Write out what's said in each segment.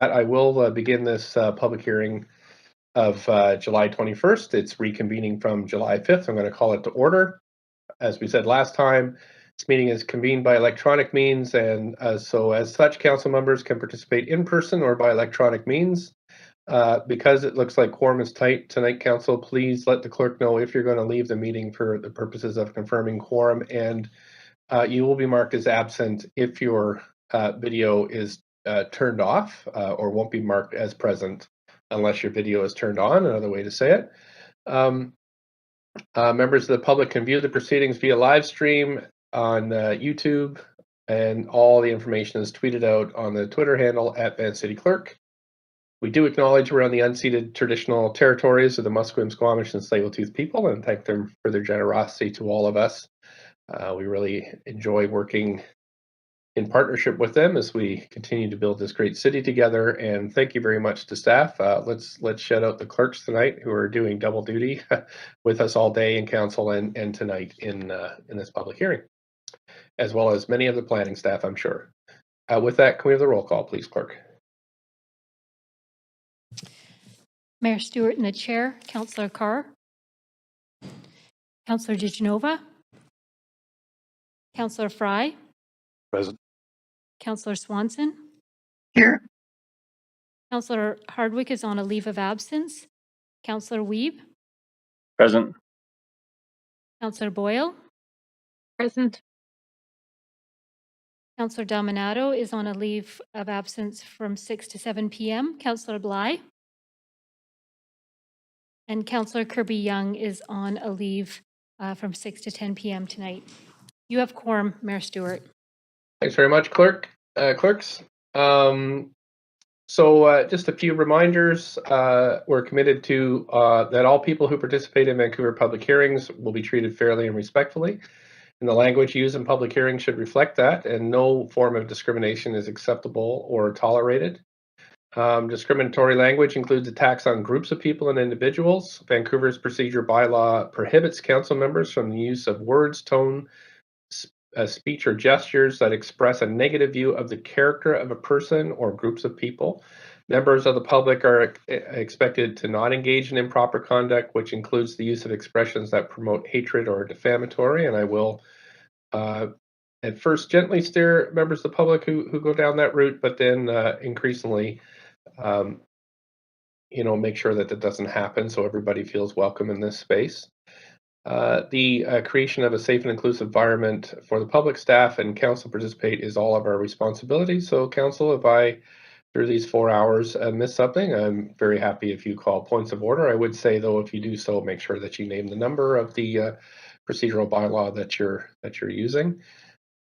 I will begin this public hearing of July 21st. It's reconvening from July 5th. I'm going to call it to order. As we said last time, this meeting is convened by electronic means, and so as such, council members can participate in person or by electronic means. Because it looks like quorum is tight tonight, council, please let the clerk know if you're going to leave the meeting for the purposes of confirming quorum, and you will be marked as absent if your video is turned off, or won't be marked as present unless your video is turned on, another way to say it. Members of the public can view the proceedings via live stream on YouTube, and all the information is tweeted out on the Twitter handle at Van City Clerk. We do acknowledge we're on the unceded traditional territories of the Musqueam, Squamish, and Tsleil-Waututh people, and thank them for their generosity to all of us. We really enjoy working in partnership with them as we continue to build this great city together. And thank you very much to staff. Let's shout out the clerks tonight who are doing double duty with us all day in council and tonight in this public hearing, as well as many of the planning staff, I'm sure. With that, can we have the roll call, please, clerk? Mayor Stewart in the chair, Councillor Carr, Councillor DeGenova, Councillor Fry. Present. Councillor Swanson. Here. Councillor Hardwick is on a leave of absence. Councillor Wiebe. Present. Councillor Boyle. Present. Councillor Dominato is on a leave of absence from 6 to 7 p.m. Councillor Bly. And Councillor Kirby Young is on a leave from 6 to 10 p.m. tonight. You have quorum, Mayor Stewart. Thanks very much, clerks. So just a few reminders. We're committed to that all people who participate in Vancouver public hearings will be treated fairly and respectfully. And the language used in public hearings should reflect that, and no form of discrimination is acceptable or tolerated. Discriminatory language includes attacks on groups of people and individuals. Vancouver's procedural bylaw prohibits council members from the use of words, tone, speech, or gestures that express a negative view of the character of a person or groups of people. Members of the public are expected to not engage in improper conduct, which includes the use of expressions that promote hatred or defamatory. And I will at first gently steer members of the public who go down that route, but then increasingly make sure that doesn't happen so everybody feels welcome in this space. The creation of a safe and inclusive environment for the public, staff, and council participate is all of our responsibility. So council, if I, through these 4 hours, miss something, I'm very happy if you call points of order. I would say, though, if you do so, make sure that you name the number of the procedural bylaw that you're using.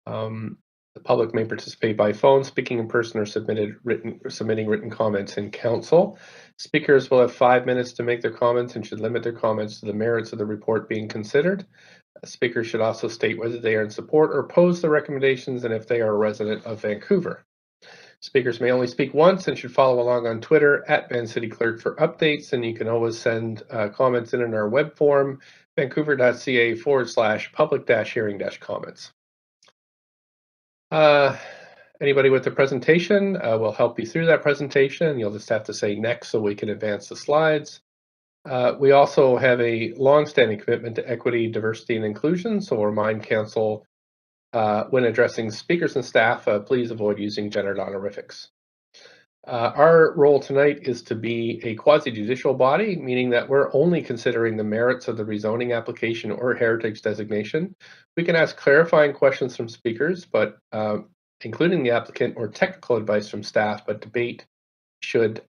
The public may participate by phone, speaking in person, or submitting written comments in council. Speakers will have 5 minutes to make their comments and should limit their comments to the merits of the report being considered. Speakers should also state whether they are in support or oppose the recommendations and if they are a resident of Vancouver. Speakers may only speak once and should follow along on Twitter at Van City Clerk for updates, and you can always send comments in our web form, vancouver.ca/public-hearing-comments. Anybody with the presentation will help you through that presentation. You'll just have to say next so we can advance the slides. We also have a long-standing commitment to equity, diversity, and inclusion, so we'll remind council when addressing speakers and staff, please avoid using gendered honorifics. Our role tonight is to be a quasi-judicial body, meaning that we're only considering the merits of the rezoning application or heritage designation. We can ask clarifying questions from speakers, but including the applicant, or technical advice from staff, but debate should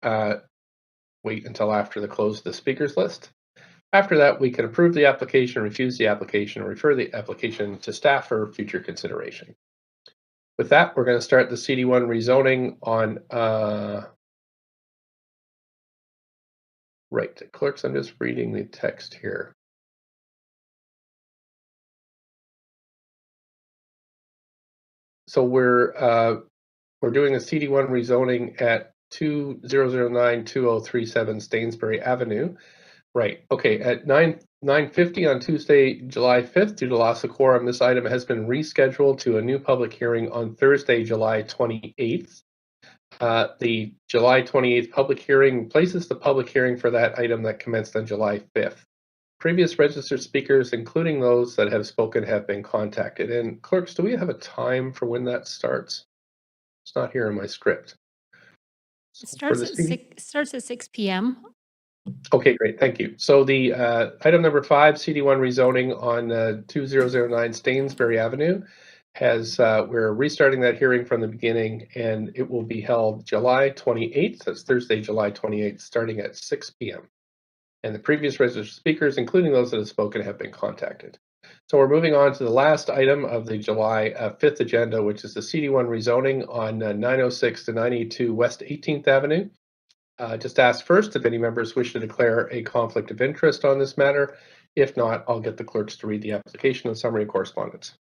wait until after the close of the speakers list. After that, we can approve the application, refuse the application, or refer the application to staff for future consideration. With that, we're going to start the CD1 rezoning on right. Clerks, I'm just reading the text here. So we're doing a CD1 rezoning at 2009-2037 Stainsbury Avenue. Right. Okay. At 9:50 on Tuesday, July 5th, due to loss of quorum, this item has been rescheduled to a new public hearing on Thursday, July 28th. The July 28th public hearing places the public hearing for that item that commenced on July 5th. Previous registered speakers, including those that have spoken, have been contacted. And clerks, do we have a time for when that starts? It's not here in my script. It For starts the at speed- 6 p.m. Okay, great, thank you. So the item number 5, CD1 rezoning on 2009 Stainsbury Avenue has, we're restarting that hearing from the beginning, and it will be held July 28th, that's Thursday, July 28th, starting at 6 p.m. And the previous registered speakers, including those that have spoken, have been contacted. So we're moving on to the last item of the July 5th agenda, which is the CD1 rezoning on 906 to 982 West 18th Avenue. Just ask first if any members wish to declare a conflict of interest on this matter. If not, I'll get the clerks to read the application and summary correspondence.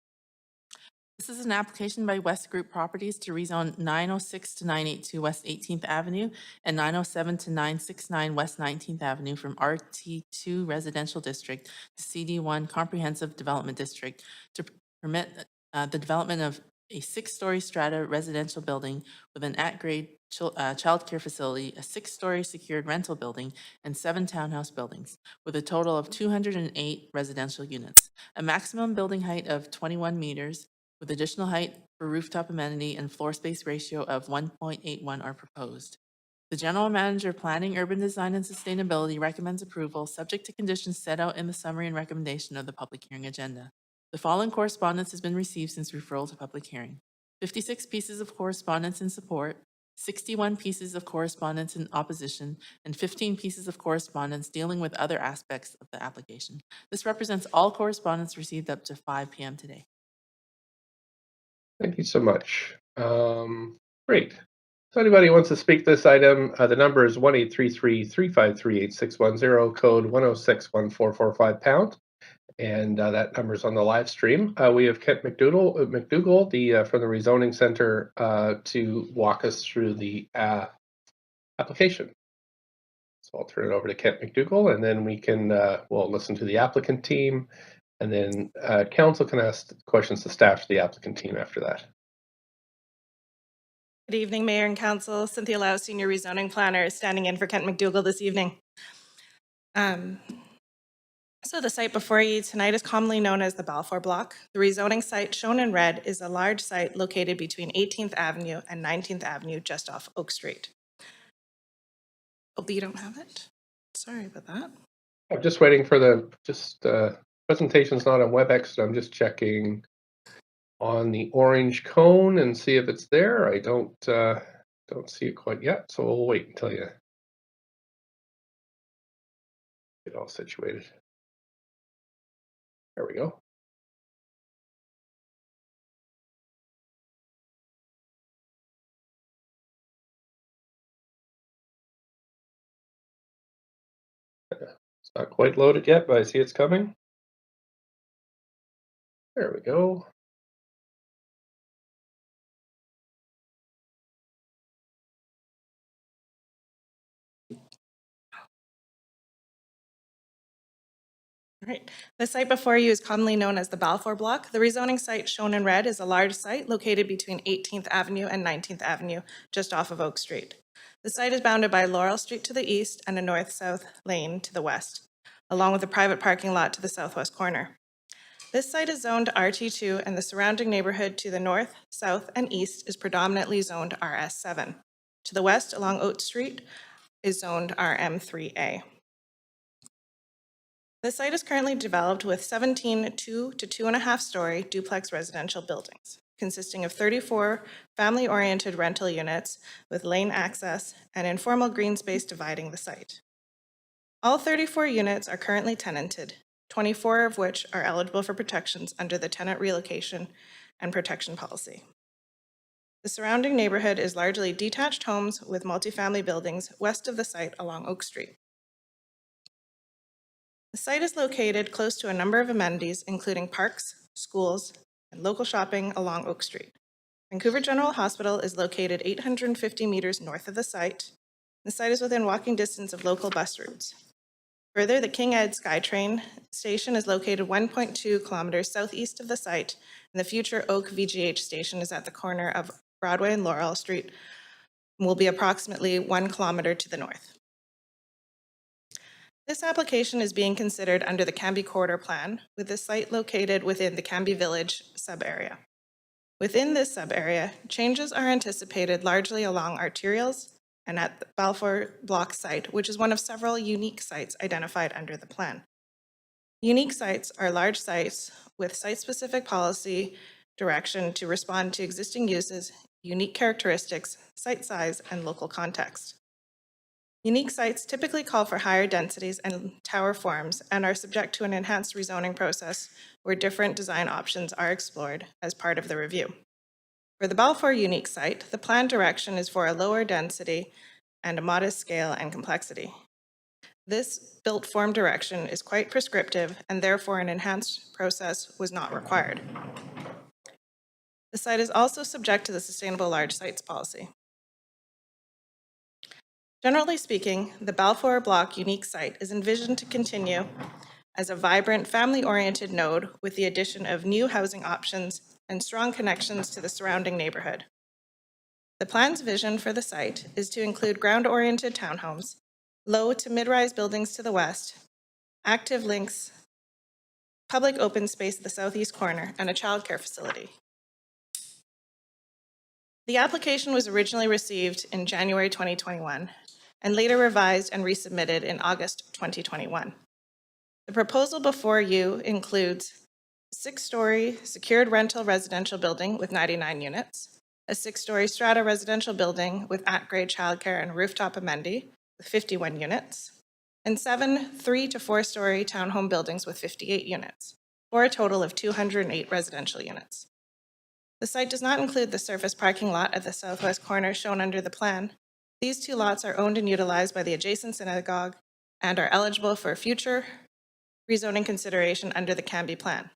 This is an application by West Group Properties to rezone 906 to 982 West 18th Avenue and 907 to 969 West 19th Avenue from RT2 Residential District to CD1 Comprehensive Development District to permit the development of a 6-story strata residential building with an at-grade childcare facility, a 6-story secured rental building, and 7 townhouse buildings, with a total of 208 residential units. A maximum building height of 21 meters, with additional height for rooftop amenity and floor space ratio of 1.81 are proposed. The General Manager, Planning, Urban Design, and Sustainability recommends approval, subject to conditions set out in the summary and recommendation of the public hearing agenda. The following correspondence has been received since referral to public hearing. 56 pieces of correspondence in support, 61 pieces of correspondence in opposition, and 15 pieces of correspondence dealing with other aspects of the application. This represents all correspondence received up to 5 p.m. today. Thank you so much. Great. So anybody who wants to speak this item, the number is 1-833-353-8610, code 1061445 #, and that number's on the live stream. We have Kent McDougall, from the Rezoning Center to walk us through the application. So I'll turn it over to Kent McDougall, and then we can we'll listen to the applicant team, and then council can ask questions to staff to the applicant team after that. Good evening, Mayor and Council. Cynthia Lau, Senior Rezoning Planner, standing in for Kent McDougall this evening. So the site before you tonight is commonly known as the Balfour Block. The rezoning site shown in red is a large site located between 18th Avenue and 19th Avenue, just off Oak Street. Oh, you don't have it? Sorry about that. I'm just waiting for the presentation's not on WebEx, so I'm just checking on the orange cone and see if it's there. I don't see it quite yet, so we'll wait until you get all situated. There we go. It's not quite loaded yet, but I see it's coming. There we go. All right. The site before you is commonly known as the Balfour Block. The rezoning site shown in red is a large site located between 18th Avenue and 19th Avenue, just off of Oak Street. The site is bounded by Laurel Street to the east and a north-south lane to the west, along with a private parking lot to the southwest corner. This site is zoned RT2, and the surrounding neighborhood to the north, south, and east is predominantly zoned RS7. To the west, along Oak Street, is zoned RM3A. The site is currently developed with 17 2- to 2.5-story duplex residential buildings, consisting of 34 family-oriented rental units with lane access and informal green space dividing the site. All 34 units are currently tenanted, 24 of which are eligible for protections under the tenant relocation and protection policy. The surrounding neighborhood is largely detached homes with multifamily buildings west of the site along Oak Street. The site is located close to a number of amenities, including parks, schools, and local shopping along Oak Street. Vancouver General Hospital is located 850 meters north of the site. The site is within walking distance of local bus routes. Further, the King Ed SkyTrain station is located 1.2 kilometers southeast of the site, and the future Oak VGH station is at the corner of Broadway and Laurel Street, and will be approximately 1 kilometer to the north. This application is being considered under the Cambie Corridor Plan, with the site located within the Cambie Village sub-area. Within this sub-area, changes are anticipated largely along arterials and at the Balfour Block site, which is one of several unique sites identified under the plan. Unique sites are large sites with site-specific policy direction to respond to existing uses, unique characteristics, site size, and local context. Unique sites typically call for higher densities and tower forms and are subject to an enhanced rezoning process where different design options are explored as part of the review. For the Balfour unique site, the plan direction is for a lower density and a modest scale and complexity. This built form direction is quite prescriptive and therefore an enhanced process was not required. The site is also subject to the Sustainable Large Sites policy. Generally speaking, the Balfour Block unique site is envisioned to continue as a vibrant, family-oriented node with the addition of new housing options and strong connections to the surrounding neighborhood. The plan's vision for the site is to include ground-oriented townhomes, low to mid-rise buildings to the west, active links, public open space at the southeast corner, and a childcare facility. The application was originally received in January 2021 and later revised and resubmitted in August 2021. The proposal before you includes a 6-story secured rental residential building with 99 units, a 6-story strata residential building with at-grade childcare and rooftop amenity with 51 units, and 7 3- to 4-story townhome buildings with 58 units, for a total of 208 residential units. The site does not include the surface parking lot at the southwest corner shown under the plan. These 2 lots are owned and utilized by the adjacent synagogue and are eligible for future rezoning consideration under the Cambie plan.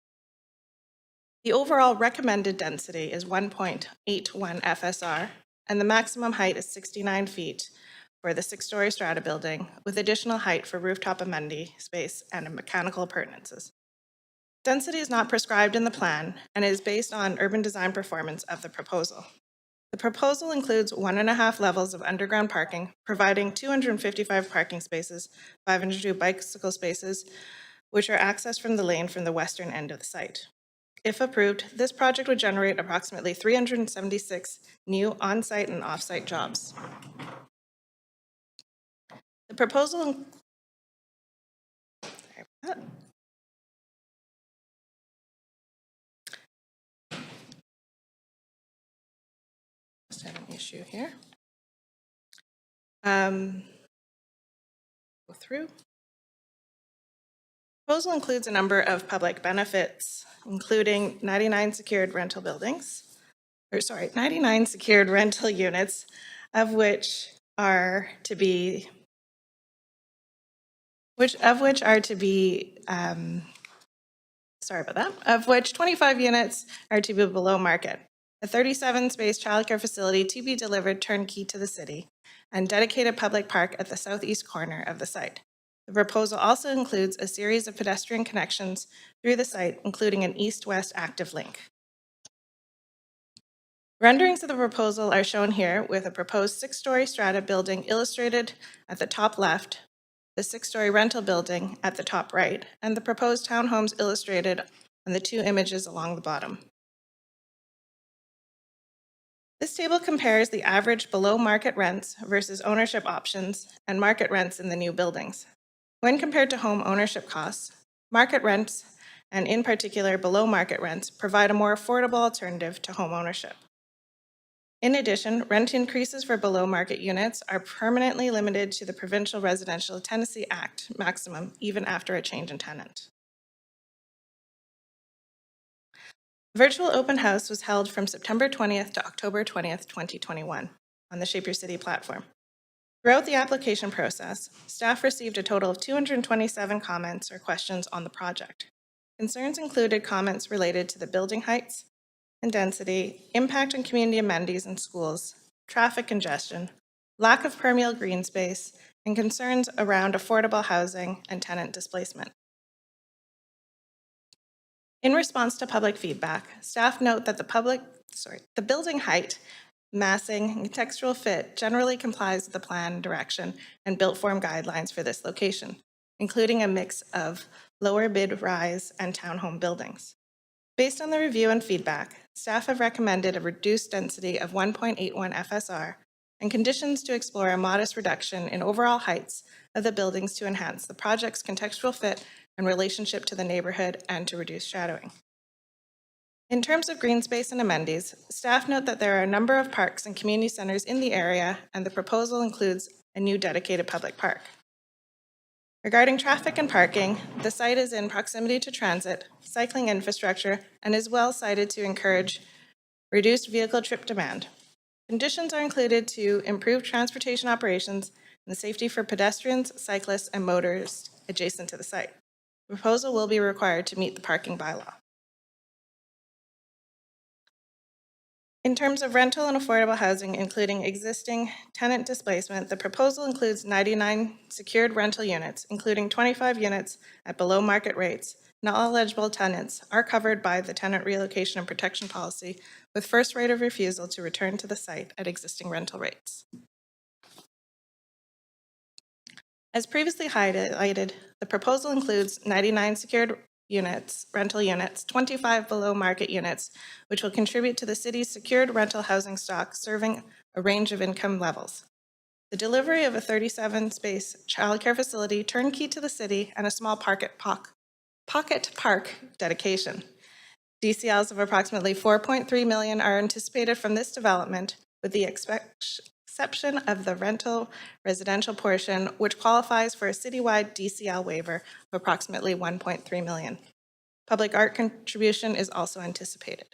The overall recommended density is 1.81 FSR, and the maximum height is 69 feet for the 6-story strata building, with additional height for rooftop amenity space and mechanical appurtenances. Density is not prescribed in the plan and is based on urban design performance of the proposal. The proposal includes 1.5 levels of underground parking, providing 255 parking spaces, 502 bicycle spaces, which are accessed from the lane from the western end of the site. If approved, this project would generate approximately 376 new on-site and off-site jobs. The proposal just have an issue here. Go through. Proposal includes a number of public benefits, including 99 secured rental buildings, 99 secured rental units, of which 25 units are to be below market, a 37-space childcare facility to be delivered turnkey to the city, and dedicated public park at the southeast corner of the site. The proposal also includes a series of pedestrian connections through the site, including an east-west active link. Renderings of the proposal are shown here with a proposed 6-story strata building illustrated at the top left, the 6-story rental building at the top right, and the proposed townhomes illustrated on the 2 images along the bottom. This table compares the average below-market rents versus ownership options and market rents in the new buildings. When compared to home ownership costs, market rents, and in particular below-market rents, provide a more affordable alternative to home ownership. In addition, rent increases for below-market units are permanently limited to the Provincial Residential Tenancy Act maximum, even after a change in tenant. Virtual open house was held from September 20th to October 20th, 2021 on the Shape Your City platform. Throughout the application process, staff received a total of 227 comments or questions on the project. Concerns included comments related to the building heights and density, impact on community amenities and schools, traffic congestion, lack of permeable green space, and concerns around affordable housing and tenant displacement. In response to public feedback, staff note that the building height massing, and contextual fit generally complies with the plan direction and built form guidelines for this location, including a mix of lower mid-rise and townhome buildings. Based on the review and feedback, staff have recommended a reduced density of 1.81 FSR and conditions to explore a modest reduction in overall heights of the buildings to enhance the project's contextual fit and relationship to the neighborhood and to reduce shadowing. In terms of green space and amenities, staff note that there are a number of parks and community centers in the area, and the proposal includes a new dedicated public park. Regarding traffic and parking, the site is in proximity to transit, cycling infrastructure, and is well sited to encourage reduced vehicle trip demand. Conditions are included to improve transportation operations and the safety for pedestrians, cyclists, and motorists adjacent to the site. The proposal will be required to meet the parking bylaw. In terms of rental and affordable housing, including existing tenant displacement, the proposal includes 99 secured rental units, including 25 units at below market rates. Not all eligible tenants are covered by the tenant relocation and protection policy, with first right of refusal to return to the site at existing rental rates. As previously highlighted, the proposal includes 99 secured rental units, 25 below market units, which will contribute to the city's secured rental housing stock, serving a range of income levels. The delivery of a 37-space childcare facility turnkey to the city and a small pocket park dedication. DCLs of approximately $4.3 million are anticipated from this development, with the exception of the rental residential portion, which qualifies for a citywide DCL waiver of approximately $1.3 million. Public art contribution is also anticipated.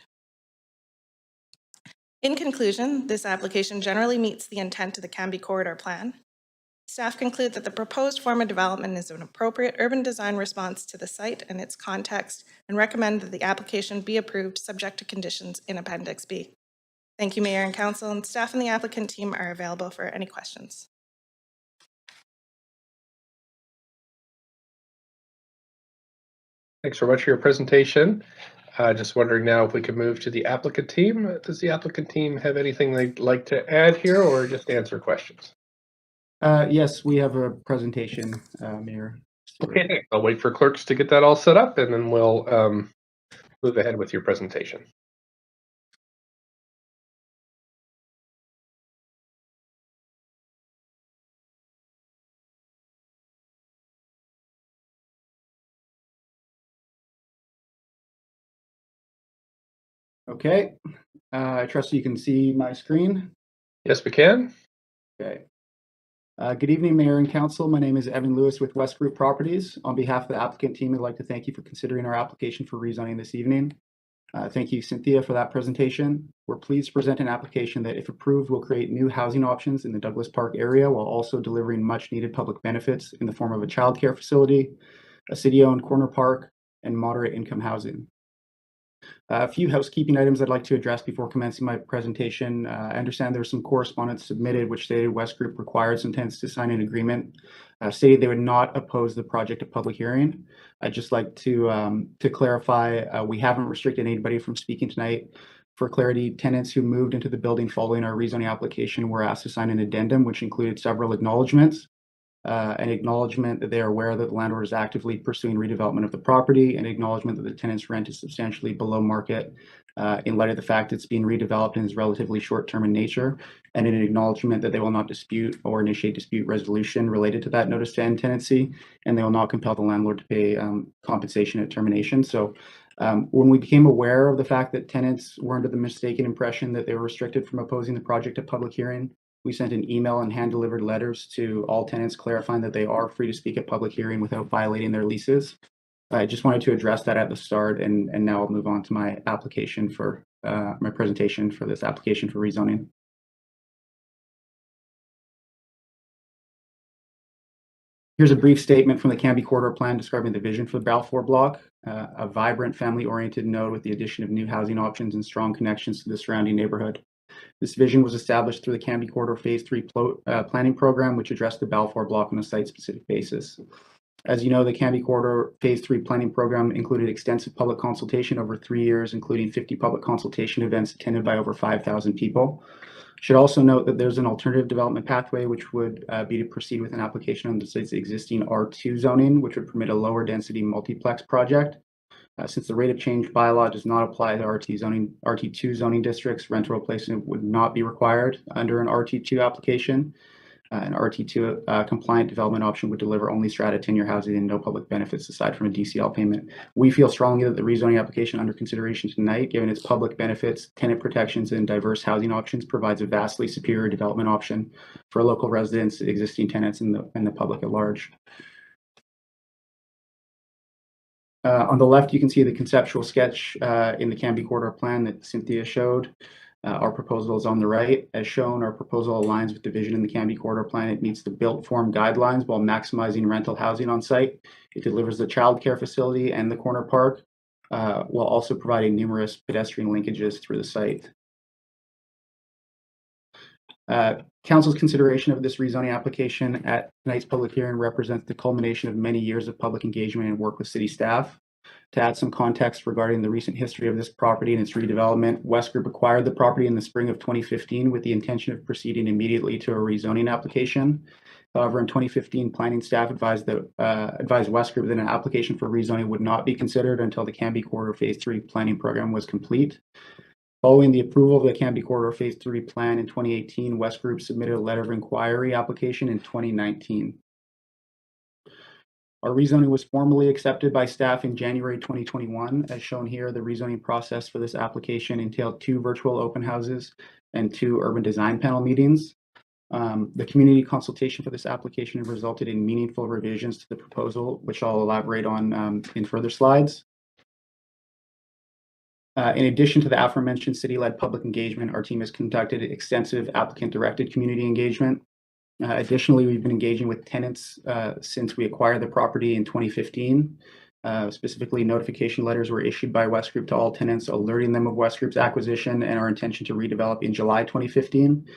In conclusion, this application generally meets the intent of the Canby Corridor Plan. Staff conclude that the proposed form of development is an appropriate urban design response to the site and its context, and recommend that the application be approved subject to conditions in Appendix B. Thank you, Mayor and Council, and staff and the applicant team are available for any questions. Thanks very much for your presentation. Just wondering now if we could move to the applicant team. Does the applicant team have anything they'd like to add here, or just answer questions? Yes, we have a presentation, Mayor. Okay, thanks. I'll wait for clerks to get that all set up, and then we'll move ahead with your presentation. Okay, I trust you can see my screen. Yes, we can. Okay. Good evening, Mayor and Council. My name is Evan Lewis with West Group Properties. On behalf of the applicant team, I'd like to thank you for considering our application for rezoning this evening. Thank you, Cynthia, for that presentation. We're pleased to present an application that, if approved, will create new housing options in the Douglas Park area while also delivering much-needed public benefits in the form of a childcare facility, a city-owned corner park, and moderate-income housing. A few housekeeping items I'd like to address before commencing my presentation. I understand there's some correspondence submitted which stated West Group required some tenants to sign an agreement stating they would not oppose the project to public hearing. I'd just like to clarify, we haven't restricted anybody from speaking tonight. For clarity, tenants who moved into the building following our rezoning application were asked to sign an addendum which included several acknowledgements. An acknowledgement that they are aware that the landlord is actively pursuing redevelopment of the property, an acknowledgement that the tenant's rent is substantially below market in light of the fact it's being redeveloped and is relatively short-term in nature, and an acknowledgement that they will not dispute or initiate dispute resolution related to that notice to end tenancy, and they will not compel the landlord to pay compensation at termination. So when we became aware of the fact that tenants were under the mistaken impression that they were restricted from opposing the project at public hearing, we sent an email and hand-delivered letters to all tenants clarifying that they are free to speak at public hearing without violating their leases. I just wanted to address that at the start, and now I'll move on to my application for my presentation for this application for rezoning. Here's a brief statement from the Canby Corridor Plan describing the vision for the Balfour Block, a vibrant, family-oriented node with the addition of new housing options and strong connections to the surrounding neighborhood. This vision was established through the Canby Corridor Phase 3 planning program, which addressed the Balfour Block on a site-specific basis. As you know, the Canby Corridor Phase 3 planning program included extensive public consultation over 3 years, including 50 public consultation events attended by over 5,000 people. Should also note that there's an alternative development pathway, which would be to proceed with an application on the site's existing R2 zoning, which would permit a lower density multiplex project. Since the rate of change bylaw does not apply to RT2 zoning districts, rental replacement would not be required under an RT2 application. An RT2 compliant development option would deliver only strata tenure housing and no public benefits aside from a DCL payment. We feel strongly that the rezoning application under consideration tonight, given its public benefits, tenant protections, and diverse housing options, provides a vastly superior development option for local residents, existing tenants, and the public at large. On the left, you can see the conceptual sketch in the Canby Corridor plan that Cynthia showed. Our proposal is on the right. As shown, our proposal aligns with the vision in the Canby Corridor plan. It meets the built form guidelines while maximizing rental housing on site. It delivers the childcare facility and the corner park, while also providing numerous pedestrian linkages through the site. Council's consideration of this rezoning application at tonight's public hearing represents the culmination of many years of public engagement and work with city staff. To add some context regarding the recent history of this property and its redevelopment, West Group acquired the property in the spring of 2015 with the intention of proceeding immediately to a rezoning application. However, in 2015, planning staff advised West Group that an application for rezoning would not be considered until the Canby Corridor Phase 3 planning program was complete. Following the approval of the Canby Corridor Phase 3 plan in 2018, West Group submitted a letter of inquiry application in 2019. Our rezoning was formally accepted by staff in January 2021. As shown here, the rezoning process for this application entailed 2 virtual open houses and 2 urban design panel meetings. The community consultation for this application resulted in meaningful revisions to the proposal, which I'll elaborate on in further slides. In addition to the aforementioned city-led public engagement, our team has conducted extensive applicant-directed community engagement. Additionally, we've been engaging with tenants since we acquired the property in 2015. Specifically, notification letters were issued by West Group to all tenants, alerting them of West Group's acquisition and our intention to redevelop in July 2015.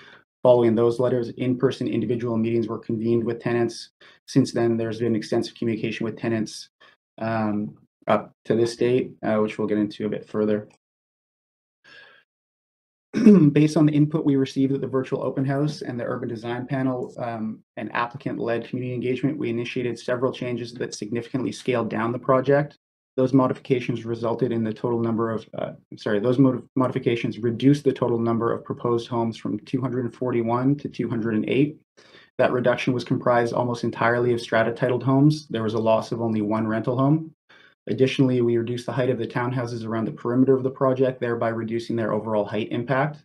Following those letters, in-person individual meetings were convened with tenants. Since then, there's been extensive communication with tenants up to this date, which we'll get into a bit further. Based on the input we received at the virtual open house and the urban design panel and applicant-led community engagement, we initiated several changes that significantly scaled down the project. Those modifications resulted in the total number of, modifications reduced the total number of proposed homes from 241 to 208. That reduction was comprised almost entirely of strata-titled homes. There was a loss of only 1 rental home. Additionally, we reduced the height of the townhouses around the perimeter of the project, thereby reducing their overall height impact.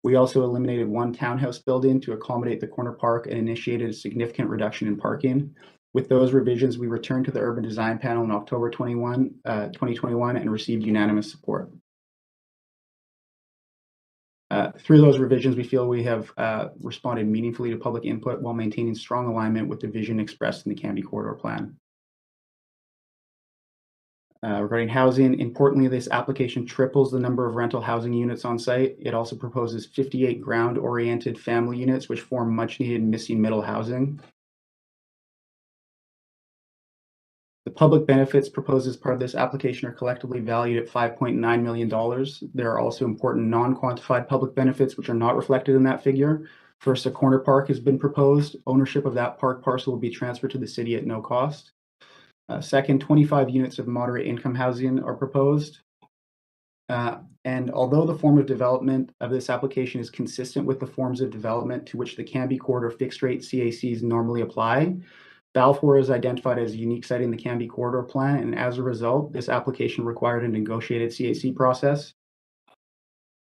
We also eliminated 1 townhouse building to accommodate the corner park and initiated a significant reduction in parking. With those revisions, we returned to the urban design panel in October 2021 and received unanimous support. Through those revisions, we feel we have responded meaningfully to public input while maintaining strong alignment with the vision expressed in the Canby Corridor plan. Regarding housing, importantly, this application triples the number of rental housing units on site. It also proposes 58 ground-oriented family units, which form much-needed missing middle housing. The public benefits proposed as part of this application are collectively valued at $5.9 million. There are also important non-quantified public benefits, which are not reflected in that figure. First, a corner park has been proposed. Ownership of that park parcel will be transferred to the city at no cost. Second, 25 units of moderate income housing are proposed. And although the form of development of this application is consistent with the forms of development to which the Canby Corridor fixed rate CACs normally apply, Balfour is identified as a unique site in the Canby Corridor plan, and as a result, this application required a negotiated CAC process.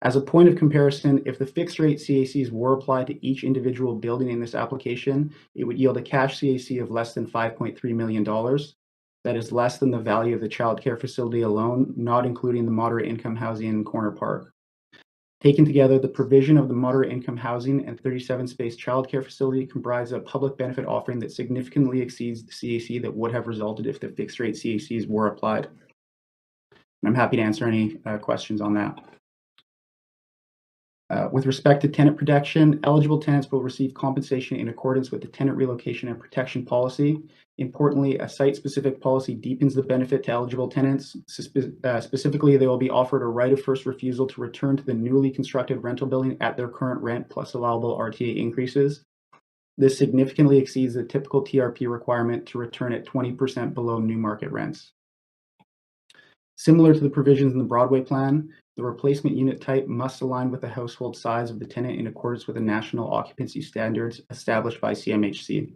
As a point of comparison, if the fixed rate CACs were applied to each individual building in this application, it would yield a cash CAC of less than $5.3 million. That is less than the value of the childcare facility alone, not including the moderate income housing in Corner Park. Taken together, the provision of the moderate income housing and 37-space childcare facility comprise a public benefit offering that significantly exceeds the CAC that would have resulted if the fixed rate CACs were applied. And I'm happy to answer any questions on that. With respect to tenant protection, eligible tenants will receive compensation in accordance with the tenant relocation and protection policy. Importantly, a site-specific policy deepens the benefit to eligible tenants. Specifically, they will be offered a right of first refusal to return to the newly constructed rental building at their current rent plus allowable RTA increases. This significantly exceeds the typical TRP requirement to return at 20% below new market rents. Similar to the provisions in the Broadway plan, the replacement unit type must align with the household size of the tenant in accordance with the national occupancy standards established by CMHC.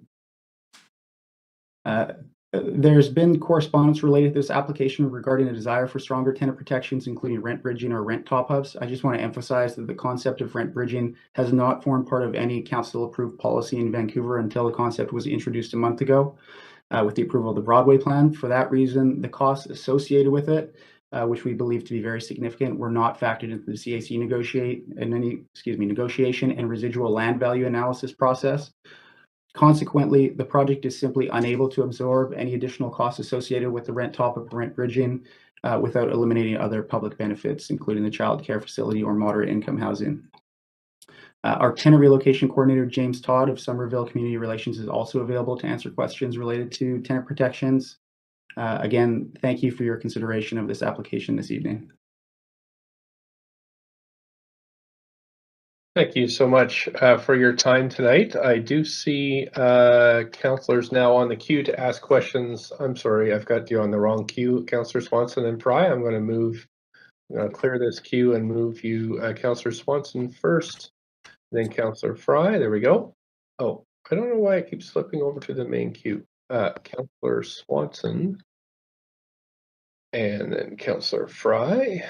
There's been correspondence related to this application regarding a desire for stronger tenant protections, including rent bridging or rent top-ups. I just want to emphasize that the concept of rent bridging has not formed part of any council-approved policy in Vancouver until the concept was introduced a month ago with the approval of the Broadway plan. For that reason, the costs associated with it, which we believe to be very significant, were not factored into the CAC negotiation and residual land value analysis process. Consequently, the project is simply unable to absorb any additional costs associated with the rent top-up or rent bridging without eliminating other public benefits, including the child care facility or moderate income housing. Our tenant relocation coordinator, James Todd of Somerville Community Relations, is also available to answer questions related to tenant protections. Again, thank you for your consideration of this application this evening. Thank you so much for your time tonight. I do see councillors now on the queue to ask questions. I'm sorry, I've got you on the wrong queue, Councillor Swanson and Fry. I'm going to clear this queue and move you, Councillor Swanson first, then Councillor Fry. There we go. Oh, I don't know why I keep slipping over to the main queue. Councillor Swanson and then Councillor Fry.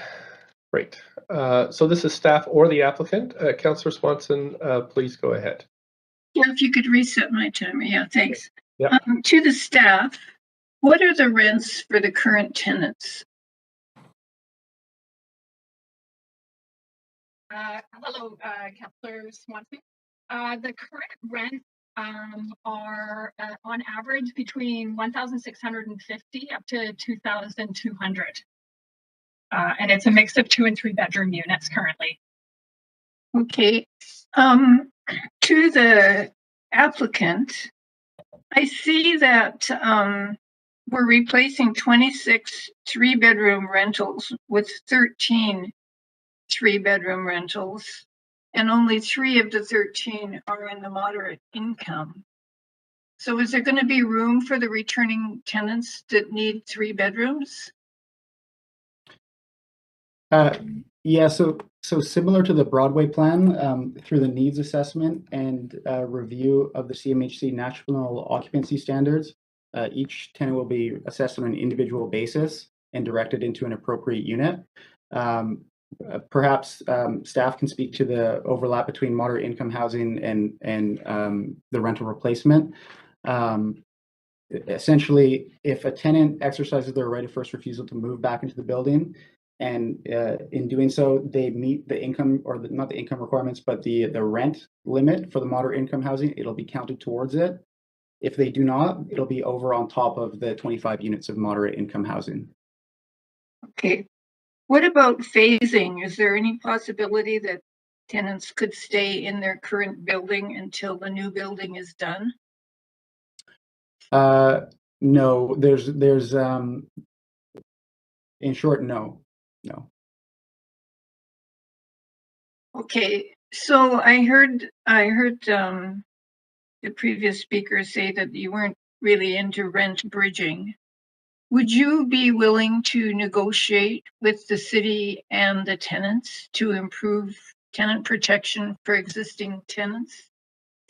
Great. So this is staff or the applicant. Councillor Swanson, please go ahead. Yeah, if you could reset my timer. Yeah, thanks. Yeah. To the staff, what are the rents for the current tenants? Hello, Councillor Swanson. The current rents are on average between 1,650 up to 2,200. And it's a mix of 2 and 3 bedroom units currently. Okay. To the applicant, I see that we're replacing 26 3-bedroom rentals with 13 3-bedroom rentals, and only 3 of the 13 are in the moderate income. So is there going to be room for the returning tenants that need 3 bedrooms? Yeah, so similar to the Broadway plan, through the needs assessment and review of the CMHC national occupancy standards, each tenant will be assessed on an individual basis and directed into an appropriate unit. Perhaps staff can speak to the overlap between moderate income housing and the rental replacement. Essentially, if a tenant exercises their right of first refusal to move back into the building, and in doing so, they meet the income, or not the income requirements, but the rent limit for the moderate income housing, it'll be counted towards it. If they do not, it'll be over on top of the 25 units of moderate income housing. Okay. What about phasing? Is there any possibility that tenants could stay in their current building until the new building is done? No, there's in short, no. Okay, so I heard the previous speaker say that you weren't really into rent bridging. Would you be willing to negotiate with the city and the tenants to improve tenant protection for existing tenants?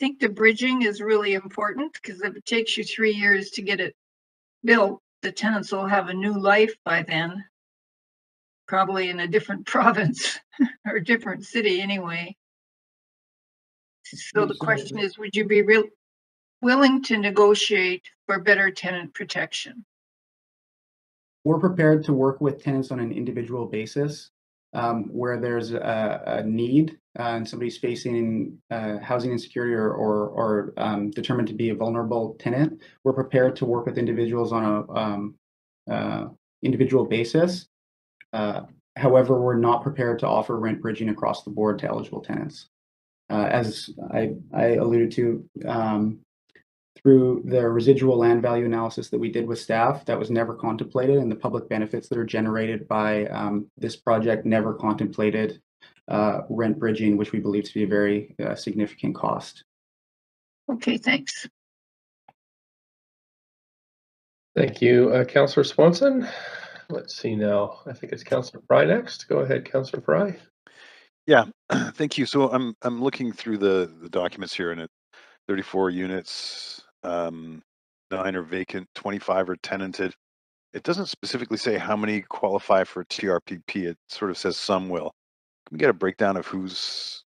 I think the bridging is really important, because if it takes you 3 years to get it built, the tenants will have a new life by then, probably in a different province or different city anyway. So the question is, would you be willing to negotiate for better tenant protection? We're prepared to work with tenants on an individual basis where there's a need and somebody's facing housing insecurity or determined to be a vulnerable tenant. We're prepared to work with individuals on a individual basis. However, we're not prepared to offer rent bridging across the board to eligible tenants. As I alluded to, through the residual land value analysis that we did with staff, that was never contemplated, and the public benefits that are generated by this project never contemplated rent bridging, which we believe to be a very significant cost. Okay, thanks. Thank you, Councillor Swanson. Let's see now. I think it's Councillor Fry next. Go ahead, Councillor Fry. Yeah, thank you. So I'm looking through the documents here, and at 34 units, 9 are vacant, 25 are tenanted. It doesn't specifically say how many qualify for TRPP. It sort of says some will. Can we get a breakdown of who's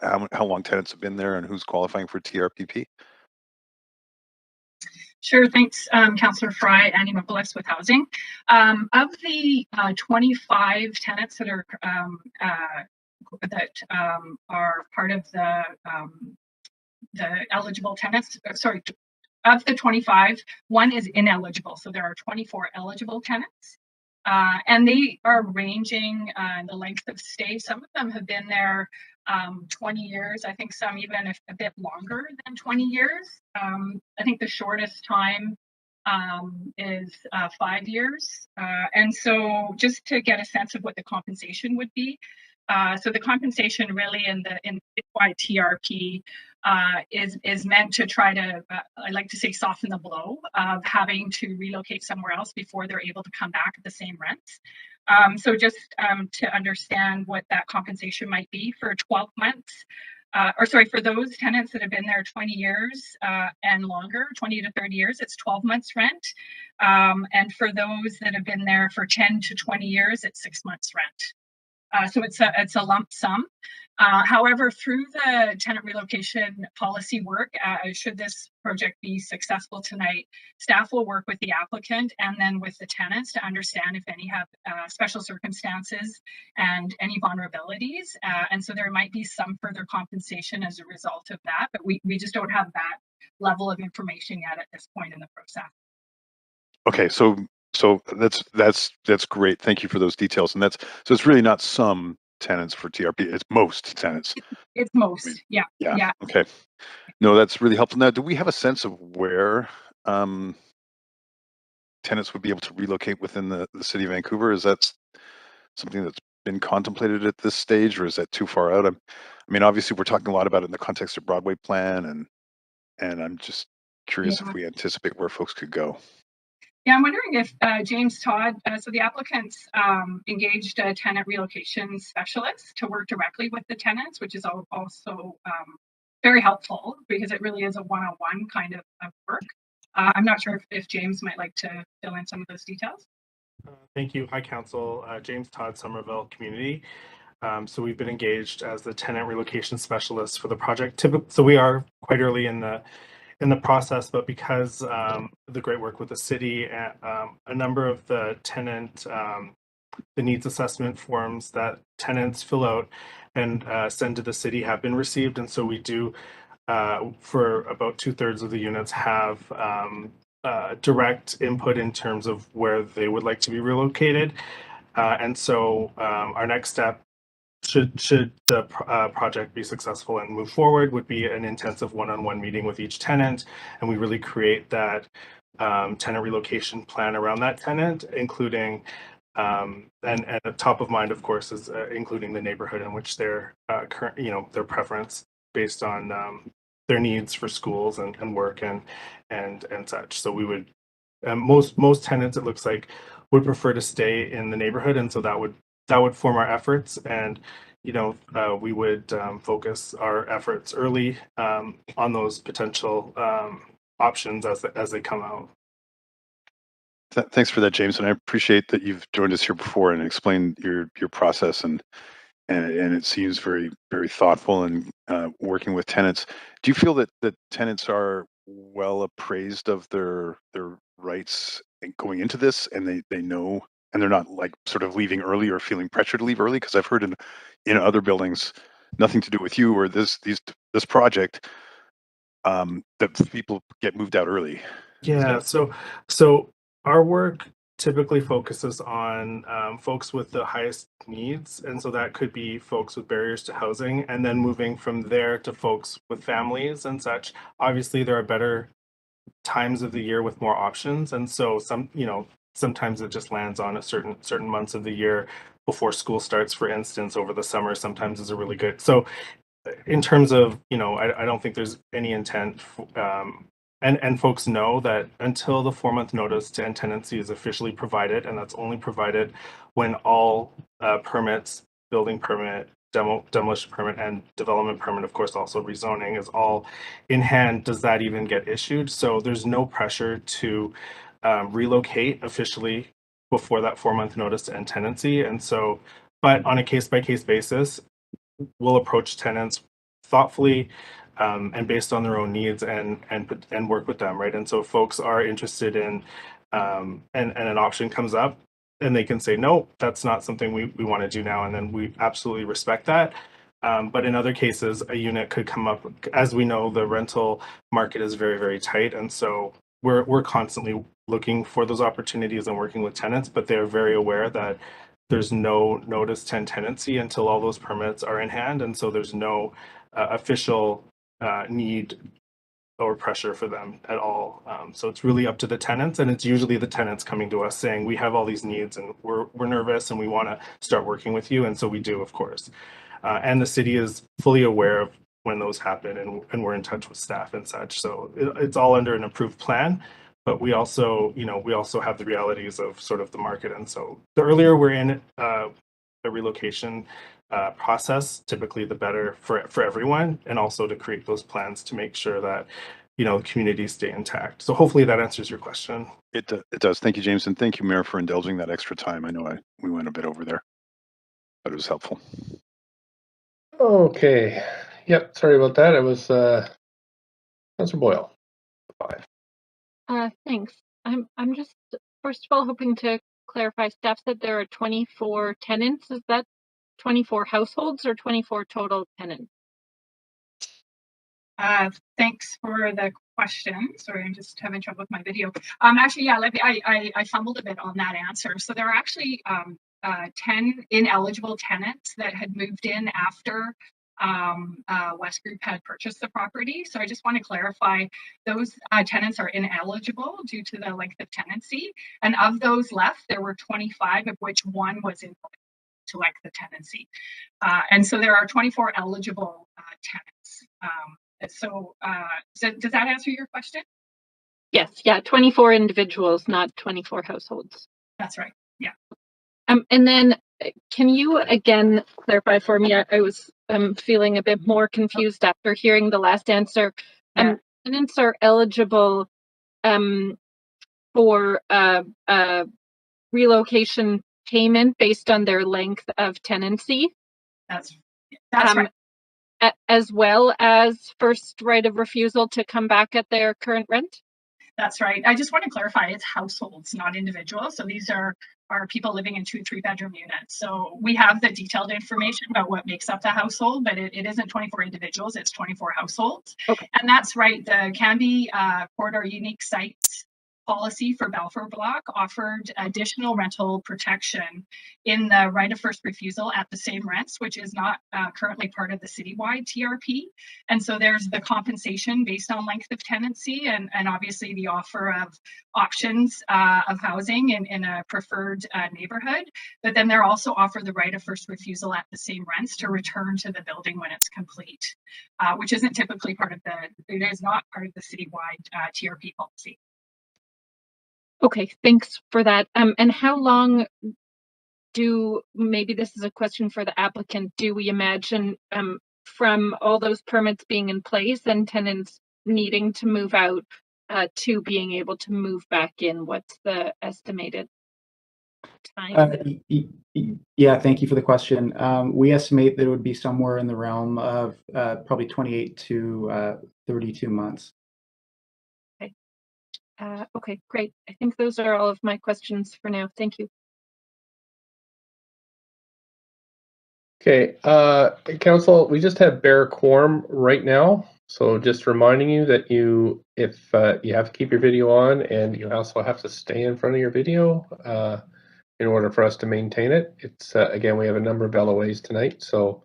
how long tenants have been there and who's qualifying for TRPP? Sure, thanks, Councillor Fry. Annie McBliss with Housing. Of the 25 tenants that are part of the eligible tenants, sorry, of the 25, one is ineligible. So there are 24 eligible tenants. And they are ranging the length of stay. Some of them have been there 20 years. I think some even a bit longer than 20 years. I think the shortest time is 5 years. And so just to get a sense of what the compensation would be. So the compensation really in by TRP is meant to try to, I like to say, soften the blow of having to relocate somewhere else before they're able to come back at the same rents. So just to understand what that compensation might be for 12 months, for those tenants that have been there 20 years and longer, 20 to 30 years, it's 12 months rent. And for those that have been there for 10 to 20 years, it's 6 months rent. So it's a lump sum. However, through the tenant relocation policy work, should this project be successful tonight, staff will work with the applicant and then with the tenants to understand if any have special circumstances and any vulnerabilities. And so there might be some further compensation as a result of that, but we just don't have that level of information yet at this point in the process. Okay, so that's great. Thank you for those details. And so it's really not some tenants for TRP, it's most tenants. It's most, yeah. Okay. No, that's really helpful. Now, do we have a sense of where tenants would be able to relocate within the city of Vancouver? Is that something that's been contemplated at this stage, or is that too far out? I mean, obviously we're talking a lot about it in the context of Broadway plan, and I'm just curious if we anticipate where folks could go. Yeah, I'm wondering if James Todd, so the applicants engaged a tenant relocation specialist to work directly with the tenants, which is also very helpful because it really is a one-on-one kind of work. I'm not sure if James might like to fill in some of those details. Thank you. Hi, Council. James Todd, Somerville Community. So we've been engaged as the tenant relocation specialist for the project. So we are quite early in the process, but because the great work with the city, a number of the tenant the needs assessment forms that tenants fill out and send to the city have been received, and so we do for about 2/3 of the units have direct input in terms of where they would like to be relocated, and so our next step, should the project be successful and move forward, would be an intensive one-on-one meeting with each tenant, and we really create that tenant relocation plan around that tenant, including and top of mind, of course, is including the neighborhood in which their current, their preference based on their needs for schools and work and such. So we would most tenants, it looks like, would prefer to stay in the neighborhood, and so that would form our efforts, and we would focus our efforts early on those potential options as they come out. Thanks for that, James, and I appreciate that you've joined us here before and explained your process, and it seems very, very thoughtful and working with tenants. Do you feel that tenants are well appraised of their rights going into this, and they know, and they're not like sort of leaving early or feeling pressure to leave early? Because I've heard in other buildings, nothing to do with you or this project, that people get moved out early. Yeah. So our work typically focuses on folks with the highest needs. And so that could be folks with barriers to housing, and then moving from there to folks with families and such. Obviously, there are better times of the year with more options. And so sometimes it just lands on a certain months of the year before school starts, for instance, over the summer, sometimes is a really good. So in terms of, I don't think there's any intent, and folks know that until the 4-month notice to end tenancy is officially provided, and that's only provided when all permits, building permit, demolition permit, and development permit, of course, also rezoning, is all in hand, does that even get issued? So there's no pressure to relocate officially before that 4-month notice to end tenancy. And so, but on a case-by-case basis, we'll approach tenants thoughtfully and based on their own needs and work with them, right? And so if folks are interested in and an option comes up and they can say, no, that's not something we want to do now. And then we absolutely respect that. But in other cases, a unit could come up. As we know, the rental market is very, very tight. And so we're constantly looking for those opportunities and working with tenants, but they're very aware that there's no notice to end tenancy until all those permits are in hand. And so there's no official need or pressure for them at all. So it's really up to the tenants, and it's usually the tenants coming to us saying, we have all these needs and we're nervous and we want to start working with you. And so we do, of course. And the city is fully aware of when those happen, and we're in touch with staff and such. So it's all under an approved plan. But we also have the realities of sort of the market. And so the earlier we're in a relocation process, typically the better for everyone, and also to create those plans to make sure that, the communities stay intact. So hopefully that answers your question. It does. Thank you, James. And thank you, Mayor, for indulging that extra time. I know we went a bit over there, but it was helpful. Okay. Yep. Sorry about that. It was Councillor Boyle. 5. Thanks. I'm just first of all hoping to clarify. Staff said there are 24 tenants. Is that 24 households or 24 total tenants? Thanks for the question. Sorry, I'm just having trouble with my video. Actually, yeah, I fumbled a bit on that answer. So there are actually 10 ineligible tenants that had moved in after West Group had purchased the property. So I just want to clarify, those tenants are ineligible due to the length of tenancy. And of those left, there were 25, of which one was in to length of tenancy. And so there are 24 eligible tenants. So does that answer your question? Yes, yeah, 24 individuals, not 24 households. That's right, yeah. And then can you again clarify for me? I was feeling a bit more confused after hearing the last answer. Tenants are eligible for relocation payment based on their length of tenancy. That's right. As well as first right of refusal to come back at their current rent? That's right. I just want to clarify, it's households, not individuals. So these are people living in 2 3-bedroom units. So we have the detailed information about what makes up the household, but it isn't 24 individuals, it's 24 households. Okay. And that's right. The Canby Corridor Unique Sites policy for Balfour Block offered additional rental protection in the right of first refusal at the same rents, which is not currently part of the citywide TRP. And so there's the compensation based on length of tenancy, and obviously the offer of options of housing in a preferred neighborhood. But then they're also offer the right of first refusal at the same rents to return to the building when it's complete, which isn't typically it is not part of the citywide TRP policy. Okay, thanks for that. And how long maybe this is a question for the applicant, do we imagine from all those permits being in place and tenants needing to move out to being able to move back in? What's the estimated time? Yeah, thank you for the question. We estimate that it would be somewhere in the realm of probably 28 to 32 months. Okay, great. I think those are all of my questions for now. Thank you. Okay, Council, we just have bare quorum right now. So just reminding you that if you have to keep your video on, and you also have to stay in front of your video in order for us to maintain it. It's again, we have a number of LOAs tonight, so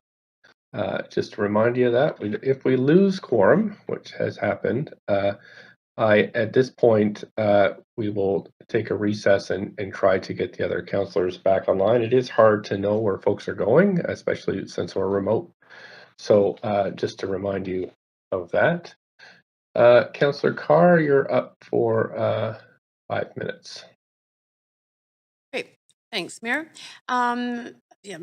just to remind you of that. If we lose quorum, which has happened, at this point, we will take a recess and try to get the other councillors back online. It is hard to know where folks are going, especially since we're remote. So just to remind you of that. Councillor Carr, you're up for 5 minutes. Great, thanks, Mayor. Yeah,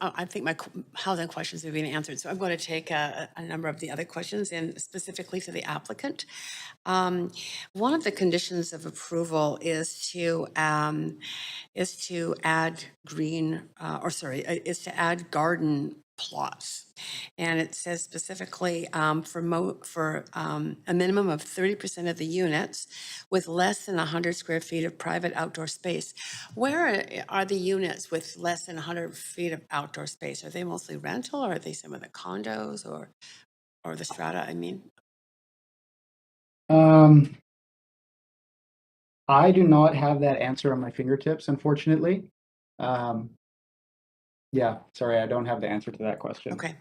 I think my housing questions have been answered, so I'm going to take a number of the other questions, and specifically to the applicant. One of the conditions of approval is to add is to add garden plots. And it says specifically for a minimum of 30% of the units with less than 100 square feet of private outdoor space. Where are the units with less than 100 feet of outdoor space? Are they mostly rental, or are they some of the condos or the strata, I mean? I do not have that answer on my fingertips, unfortunately. Yeah, sorry, I don't have the answer to that question. Okay.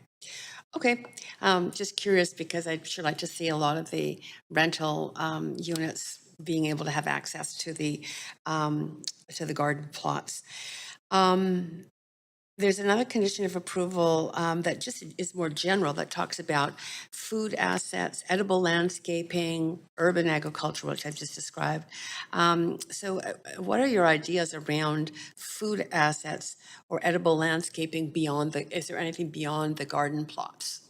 Just curious, because I'd sure like to see a lot of the rental units being able to have access to the garden plots. There's another condition of approval that just is more general, that talks about food assets, edible landscaping, urban agriculture, which I've just described. What are your ideas around food assets or edible landscaping is there anything beyond the garden plots?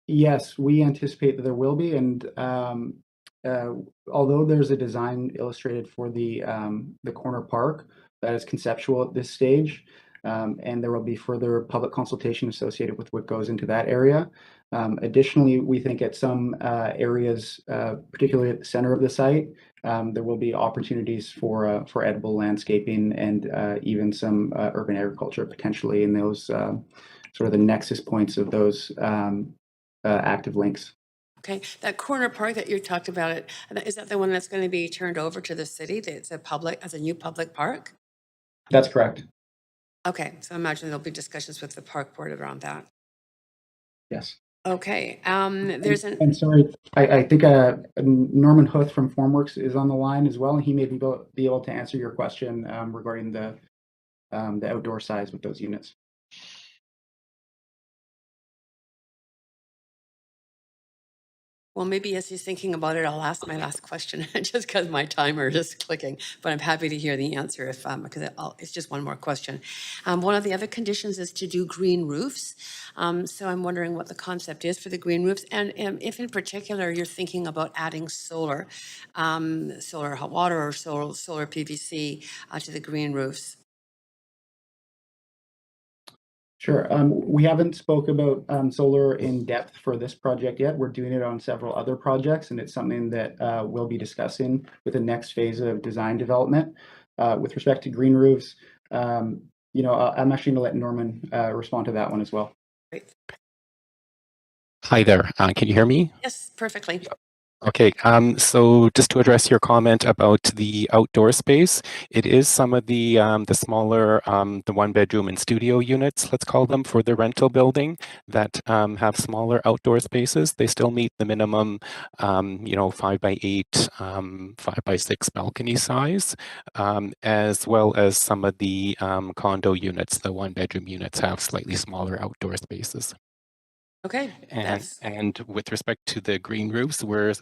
Yes, we anticipate that there will be, and although there's a design illustrated for the corner park that is conceptual at this stage, and there will be further public consultation associated with what goes into that area. Additionally, we think at some areas, particularly at the center of the site, there will be opportunities for edible landscaping and even some urban agriculture potentially in those sort of the nexus points of those active links. Okay, that corner park that you talked about, is that the one that's going to be turned over to the city? It's as a new public park? That's correct. Okay, so I imagine there'll be discussions with the park board around that. Yes. Okay, And sorry, I think Norman Huth from Formworks is on the line as well, and he may be able to answer your question regarding the outdoor size with those units. Well, maybe as he's thinking about it, I'll ask my last question just because my timer is clicking, but I'm happy to hear the answer because it's just one more question. One of the other conditions is to do green roofs. So I'm wondering what the concept is for the green roofs, and if in particular you're thinking about adding solar hot water or solar PVC to the green roofs. Sure. We haven't spoke about solar in depth for this project yet. We're doing it on several other projects, and it's something that we'll be discussing with the next phase of design development. With respect to green roofs, I'm actually going to let Norman respond to that one as well. Great. Hi there. Can you hear me? Yes, perfectly. Okay, so just to address your comment about the outdoor space, it is some of the smaller, the 1-bedroom and studio units, let's call them, for the rental building that have smaller outdoor spaces. They still meet the minimum, 5x8, 5x6 balcony size, as well as some of the condo units. The 1-bedroom units have slightly smaller outdoor spaces. Okay. And with respect to the green roofs, we're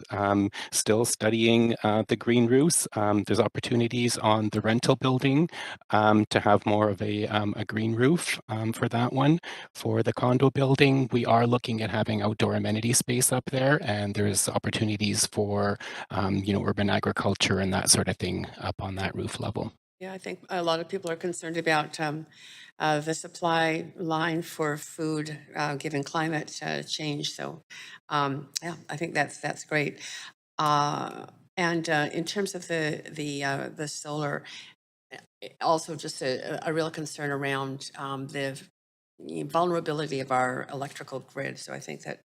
still studying the green roofs. There's opportunities on the rental building to have more of a green roof for that one. For the condo building, we are looking at having outdoor amenity space up there, and there's opportunities for urban agriculture and that sort of thing up on that roof level. Yeah, I think a lot of people are concerned about the supply line for food given climate change. So, yeah, I think that's great. And in terms of the solar, also just a real concern around vulnerability of our electrical grid. So I think that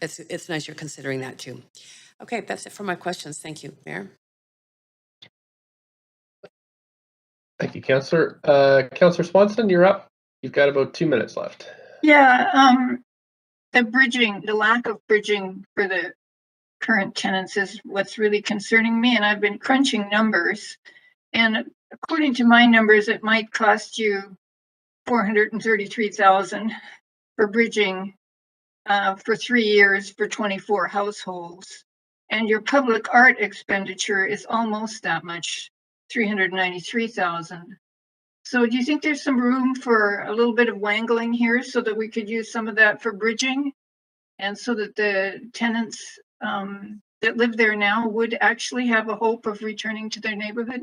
it's nice you're considering that too. Okay, that's it for my questions. Thank you, Mayor. Thank you, Councillor. Councillor Swanson, you're up. You've got about 2 minutes left. Yeah, the lack of bridging for the current tenants is what's really concerning me. And I've been crunching numbers. And according to my numbers, it might cost you $433,000 for bridging for 3 years for 24 households. And your public art expenditure is almost that much, $393,000. So do you think there's some room for a little bit of wangling here so that we could use some of that for bridging? And so that the tenants that live there now would actually have a hope of returning to their neighborhood?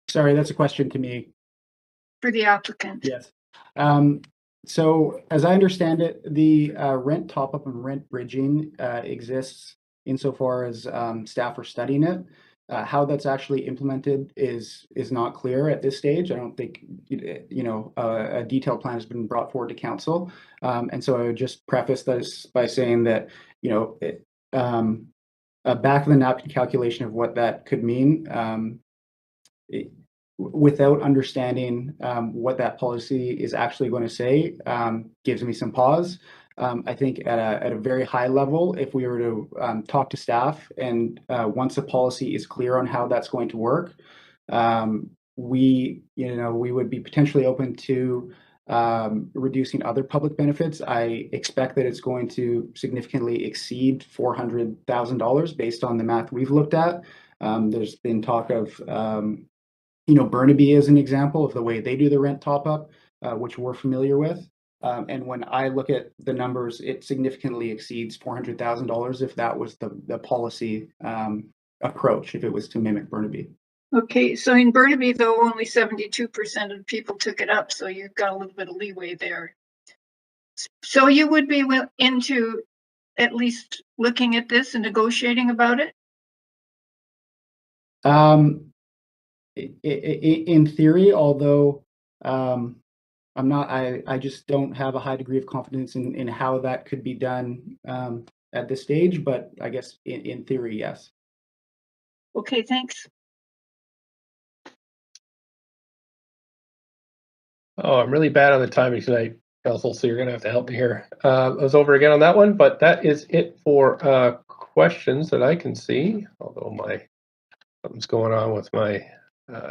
Sorry, that's a question to me. For the applicant. Yes. So as I understand it, the rent top-up and rent bridging exists insofar as staff are studying it. How that's actually implemented is not clear at this stage. I don't think a detailed plan has been brought forward to council, and so I would just preface this by saying that a back of the napkin calculation of what that could mean, without understanding what that policy is actually going to say, gives me some pause. I think at a very high level, if we were to talk to staff and once a policy is clear on how that's going to work, we would be potentially open to reducing other public benefits. I expect that it's going to significantly exceed $400,000 based on the math we've looked at. There's been talk of Burnaby is an example of the way they do the rent top up, which we're familiar with. And when I look at the numbers, it significantly exceeds $400,000 if that was the policy approach, if it was to mimic Burnaby. Okay, so in Burnaby, though, only 72% of people took it up, so you've got a little bit of leeway there. So you would be into at least looking at this and negotiating about it? In theory, although I'm not, I just don't have a high degree of confidence in how that could be done at this stage, but I guess in theory, yes. Okay, thanks. Oh, I'm really bad on the timing tonight, Council, so you're going to have to help me here. I was over again on that one, but that is it for questions that I can see, although something's going on with my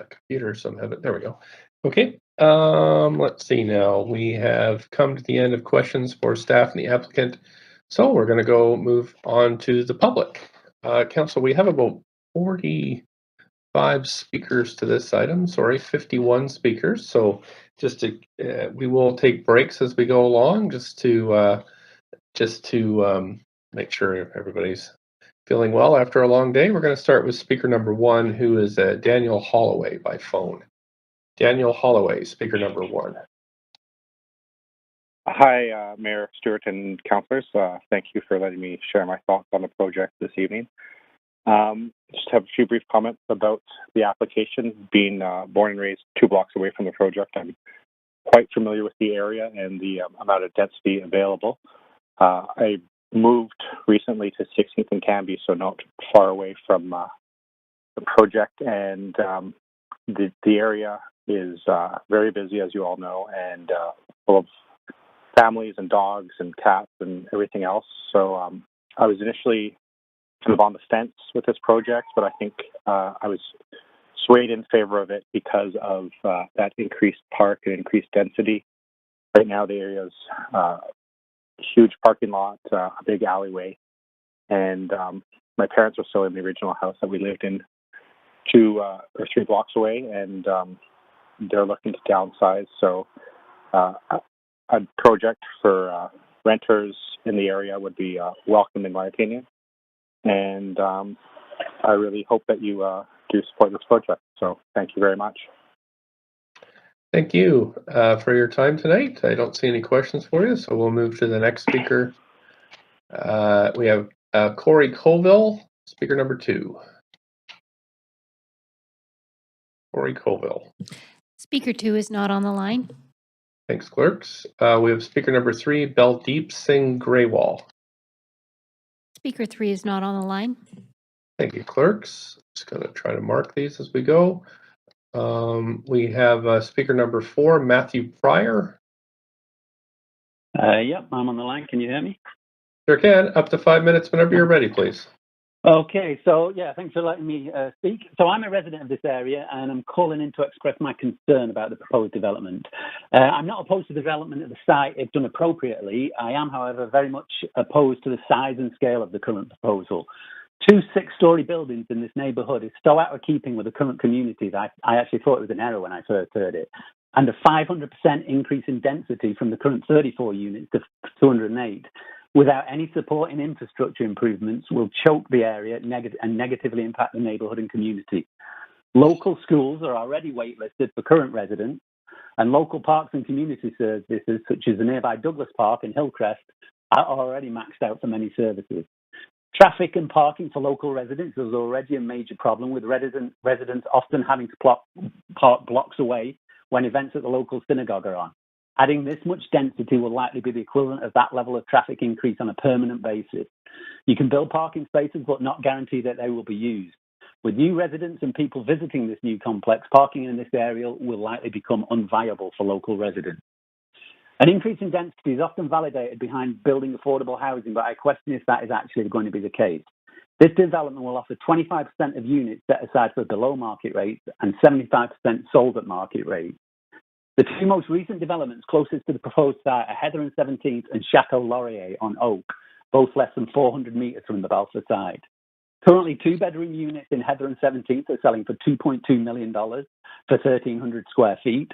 computer, there we go. Okay, let's see now. We have come to the end of questions for staff and the applicant, so we're going to move on to the public. Council, we have about 45 speakers to this item, 51 speakers, so we will take breaks as we go along just to make sure everybody's feeling well after a long day. We're going to start with speaker number 1, who is Daniel Holloway by phone. Daniel Holloway, speaker number 1. Hi, Mayor Stewart and councillors. Thank you for letting me share my thoughts on the project this evening. Just have a few brief comments about the application. Being born and raised 2 blocks away from the project, I'm quite familiar with the area and the amount of density available. I moved recently to 16th and Canby, so not far away from the project, and the area is very busy, as you all know, and full of families and dogs and cats and everything else. So I was initially kind of on the fence with this project, but I think I was swayed in favor of it because of that increased park and increased density. Right now, the area's huge parking lot, a big alleyway, and my parents are still in the original house that we lived in 2 or 3 blocks away, and they're looking to downsize. So a project for renters in the area would be welcome, in my opinion. And I really hope that you do support this project. So thank you very much. Thank you for your time tonight. I don't see any questions for you, so we'll move to the next speaker. We have Corey Colville, speaker number 2. Corey Colville. Speaker 2 is not on the line. Thanks, clerks. We have speaker number 3, Baldeep Singh Graywall. Speaker 3 is not on the line. Thank you, clerks. Just going to try to mark these as we go. We have speaker number 4, Matthew Pryor. Yep, I'm on the line. Can you hear me? Sure can. Up to 5 minutes whenever you're ready, please. Okay, so yeah, thanks for letting me speak. So I'm a resident of this area and I'm calling in to express my concern about the proposed development. I'm not opposed to the development of the site if done appropriately. I am, however, very much opposed to the size and scale of the current proposal. 2 6-story buildings in this neighbourhood is so out of keeping with the current community that I actually thought it was an error when I first heard it. And a 500% increase in density from the current 34 units to 208 without any supporting infrastructure improvements will choke the area and negatively impact the neighbourhood and community. Local schools are already waitlisted for current residents, and local parks and community services such as the nearby Douglas Park and Hillcrest are already maxed out for many services. Traffic and parking for local residents is already a major problem, with residents often having to park blocks away when events at the local synagogue are on. Adding this much density will likely be the equivalent of that level of traffic increase on a permanent basis. You can build parking spaces, but not guarantee that they will be used. With new residents and people visiting this new complex, parking in this area will likely become unviable for local residents. An increase in density is often validated behind building affordable housing, but I question if that is actually going to be the case. This development will offer 25% of units set aside for below market rates and 75% sold at market rates. The 2 most recent developments closest to the proposed site are Heather and 17th and Chateau Laurier on Oak, both less than 400 metres from the Balfour side. Currently, 2-bedroom units in Heather and 17th are selling for $2.2 million for 1,300 square feet.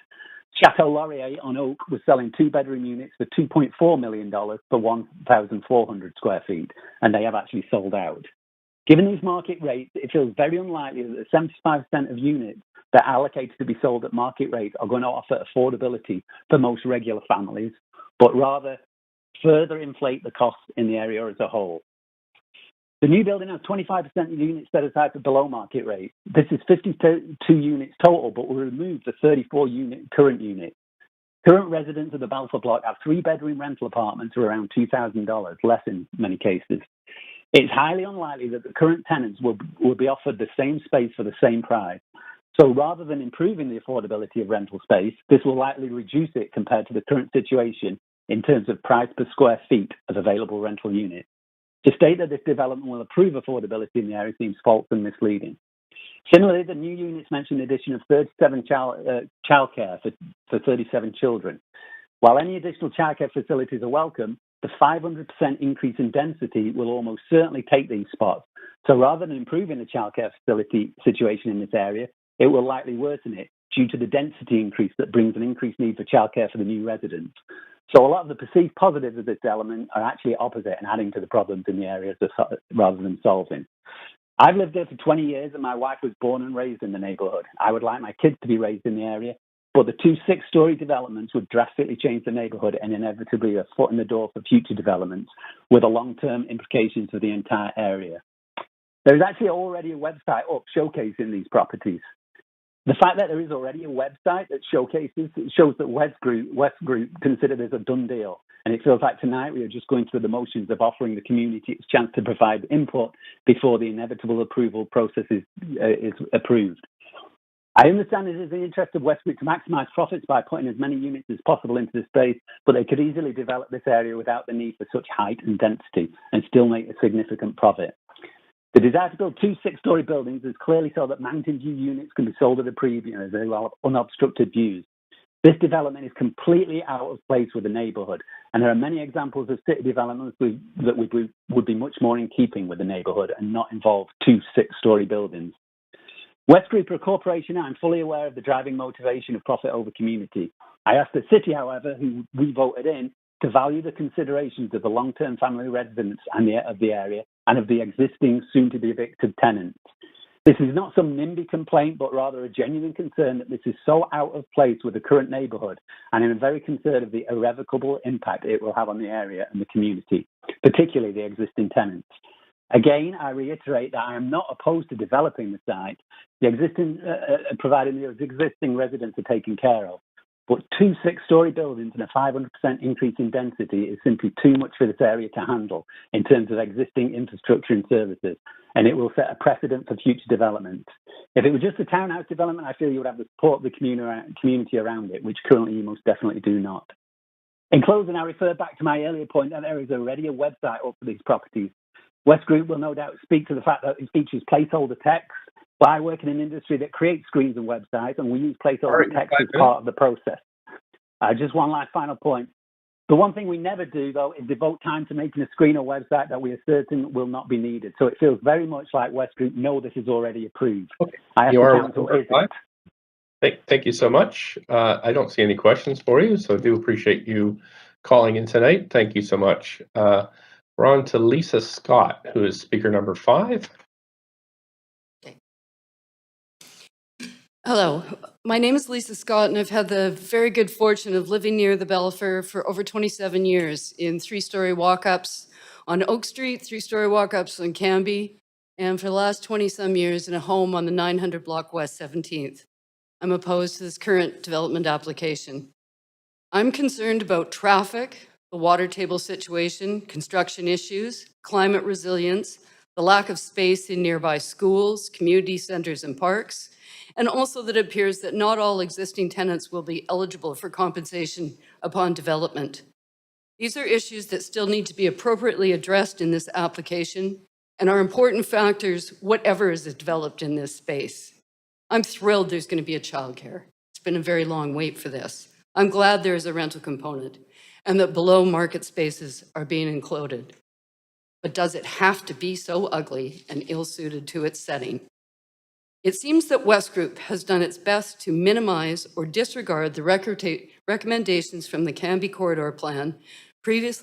Chateau Laurier on Oak was selling 2-bedroom units for $2.4 million for 1,400 square feet, and they have actually sold out. Given these market rates, it feels very unlikely that the 75% of units that are allocated to be sold at market rates are going to offer affordability for most regular families, but rather further inflate the costs in the area as a whole. The new building has 25% of units set aside for below market rate. This is 52 units total, but will remove the 34 current units. Current residents of the Balfour block have 3-bedroom rental apartments for around $2,000, less in many cases. It's highly unlikely that the current tenants will be offered the same space for the same price. So rather than improving the affordability of rental space, this will likely reduce it compared to the current situation in terms of price per square feet of available rental units. To state that this development will improve affordability in the area seems false and misleading. Similarly, the new units mention the addition of 37 childcare for 37 children. While any additional childcare facilities are welcome, the 500% increase in density will almost certainly take these spots. So rather than improving the childcare facility situation in this area, it will likely worsen it due to the density increase that brings an increased need for childcare for the new residents. So a lot of the perceived positives of this element are actually opposite and adding to the problems in the area rather than solving. I've lived there for 20 years and my wife was born and raised in the neighbourhood. I would like my kids to be raised in the area, but the 2 6-story developments would drastically change the neighbourhood and inevitably a foot in the door for future developments with a long-term implications for the entire area. There is actually already a website up showcasing these properties. The fact that there is already a website that shows that West Group consider this a done deal. And it feels like tonight we are just going through the motions of offering the community its chance to provide input before the inevitable approval process is approved. I understand it is in the interest of West Group to maximise profits by putting as many units as possible into the space, but they could easily develop this area without the need for such height and density and still make a significant profit. The desire to build 2 6-story buildings is clearly so that Mountain View units can be sold at a premium as they will have unobstructed views. This development is completely out of place with the neighbourhood, and there are many examples of city developments that would be much more in keeping with the neighbourhood and not involve 2 6-story buildings. West Group are a corporation and I'm fully aware of the driving motivation of profit over community. I asked the city, however, who we voted in, to value the considerations of the long-term family residents of the area and of the existing soon-to-be evicted tenants. This is not some NIMBY complaint, but rather a genuine concern that this is so out of place with the current neighbourhood, and I'm very concerned of the irrevocable impact it will have on the area and the community, particularly the existing tenants. Again, I reiterate that I am not opposed to developing the site, the existing, providing the existing residents are taken care of. But 2 6-story buildings and a 500% increase in density is simply too much for this area to handle in terms of existing infrastructure and services, and it will set a precedent for future development. If it were just a townhouse development, I feel you would have the support of the community around it, which currently you most definitely do not. In closing, I refer back to my earlier point that there is already a website up for these properties. West Group will no doubt speak to the fact that it features placeholder text. But I work in an industry that creates screens and websites, and we use placeholder text as part of the process. Just one last final point. The one thing we never do, though, is devote time to making a screen or website that we are certain will not be needed. So it feels very much like West Group know this is already approved. Okay. I ask the council, Thank you so much. I don't see any questions for you, so I do appreciate you calling in tonight. Thank you so much. We're on to Lisa Scott, who is speaker number 5. Hello, my name is Lisa Scott, and I've had the very good fortune of living near the Balfour for over 27 years in 3-story walk-ups on Oak Street, 3-story walk-ups on Cambie, and for the last 20-some years in a home on the 900 block West 17th. I'm opposed to this current development application. I'm concerned about traffic, the water table situation, construction issues, climate resilience, the lack of space in nearby schools, community centers, and parks, and also that it appears that not all existing tenants will be eligible for compensation upon development. These are issues that still need to be appropriately addressed in this application and are important factors whatever is developed in this space. I'm thrilled there's going to be a childcare. It's been a very long wait for this. I'm glad there is a rental component and that below market spaces are being included. But does it have to be so ugly and ill-suited to its setting? It seems that West Group has done its best to minimize or disregard the recommendations from the Cambie Corridor Plan, previous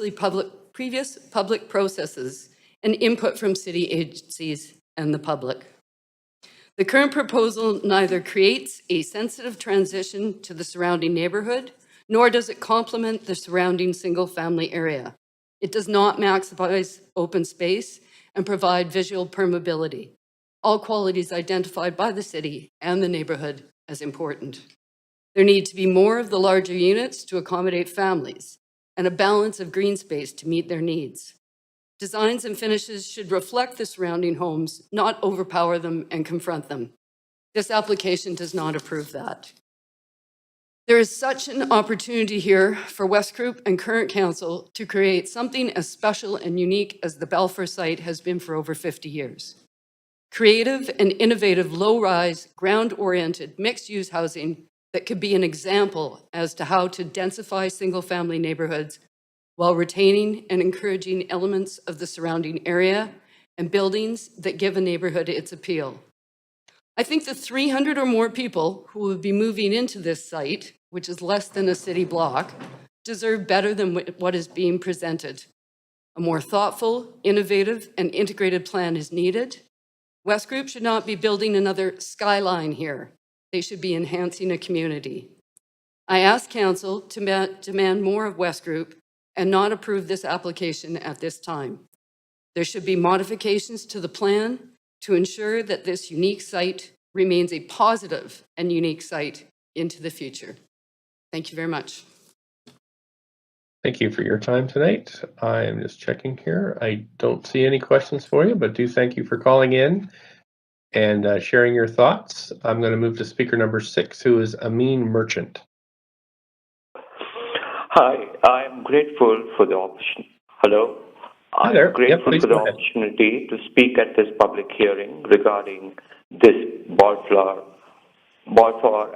public processes, and input from city agencies and the public. The current proposal neither creates a sensitive transition to the surrounding neighborhood, nor does it complement the surrounding single-family area. It does not maximize open space and provide visual permeability, all qualities identified by the city and the neighborhood as important. There need to be more of the larger units to accommodate families and a balance of green space to meet their needs. Designs and finishes should reflect the surrounding homes, not overpower them and confront them. This application does not approve that. There is such an opportunity here for West Group and current council to create something as special and unique as the Balfour site has been for over 50 years. Creative and innovative low-rise, ground-oriented, mixed-use housing that could be an example as to how to densify single-family neighborhoods while retaining and encouraging elements of the surrounding area and buildings that give a neighborhood its appeal. I think the 300 or more people who will be moving into this site, which is less than a city block, deserve better than what is being presented. A more thoughtful, innovative, and integrated plan is needed. West Group should not be building another skyline here. They should be enhancing a community. I ask council to demand more of West Group and not approve this application at this time. There should be modifications to the plan to ensure that this unique site remains a positive and unique site into the future. Thank you very much. Thank you for your time tonight. I am just checking here. I don't see any questions for you, but do thank you for calling in and sharing your thoughts. I'm going to move to speaker number 6, who is Amin Merchant. Hi, I'm grateful for the opportunity. Hello? Hi there. I'm grateful for the opportunity to speak at this public hearing regarding this Balfour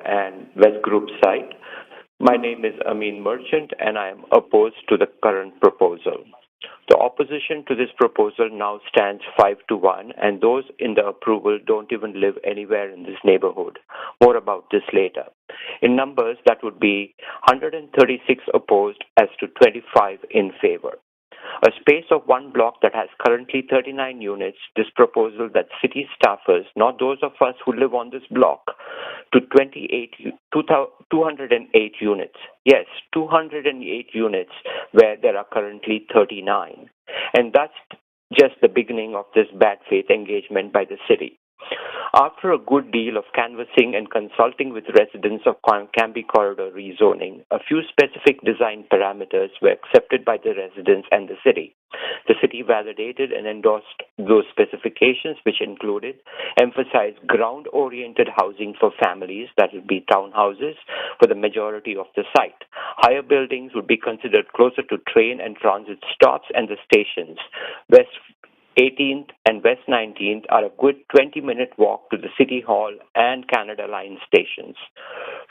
and West Group site. My name is Amin Merchant, and I am opposed to the current proposal. The opposition to this proposal now stands 5-1, and those in the approval don't even live anywhere in this neighborhood. More about this later. In numbers, that would be 136 opposed as to 25 in favor. A space of one block that has currently 39 units, this proposal that city staffers, not those of us who live on this block, to 208 units. Yes, 208 units where there are currently 39. And thus just the beginning of this bad faith engagement by the city. After a good deal of canvassing and consulting with residents of Cambie Corridor rezoning, a few specific design parameters were accepted by the residents and the city. The city validated and endorsed those specifications, which included emphasized ground-oriented housing for families, that would be townhouses, for the majority of the site. Higher buildings would be considered closer to train and transit stops and the stations. West 18th and West 19th are a good 20-minute walk to the City Hall and Canada Line stations.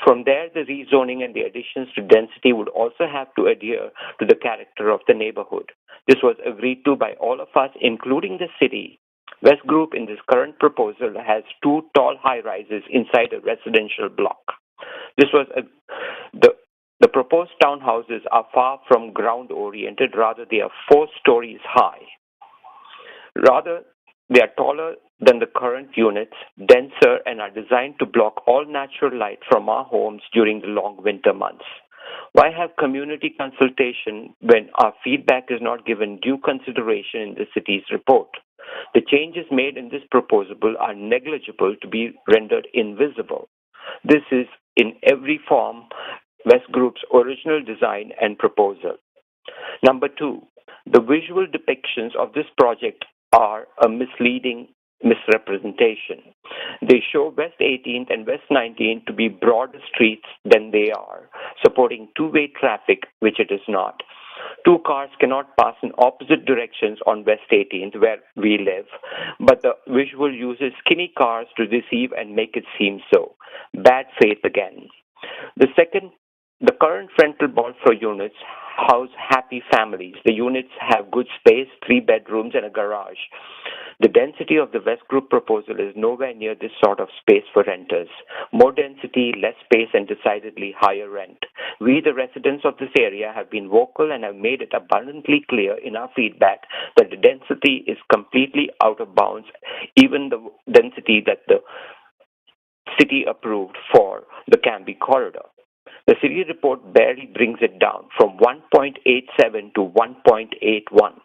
From there, the rezoning and the additions to density would also have to adhere to the character of the neighborhood. This was agreed to by all of us, including the city. West Group in this current proposal has 2 tall high-rises inside a residential block. The proposed townhouses are far from ground-oriented, rather they are 4 stories high. Rather, they are taller than the current units, denser, and are designed to block all natural light from our homes during the long winter months. Why have community consultation when our feedback is not given due consideration in the city's report? The changes made in this proposal are negligible to be rendered invisible. This is in every form West Group's original design and proposal. Number 2, the visual depictions of this project are a misleading misrepresentation. They show West 18th and West 19th to be broader streets than they are, supporting two-way traffic, which it is not. 2 cars cannot pass in opposite directions on West 18th, where we live, but the visual uses skinny cars to deceive and make it seem so. Bad faith again. The current rental ball for units house happy families. The units have good space, 3 bedrooms and a garage. The density of the West Group proposal is nowhere near this sort of space for renters. More density, less space, and decidedly higher rent. We, the residents of this area, have been vocal and have made it abundantly clear in our feedback that the density is completely out of bounds, even the density that the city approved for the Cambie Corridor. The city report barely brings it down from 1.87 to 1.81.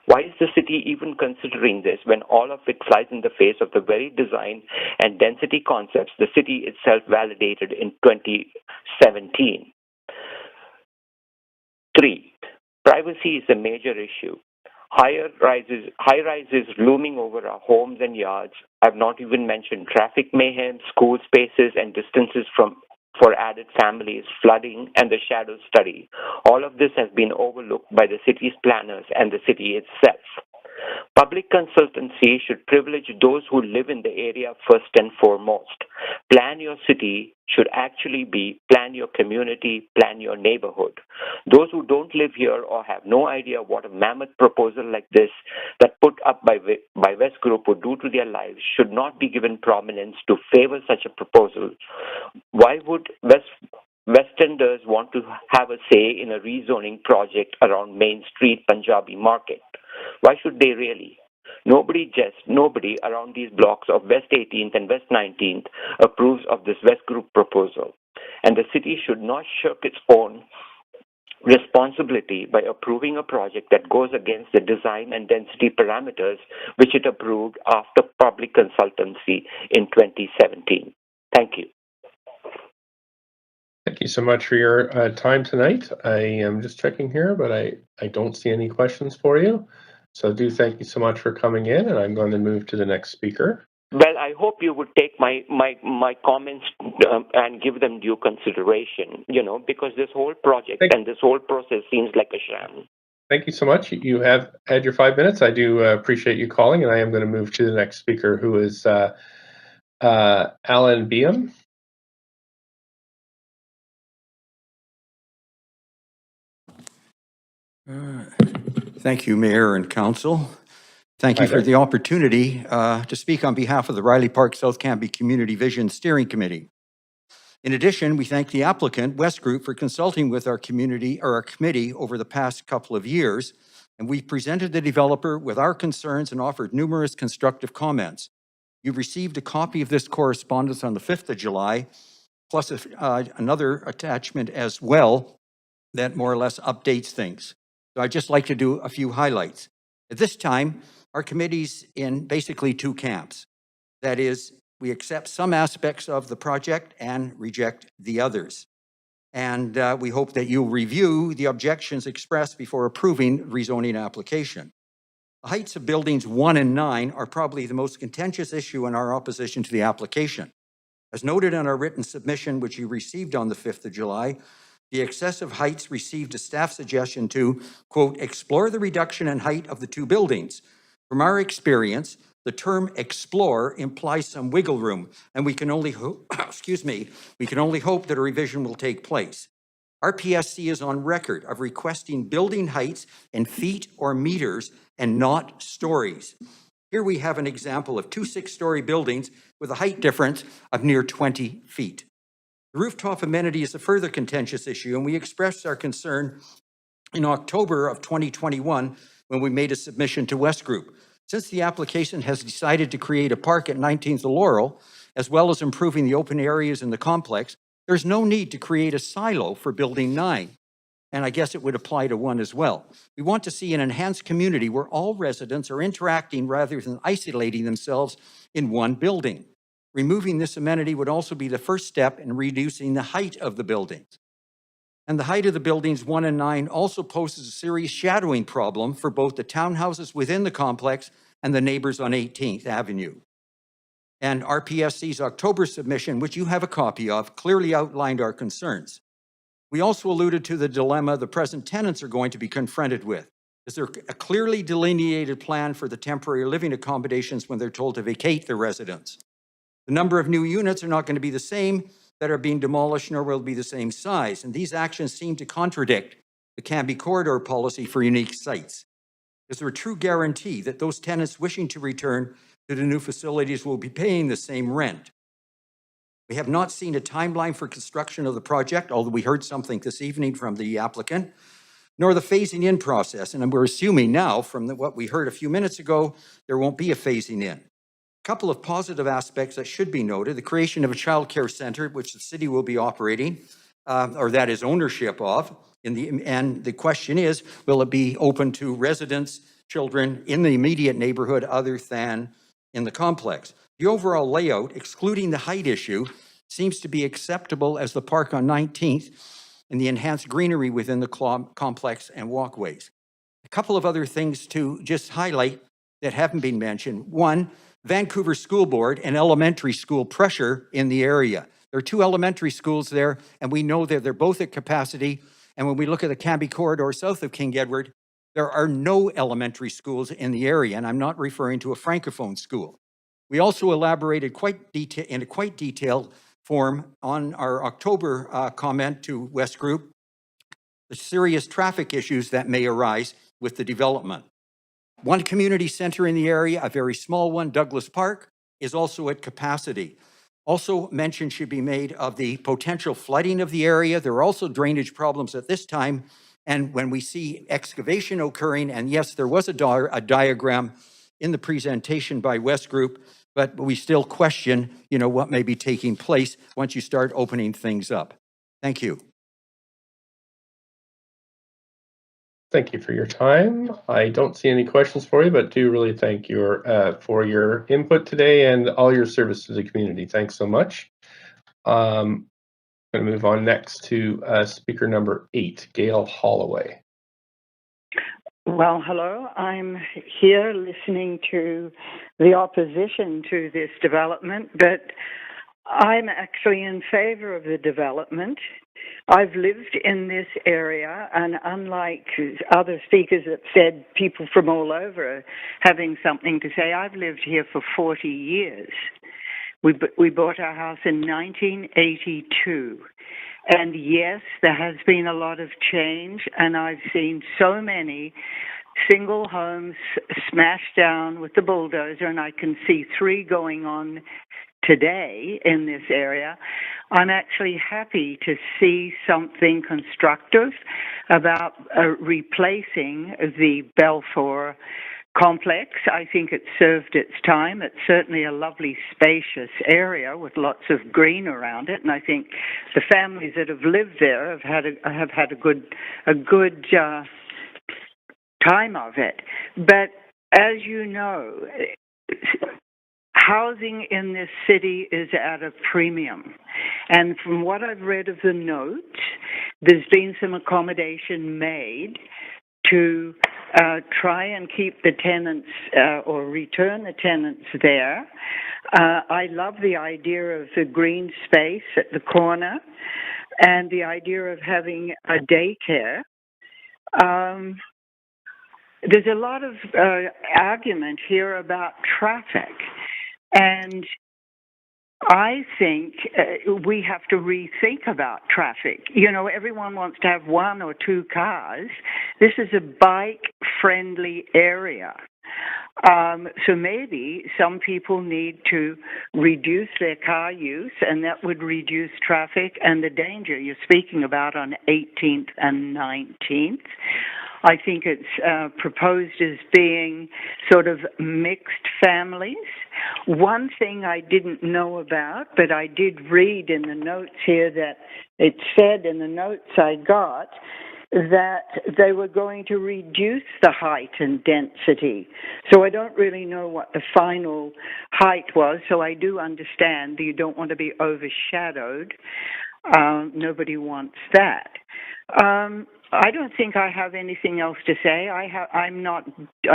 Why is the city even considering this when all of it flies in the face of the very design and density concepts the city itself validated in 2017? 3. Privacy is a major issue. High rises looming over our homes and yards. I've not even mentioned traffic mayhem, school spaces, and distances for added families, flooding, and the shadow study. All of this has been overlooked by the city's planners and the city itself. Public consultancy should privilege those who live in the area first and foremost. Plan your city should actually be plan your community, plan your neighborhood. Those who don't live here or have no idea what a mammoth proposal like this that put up by West Group would do to their lives should not be given prominence to favor such a proposal. Why would Westerners want to have a say in a rezoning project around Main Street, Punjabi Market? Why should they really? Nobody around these blocks of West 18th and West 19th approves of this West Group proposal. And the city should not shirk its own responsibility by approving a project that goes against the design and density parameters which it approved after public consultancy in 2017. Thank you. Thank you so much for your time tonight. I am just checking here, but I don't see any questions for you. So do thank you so much for coming in, and I'm going to move to the next speaker. Well, I hope you would take my comments and give them due consideration, because this whole project and this whole process seems like a sham. Thank you so much. You have had your 5 minutes. I do appreciate you calling, and I am going to move to the next speaker, who is Alan Beam. Thank you, Mayor and Council. Thank you for the opportunity to speak on behalf of the Riley Park South Cambie Community Vision Steering Committee. In addition, we thank the applicant, West Group, for consulting with our committee over the past couple of years, and we presented the developer with our concerns and offered numerous constructive comments. You received a copy of this correspondence on the 5th of July, plus another attachment as well that more or less updates things. So I'd just like to do a few highlights. At this time, Our committee's in basically two camps. That is, we accept some aspects of the project and reject the others. And we hope that you'll review the objections expressed before approving rezoning application. The heights of buildings 1 and 9 are probably the most contentious issue in our opposition to the application. As noted in our written submission, which you received on the 5th of July, the excessive heights received a staff suggestion to, quote, explore the reduction in height of the two buildings. From our experience, the term explore implies some wiggle room, and we can only hope, we can only hope that a revision will take place. Our PSC is on record of requesting building heights in feet or meters and not stories. Here we have an example of two 6-story buildings with a height difference of near 20 feet. The rooftop amenity is a further contentious issue, and we expressed our concern in October of 2021 when we made a submission to West Group. Since the application has decided to create a park at 19th Laurel, as well as improving the open areas in the complex, there's no need to create a silo for Building 9. And I guess it would apply to 1 as well. We want to see an enhanced community where all residents are interacting rather than isolating themselves in one building. Removing this amenity would also be the first step in reducing the height of the buildings. And the height of the buildings 1 and 9 also poses a serious shadowing problem for both the townhouses within the complex and the neighbors on 18th Avenue. And RPSC's October submission, which you have a copy of, clearly outlined our concerns. We also alluded to the dilemma the present tenants are going to be confronted with. Is there a clearly delineated plan for the temporary living accommodations when they're told to vacate their residence? The number of new units are not going to be the same that are being demolished, nor will be the same size. And these actions seem to contradict the Canby corridor policy for unique sites. Is there a true guarantee that those tenants wishing to return to the new facilities will be paying the same rent? We have not seen a timeline for construction of the project, although we heard something this evening from the applicant, nor the phasing in process. And we're assuming now from what we heard a few minutes ago, there won't be a phasing in. A couple of positive aspects that should be noted: the creation of a child care center, which the city will be operating, or that is ownership of. And the question is, will it be open to residents, children in the immediate neighborhood other than in the complex? The overall layout, excluding the height issue, seems to be acceptable as the park on 19th and the enhanced greenery within the complex and walkways. A couple of other things to just highlight that haven't been mentioned. One, Vancouver School Board and elementary school pressure in the area. There are 2 elementary schools there, and we know that they're both at capacity. And when we look at the Canby corridor south of King Edward, there are no elementary schools in the area, and I'm not referring to a francophone school. We also elaborated in a quite detailed form on our October comment to West Group, the serious traffic issues that may arise with the development. One community center in the area, a very small one, Douglas Park, is also at capacity. Also, mention should be made of the potential flooding of the area. There are also drainage problems at this time. And when we see excavation occurring, and yes, there was a diagram in the presentation by West Group, but we still question, what may be taking place once you start opening things up. Thank you. Thank you for your time. I don't see any questions for you, but do really thank you for your input today and all your service to the community. Thanks so much. I'm going to move on next to speaker number 8, Gail Holloway. Well, hello. I'm here listening to the opposition to this development, but I'm actually in favor of the development. I've lived in this area, and unlike other speakers that said people from all over are having something to say, I've lived here for 40 years. We bought our house in 1982. And yes, there has been a lot of change, and I've seen so many single homes smashed down with the bulldozer, and I can see 3 going on today in this area. I'm actually happy to see something constructive about replacing the Balfour complex. I think it served its time. It's certainly a lovely, spacious area with lots of green around it, and I think the families that have lived there have had a good time of it. But as you know, housing in this city is at a premium. And from what I've read of the note, there's been some accommodation made to try and keep the tenants or return the tenants there. I love the idea of the green space at the corner and the idea of having a daycare. There's a lot of argument here about traffic, and I think we have to rethink about traffic. You know, everyone wants to have 1 or 2 cars. This is a bike-friendly area. So maybe some people need to reduce their car use, and that would reduce traffic and the danger you're speaking about on 18th and 19th. I think it's proposed as being sort of mixed families. One thing I didn't know about, but I did read in the notes here that it said in the notes I got that they were going to reduce the height and density. So I don't really know what the final height was, so I do understand that you don't want to be overshadowed. Nobody wants that. I don't think I have anything else to say. I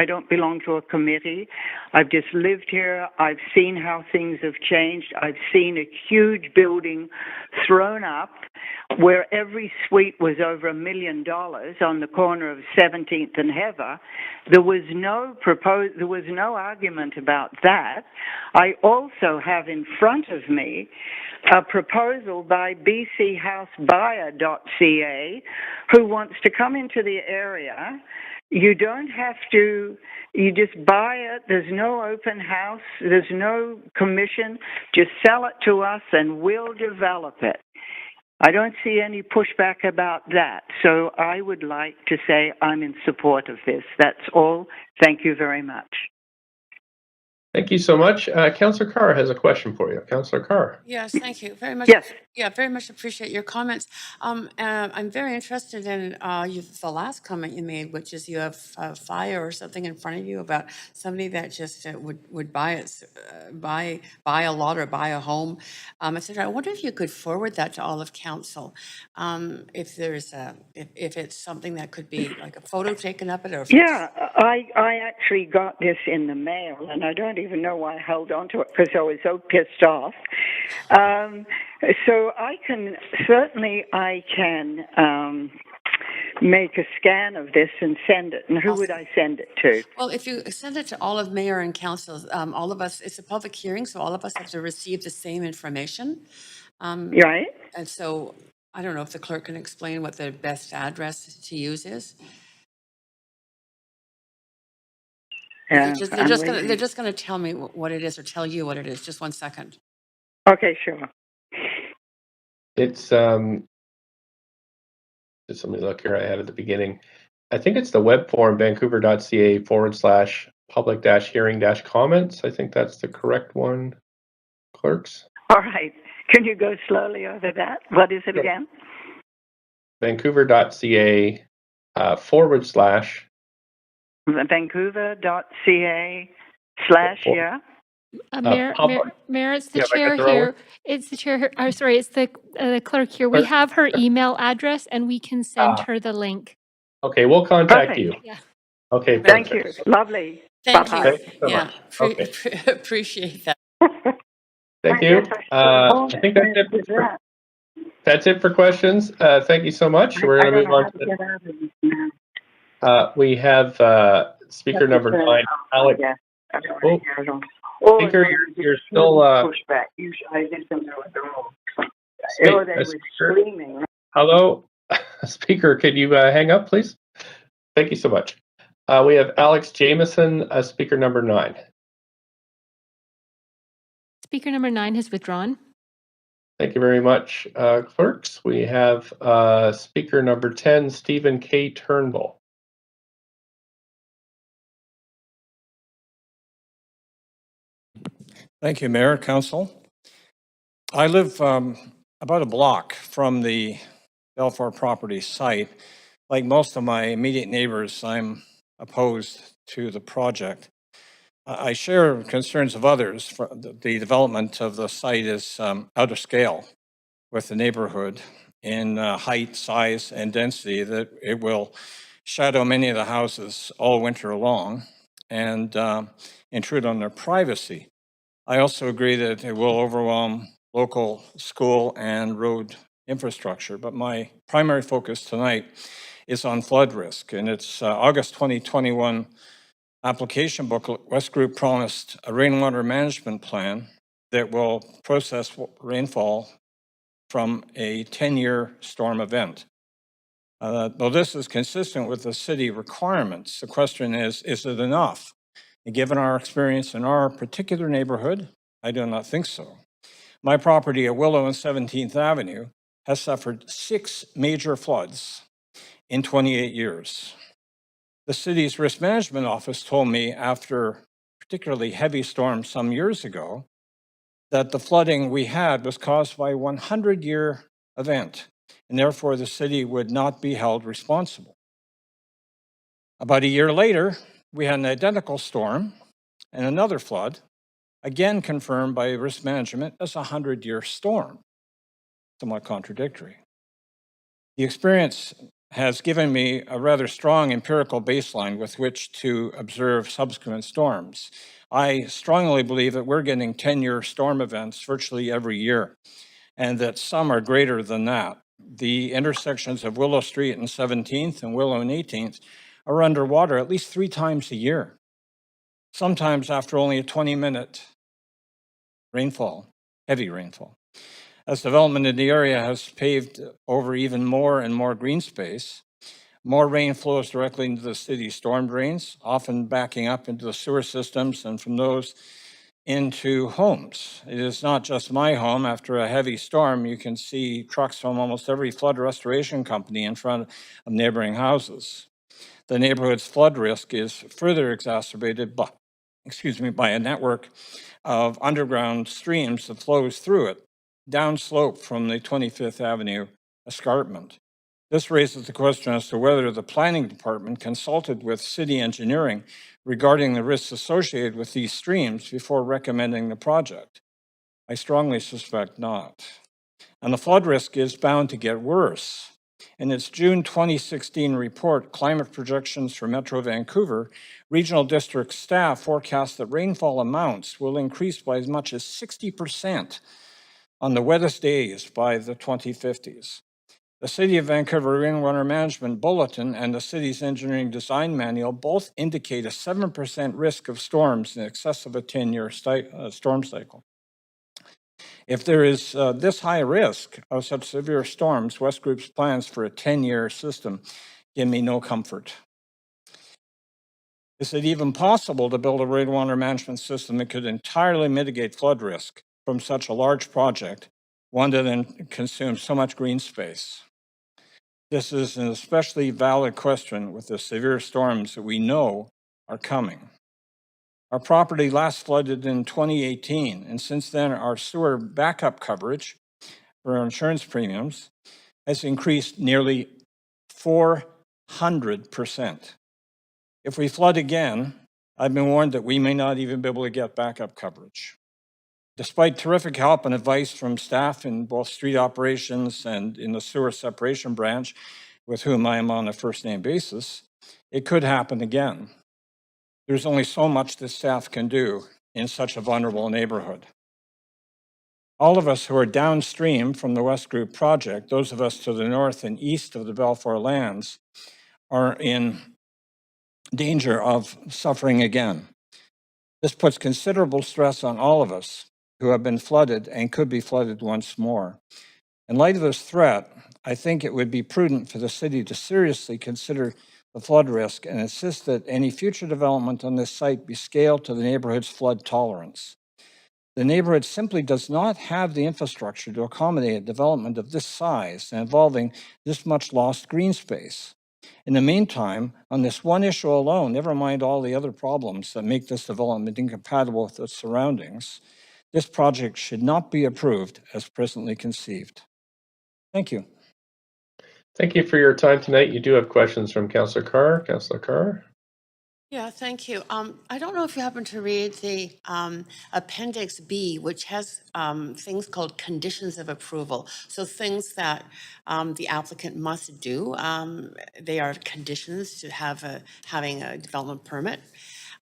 don't belong to a committee. I've just lived here. I've seen how things have changed. I've seen a huge building thrown up where every suite was over $1 million on the corner of 17th and Heather. There was no argument about that. I also have in front of me a proposal by bchousebuyer.ca who wants to come into the area. You don't have to, you just buy it. There's no open house. There's no commission. Just sell it to us and we'll develop it. I don't see any pushback about that. So I would like to say I'm in support of this. That's all. Thank you very much. Thank you so much. Councillor Carr has a question for you. Councillor Carr. Yes, thank you very much. Yes. Yeah, very much appreciate your comments. I'm very interested in the last comment you made, which is you have a fire or something in front of you about somebody that just would buy a lot or buy a home, etc. I wonder if you could forward that to all of council, if there's if it's something that could be like a photo taken up it or. Yeah, I actually got this in the mail, and I don't even know why I held on to it because I was so pissed off. So I can make a scan of this and send it. And who would I send it to? Well, if you send it to all of mayor and council, all of us, it's a public hearing, so all of us have to receive the same information. Right. And so I don't know if the clerk can explain what the best address to use is. They're just going to tell me what it is or tell you what it is. Just 1 second. Okay, sure. It's just let me look here. I had at the beginning. I think it's the web form vancouver.ca/public-hearing-comments. I think that's the correct one. Clerks. All right. Can you go slowly over that? What is it again? Vancouver.ca Vancouver.ca/ yeah. Mayor, it's the chair here. It's the chair here. Oh, sorry, it's the clerk here. We have her email address, and we can send her the link. Okay, we'll contact Perfect. you. Yeah. Okay, Thank perfect. you. Lovely. Thank Bye-bye. you. Thank you so Yeah, much. appreciate that. Thank you. I think that's it. That's it for questions. Thank you so much. We're going to move on to. We have speaker number 9, Alex. Speaker, you're still. I listened to it all. They were screaming. Hello, speaker. Can you hang up, please? Thank you so much. We have Alex Jameson, speaker number 9. Speaker number 9 has withdrawn. Thank you very much, clerks. We have speaker number 10, Stephen K. Turnbull. Thank you, Mayor, Council. I live about a block from the Belfour property site. Like most of my immediate neighbors, I'm opposed to the project. I share concerns of others. The development of the site is out of scale with the neighborhood in height, size, and density, that it will shadow many of the houses all winter long and intrude on their privacy. I also agree that it will overwhelm local school and road infrastructure, but my primary focus tonight is on flood risk. In its August 2021 application booklet, West Group promised a rainwater management plan that will process rainfall from a 10-year storm event. Though this is consistent with the city requirements, the question is it enough? And given our experience in our particular neighborhood, I do not think so. My property at Willow and 17th Avenue has suffered 6 major floods in 28 years. The city's risk management office told me after particularly heavy storms some years ago that the flooding we had was caused by a 100-year event, and therefore the city would not be held responsible. About a year later, we had an identical storm and another flood, again confirmed by risk management as a 100-year storm. Somewhat contradictory. The experience has given me a rather strong empirical baseline with which to observe subsequent storms. I strongly believe that we're getting 10-year storm events virtually every year, and that some are greater than that. The intersections of Willow Street and 17th and Willow and 18th are underwater at least 3 times a year, sometimes after only a 20-minute rainfall, heavy rainfall. As development in the area has paved over even more and more green space, more rain flows directly into the city's storm drains, often backing up into the sewer systems and from those into homes. It is not just my home. After a heavy storm, you can see trucks from almost every flood restoration company in front of neighboring houses. The neighborhood's flood risk is further exacerbated by a network of underground streams that flows through it, downslope from the 25th Avenue escarpment. This raises the question as to whether the planning department consulted with city engineering regarding the risks associated with these streams before recommending the project. I strongly suspect not. And the flood risk is bound to get worse. In its June 2016 report, Climate Projections for Metro Vancouver, regional district staff forecast that rainfall amounts will increase by as much as 60% on the wettest days by the 2050s. The City of Vancouver Rainwater Management Bulletin and the city's engineering design manual both indicate a 7% risk of storms in excess of a 10-year storm cycle. If there is this high risk of such severe storms, West Group's plans for a 10-year system give me no comfort. Is it even possible to build a rainwater management system that could entirely mitigate flood risk from such a large project, one that then consumes so much green space? This is an especially valid question with the severe storms that we know are coming. Our property last flooded in 2018, and since then our sewer backup coverage for our insurance premiums has increased nearly 400%. If we flood again, I've been warned that we may not even be able to get backup coverage. Despite terrific help and advice from staff in both street operations and in the sewer separation branch, with whom I am on a first-name basis, it could happen again. There's only so much that staff can do in such a vulnerable neighborhood. All of us who are downstream from the West Group project, those of us to the north and east of the Balfour lands, are in danger of suffering again. This puts considerable stress on all of us who have been flooded and could be flooded once more. In light of this threat, I think it would be prudent for the city to seriously consider the flood risk and insist that any future development on this site be scaled to the neighborhood's flood tolerance. The neighborhood simply does not have the infrastructure to accommodate development of this size and involving this much lost green space. In the meantime, on this one issue alone, never mind all the other problems that make this development incompatible with its surroundings, this project should not be approved as presently conceived. Thank you. Thank you for your time tonight. You do have questions from Councillor Carr. Councillor Carr. Yeah, thank you. I don't know if you happen to read the Appendix B, which has things called conditions of approval. So things that the applicant must do. They are conditions to having a development permit.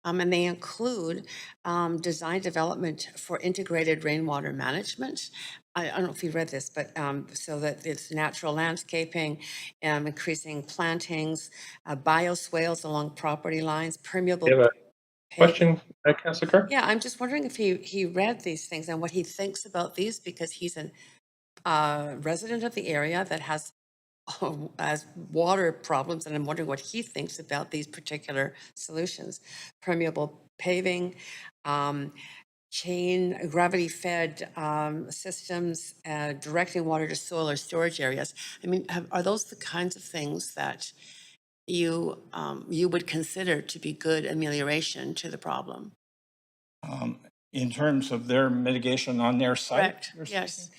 And they include design development for integrated rainwater management. I don't know if you read this, but so that it's natural landscaping, increasing plantings, bioswales along property lines, permeable. You have a paving. question, Councillor Clerk? Yeah, I'm just wondering if he read these things and what he thinks about these, because he's a resident of the area that has water problems, and I'm wondering what he thinks about these particular solutions. Permeable paving, chain gravity-fed systems, directing water to soil or storage areas. I mean, are those the kinds of things that you would consider to be good amelioration to the problem? In terms of their mitigation on their site? Correct, yes.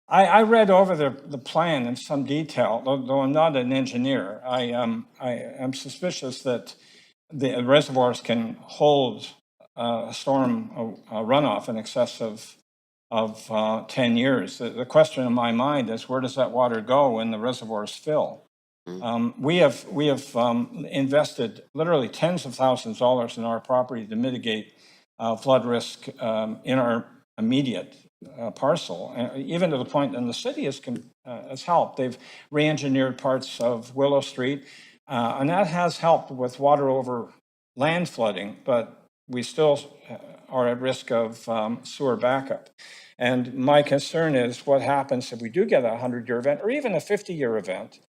I read over the plan in some detail, though I'm not an engineer. I am suspicious that the reservoirs can hold a storm runoff in excess of 10 years. The question in my mind is, where does that water go when the reservoirs fill? We have invested literally tens of thousands of dollars in our property to mitigate flood risk in our immediate parcel, even to the point, and the city has helped. They've re-engineered parts of Willow Street, and that has helped with water over land flooding, but we still are at risk of sewer backup. And my concern is what happens if we do get a 100-year event or even a 50-year event.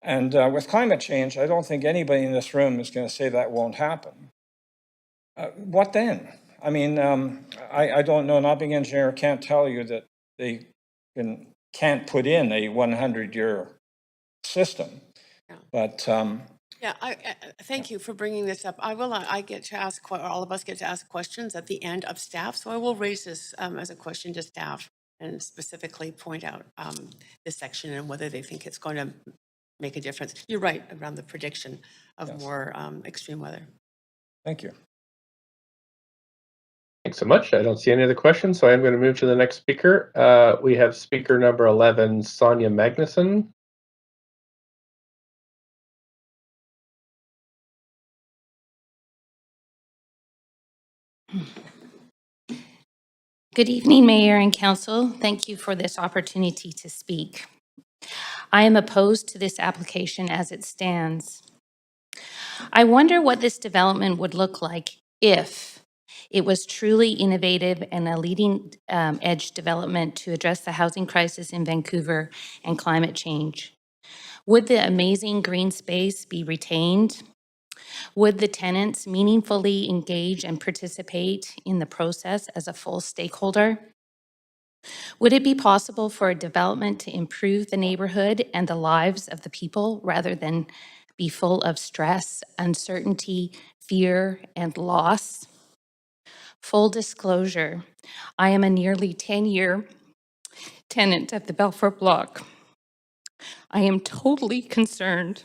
And with climate change, I don't think anybody in this room is going to say that won't happen. What then? I mean, I don't know, not being an engineer, can't tell you that they can't put in a 100-year system. Yeah. But yeah, I thank you for bringing this up. I get to ask, all of us get to ask questions at the end of staff, so I will raise this as a question to staff and specifically point out this section and whether they think it's going to make a difference. You're right around the prediction of more extreme weather. Thank you. Thanks so much. I don't see any other questions, so I'm going to move to the next speaker. We have speaker number 11, Sonia Magnuson. Good evening, Mayor and Council. Thank you for this opportunity to speak. I am opposed to this application as it stands. I wonder what this development would look like if it was truly innovative and a leading edge development to address the housing crisis in Vancouver and climate change. Would the amazing green space be retained? Would the tenants meaningfully engage and participate in the process as a full stakeholder? Would it be possible for a development to improve the neighborhood and the lives of the people rather than be full of stress, uncertainty, fear, and loss? Full disclosure, I am a nearly 10-year tenant of the Balfour Block. I am totally concerned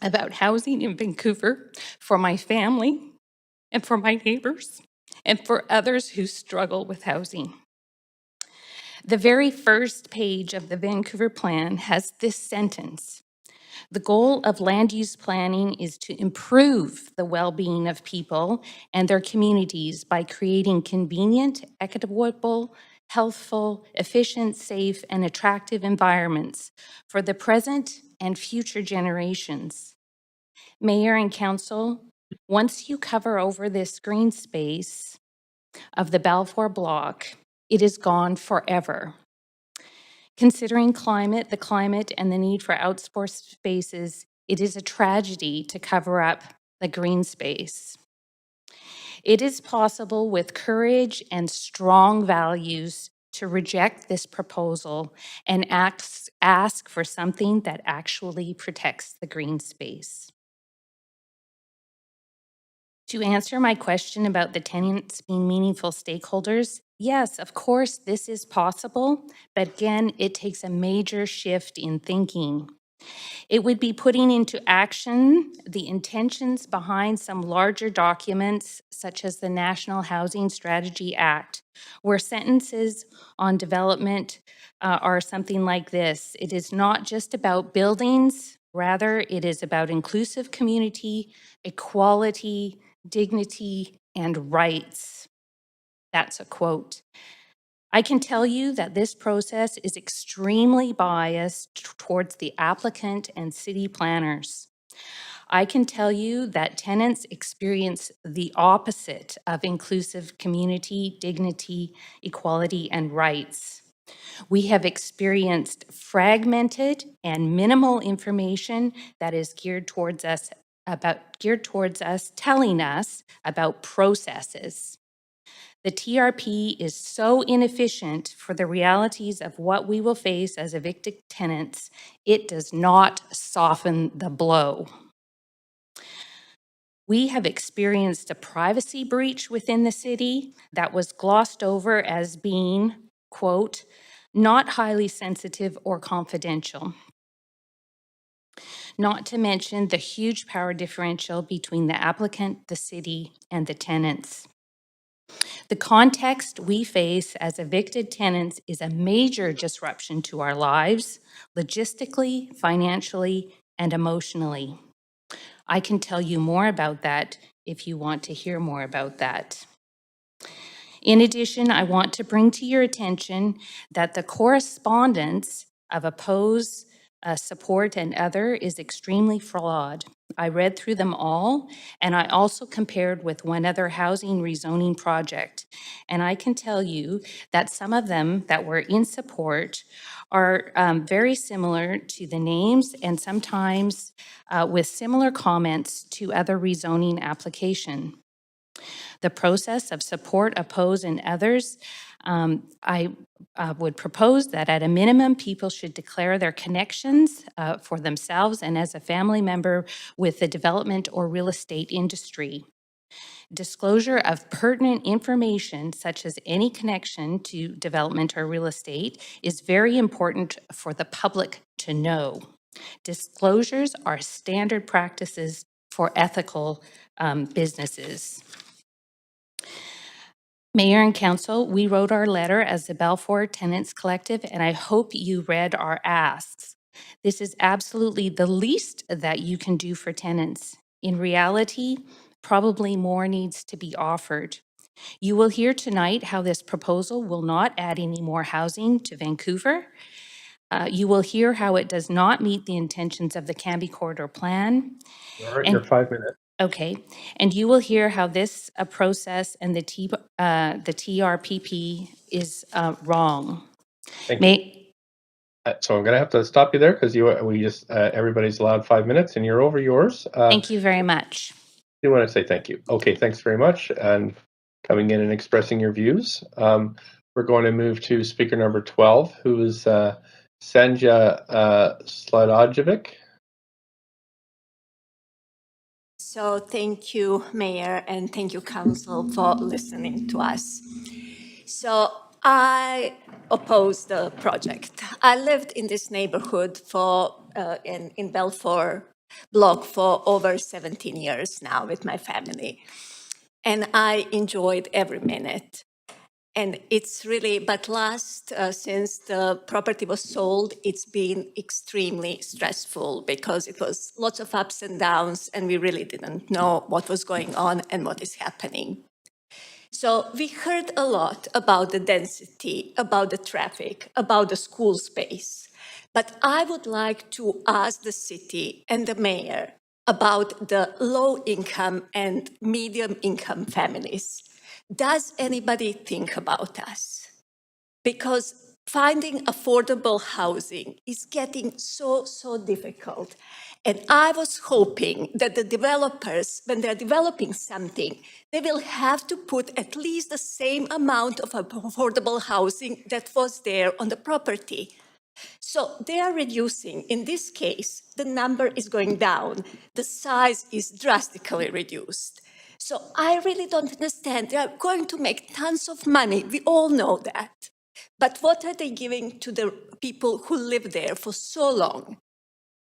about housing in Vancouver for my family and for my neighbors and for others who struggle with housing. The very first page of the Vancouver plan has this sentence: the goal of land use planning is to improve the well-being of people and their communities by creating convenient, equitable, healthful, efficient, safe, and attractive environments for the present and future generations. Mayor and Council, once you cover over this green space of the Balfour Block, it is gone forever. Considering the climate and the need for outdoor spaces, it is a tragedy to cover up the green space. It is possible with courage and strong values to reject this proposal and ask for something that actually protects the green space. To answer my question about the tenants being meaningful stakeholders, yes, of course, this is possible, but again, it takes a major shift in thinking. It would be putting into action the intentions behind some larger documents, such as the National Housing Strategy Act, where sentences on development are something like this. It is not just about buildings, rather, it is about inclusive community, equality, dignity, and rights. That's a quote. I can tell you that this process is extremely biased towards the applicant and city planners. I can tell you that tenants experience the opposite of inclusive community, dignity, equality, and rights. We have experienced fragmented and minimal information that is geared towards us telling us about processes. The TRP is so inefficient for the realities of what we will face as evicted tenants, it does not soften the blow. We have experienced a privacy breach within the city that was glossed over as being, quote, not highly sensitive or confidential. Not to mention the huge power differential between the applicant, the city, and the tenants. The context we face as evicted tenants is a major disruption to our lives, logistically, financially, and emotionally. I can tell you more about that if you want to hear more about that. In addition, I want to bring to your attention that the correspondence of oppose, support, and other is extremely flawed. I read through them all, and I also compared with one other housing rezoning project. And I can tell you that some of them that were in support are very similar to the names and sometimes with similar comments to other rezoning application. The process of support, oppose, and others, I would propose that at a minimum, people should declare their connections for themselves and as a family member with the development or real estate industry. Disclosure of pertinent information, such as any connection to development or real estate, is very important for the public to know. Disclosures are standard practices for ethical businesses. Mayor and Council, we wrote our letter as the Balfour Tenants Collective, and I hope you read our asks. This is absolutely the least that you can do for tenants. In reality, probably more needs to be offered. You will hear tonight how this proposal will not add any more housing to Vancouver. You will hear how it does not meet the intentions of the Cambie Corridor Plan. All right, your 5 minutes. Okay, and you will hear how this process and the TRPP is wrong. Thank you. So I'm going to have to stop you there because everybody's allowed 5 minutes and you're over yours. Thank you very much. I want to say thank you. Okay, thanks very much and coming in and expressing your views. We're going to move to speaker number 12, who is Sanja Sladojevic. So thank you, Mayor, and thank you, Council, for listening to us. So I oppose the project. I lived in this neighborhood in Balfour block for over 17 years now with my family. And I enjoyed every minute. And it's really, but since the property was sold, it's been extremely stressful because it was lots of ups and downs and we really didn't know what was going on and what is happening. So we heard a lot about the density, about the traffic, about the school space. But I would like to ask the city and the mayor about the low-income and medium-income families. Does anybody think about us? Because finding affordable housing is getting so difficult. And I was hoping that the developers, when they're developing something, they will have to put at least the same amount of affordable housing that was there on the property. So they are reducing. In this case, the number is going down. The size is drastically reduced. So I really don't understand. They are going to make tons of money. We all know that. But what are they giving to the people who live there for so long?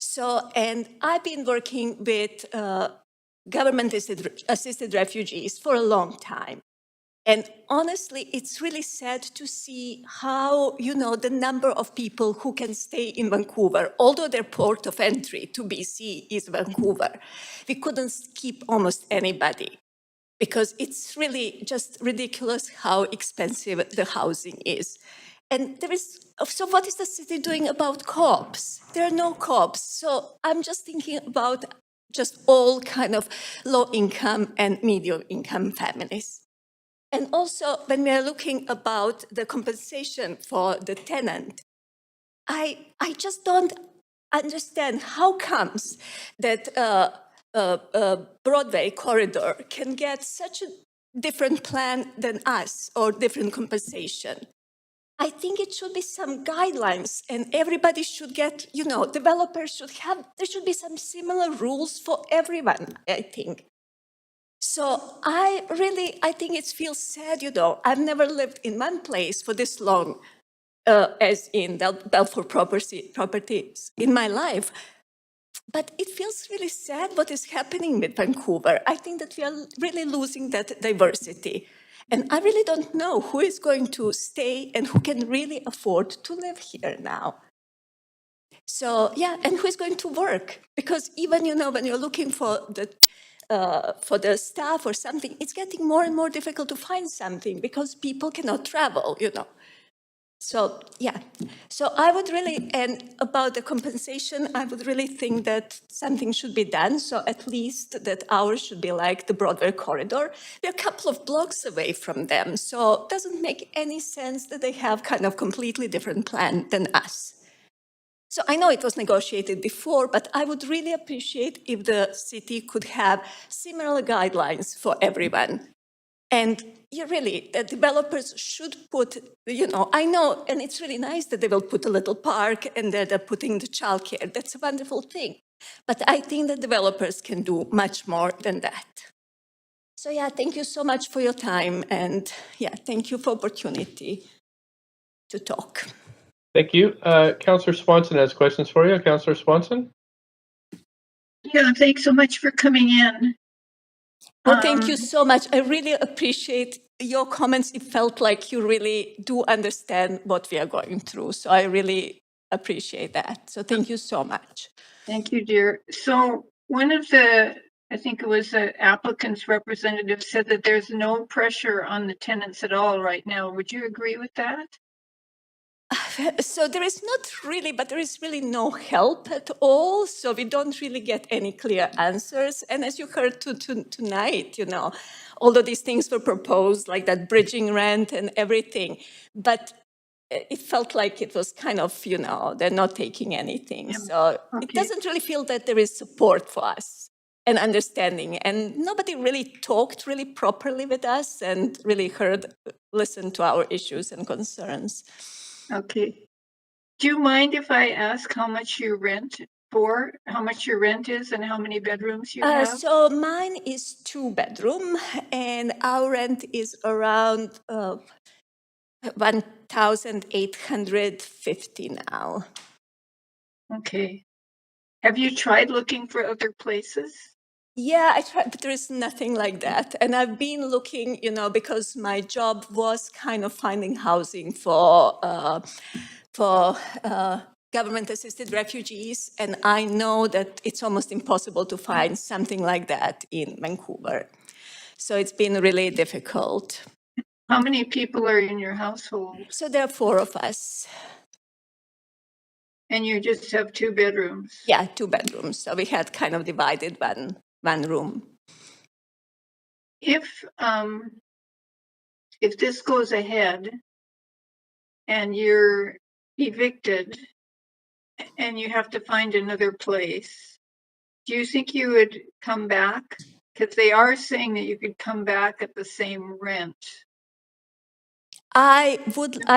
So, and I've been working with government-assisted refugees for a long time. And honestly, it's really sad to see how, the number of people who can stay in Vancouver, although their port of entry to BC is Vancouver, we couldn't keep almost anybody because it's really just ridiculous how expensive the housing is. And so what is the city doing about co-ops? There are no co-ops. So I'm just thinking about just all kind of low income and medium income families. And also, when we are looking about the compensation for the tenant, I just don't understand how comes that Broadway corridor can get such a different plan than us or different compensation. I think it should be some guidelines and everybody should get, developers should have, there should be some similar rules for everyone, I think. So I think it feels sad, I've never lived in one place for this long as in Balfour properties in my life. But it feels really sad what is happening with Vancouver. I think that we are really losing that diversity. And I really don't know who is going to stay and who can really afford to live here now. So, yeah, and who is going to work? Because even, when you're looking for the staff or something, it's getting more and more difficult to find something because people cannot travel, So, yeah. So I would really, and about the compensation, I would really think that something should be done. So at least that ours should be like the Broadway corridor. They're a couple of blocks away from them. So it doesn't make any sense that they have kind of completely different plan than us. So I know it was negotiated before, but I would really appreciate if the city could have similar guidelines for everyone. And the developers should put, I know, and it's really nice that they will put a little park and that they're putting the childcare. That's a wonderful thing. But I think that developers can do much more than that. So yeah, thank you so much for your time. And yeah, thank you for opportunity to talk. Thank you. Councillor Swanson has questions for you. Councillor Swanson? Yeah, thanks so much for coming in. Well, thank you so much. I really appreciate your comments. It felt like you really do understand what we are going through. So I really appreciate that. So thank you so much. Thank you, dear. So one of the, I think it was the applicant's representative said that there's no pressure on the tenants at all right now. Would you agree with that? So there is not really, but there is really no help at all. So we don't really get any clear answers. And as you heard tonight, although these things were proposed, like that bridging rent and everything, but it felt like it was kind of, they're not taking anything. So it doesn't really feel that there is support for us and understanding. And nobody really talked really properly with us and really listened to our issues and concerns. Okay. Do you mind if I ask how much you rent for, how much your rent is and how many bedrooms you have? So mine is 2-bedroom and our rent is around 1,850 now. Okay. Have you tried looking for other places? Yeah, I tried, but there is nothing like that. And I've been looking, because my job was kind of finding housing for government-assisted refugees, and I know that it's almost impossible to find something like that in Vancouver. So it's been really difficult. How many people are in your household? So there are 4 of us. And you just have 2 bedrooms? Yeah, 2 bedrooms. So we had kind of divided one room. If this goes ahead and you're evicted and you have to find another place, do you think you would come back? Because they are saying that you could come back at the same rent. I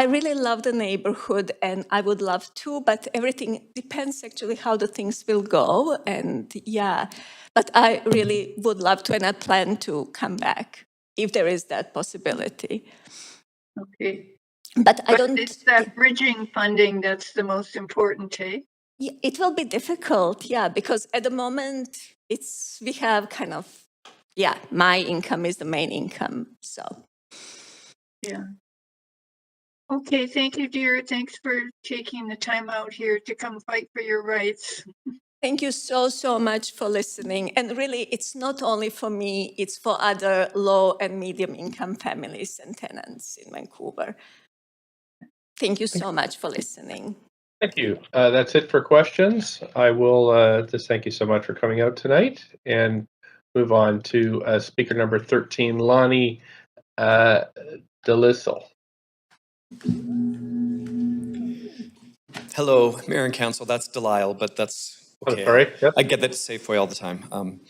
really love the neighborhood and I would love to, but everything depends actually how the things will go. And yeah, but I really would love to, and I plan to come back if there is that possibility. Okay. But I don't. It's that bridging funding that's the most important, eh? Yeah, it will be difficult, yeah, because at the moment we have kind of, yeah, my income is the main income, so. Yeah. Okay, thank you, dear. Thanks for taking the time out here to come fight for your rights. Thank you so much for listening. And really, it's not only for me, it's for other low and medium income families and tenants in Vancouver. Thank you so much for listening. Thank you. That's it for questions. I will just thank you so much for coming out tonight and move on to speaker number 13, Lonnie Delisle. Hello, Mayor and Council. That's Delisle, but that's okay. Sorry. Yep. I get that Safeway all the time.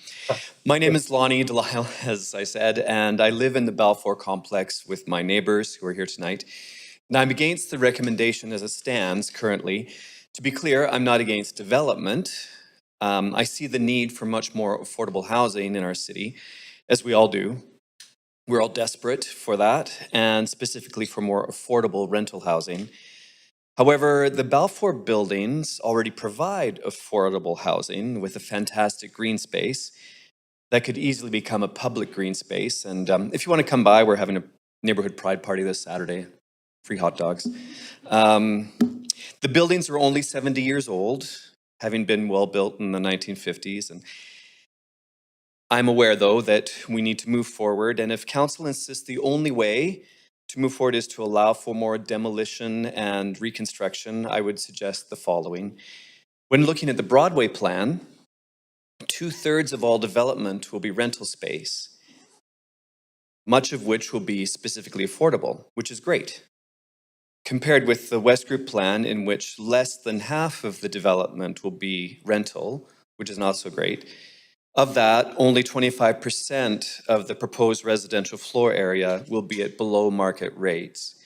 My name is Lonnie Delisle, as I said, and I live in the Balfour complex with my neighbors who are here tonight. And I'm against the recommendation as it stands currently. To be clear, I'm not against development. I see the need for much more affordable housing in our city, as we all do. We're all desperate for that, and specifically for more affordable rental housing. However, the Balfour buildings already provide affordable housing with a fantastic green space that could easily become a public green space. And if you want to come by, we're having a neighborhood pride party this Saturday, free hot dogs. The buildings are only 70 years old, having been well built in the 1950s. And I'm aware, though, that we need to move forward. And if council insists the only way to move forward is to allow for more demolition and reconstruction, I would suggest the following. When looking at the Broadway plan, 2/3 of all development will be rental space, much of which will be specifically affordable, which is great. Compared with the West Group plan, in which less than half of the development will be rental, which is not so great. Of that, only 25% of the proposed residential floor area will be at below market rates.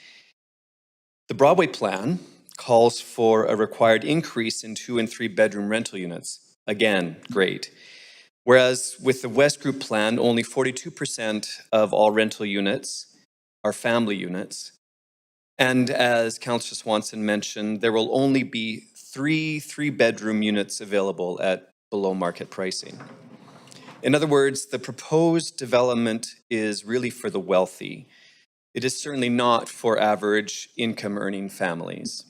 The Broadway plan calls for a required increase in 2- and 3-bedroom rental units. Again, great. Whereas with the West Group plan, only 42% of all rental units are family units. And as Councillor Swanson mentioned, there will only be 3 3-bedroom units available at below market pricing. In other words, the proposed development is really for the wealthy. It is certainly not for average income earning families.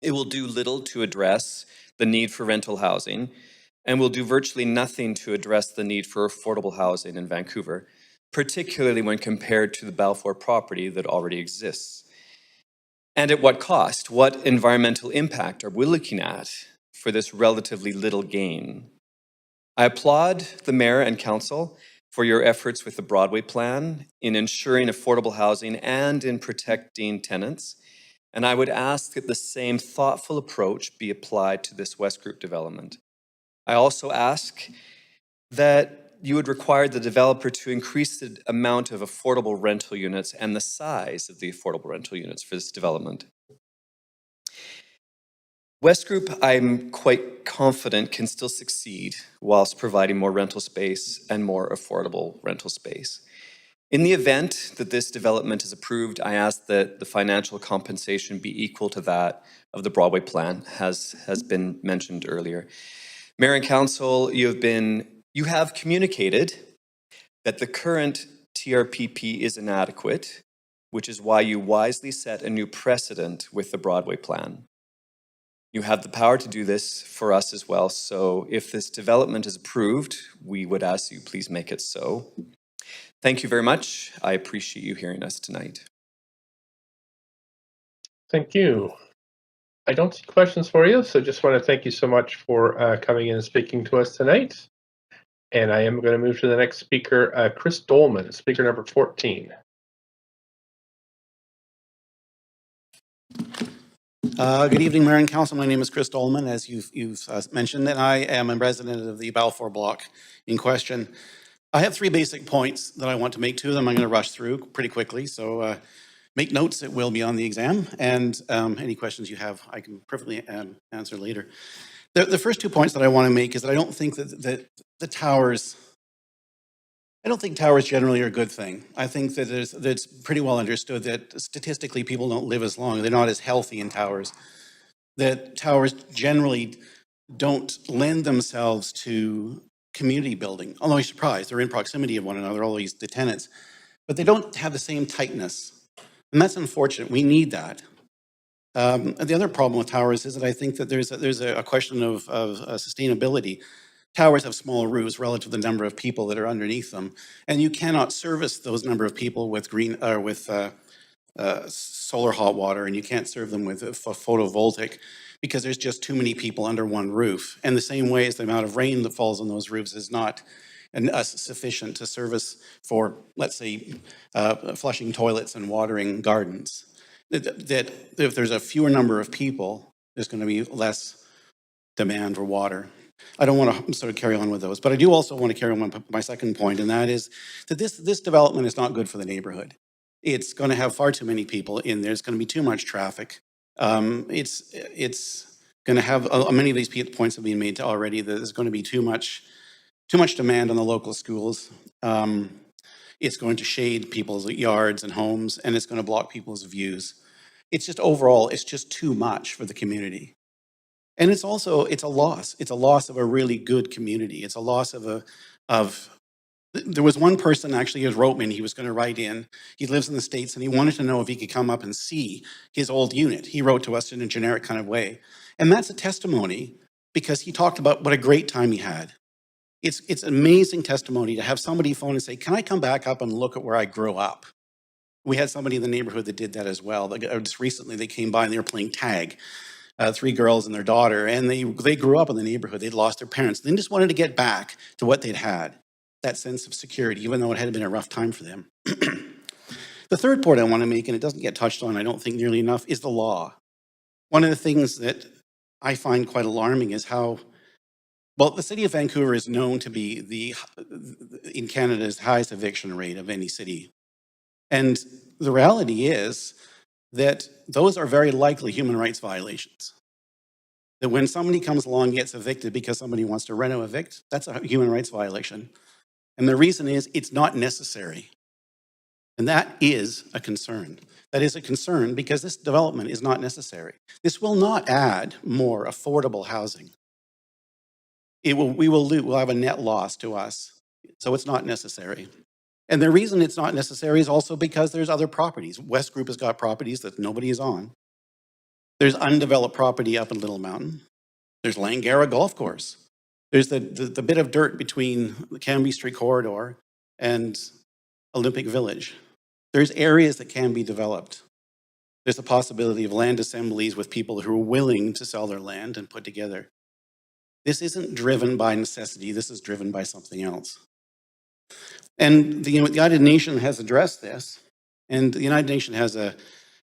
It will do little to address the need for rental housing and will do virtually nothing to address the need for affordable housing in Vancouver, particularly when compared to the Balfour property that already exists. And at what cost? What environmental impact are we looking at for this relatively little gain? I applaud the Mayor and Council for your efforts with the Broadway plan in ensuring affordable housing and in protecting tenants. And I would ask that the same thoughtful approach be applied to this West Group development. I also ask that you would require the developer to increase the amount of affordable rental units and the size of the affordable rental units for this development. West Group, I'm quite confident, can still succeed whilst providing more rental space and more affordable rental space. In the event that this development is approved, I ask that the financial compensation be equal to that of the Broadway plan, as has been mentioned earlier. Mayor and Council, you have communicated that the current TRPP is inadequate, which is why you wisely set a new precedent with the Broadway plan. You have the power to do this for us as well, so if this development is approved, we would ask you please make it so. Thank you very much. I appreciate you hearing us tonight. Thank you. I don't see questions for you, so just want to thank you so much for coming in and speaking to us tonight. And I am going to move to the next speaker, Chris Dolman, speaker number 14. Good evening, Mayor and Council. My name is Chris Dolman, as you've mentioned, and I am a resident of the Balfour block in question. I have 3 basic points that I want to make. 2 of them I'm going to rush through pretty quickly, so make notes. It will be on the exam, and any questions you have, I can perfectly answer later. The first 2 points that I want to make is that I don't think that the towers. I don't think towers generally are a good thing. I think that it's pretty well understood that statistically people don't live as long. They're not as healthy in towers. that towers generally don't lend themselves to community building. Although you're surprised, they're in proximity of one another, all the tenants, but they don't have the same tightness. And that's unfortunate. We need that. The other problem with towers is that I think that there's a question of sustainability. Towers have small roofs relative to the number of people that are underneath them, and you cannot service those number of people with solar hot water, and you can't serve them with photovoltaic because there's just too many people under one roof. And the same way as the amount of rain that falls on those roofs is not sufficient to service for, let's say, flushing toilets and watering gardens. That if there's a fewer number of people, there's going to be less demand for water. I don't want to sort of carry on with those, but I do also want to carry on with my second point, and that is that this development is not good for the neighborhood. It's going to have far too many people in there. It's going to be too much traffic. It's going to have many of these points have been made already. That there's going to be too much demand on the local schools. It's going to shade people's yards and homes, and it's going to block people's views. It's just overall, it's just too much for the community. And it's a loss. It's a loss of a really good community. It's a loss there was one person actually who wrote me, and he was going to write in. He lives in the States, and he wanted to know if he could come up and see his old unit. He wrote to us in a generic kind of way. And that's a testimony because he talked about what a great time he had. It's amazing testimony to have somebody phone and say, can I come back up and look at where I grew up? We had somebody in the neighborhood that did that as well. Just recently, they came by and they were playing tag. 3 girls and their daughter, and they grew up in the neighborhood. They'd lost their parents. They just wanted to get back to what they'd had, that sense of security, even though it had been a rough time for them. The third point I want to make, and it doesn't get touched on, I don't think nearly enough, is the law. One of the things that I find quite alarming is how, well, the city of Vancouver is known to be in Canada's highest eviction rate of any city. And the reality is that those are very likely human rights violations. That when somebody comes along and gets evicted because somebody wants to reno-evict, that's a human rights violation. And the reason is it's not necessary. And that is a concern. That is a concern because this development is not necessary. This will not add more affordable housing. We'll have a net loss to us. So it's not necessary. And the reason it's not necessary is also because there's other properties. West Group has got properties that nobody is on. There's undeveloped property up in Little Mountain. There's Langara Golf Course. There's the bit of dirt between the Cambie Street corridor and Olympic Village. There's areas that can be developed. There's the possibility of land assemblies with people who are willing to sell their land and put together. This isn't driven by necessity. This is driven by something else. And the United Nations has addressed this, and the United Nations has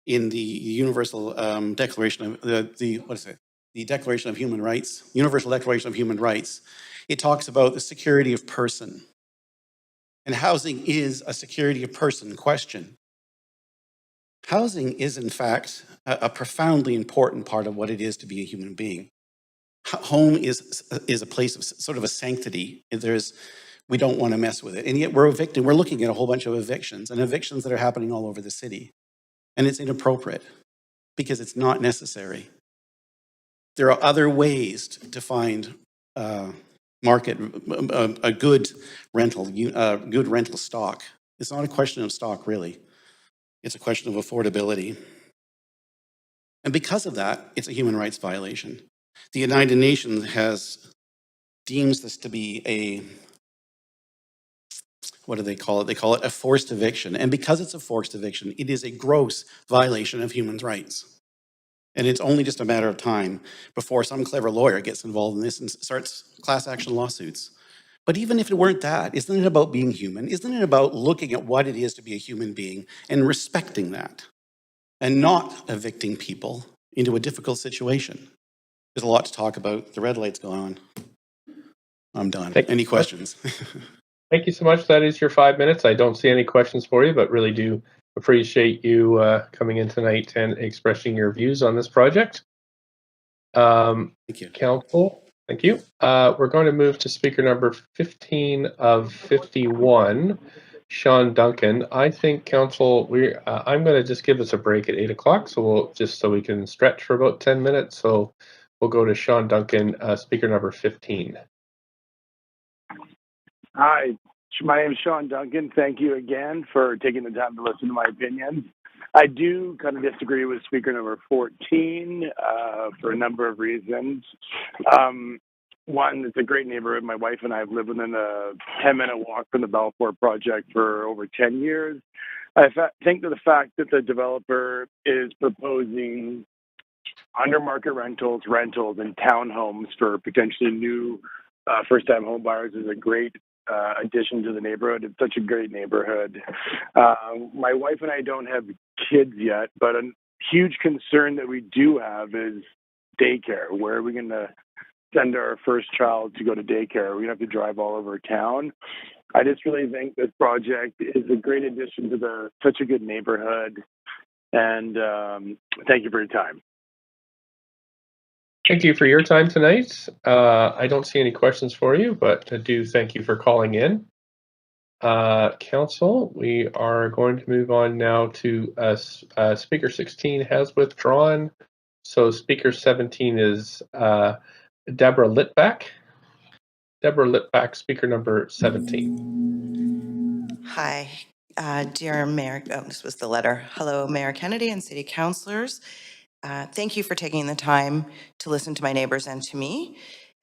in the Universal Declaration of the Declaration of Human Rights, Universal Declaration of Human Rights, it talks about the security of person. And housing is a security of person question. Housing is, in fact, a profoundly important part of what it is to be a human being. Home is a place of sort of a sanctity. We don't want to mess with it. And yet we're evicting. We're looking at a whole bunch of evictions and evictions that are happening all over the city. And it's inappropriate because it's not necessary. There are other ways to find a good rental stock. It's not a question of stock, really. It's a question of affordability. And because of that, it's a human rights violation. The United Nations deems this to be what do they call it? They call it a forced eviction. And because it's a forced eviction, it is a gross violation of human rights. And it's only just a matter of time before some clever lawyer gets involved in this and starts class action lawsuits. But even if it weren't that, isn't it about being human? Isn't it about looking at what it is to be a human being and respecting that and not evicting people into a difficult situation? There's a lot to talk about. The red light's gone on. I'm done. Any questions? Thank you so much. That is your 5 minutes. I don't see any questions for you, but really do appreciate you coming in tonight and expressing your views on this project. Thank you. Council, thank you. We're going to move to speaker number 15 of 51. Sean Duncan. I think council, I'm going to just give us a break at 8 o'clock, so we can stretch for about 10 minutes. So we'll go to Sean Duncan, speaker number 15. Hi, my name is Sean Duncan. Thank you again for taking the time to listen to my opinions. I do kind of disagree with speaker number 14 for a number of reasons. One, it's a great neighborhood. My wife and I have lived within a 10-minute walk from the Balfour project for over 10 years. I think that the fact that the developer is proposing under market rentals, and townhomes for potentially new first-time home buyers is a great addition to the neighborhood. It's such a great neighborhood. My wife and I don't have kids yet, but a huge concern that we do have is daycare. Where are we going to send our first child to go to daycare? We're going to have to drive all over town. I just really think this project is a great addition to such a good neighborhood. And thank you for your time. Thank you for your time tonight. I don't see any questions for you, but I do thank you for calling in. Council, we are going to move on now to Speaker 16 has withdrawn. So Speaker 17 is Deborah Litvack. Deborah Litvack, speaker number 17. Hi, dear Mayor, this was the letter. Hello, Mayor Kennedy and City Councilors. Thank you for taking the time to listen to my neighbors and to me.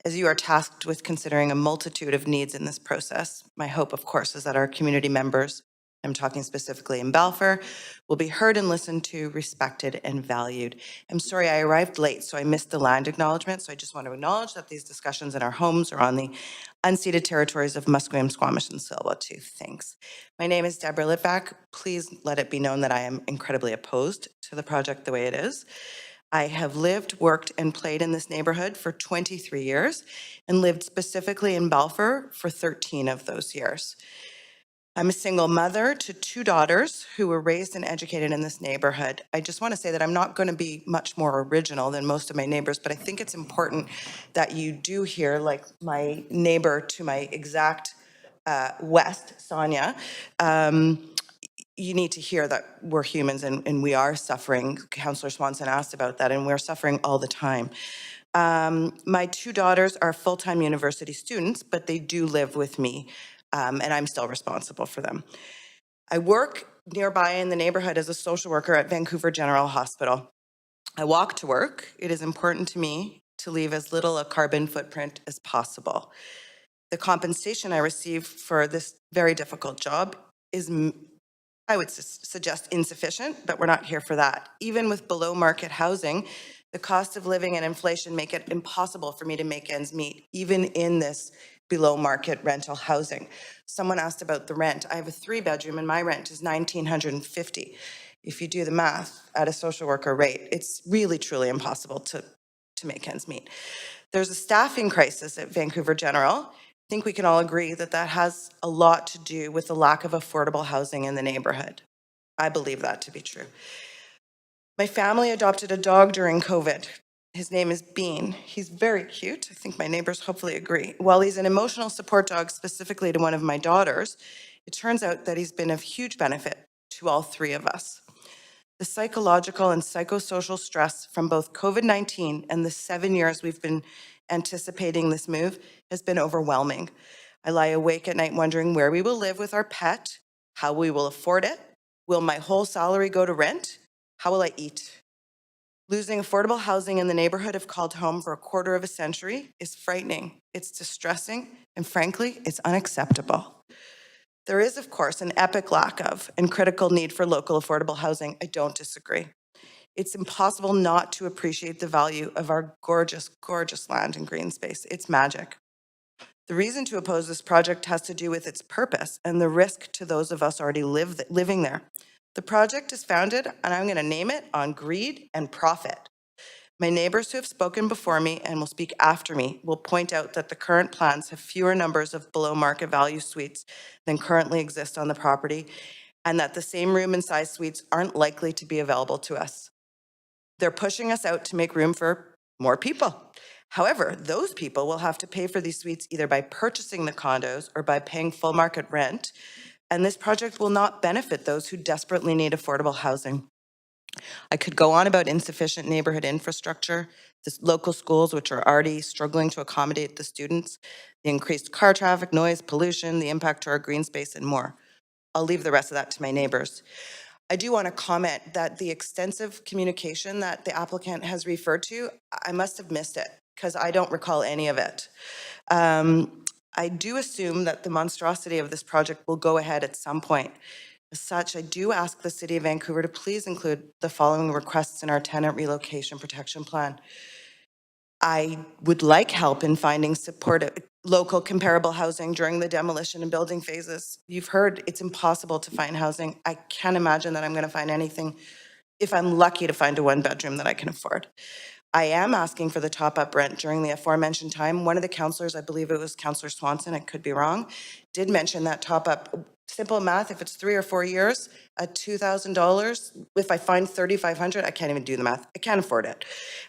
As you are tasked with considering a multitude of needs in this process, my hope, of course, is that our community members, I'm talking specifically in Balfour, will be heard and listened to, respected, and valued. I'm sorry I arrived late, so I missed the land acknowledgement, so I just want to acknowledge that these discussions in our homes are on the unceded territories of Musqueam, Squamish, and Tsleil-Waututh. Thanks. My name is Deborah Litvack. Please let it be known that I am incredibly opposed to the project the way it is. I have lived, worked, and played in this neighborhood for 23 years and lived specifically in Balfour for 13 of those years. I'm a single mother to 2 daughters who were raised and educated in this neighborhood. I just want to say that I'm not going to be much more original than most of my neighbors, but I think it's important that you do hear, like my neighbor to my exact west, Sonia, you need to hear that we're humans and we are suffering. Councillor Swanson asked about that, and we're suffering all the time. My 2 daughters are full-time university students, but they do live with me, and I'm still responsible for them. I work nearby in the neighborhood as a social worker at Vancouver General Hospital. I walk to work. It is important to me to leave as little a carbon footprint as possible. The compensation I receive for this very difficult job is, I would suggest, insufficient, but we're not here for that. Even with below market housing, the cost of living and inflation make it impossible for me to make ends meet, even in this below market rental housing. Someone asked about the rent. I have a 3-bedroom and my rent is $1,950. If you do the math at a social worker rate, it's really, truly impossible to make ends meet. There's a staffing crisis at Vancouver General. I think we can all agree that that has a lot to do with the lack of affordable housing in the neighborhood. I believe that to be true. My family adopted a dog during COVID. His name is Bean. He's very cute. I think my neighbors hopefully agree. While he's an emotional support dog specifically to one of my daughters, it turns out that he's been of huge benefit to all 3 of us. The psychological and psychosocial stress from both COVID-19 and the 7 years we've been anticipating this move has been overwhelming. I lie awake at night wondering where we will live with our pet, how we will afford it, will my whole salary go to rent, how will I eat? Losing affordable housing in the neighborhood I've called home for a quarter of a century is frightening, it's distressing, and frankly, it's unacceptable. There is, of course, an epic lack of and critical need for local affordable housing. I don't disagree. It's impossible not to appreciate the value of our gorgeous, gorgeous land and green space. It's magic. The reason to oppose this project has to do with its purpose and the risk to those of us already living there. The project is founded, and I'm going to name it, on greed and profit. My neighbors who have spoken before me and will speak after me will point out that the current plans have fewer numbers of below market value suites than currently exist on the property, and that the same room and size suites aren't likely to be available to us. They're pushing us out to make room for more people. However, those people will have to pay for these suites either by purchasing the condos or by paying full market rent and this project will not benefit those who desperately need affordable housing. I could go on about insufficient neighborhood infrastructure, the local schools which are already struggling to accommodate the students, the increased car traffic, noise, pollution, the impact to our green space, and more. I'll leave the rest of that to my neighbors. I do want to comment that the extensive communication that the applicant has referred to, I must have missed it because I don't recall any of it. I do assume that the monstrosity of this project will go ahead at some point. As such, I do ask the City of Vancouver to please include the following requests in our tenant relocation protection plan. I would like help in finding supportive local comparable housing during the demolition and building phases. You've heard it's impossible to find housing. I can't imagine that I'm going to find anything if I'm lucky to find a one-bedroom that I can afford. I am asking for the top-up rent during the aforementioned time. One of the councillors, I believe it was Councillor Swanson, I could be wrong, did mention that top-up. Simple math, if it's 3 or 4 years, at $2,000, if I find $3,500, I can't even do the math. I can't afford it.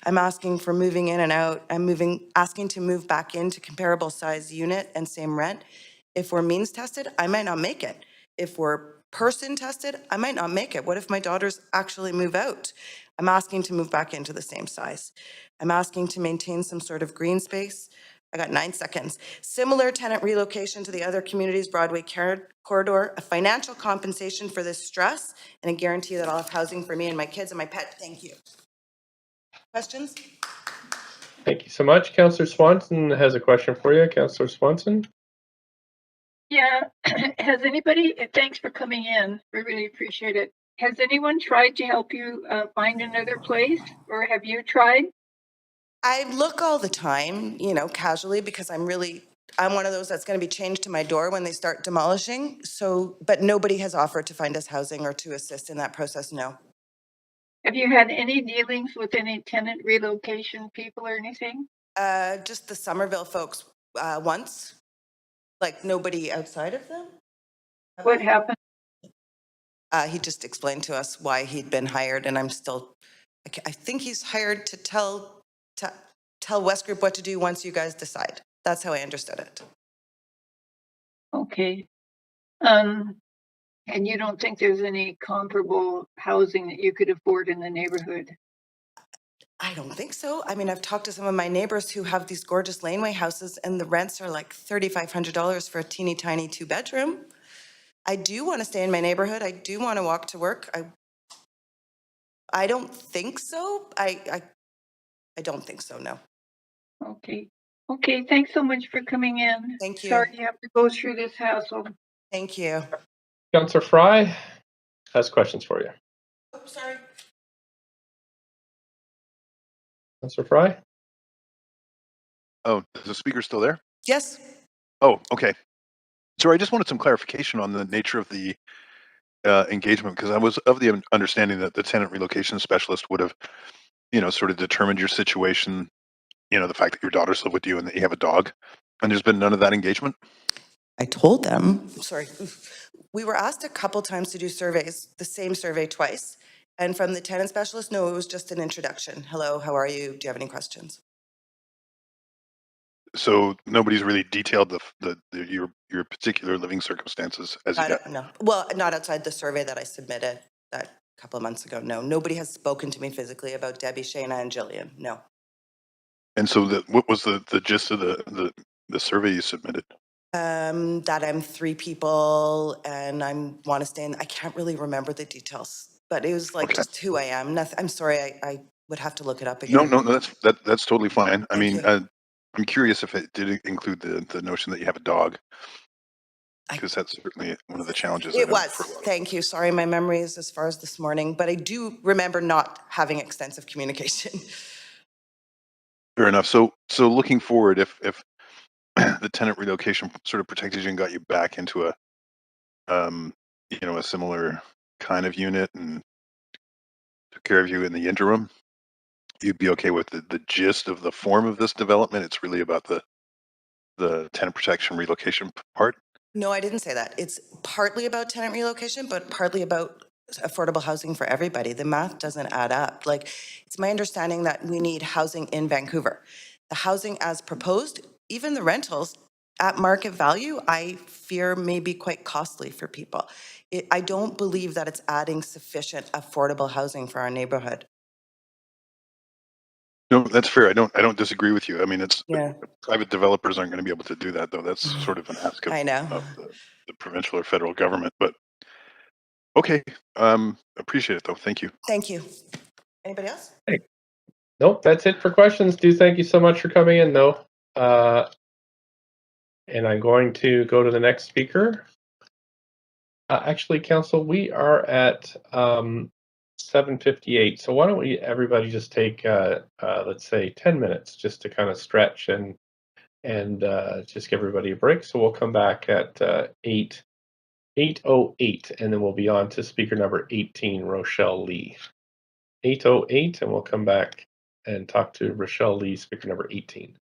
I'm asking for moving in and out. I'm asking to move back into comparable size unit and same rent. If we're means tested, I might not make it. If we're person tested, I might not make it. What if my daughters actually move out? I'm asking to move back into the same size. I'm asking to maintain some sort of green space. I got 9 seconds. Similar tenant relocation to the other communities' Broadway corridor, a financial compensation for this stress, and a guarantee that I'll have housing for me and my kids and my pet. Thank you. Questions? Thank you so much. Councillor Swanson has a question for you. Councillor Swanson? Yeah, has anybody, thanks for coming in. We really appreciate it. Has anyone tried to help you find another place, or have you tried? I look all the time, you know, casually, because I'm one of those that's going to be changed to my door when they start demolishing. So, but nobody has offered to find us housing or to assist in that process, no. Have you had any dealings with any tenant relocation people or anything? Just the Somerville folks once, like nobody outside of them. What happened? He just explained to us why he'd been hired, and I'm still, I think he's hired to tell West Group what to do once you guys decide. That's how I understood it. Okay. And you don't think there's any comparable housing that you could afford in the neighborhood? I don't think so. I mean, I've talked to some of my neighbors who have these gorgeous laneway houses, and the rents are like $3,500 for a teeny tiny 2-bedroom. I do want to stay in my neighborhood. I do want to walk to work. I don't think so. I don't think so, no. Okay. Okay, thanks so much for coming in. Thank you. Sorry you have to go through this hassle. Thank you. Councillor Fry has questions for you. Oh, sorry. Councillor Fry? Oh, is the speaker still there? Yes. Oh, okay. So I just wanted some clarification on the nature of the engagement, because I was of the understanding that the tenant relocation specialist would have, you know, sort of determined your situation, you know, the fact that your daughters live with you and that you have a dog, and there's been none of that engagement? I told them, sorry, we were asked a couple times to do surveys, the same survey twice. And from the tenant specialist, no, it was just an introduction. Hello, how are you? Do you have any questions? So nobody's really detailed your particular living circumstances as yet? No. Well, not outside the survey that I submitted that a couple of months ago. No, nobody has spoken to me physically about Debbie, Shayna, and Jillian. No. And so what was the gist of the survey you submitted? That I'm 3 people and I want to stay in. I can't really remember the details, but it was like just who I am. Nothing. I'm sorry. I would have to look it up again. No, that's totally fine. I mean, I'm curious if it did include the notion that you have a dog, because that's certainly one of the challenges. It was. Thank you. Sorry, my memory is as far as this morning, but I do remember not having extensive communication. Fair enough. So looking forward, if the tenant relocation sort of protected you and got you back into a you know, a similar kind of unit and took care of you in the interim, you'd be okay with the gist of the form of this development? It's really about the tenant protection relocation part? No, I didn't say that. It's partly about tenant relocation, but partly about affordable housing for everybody. The math doesn't add up. Like, it's my understanding that we need housing in Vancouver. The housing as proposed, even the rentals, at market value, I fear may be quite costly for people. I don't believe that it's adding sufficient affordable housing for our neighborhood. No, that's fair. I don't disagree with you. I mean, it's Yeah. private developers aren't going to be able to do that, though. That's sort of an ask of, I know. of the provincial or federal government. But okay, appreciate it though. Thank you. Thank you. Anybody else? Hey. Nope, that's it for questions. Thank you so much for coming in, though. And I'm going to go to the next speaker. Actually, Council, we are at 7:58. So why don't we everybody just take let's say 10 minutes just to kind of stretch and just give everybody a break. So we'll come back at 8:08, and then we'll be on to speaker number 18, Rochelle Lee. 8:08, and we'll come back and talk to Rochelle Lee, speaker number 18.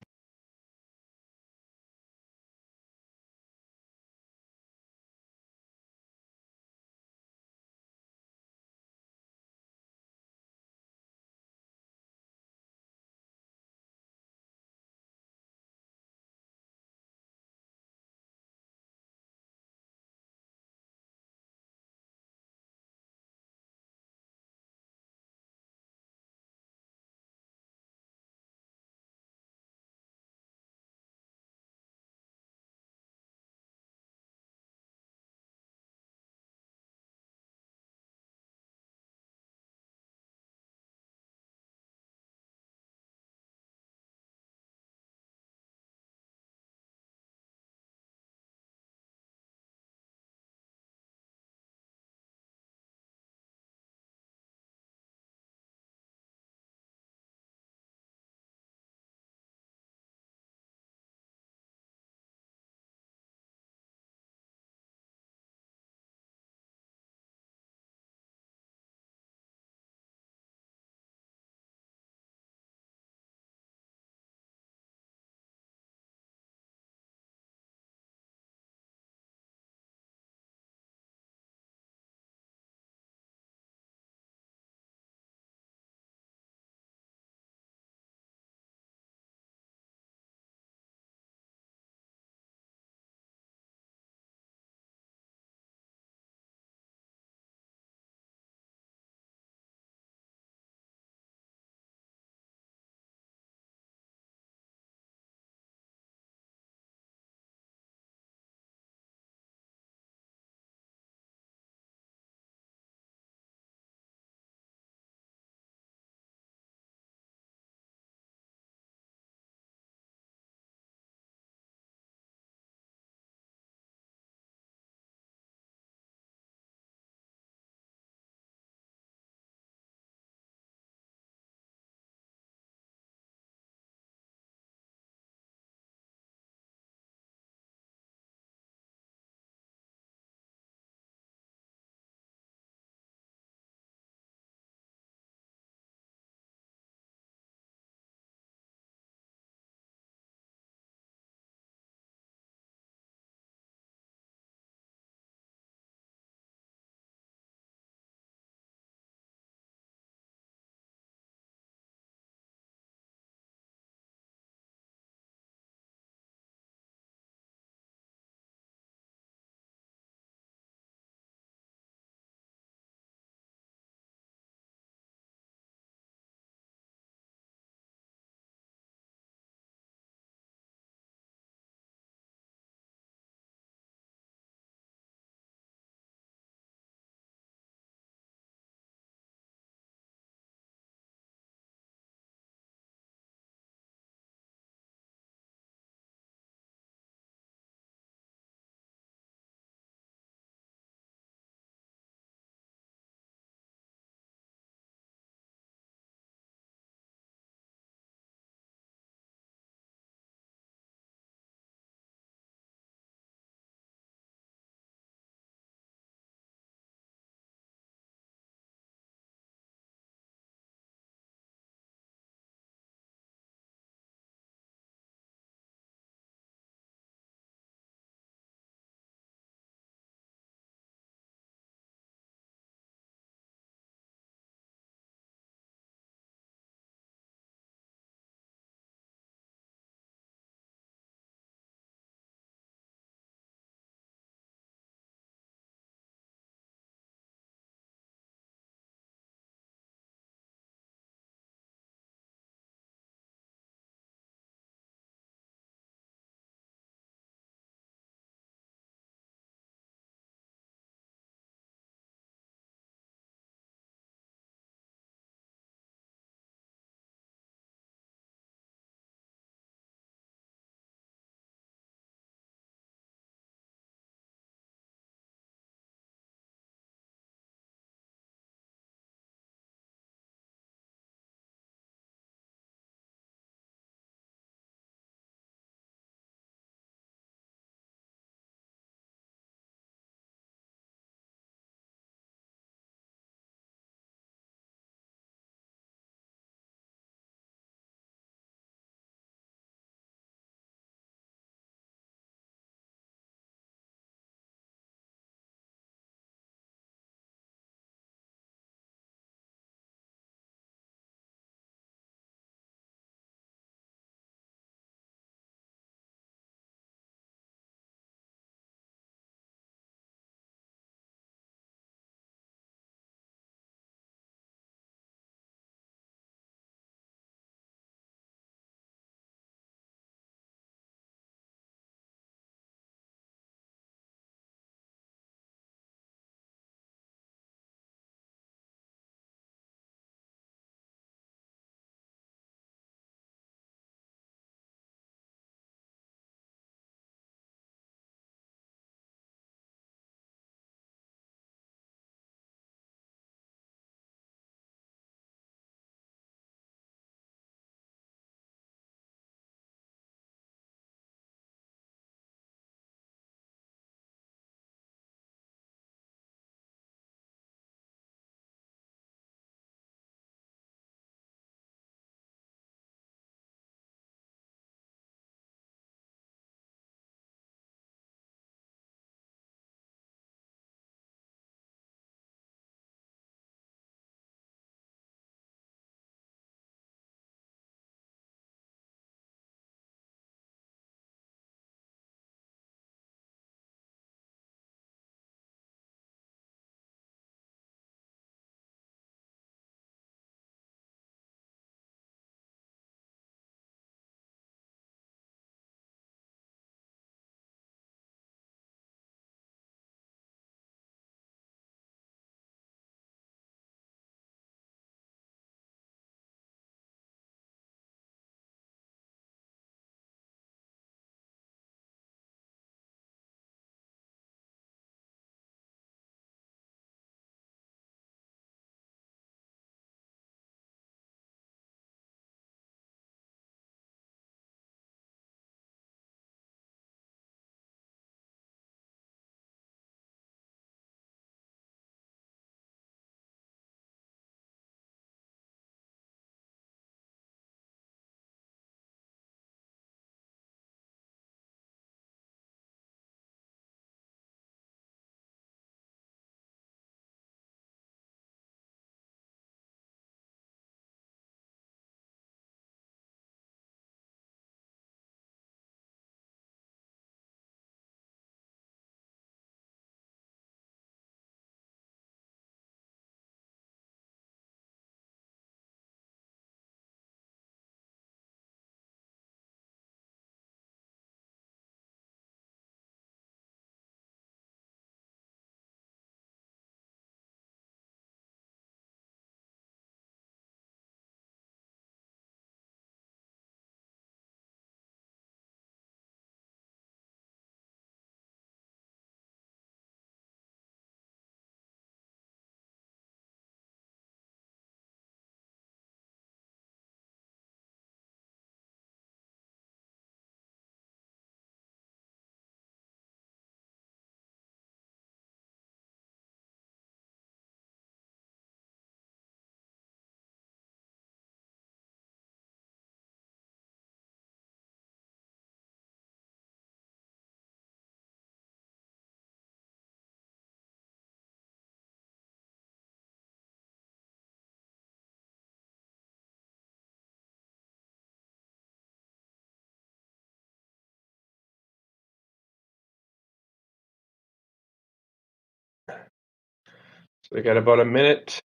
So we got about a minute.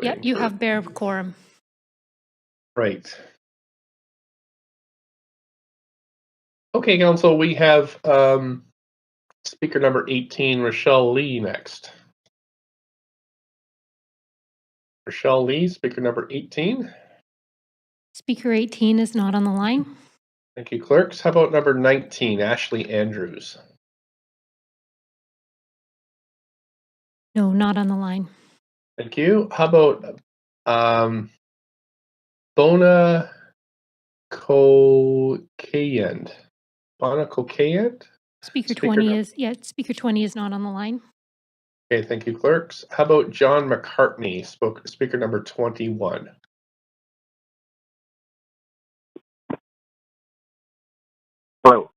Yeah, you have bare quorum. Right. Okay, Council, we have speaker number 18, Rochelle Lee, next. Rochelle Lee, speaker number 18. Speaker 18 is not on the line. Thank you, clerks. How about number 19, Ashley Andrews? No, not on the line. Thank you. How about Bona Kokayend? Bona Kokayend? Speaker 20 is, yeah, Speaker 20 is not on the line. Okay, thank you, clerks. How about John McCartney, speaker number 21? Hello.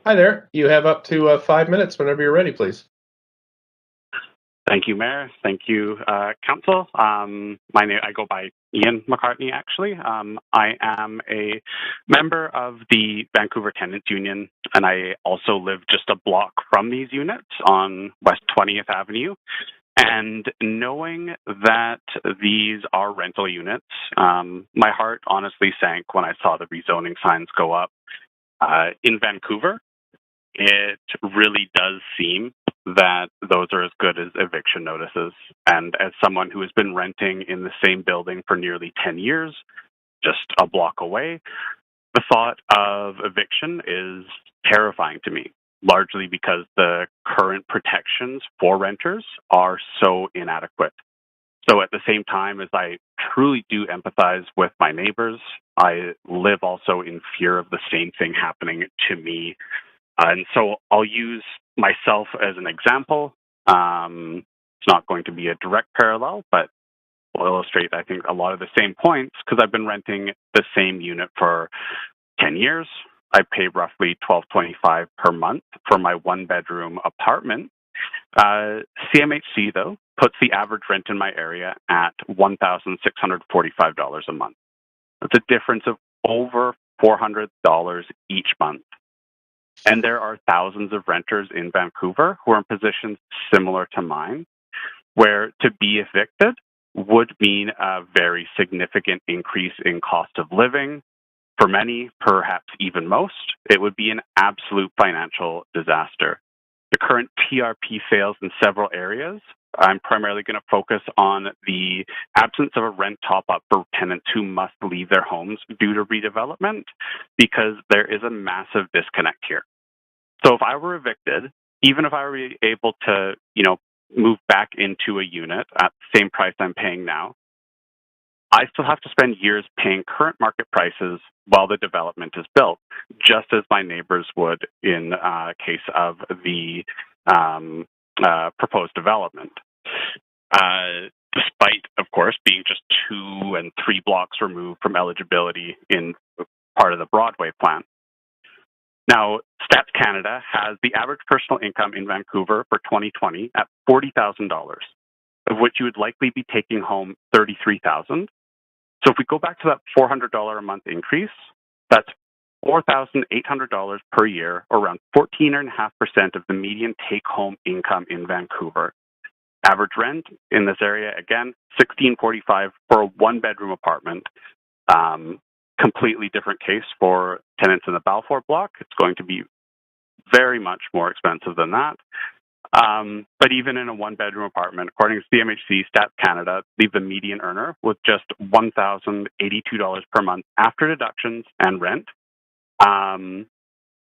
Hi there. You have up to 5 minutes whenever you're ready, please. Thank you, Mayor. Thank you, Council. My name, I go by Ian McCartney, actually. I am a member of the Vancouver Tenants Union, and I also live just a block from these units on West 20th Avenue. And knowing that these are rental units, my heart honestly sank when I saw the rezoning signs go up. In Vancouver, it really does seem that those are as good as eviction notices. And as someone who has been renting in the same building for nearly 10 years, just a block away, the thought of eviction is terrifying to me, largely because the current protections for renters are so inadequate. So at the same time as I truly do empathize with my neighbors, I live also in fear of the same thing happening to me. And so I'll use myself as an example. It's not going to be a direct parallel, but will illustrate, I think, a lot of the same points because I've been renting the same unit for 10 years. I pay roughly $12.25 per month for my one-bedroom apartment. CMHC, though, puts the average rent in my area at $1,645 a month. That's a difference of over $400 each month. And there are thousands of renters in Vancouver who are in positions similar to mine, where to be evicted would mean a very significant increase in cost of living. For many, perhaps even most, it would be an absolute financial disaster. The current PRP fails in several areas. I'm primarily going to focus on the absence of a rent top-up for tenants who must leave their homes due to redevelopment, because there is a massive disconnect here. So if I were evicted, even if I were able to, move back into a unit at the same price I'm paying now, I still have to spend years paying current market prices while the development is built, just as my neighbors would in case of the proposed development. Despite, of course, being just 2 and 3 blocks removed from eligibility in part of the Broadway plan. Now, Stats Canada has the average personal income in Vancouver for 2020 at $40,000, of which you would likely be taking home $33,000. So if we go back to that $400 a month increase, that's $4,800 per year, or around 14.5% of the median take-home income in Vancouver. Average rent in this area, again, $1,645 for a one-bedroom apartment. Completely different case for tenants in the Balfour block. It's going to be very much more expensive than that. But even in a one-bedroom apartment, according to CMHC Stats Canada, leave the median earner with just $1,082 per month after deductions and rent.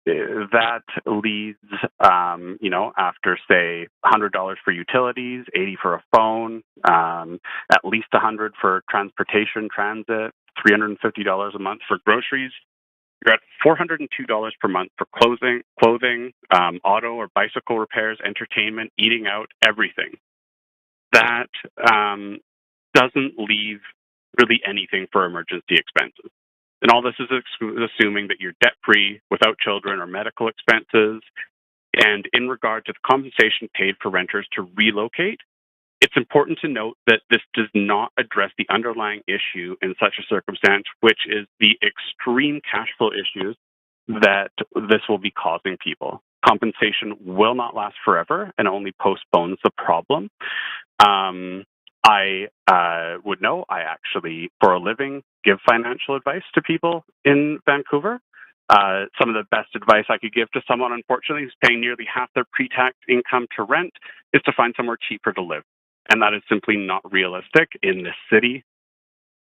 that leads, after say $100 for utilities, $80 for a phone, at least $100 for transportation, transit, $350 a month for groceries. You're at $402 per month for clothing, auto or bicycle repairs, entertainment, eating out, everything. That doesn't leave really anything for emergency expenses. And all this is assuming that you're debt-free, without children or medical expenses. And in regard to the compensation paid for renters to relocate, it's important to note that this does not address the underlying issue in such a circumstance, which is the extreme cash flow issues that this will be causing people. Compensation will not last forever and only postpones the problem. I would know, I actually, for a living, give financial advice to people in Vancouver. Some of the best advice I could give to someone, unfortunately, who's paying nearly half their pre-tax income to rent is to find somewhere cheaper to live. And that is simply not realistic in this city.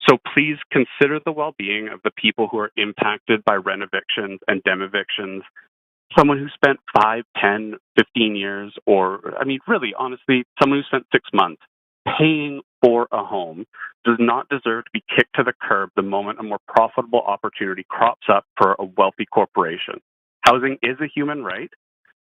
So please consider the well-being of the people who are impacted by rent evictions and dem evictions. Someone who spent 5, 10, 15 years, or, really, honestly, someone who spent 6 months paying for a home does not deserve to be kicked to the curb the moment a more profitable opportunity crops up for a wealthy corporation. Housing is a human right.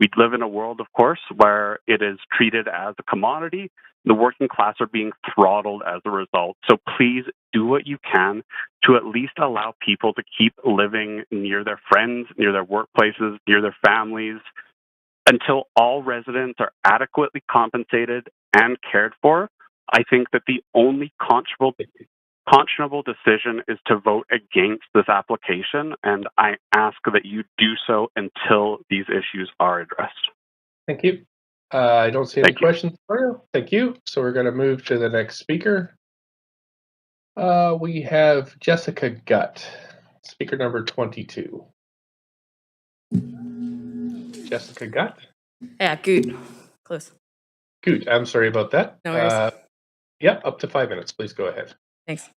We live in a world, of course, where it is treated as a commodity. The working class are being throttled as a result. So please do what you can to at least allow people to keep living near their friends, near their workplaces, near their families, until all residents are adequately compensated and cared for. I think that the only conscionable decision is to vote against this application, and I ask that you do so until these issues are addressed. Thank you. I don't see any questions for you. Thank you. So we're going to move to the next speaker. We have Jessica Gutt, speaker number 22. Jessica Gutt? Yeah, good. Close. Good. I'm sorry about that. No worries. Yeah, up to 5 minutes. Please go ahead. Thanks.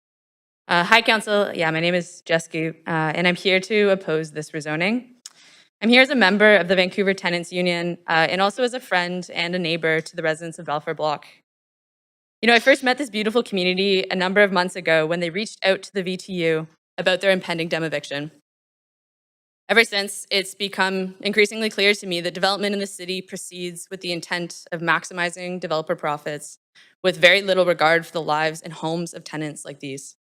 Hi, Council. Yeah, my name is Jess Goot, and I'm here to oppose this rezoning. I'm here as a member of the Vancouver Tenants Union and also as a friend and a neighbor to the residents of Balfour Block. I first met this beautiful community a number of months ago when they reached out to the VTU about their impending dem eviction. Ever since, it's become increasingly clear to me that development in the city proceeds with the intent of maximizing developer profits with very little regard for the lives and homes of tenants like these.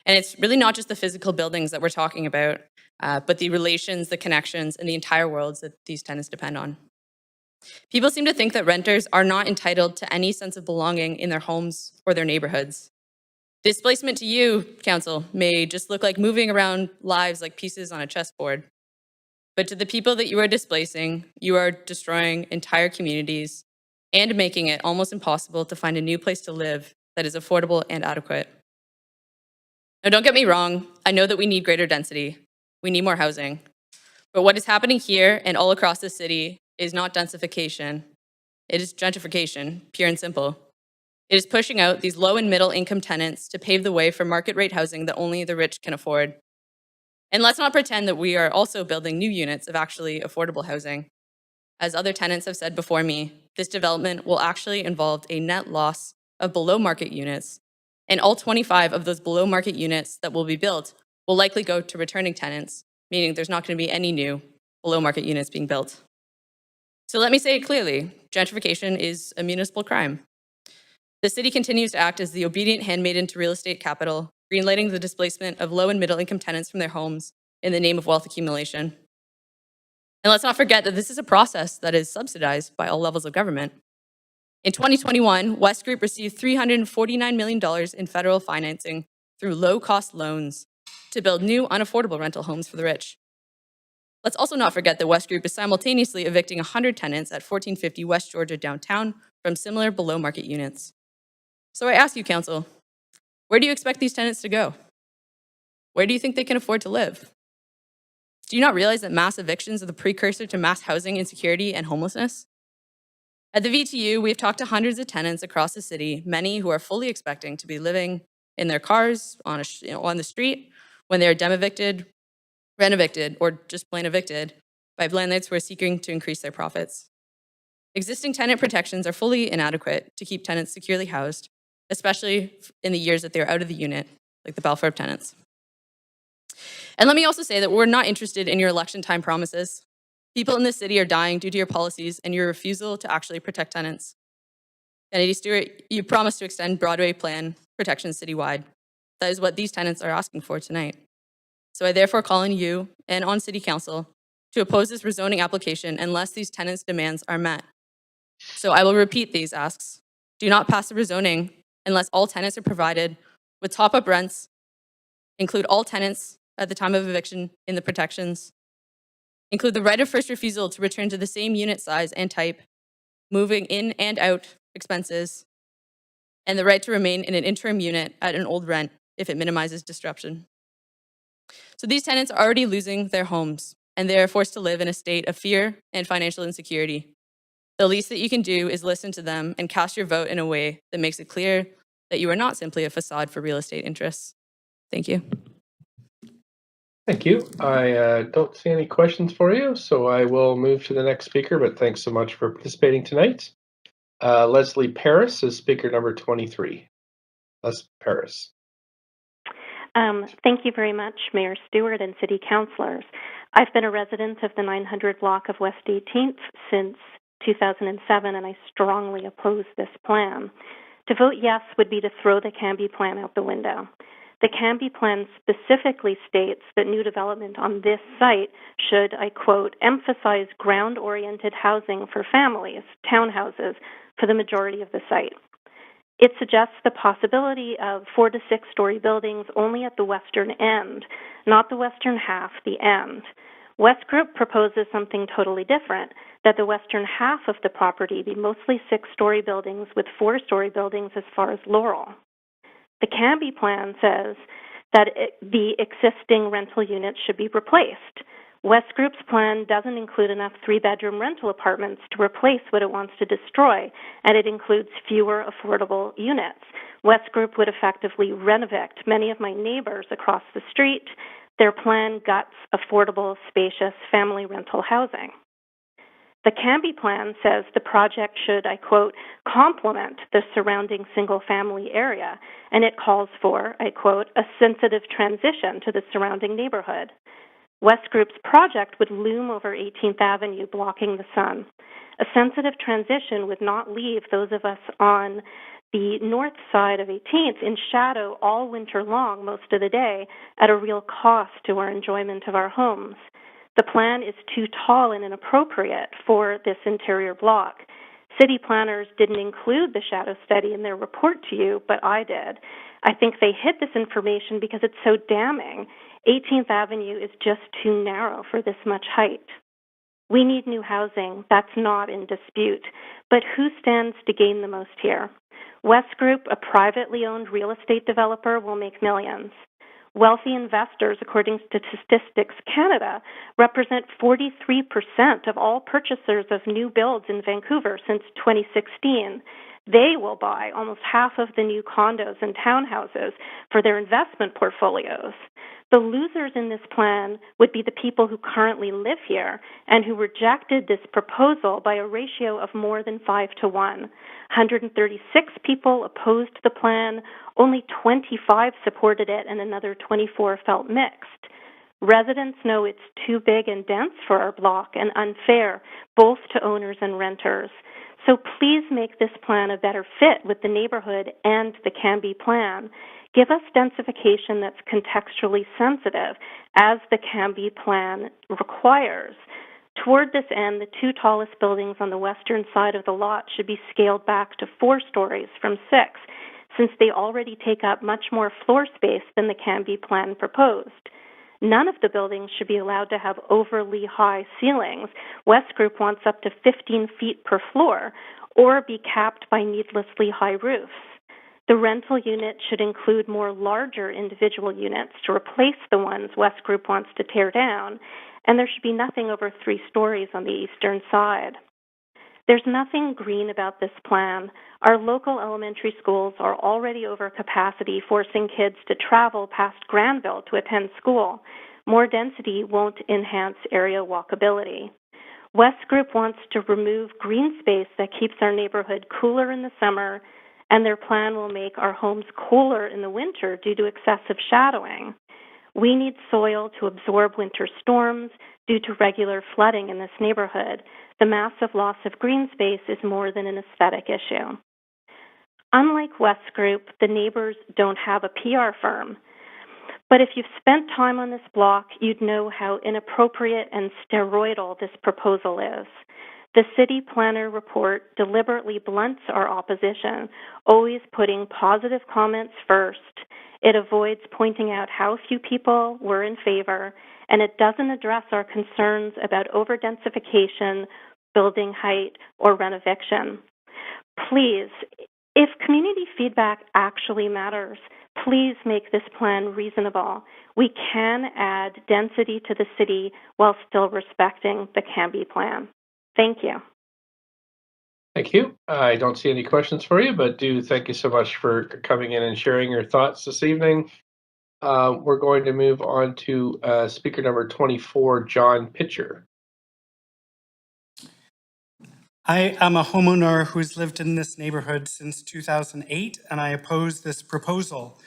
And it's really not just the physical buildings that we're talking about, but the relations, the connections, and the entire worlds that these tenants depend on. People seem to think that renters are not entitled to any sense of belonging in their homes or their neighborhoods. Displacement to you, Council, may just look like moving around lives like pieces on a chessboard. But to the people that you are displacing, you are destroying entire communities and making it almost impossible to find a new place to live that is affordable and adequate. Now, don't get me wrong, I know that we need greater density. We need more housing. But what is happening here and all across the city is not densification. It is gentrification, pure and simple. It is pushing out these low and middle income tenants to pave the way for market rate housing that only the rich can afford. And let's not pretend that we are also building new units of actually affordable housing. As other tenants have said before me, this development will actually involve a net loss of below market units, and all 25 of those below market units that will be built will likely go to returning tenants, meaning there's not going to be any new below market units being built. So let me say it clearly, gentrification is a municipal crime. The city continues to act as the obedient handmaiden to real estate capital, greenlighting the displacement of low and middle income tenants from their homes in the name of wealth accumulation. And let's not forget that this is a process that is subsidized by all levels of government. In 2021, West Group received $349 million in federal financing through low-cost loans to build new, unaffordable rental homes for the rich. Let's also not forget that West Group is simultaneously evicting 100 tenants at 1450 West Georgia downtown from similar below-market units. So I ask you, Council, where do you expect these tenants to go? Where do you think they can afford to live? Do you not realize that mass evictions are the precursor to mass housing insecurity and homelessness? At the VTU, we've talked to hundreds of tenants across the city, many who are fully expecting to be living in their cars on the street when they are dem evicted, rent evicted, or just plain evicted, by landlords who are seeking to increase their profits. Existing tenant protections are fully inadequate to keep tenants securely housed, especially in the years that they're out of the unit, like the Balfour tenants. And let me also say that we're not interested in your election time promises. People in this city are dying due to your policies and your refusal to actually protect tenants. Kennedy Stewart, you promised to extend Broadway plan protections citywide. That is what these tenants are asking for tonight. So I therefore call on you and on City Council to oppose this rezoning application unless these tenants' demands are met. So I will repeat these asks. Do not pass the rezoning unless all tenants are provided with top-up rents, include all tenants at the time of eviction in the protections, include the right of first refusal to return to the same unit size and type, moving in and out expenses, and the right to remain in an interim unit at an old rent if it minimizes disruption. So these tenants are already losing their homes, and they are forced to live in a state of fear and financial insecurity. The least that you can do is listen to them and cast your vote in a way that makes it clear that you are not simply a facade for real estate interests. Thank you. Thank you. I don't see any questions for you, so I will move to the next speaker, but thanks so much for participating tonight. Leslie Paris is speaker number 23. Leslie Paris. Thank you very much, Mayor Stewart and City Councilors. I've been a resident of the 900 block of West 18th since 2007, and I strongly oppose this plan. To vote yes would be to throw the Canby plan out the window. The Canby plan specifically states that new development on this site should, I quote, emphasize ground-oriented housing for families, townhouses, for the majority of the site. It suggests the possibility of 4 to 6 story buildings only at the western end, not the western half, the end. West Group proposes something totally different, that the western half of the property be mostly 6-story buildings with 4-story buildings as far as Laurel. The Canby plan says that the existing rental units should be replaced. West Group's plan doesn't include enough 3-bedroom rental apartments to replace what it wants to destroy, and it includes fewer affordable units. West Group would effectively renovate many of my neighbors across the street. Their plan guts affordable, spacious family rental housing. The Canby plan says the project should, I quote, complement the surrounding single-family area, and it calls for, I quote, a sensitive transition to the surrounding neighborhood. West Group's project would loom over 18th Avenue, blocking the sun. A sensitive transition would not leave those of us on the north side of 18th in shadow all winter long, most of the day, at a real cost to our enjoyment of our homes. The plan is too tall and inappropriate for this interior block. City planners didn't include the shadow study in their report to you, but I did. I think they hid this information because it's so damning. 18th Avenue is just too narrow for this much height. We need new housing. That's not in dispute. But who stands to gain the most here? West Group, a privately owned real estate developer, will make millions. Wealthy investors, according to Statistics Canada, represent 43% of all purchasers of new builds in Vancouver since 2016. They will buy almost half of the new condos and townhouses for their investment portfolios. The losers in this plan would be the people who currently live here and who rejected this proposal by a ratio of more than 5 to 1. 136 people opposed the plan, only 25 supported it, and another 24 felt mixed. Residents know it's too big and dense for our block and unfair, both to owners and renters. So please make this plan a better fit with the neighborhood and the Canby plan. Give us densification that's contextually sensitive, as the Canby plan requires. Toward this end, the 2 tallest buildings on the western side of the lot should be scaled back to 4 stories from 6, since they already take up much more floor space than the Canby plan proposed. None of the buildings should be allowed to have overly high ceilings. West Group wants up to 15 feet per floor, or be capped by needlessly high roofs. The rental unit should include more larger individual units to replace the ones West Group wants to tear down, and there should be nothing over 3 stories on the eastern side. There's nothing green about this plan. Our local elementary schools are already over capacity, forcing kids to travel past Granville to attend school. More density won't enhance area walkability. West Group wants to remove green space that keeps our neighborhood cooler in the summer, and their plan will make our homes cooler in the winter due to excessive shadowing. We need soil to absorb winter storms due to regular flooding in this neighborhood. The massive loss of green space is more than an aesthetic issue. Unlike West Group, the neighbors don't have a PR firm. But if you've spent time on this block, you'd know how inappropriate and steroidal this proposal is. The city planner report deliberately blunts our opposition, always putting positive comments first. It avoids pointing out how few people were in favor, and it doesn't address our concerns about overdensification, building height, or renoviction. Please, if community feedback actually matters, please make this plan reasonable. We can add density to the city while still respecting the Cambie plan. Thank you. Thank you. I don't see any questions for you, but do thank you so much for coming in and sharing your thoughts this evening. We're going to move on to speaker number 24, John Pitcher. I am a homeowner who's lived in this neighborhood since 2008, and I oppose this proposal.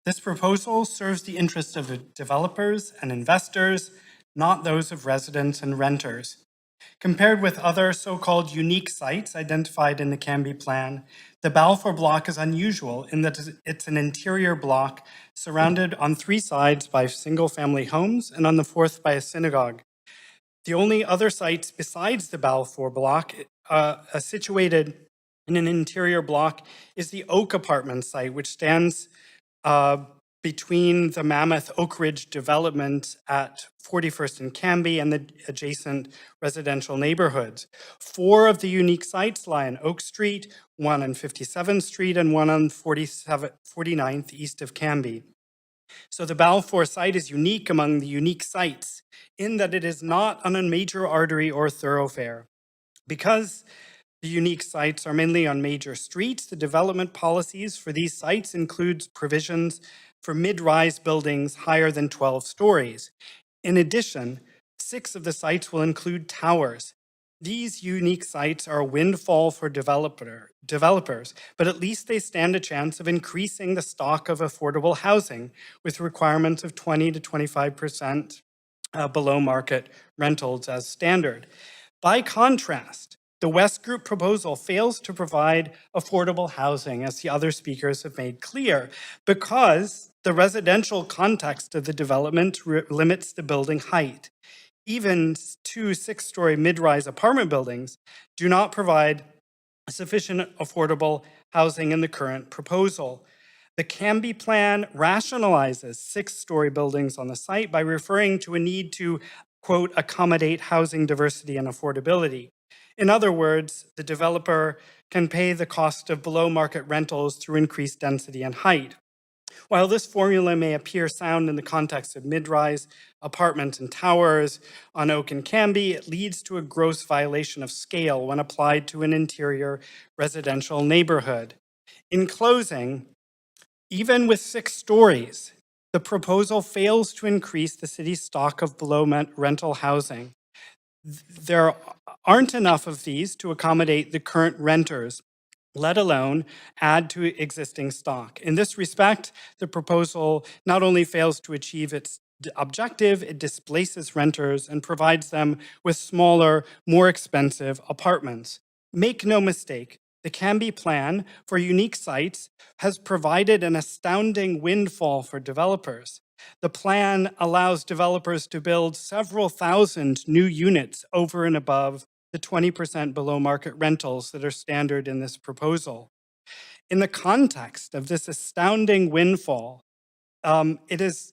This proposal serves the interests of developers and investors, not those of residents and renters. Compared with other so-called unique sites identified in the Cambie plan, the Balfour block is unusual in that it's an interior block surrounded on 3 sides by single-family homes and on the 4th by a synagogue. The only other sites besides the Balfour block situated in an interior block is the Oak Apartment site, which stands between the Mammoth Oak Ridge development at 41st and Cambie and the adjacent residential neighborhoods. 4 of the unique sites lie on Oak Street, 1 on 57th Street, and 1 on 49th east of Cambie. So the Balfour site is unique among the unique sites in that it is not on a major artery or thoroughfare. Because the unique sites are mainly on major streets, the development policies for these sites includes provisions for mid-rise buildings higher than 12 stories. In addition, 6 of the sites will include towers. These unique sites are a windfall for developers, but at least they stand a chance of increasing the stock of affordable housing with requirements of 20 to 25% below market rentals as standard. By contrast, the West Group proposal fails to provide affordable housing, as the other speakers have made clear, because the residential context of the development limits the building height. Even 2 6-story mid-rise apartment buildings do not provide sufficient affordable housing in the current proposal. The Cambie plan rationalizes 6-story buildings on the site by referring to a need to, quote, accommodate housing diversity and affordability. In other words, the developer can pay the cost of below-market rentals through increased density and height. While this formula may appear sound in the context of mid-rise apartments and towers on Oak and Cambie, it leads to a gross violation of scale when applied to an interior residential neighborhood. In closing, even with 6 stories, the proposal fails to increase the city's stock of below-rental housing. There aren't enough of these to accommodate the current renters, let alone add to existing stock. In this respect, the proposal not only fails to achieve its objective, it displaces renters and provides them with smaller, more expensive apartments. Make no mistake, the Cambie plan for unique sites has provided an astounding windfall for developers. The plan allows developers to build several thousand new units over and above the 20% below market rentals that are standard in this proposal. In the context of this astounding windfall, it is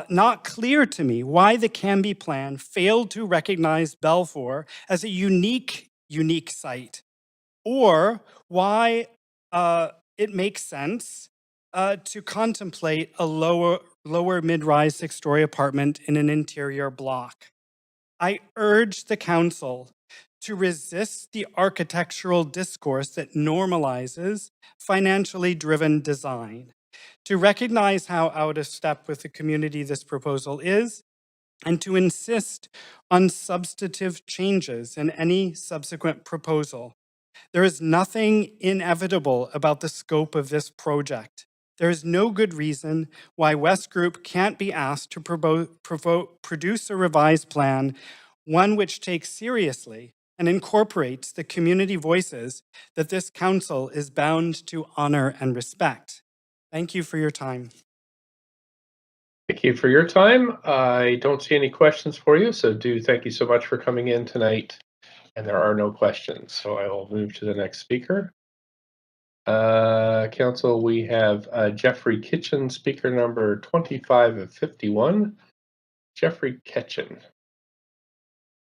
not clear to me why the Cambie plan failed to recognize Balfour as a unique site, or why it makes sense to contemplate a lower mid-rise 6-story apartment in an interior block. I urge the council to resist the architectural discourse that normalizes financially driven design, to recognize how out of step with the community this proposal is, and to insist on substantive changes in any subsequent proposal. There is nothing inevitable about the scope of this project. There is no good reason why West Group can't be asked to produce a revised plan, one which takes seriously and incorporates the community voices that this council is bound to honor and respect. Thank you for your time. Thank you for your time. I don't see any questions for you, so thank you so much for coming in tonight. And there are no questions, so I will move to the next speaker. Council, we have Jeffrey Kitchen, speaker number 25 of 51. Jeffrey Kitchen.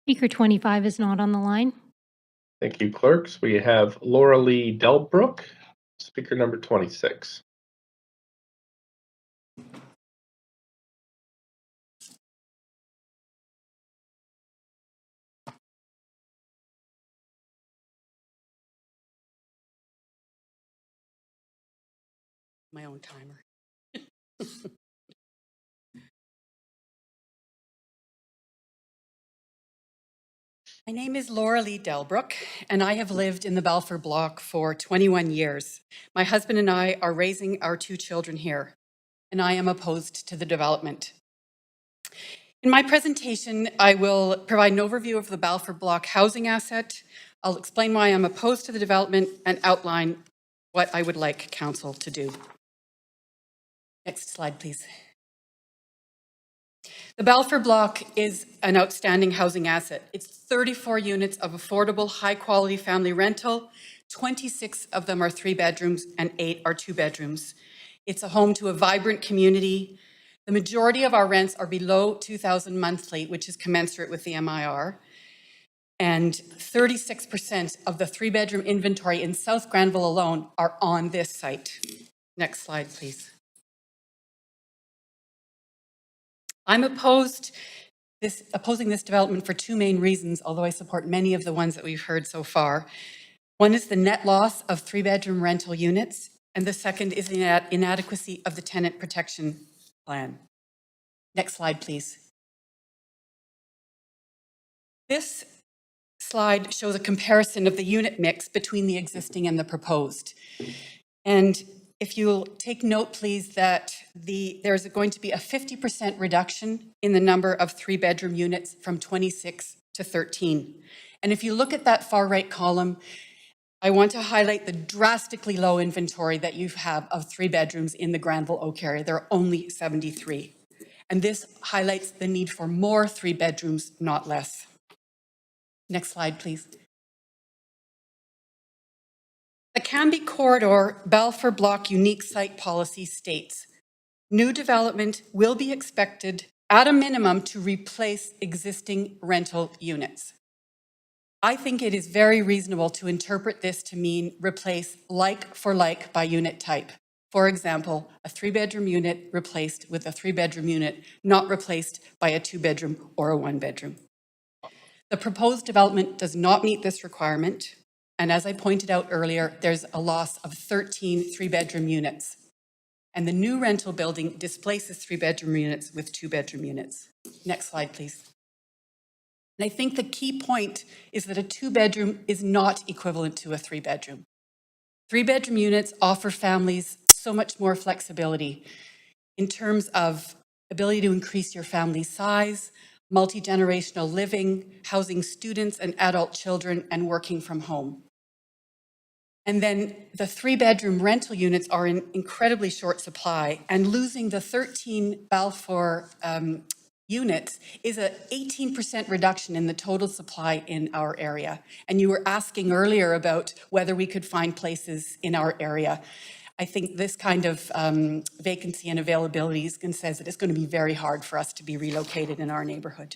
Speaker 25 is not on the line. Thank you, clerks. We have Laura Lee Delbrook, speaker number 26. My own timer. My name is Laura Lee Delbrook, and I have lived in the Balfour Block for 21 years. My husband and I are raising our 2 children here, and I am opposed to the development. In my presentation, I will provide an overview of the Balfour Block housing asset. I'll explain why I'm opposed to the development and outline what I would like council to do. Next slide, please. The Balfour Block is an outstanding housing asset. It's 34 units of affordable, high-quality family rental. 26 of them are 3 bedrooms and 8 are 2 bedrooms. It's a home to a vibrant community. The majority of our rents are below $2,000 monthly, which is commensurate with the MIR. And 36% of the 3-bedroom inventory in South Granville alone are on this site. Next slide, please. I'm opposing this development for 2 main reasons, although I support many of the ones that we've heard so far. One is the net loss of 3-bedroom rental units, and the second is the inadequacy of the tenant protection plan. Next slide, please. This slide shows a comparison of the unit mix between the existing and the proposed. And if you'll take note, please, that there's going to be a 50% reduction in the number of 3-bedroom units from 26 to 13. And if you look at that far right column, I want to highlight the drastically low inventory that you have of 3 bedrooms in the Granville Oak area. There are only 73. And this highlights the need for more 3 bedrooms, not less. Next slide, please. The Canby Corridor Balfour Block Unique Site Policy states, new development will be expected at a minimum to replace existing rental units. I think it is very reasonable to interpret this to mean replace like for like by unit type. For example, a 3-bedroom unit replaced with a 3-bedroom unit, not replaced by a 2-bedroom or a 1-bedroom. The proposed development does not meet this requirement. And as I pointed out earlier, there's a loss of 13 3-bedroom units. And the new rental building displaces 3-bedroom units with 2-bedroom units. Next slide, please. And I think the key point is that a 2-bedroom is not equivalent to a 3-bedroom. 3-bedroom units offer families so much more flexibility in terms of ability to increase your family size, multi-generational living, housing students and adult children, and working from home. And then the 3-bedroom rental units are in incredibly short supply, and losing the 13 Balfour units is an 18% reduction in the total supply in our area. And you were asking earlier about whether we could find places in our area. I think this kind of vacancy and availability says that it's going to be very hard for us to be relocated in our neighborhood.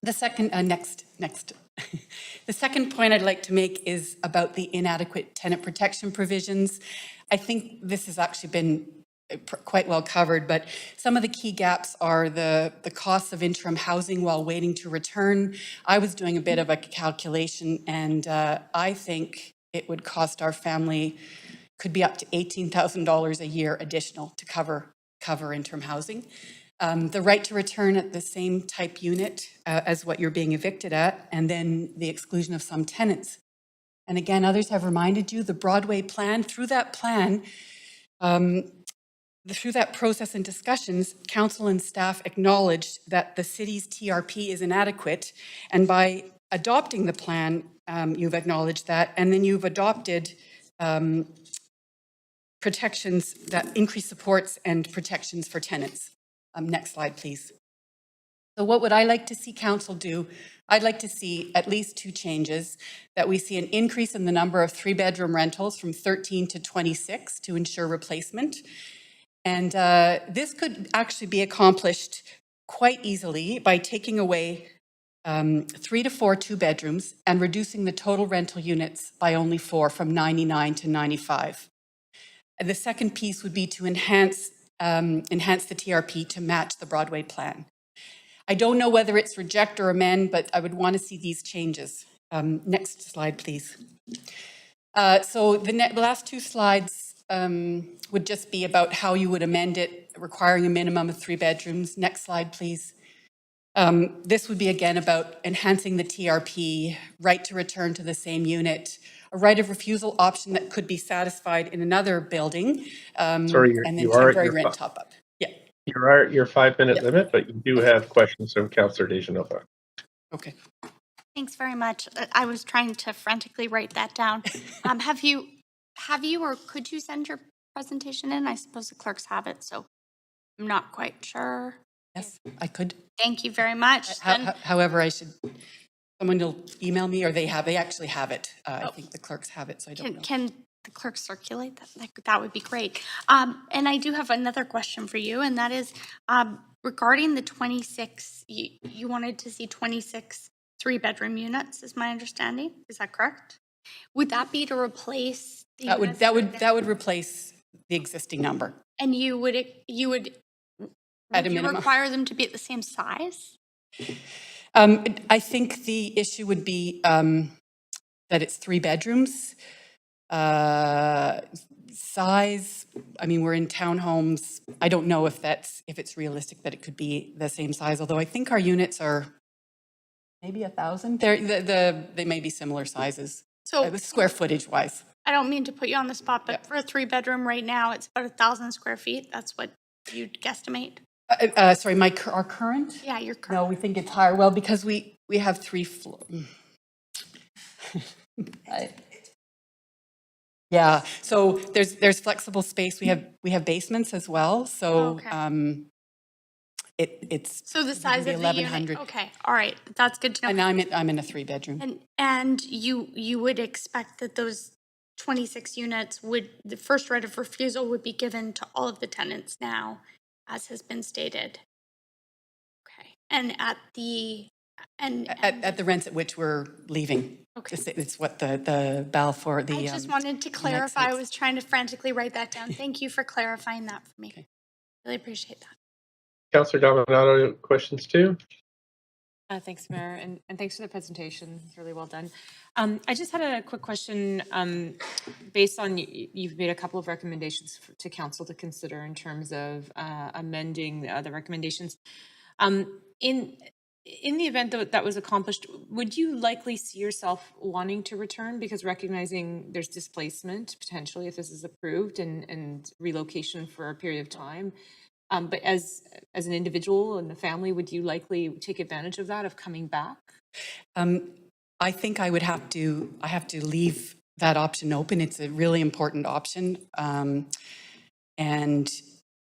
The second, next. The second point I'd like to make is about the inadequate tenant protection provisions. I think this has actually been quite well covered, but some of the key gaps are the costs of interim housing while waiting to return. I was doing a bit of a calculation, and I think it would cost our family, could be up to $18,000 a year additional to cover interim housing. the right to return at the same type unit as what you're being evicted at, and then the exclusion of some tenants. And again, others have reminded you the Broadway plan, through that plan, through that process and discussions, council and staff acknowledged that the city's TRP is inadequate. And by adopting the plan, you've acknowledged that, and then you've adopted protections that increase supports and protections for tenants. Next slide, please. So what would I like to see council do? I'd like to see at least 2 changes, that we see an increase in the number of 3-bedroom rentals from 13 to 26 to ensure replacement. And this could actually be accomplished quite easily by taking away 3 to 4 2-bedrooms and reducing the total rental units by only 4, from 99 to 95. And the second piece would be to enhance the TRP to match the Broadway plan. I don't know whether it's reject or amend, but I would want to see these changes. Next slide, please. So the last 2 slides would just be about how you would amend it, requiring a minimum of 3 bedrooms. Next slide, please. This would be again about enhancing the TRP, right to return to the same unit, a right of refusal option that could be satisfied in another building, Sorry, and then temporary rent top-up. Yeah. You're at your 5-minute limit, but you do have questions from Councillor Dejanova. Okay. Thanks very much. I was trying to frantically write that down. Have you or could you send your presentation in? I suppose the clerks have it, so I'm not quite sure. Yes, I could. Thank you very much. However, someone will email me, or they actually have it. I think the clerks have it, so I don't know. Can the clerk circulate that? That would be great. And I do have another question for you, and that is regarding the 26, you wanted to see 26 3-bedroom units, is my understanding. Is that correct? Would that be to replace the that would replace the existing number? And you would at a minimum require them to be at the same size? I think the issue would be that it's 3 bedrooms. Size, I mean, we're in townhomes. I don't know if it's realistic that it could be the same size, although I think our units are maybe 1,000. They may be similar sizes, so square footage wise. I don't mean to put you on the spot, but for a 3-bedroom right now, it's about 1,000 square feet. That's what you'd guesstimate. Sorry, our current? Yeah, your current. No, we think it's higher. Well, because we have 3 floors. Yeah, so there's flexible space. We have basements as well. So it's so the size of the 1,100. Unit. Okay, all right, that's good to know. And I'm in a 3-bedroom. And you would expect that those 26 units the first right of refusal would be given to all of the tenants now, as has been stated. Okay, and at the rents at which we're leaving. Okay, it's what the Balfour. I just wanted to clarify. I was trying to frantically write that down. Thank you for clarifying that for me. Okay. Really appreciate that. Councillor Dominato, questions too? Thanks, Mayor, and thanks for the presentation. It's really well done. I just had a quick question based on you've made a couple of recommendations to council to consider in terms of amending the recommendations. In the event that was accomplished, would you likely see yourself wanting to return, because recognizing there's displacement potentially if this is approved and relocation for a period of time? But as an individual and a family, would you likely take advantage of that, of coming back? I think I have to leave that option open. It's a really important option. And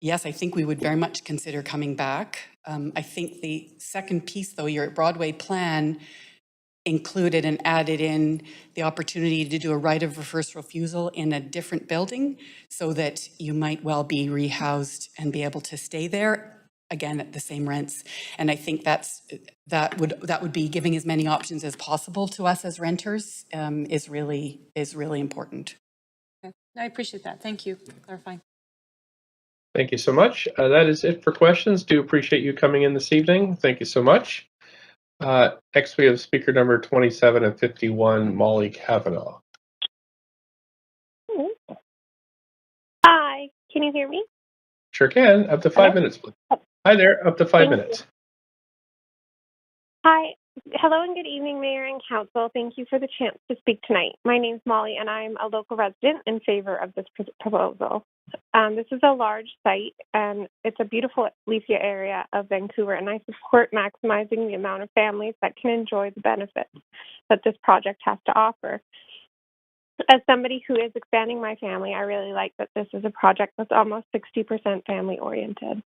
yes, I think we would very much consider coming back. I think the second piece, though, your Broadway plan included and added in the opportunity to do a right of first refusal in a different building, so that you might well be rehoused and be able to stay there again at the same rents. And I think that would be giving as many options as possible to us as renters is really important. Okay. I appreciate that. Thank you for clarifying. Thank you so much. That is it for questions. Do appreciate you coming in this evening. Thank you so much. Next, we have speaker number 27 and 51, Molly Cavanaugh. Hi, can you hear me? Sure can. Up to 5 minutes, please. Hi there, up to 5 minutes. Hi. Hello and good evening, Mayor and Council. Thank you for the chance to speak tonight. My name's Molly, and I'm a local resident in favor of this proposal. This is a large site, and it's a beautiful leafy area of Vancouver, and I support maximizing the amount of families that can enjoy the benefits that this project has to offer. As somebody who is expanding my family, I really like that this is a project that's almost 60% family-oriented.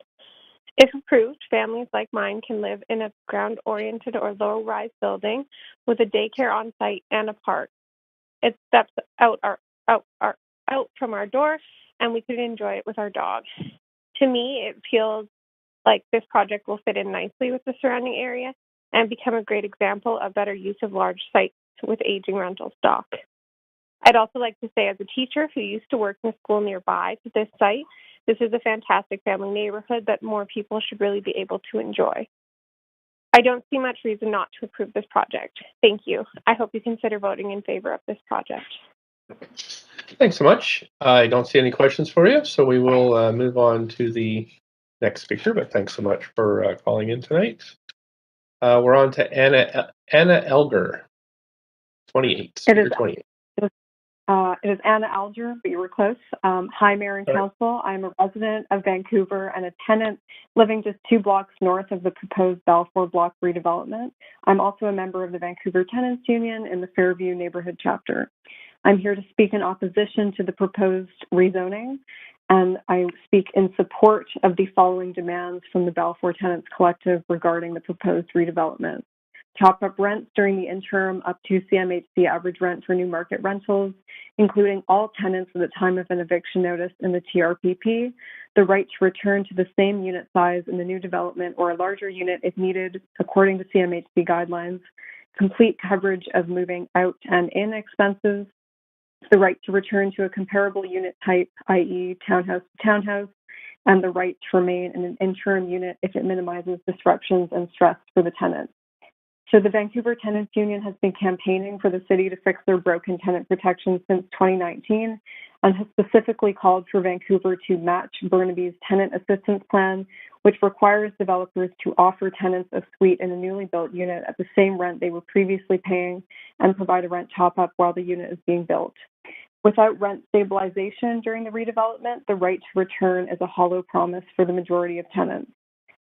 If approved, families like mine can live in a ground-oriented or low-rise building with a daycare on site and a park. It steps out from our door, and we could enjoy it with our dog. To me, it feels like this project will fit in nicely with the surrounding area and become a great example of better use of large sites with aging rental stock. I'd also like to say, as a teacher who used to work in a school nearby to this site, this is a fantastic family neighborhood that more people should really be able to enjoy. I don't see much reason not to approve this project. Thank you. I hope you consider voting in favor of this project. Thanks so much. I don't see any questions for you, so we will move on to the next speaker, but thanks so much for calling in tonight. We're on to Anna Elger, 28. Speaker 28. It is Anna Alger, but you were close. Hi, Mayor and Council. I'm a resident of Vancouver and a tenant living just 2 blocks north of the proposed Balfour Block redevelopment. I'm also a member of the Vancouver Tenants Union in the Fairview Neighborhood Chapter. I'm here to speak in opposition to the proposed rezoning, and I speak in support of the following demands from the Balfour Tenants Collective regarding the proposed redevelopment. Top-up rents during the interim up to CMHC average rent for new market rentals, including all tenants at the time of an eviction notice in the TRPP, the right to return to the same unit size in the new development or a larger unit if needed according to CMHC guidelines, complete coverage of moving out and in expenses, the right to return to a comparable unit type, i.e. townhouse to townhouse, and the right to remain in an interim unit if it minimizes disruptions and stress for the tenant. So the Vancouver Tenants Union has been campaigning for the city to fix their broken tenant protections since 2019 and has specifically called for Vancouver to match Burnaby's tenant assistance plan, which requires developers to offer tenants a suite in a newly built unit at the same rent they were previously paying and provide a rent top-up while the unit is being built. Without rent stabilization during the redevelopment, the right to return is a hollow promise for the majority of tenants.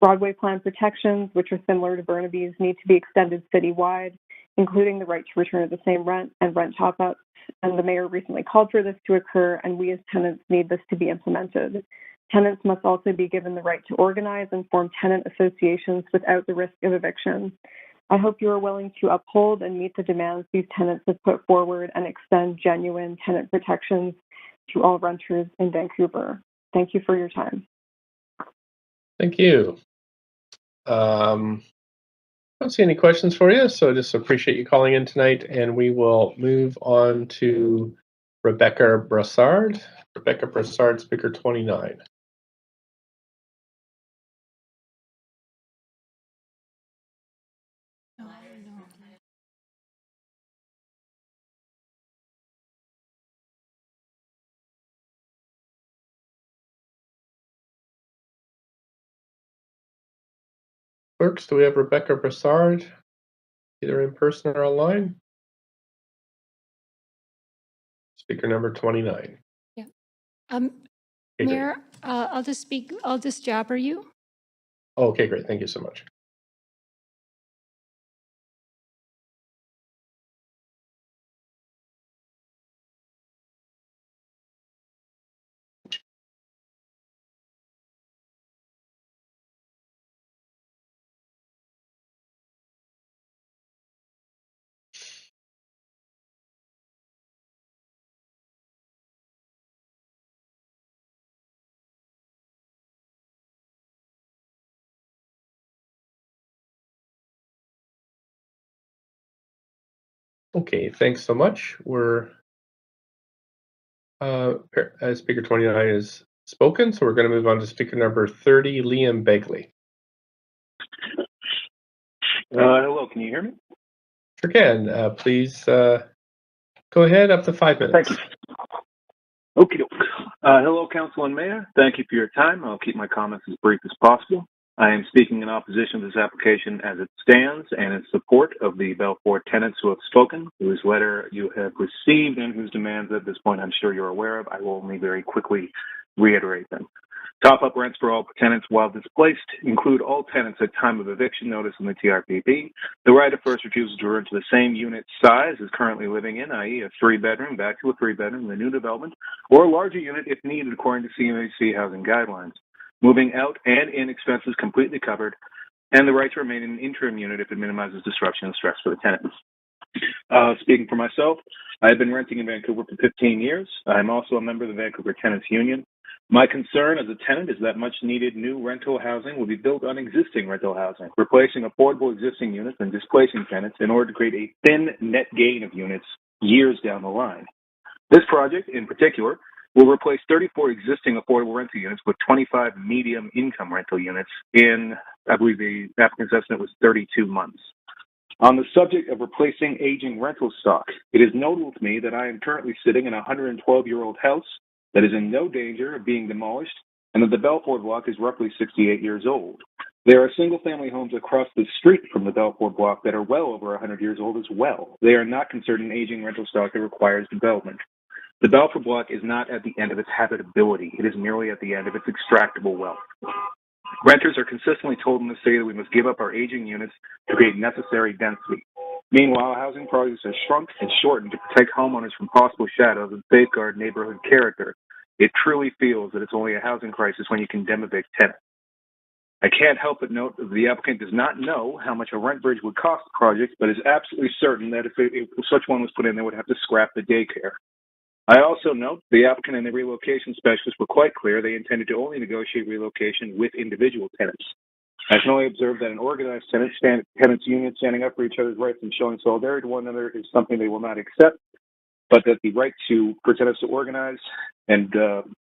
Broadway plan protections, which are similar to Burnaby's, need to be extended citywide, including the right to return at the same rent and rent top-ups. And the mayor recently called for this to occur, and we as tenants need this to be implemented. Tenants must also be given the right to organize and form tenant associations without the risk of eviction. I hope you are willing to uphold and meet the demands these tenants have put forward and extend genuine tenant protections to all renters in Vancouver. Thank you for your time. Thank you. I don't see any questions for you, so just appreciate you calling in tonight, and we will move on to Rebecca Brassard. Rebecca Brassard, speaker 29. Clerks, do we have Rebecca Brassard, either in person or online? Speaker number 29. Yeah. Mayor, I'll just jabber you. Oh, okay, great. Thank you so much. Okay, thanks so much. We're speaker 29 is spoken, so we're going to move on to speaker number 30, Liam Begley. Hello, can you hear me? Sure can. Please go ahead, up to 5 minutes. Thank you. Okay. Hello, Council and Mayor. Thank you for your time. I'll keep my comments as brief as possible. I am speaking in opposition to this application as it stands and in support of the Balfour tenants who have spoken, whose letter you have received and whose demands at this point I'm sure you're aware of. I will only very quickly reiterate them. Top-up rents for all tenants while displaced include all tenants at time of eviction notice in the TRPP. The right of first refusal to return to the same unit size as currently living in, i.e. a 3-bedroom back to a 3-bedroom in the new development, or a larger unit if needed according to CMHC housing guidelines. Moving out and in expenses completely covered, and the right to remain in an interim unit if it minimizes disruption and stress for the tenants. Speaking for myself, I have been renting in Vancouver for 15 years. I am also a member of the Vancouver Tenants Union. My concern as a tenant is that much needed new rental housing will be built on existing rental housing, replacing affordable existing units and displacing tenants in order to create a thin net gain of units years down the line. This project, in particular, will replace 34 existing affordable rental units with 25 medium income rental units in, I believe the applicant's estimate was 32 months. On the subject of replacing aging rental stock, it is notable to me that I am currently sitting in a 112-year-old house that is in no danger of being demolished, and that the Balfour block is roughly 68 years old. There are single-family homes across the street from the Balfour block that are well over 100 years old as well. They are not concerned in aging rental stock that requires development. The Balfour block is not at the end of its habitability. It is merely at the end of its extractable wealth. Renters are consistently told in the city that we must give up our aging units to create necessary density. Meanwhile, housing projects are shrunk and shortened to protect homeowners from possible shadows and safeguard neighborhood character. It truly feels that it's only a housing crisis when you condemn evict tenants. I can't help but note that the applicant does not know how much a rent bridge would cost the project, but is absolutely certain that if such one was put in, they would have to scrap the daycare. I also note the applicant and the relocation specialist were quite clear they intended to only negotiate relocation with individual tenants. I can only observe that an organized tenants union standing up for each other's rights and showing solidarity to one another is something they will not accept, but that the right for tenants to organize and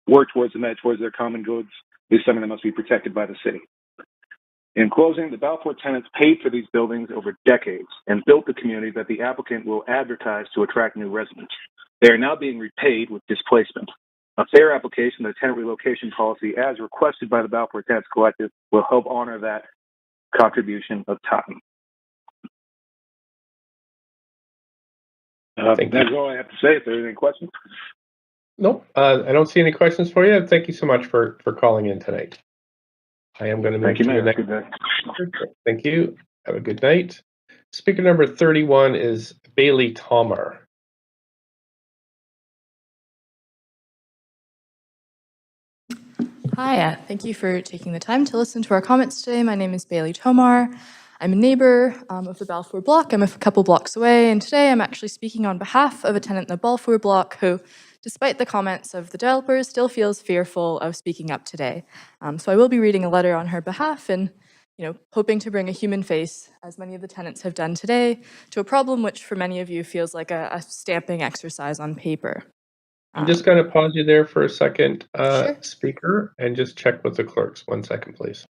work towards their common goods is something that must be protected by the city. In closing, the Balfour tenants paid for these buildings over decades and built the community that the applicant will advertise to attract new residents. They are now being repaid with displacement. A fair application of the tenant relocation policy as requested by the Balfour Tenants Collective will help honor that contribution of time. That's all I have to say. If there are any questions. Nope, I don't see any questions for you. Thank you so much for calling in tonight. I am going to move to the next. Thank you. Have a good night. Speaker number 31 is Bailey Tomar. Hi, thank you for taking the time to listen to our comments today. My name is Bailey Tomar. I'm a neighbor of the Balfour block. I'm a couple blocks away, and today I'm actually speaking on behalf of a tenant in the Balfour block who, despite the comments of the developers, still feels fearful of speaking up today. So I will be reading a letter on her behalf and hoping to bring a human face, as many of the tenants have done today, to a problem which for many of you feels like a stamping exercise on paper. I'm just going to pause you there for a second, Sure. speaker, and just check with the clerks. 1 second, please.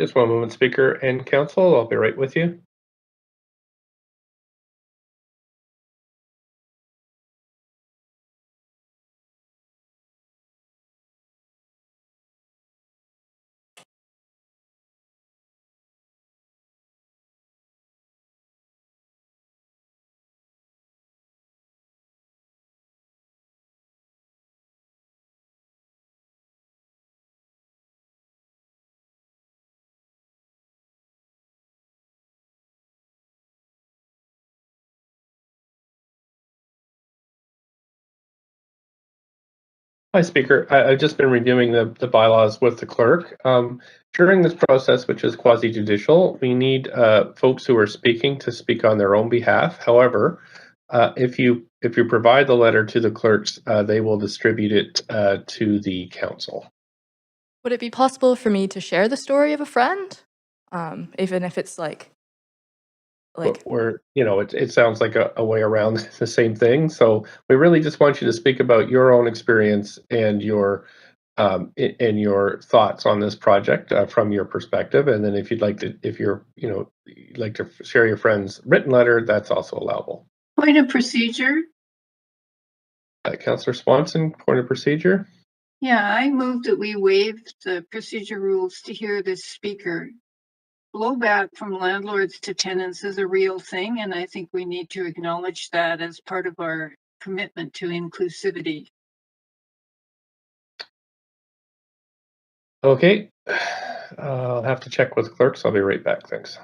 Just 1 moment, speaker and council. I'll be right with you. Hi, Speaker. I've just been reviewing the bylaws with the clerk. During this process, which is quasi-judicial, we need folks who are speaking to speak on their own behalf. However, if you provide the letter to the clerks, they will distribute it to the council. Would it be possible for me to share the story of a friend, even if it's like where it sounds like a way around the same thing. So we really just want you to speak about your own experience and your thoughts on this project from your perspective. And then if you'd like to, if you'd like to share your friend's written letter, that's also allowable. Point of procedure. Councillor Swanson, point of procedure. Yeah, I move that we waive the procedure rules to hear this speaker. Blowback from landlords to tenants is a real thing, and I think we need to acknowledge that as part of our commitment to inclusivity. Okay, I'll have to check with clerks. I'll be right back. Thanks.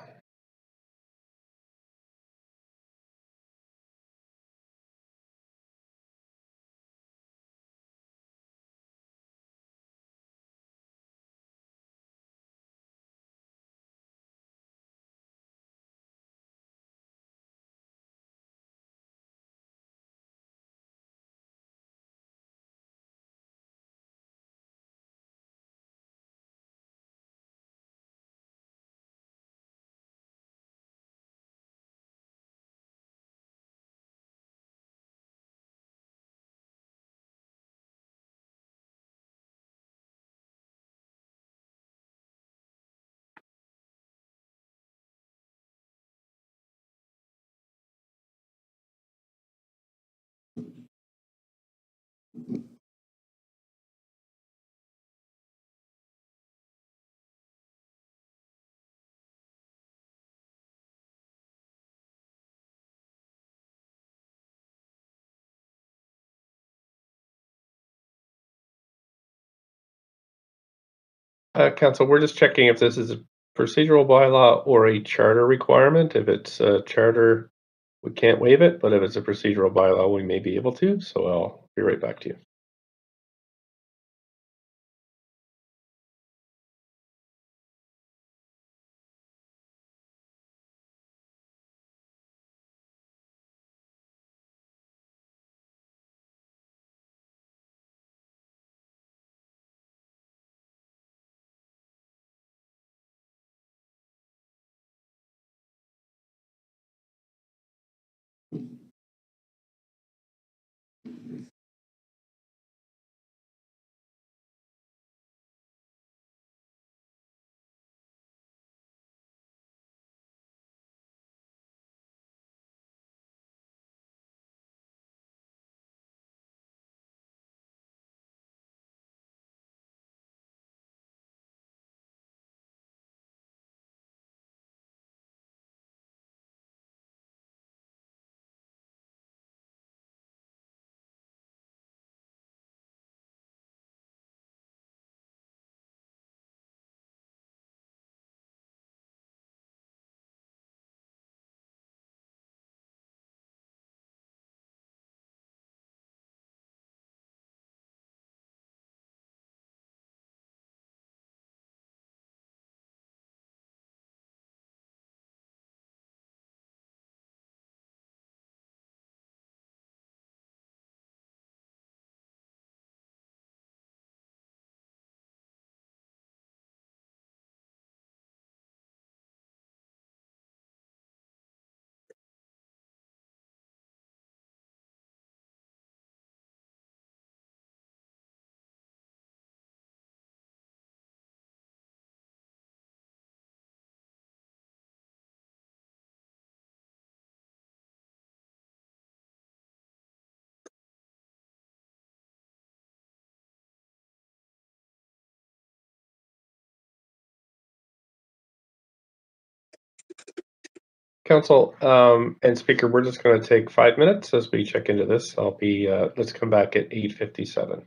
Council, we're just checking if this is a procedural bylaw or a charter requirement. If it's a charter, we can't waive it, but if it's a procedural bylaw, we may be able to. So I'll be right back to you. Council and Speaker, we're just going to take 5 minutes as we check into this. I'll be, let's come back at 8:57.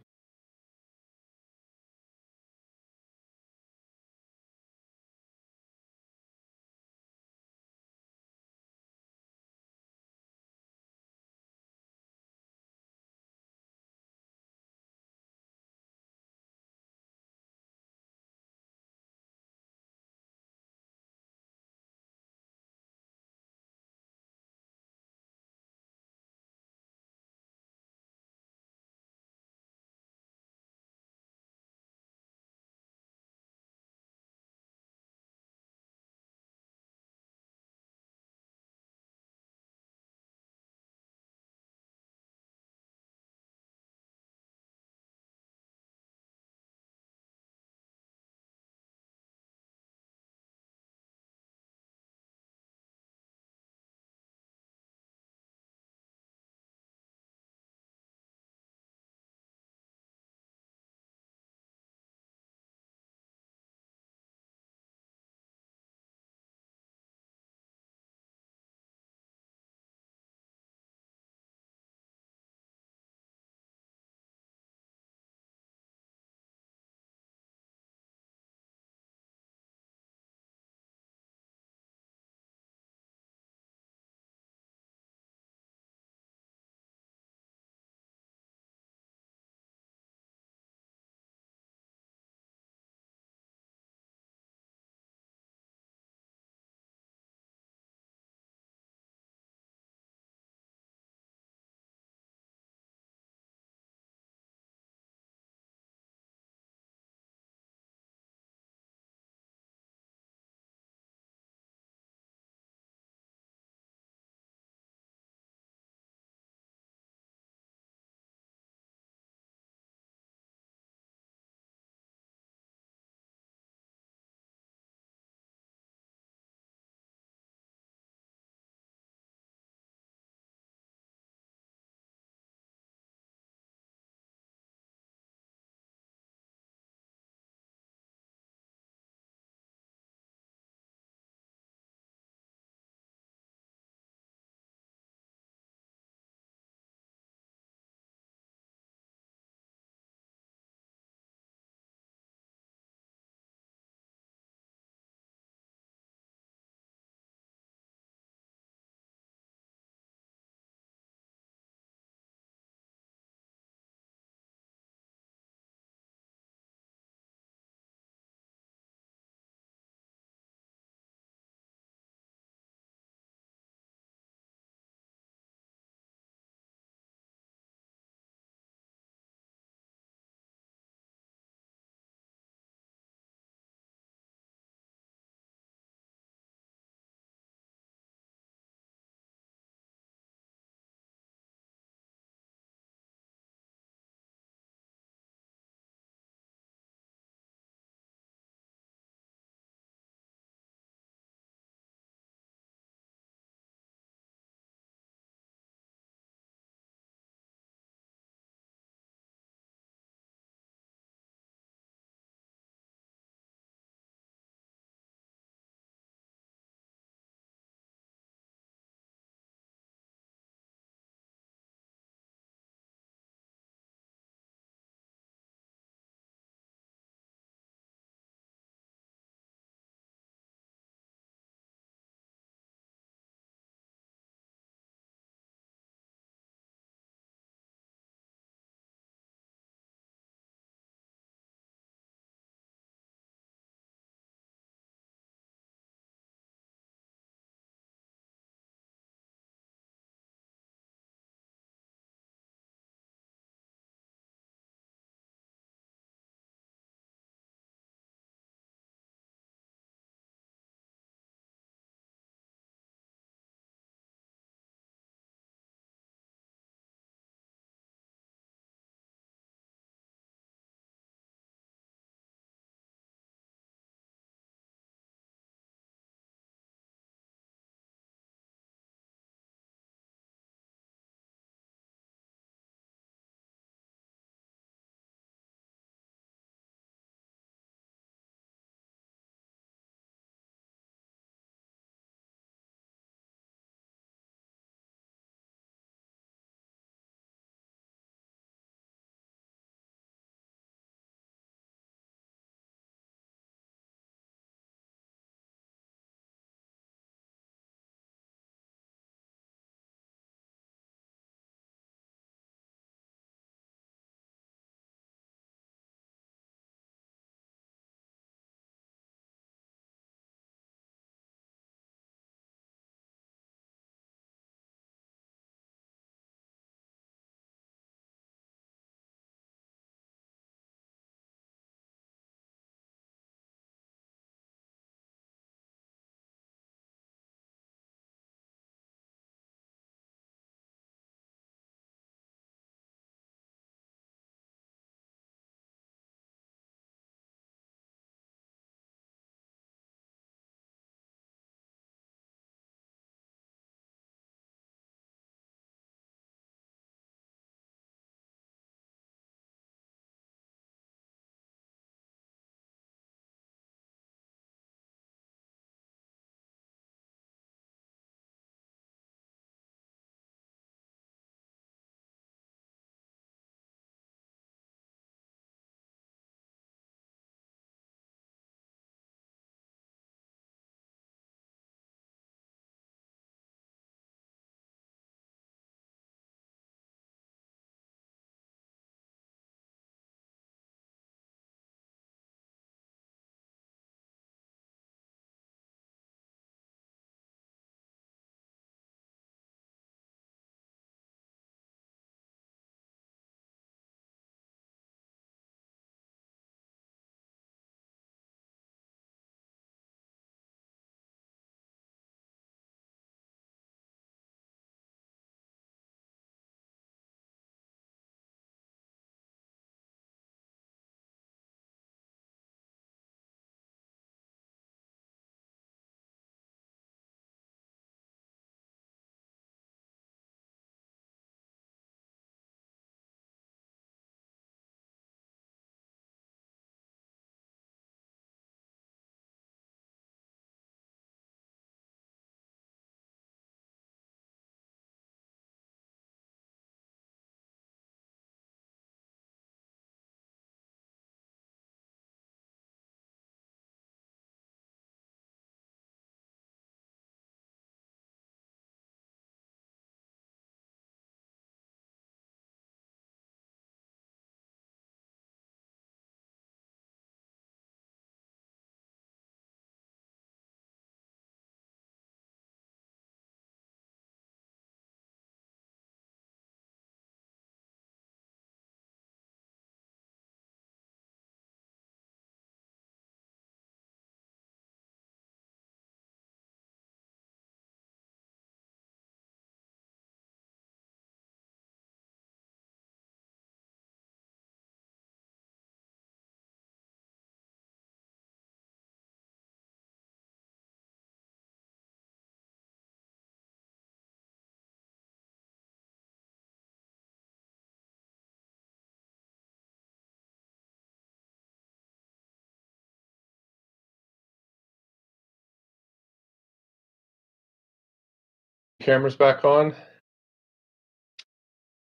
Cameras back on.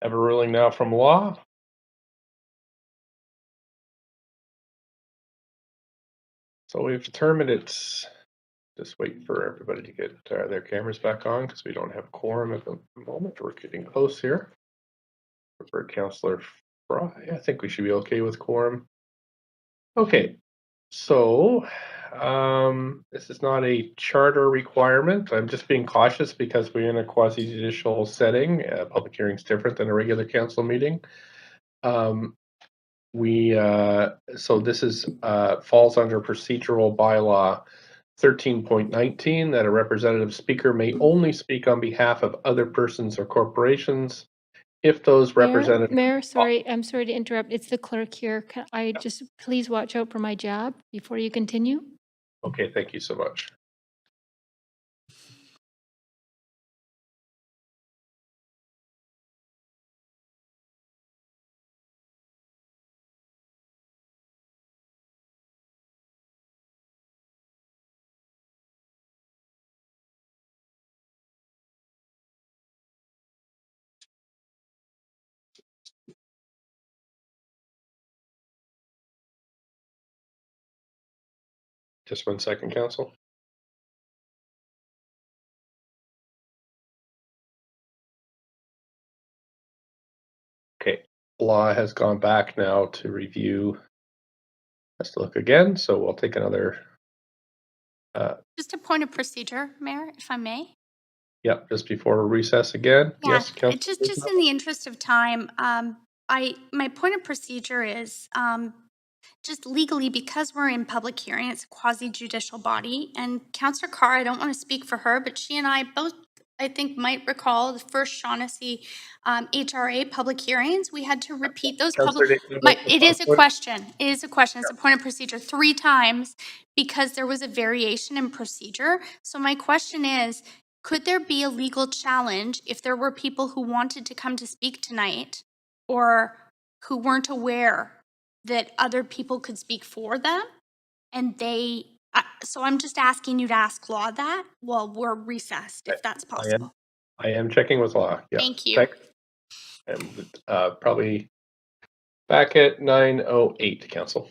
Have a ruling now from law. So we've determined it's, just wait for everybody to get their cameras back on because we don't have quorum at the moment. We're getting close here. For Councillor Fry, I think we should be okay with quorum. Okay, so this is not a charter requirement. I'm just being cautious because we're in a quasi-judicial setting. Public hearing is different than a regular council meeting. So this is falls under procedural bylaw 13.19 that a representative speaker may only speak on behalf of other persons or corporations if those representatives. Mayor, sorry, I'm sorry to interrupt. It's the clerk here. Can I just please watch out for my jab before you continue? Okay, thank you so much. Just 1 second, Council. Okay, law has gone back now to review. Let's look again, so we'll take another. Just a point of procedure, Mayor, if I may. Yep, just before recess again. Yeah, Yes, Councilor. just in the interest of time, my point of procedure is just legally, because we're in public hearing, it's a quasi-judicial body, and Councillor Carr, I don't want to speak for her, but she and I both, I think, might recall the first Shaughnessy HRA public hearings. We had to repeat those public. It is a question. It is a question. It's a point of procedure 3 times because there was a variation in procedure. So my question is, could there be a legal challenge if there were people who wanted to come to speak tonight or who weren't aware that other people could speak for them, and so I'm just asking you to ask law that while we're recessed, if that's possible. I am checking with law. Yeah. Thank you. Check. And probably back at 9:08, Council.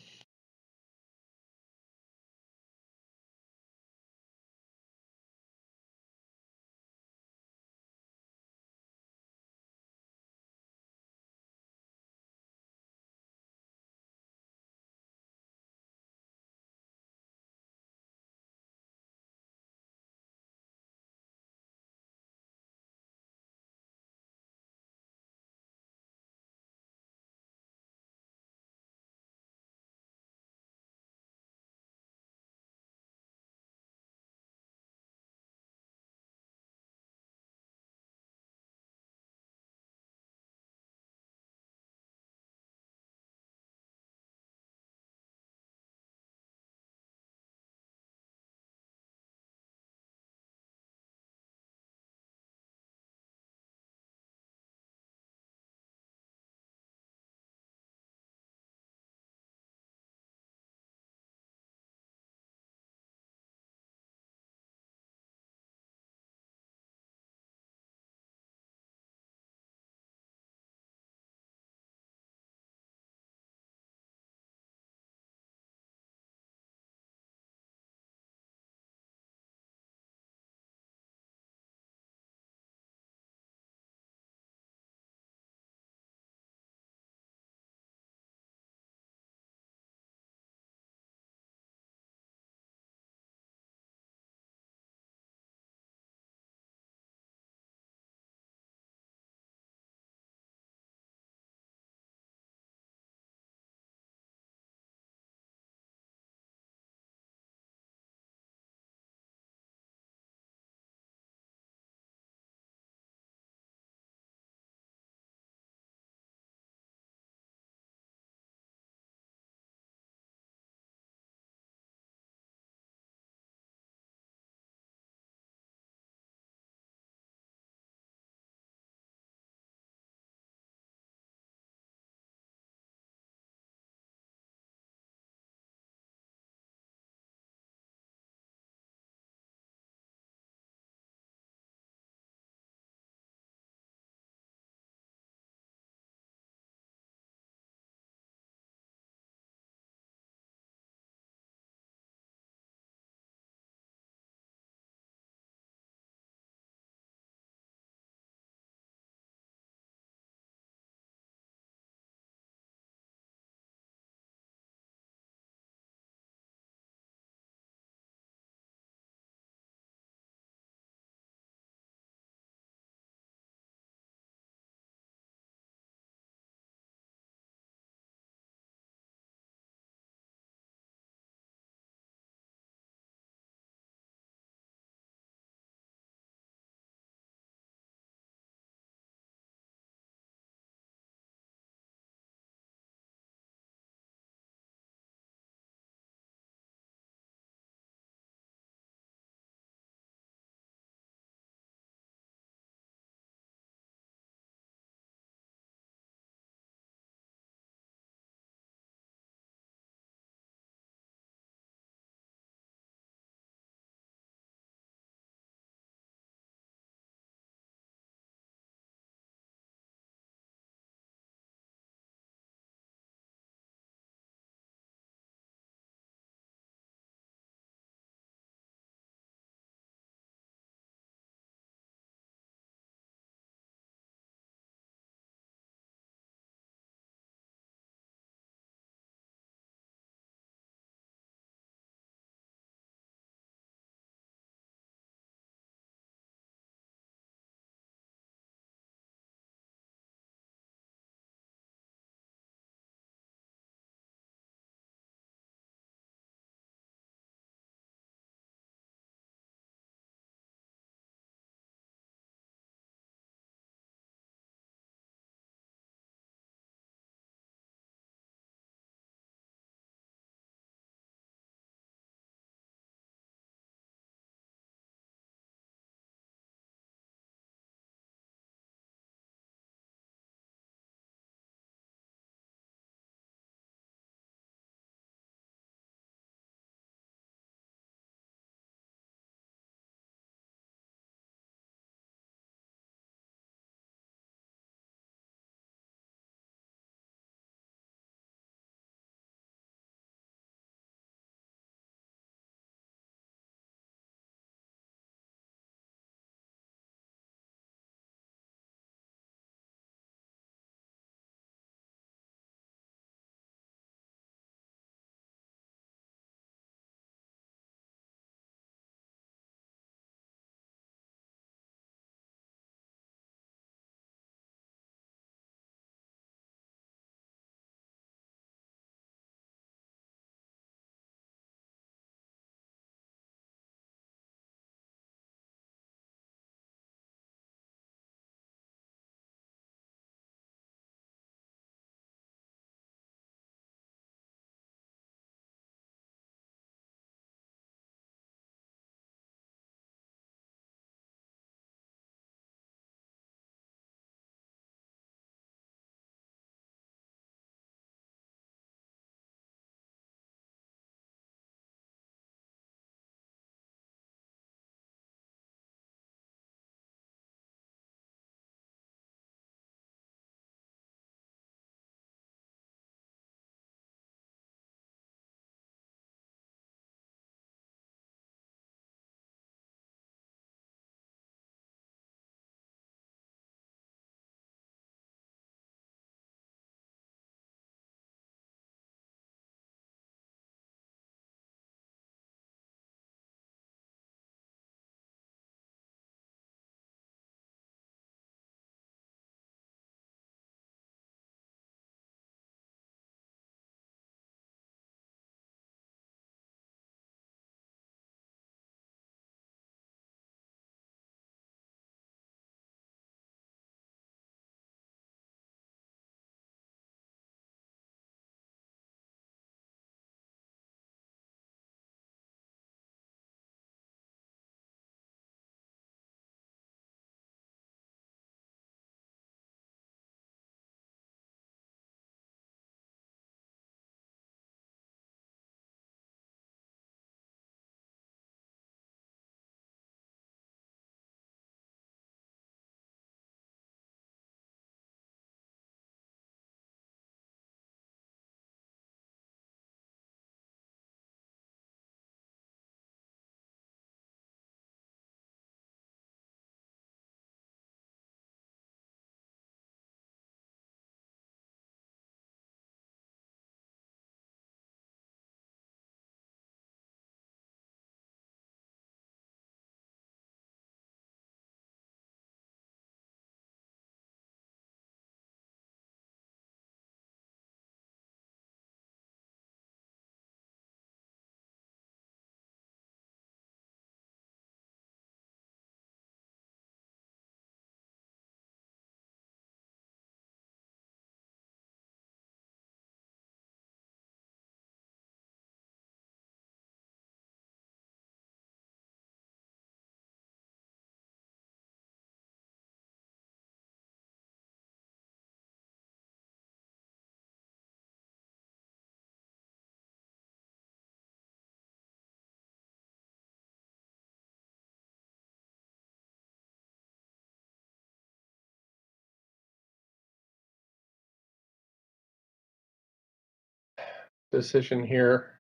decision here.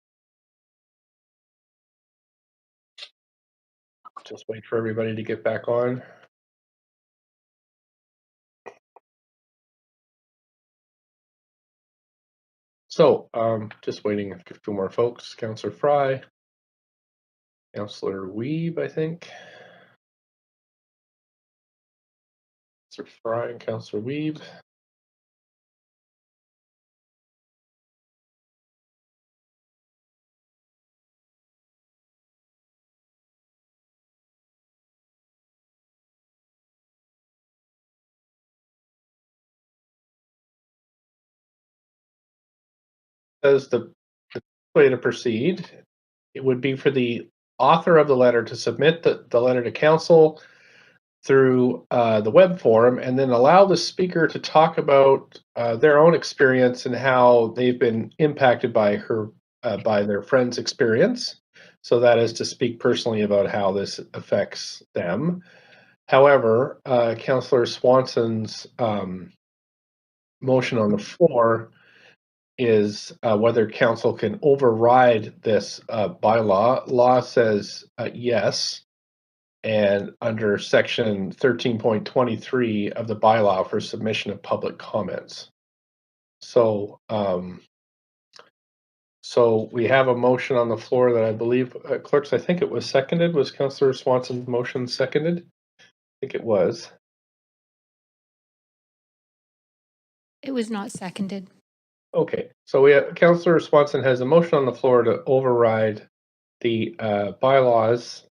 Just wait for everybody to get back on. So, just waiting a few more folks. Councillor Fry, Councillor Weeb, I think. Councillor Fry and Councillor Weeb. As the way to proceed, it would be for the author of the letter to submit the letter to council through the web form, and then allow the speaker to talk about their own experience and how they've been impacted by by their friend's experience. So that is to speak personally about how this affects them. However, Councillor Swanson's motion on the floor is whether council can override this bylaw. Law says yes, and under section 13.23 of the bylaw for submission of public comments. So, so we have a motion on the floor that I believe, clerks, I think it was seconded. Was Councillor Swanson's motion seconded? I think it was. It was not seconded. Okay, so we have, Councillor Swanson has a motion on the floor to override the bylaws,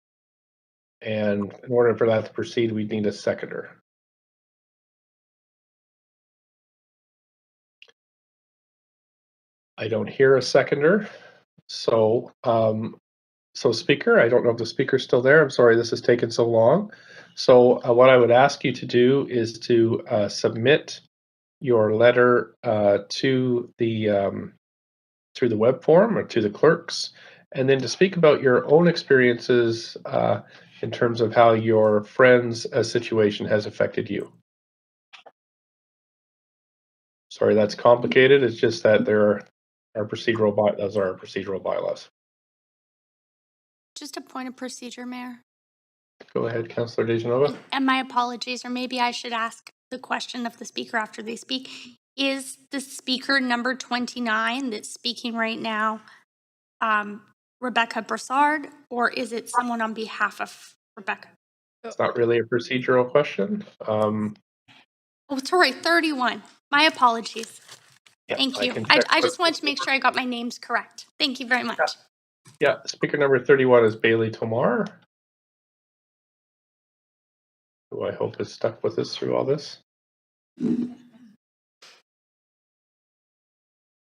and in order for that to proceed, we need a seconder. I don't hear a seconder, so so speaker, I don't know if the speaker's still there. I'm sorry this has taken so long. So what I would ask you to do is to submit your letter to the through the web form or to the clerks, and then to speak about your own experiences in terms of how your friend's situation has affected you. Sorry, that's complicated. It's just that there are procedural those are our procedural bylaws. Just a point of procedure, Mayor. Go ahead, Councillor DeGenova. And my apologies, or maybe I should ask the question of the speaker after they speak. Is the speaker number 29 that's speaking right now Rebecca Brassard, or is it someone on behalf of Rebecca? It's not really a procedural question. Oh, sorry, 31. My apologies. Yeah, Thank you. I just wanted to make sure I got my names correct. Thank you very much. Yeah, speaker number 31 is Bailey Tomar, who I hope is stuck with us through all this.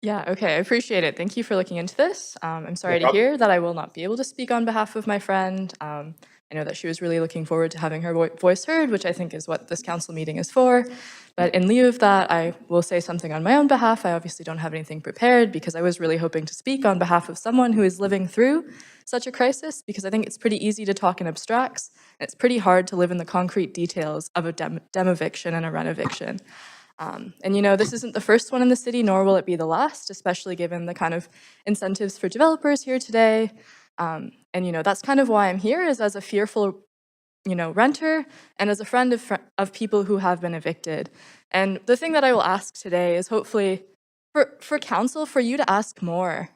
Yeah, okay, I appreciate it. Thank you for looking into this. I'm sorry to hear that I will not be able to speak on behalf of my friend. I know that she was really looking forward to having her voice heard, which I think is what this council meeting is for. But in lieu of that, I will say something on my own behalf. I obviously don't have anything prepared because I was really hoping to speak on behalf of someone who is living through such a crisis, because I think it's pretty easy to talk in abstracts, and it's pretty hard to live in the concrete details of a dem-eviction and a renoviction. And you know, this isn't the first one in the city, nor will it be the last, especially given the kind of incentives for developers here today. And you know, that's kind of why I'm here, is as a fearful, you know, renter and as a friend of people who have been evicted. And the thing that I will ask today is hopefully for council, for you to ask more.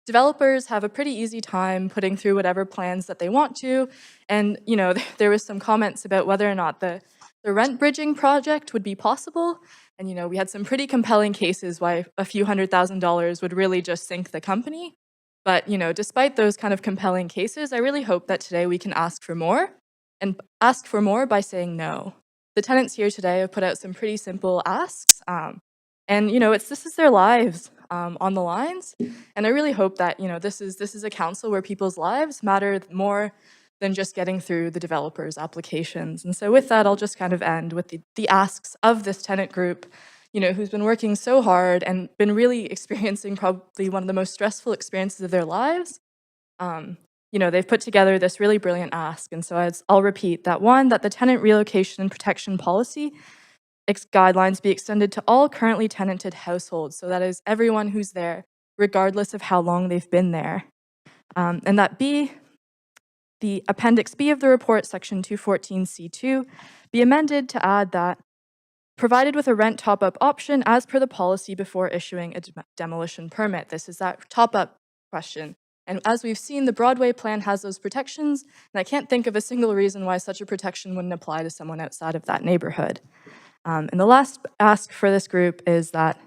Developers have a pretty easy time putting through whatever plans that they want to. And, you know, there was some comments about whether or not the rent bridging project would be possible. And, you know, we had some pretty compelling cases why a few $100,000 would really just sink the company. But, you know, despite those kind of compelling cases, I really hope that today we can ask for more, and ask for more by saying no. The tenants here today have put out some pretty simple asks. And, you know, this is their lives on the lines. And I really hope that, you know, this is a council where people's lives matter more than just getting through the developers' applications. And so with that, I'll just kind of end with the asks of this tenant group, you know, who's been working so hard and been really experiencing probably one of the most stressful experiences of their lives. You know, they've put together this really brilliant ask. And so I'll repeat that: one, that the tenant relocation and protection policy guidelines be extended to all currently tenanted households. So that is everyone who's there, regardless of how long they've been there. And that B, the Appendix B of the report, Section 214C2, be amended to add that provided with a rent top-up option as per the policy before issuing a demolition permit. This is that top-up question. And as we've seen, the Broadway plan has those protections, and I can't think of a single reason why such a protection wouldn't apply to someone outside of that neighborhood. And the last ask for this group is that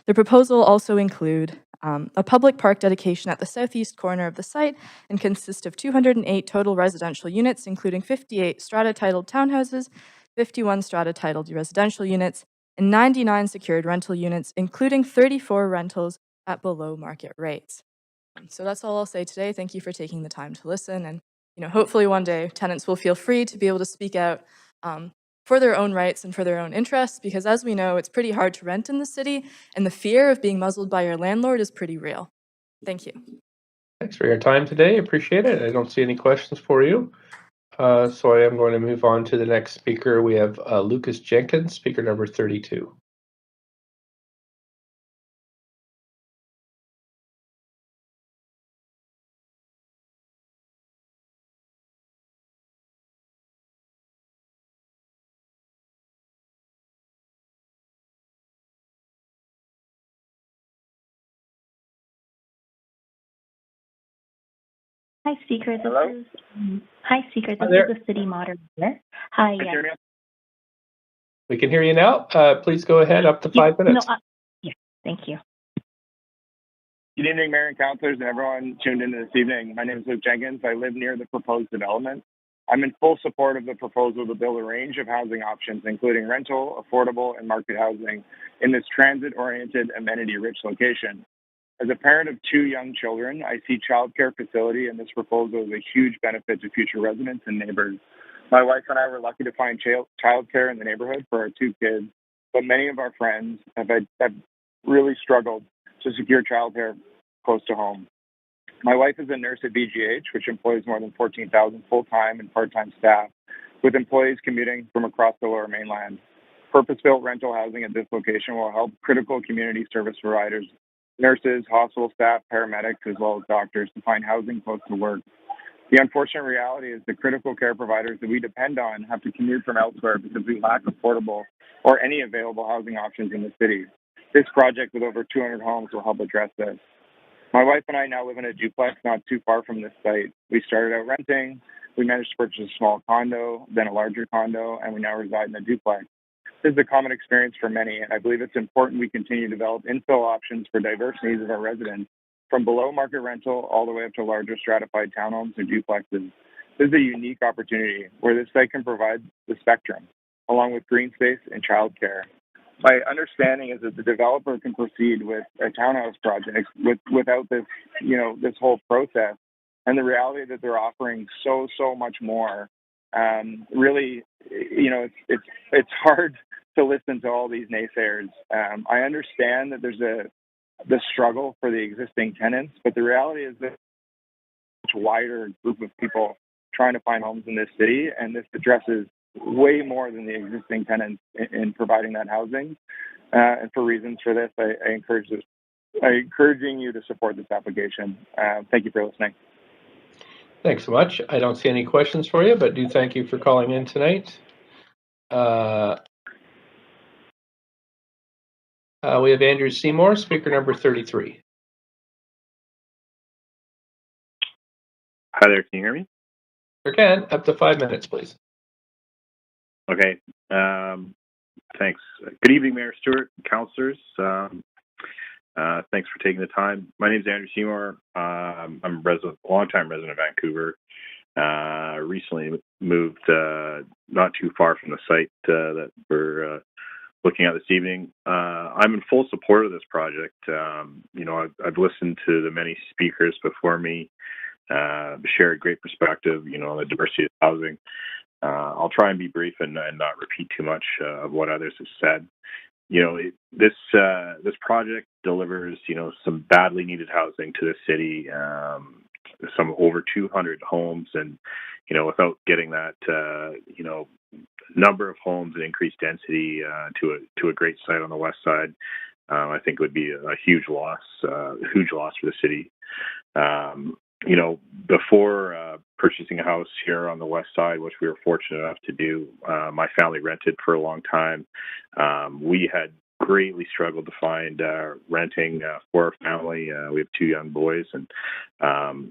the proposal also include a public park dedication at the southeast corner of the site and consist of 208 total residential units, including 58 strata-titled townhouses, 51 strata-titled residential units, and 99 secured rental units, including 34 rentals at below market rates. So that's all I'll say today. Thank you for taking the time to listen, and hopefully one day tenants will feel free to be able to speak out for their own rights and for their own interests, because as we know, it's pretty hard to rent in the city, and the fear of being muzzled by your landlord is pretty real. Thank you. Thanks for your time today. Appreciate it. I don't see any questions for you. So I am going to move on to the next speaker. We have Lucas Jenkins, speaker number 32. Hi, Speaker. Hello? This is the city moderator. Hi, Can you hear yes. me? We can hear you now. Please go ahead, up to 5 minutes. Yes, thank you. Good evening, Mayor and councillors and everyone tuned in this evening. My name is Luke Jenkins. I live near the proposed development. I'm in full support of the proposal to build a range of housing options, including rental, affordable, and market housing in this transit-oriented, amenity-rich location. As a parent of 2 young children, I see childcare facility in this proposal as a huge benefit to future residents and neighbors. My wife and I were lucky to find childcare in the neighborhood for our 2 kids, but many of our friends have really struggled to secure childcare close to home. My wife is a nurse at VGH, which employs more than 14,000 full-time and part-time staff, with employees commuting from across the Lower Mainland. Purpose-built rental housing at this location will help critical community service providers, nurses, hospital staff, paramedics, as well as doctors to find housing close to work. The unfortunate reality is the critical care providers that we depend on have to commute from elsewhere because we lack affordable or any available housing options in the city. This project with over 200 homes will help address this. My wife and I now live in a duplex not too far from this site. We started out renting, we managed to purchase a small condo, then a larger condo, and we now reside in a duplex. This is a common experience for many, and I believe it's important we continue to develop infill options for diverse needs of our residents, from below market rental all the way up to larger stratified townhomes and duplexes. This is a unique opportunity where this site can provide the spectrum, along with green space and childcare. My understanding is that the developer can proceed with a townhouse project without this, this whole process, and the reality that they're offering so much more. Really, it's hard to listen to all these naysayers. I understand that there's the struggle for the existing tenants, but the reality is that a much wider group of people trying to find homes in this city, and this addresses way more than the existing tenants in providing that housing. And for reasons for this, I encouraging you to support this application. Thank you for listening. Thanks so much. I don't see any questions for you, but do thank you for calling in tonight. We have Andrew Seymour, speaker number 33. Hi there, can you hear me? You can. Up to 5 minutes, please. Okay. Thanks. Good evening, Mayor Stewart, councillors. Thanks for taking the time. My name is Andrew Seymour. I'm a longtime resident of Vancouver. Recently moved not too far from the site that we're looking at this evening. I'm in full support of this project. I've listened to the many speakers before me, shared great perspective, on the diversity of housing. I'll try and be brief and not repeat too much of what others have said. This project delivers, some badly needed housing to the city, some over 200 homes, and without getting that, number of homes and increased density to a great site on the west side, I think it would be a huge loss for the city. You know, before purchasing a house here on the west side, which we were fortunate enough to do, my family rented for a long time. We had greatly struggled to find renting for our family. We have 2 young boys, and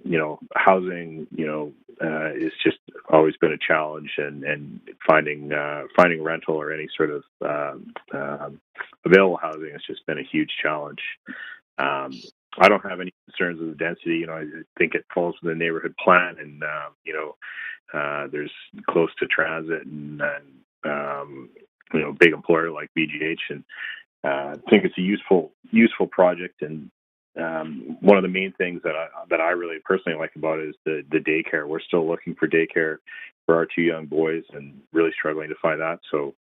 you know, housing, you know, is just always been a challenge, and finding rental or any sort of available housing has just been a huge challenge. I don't have any concerns with the density. You know, I think it falls within the neighborhood plan, and you know, there's close to transit and you know, big employer like BGH, and I think it's a useful project. And one of the main things that I really personally like about it is the daycare. We're still looking for daycare for our 2 young boys and really struggling to find that. So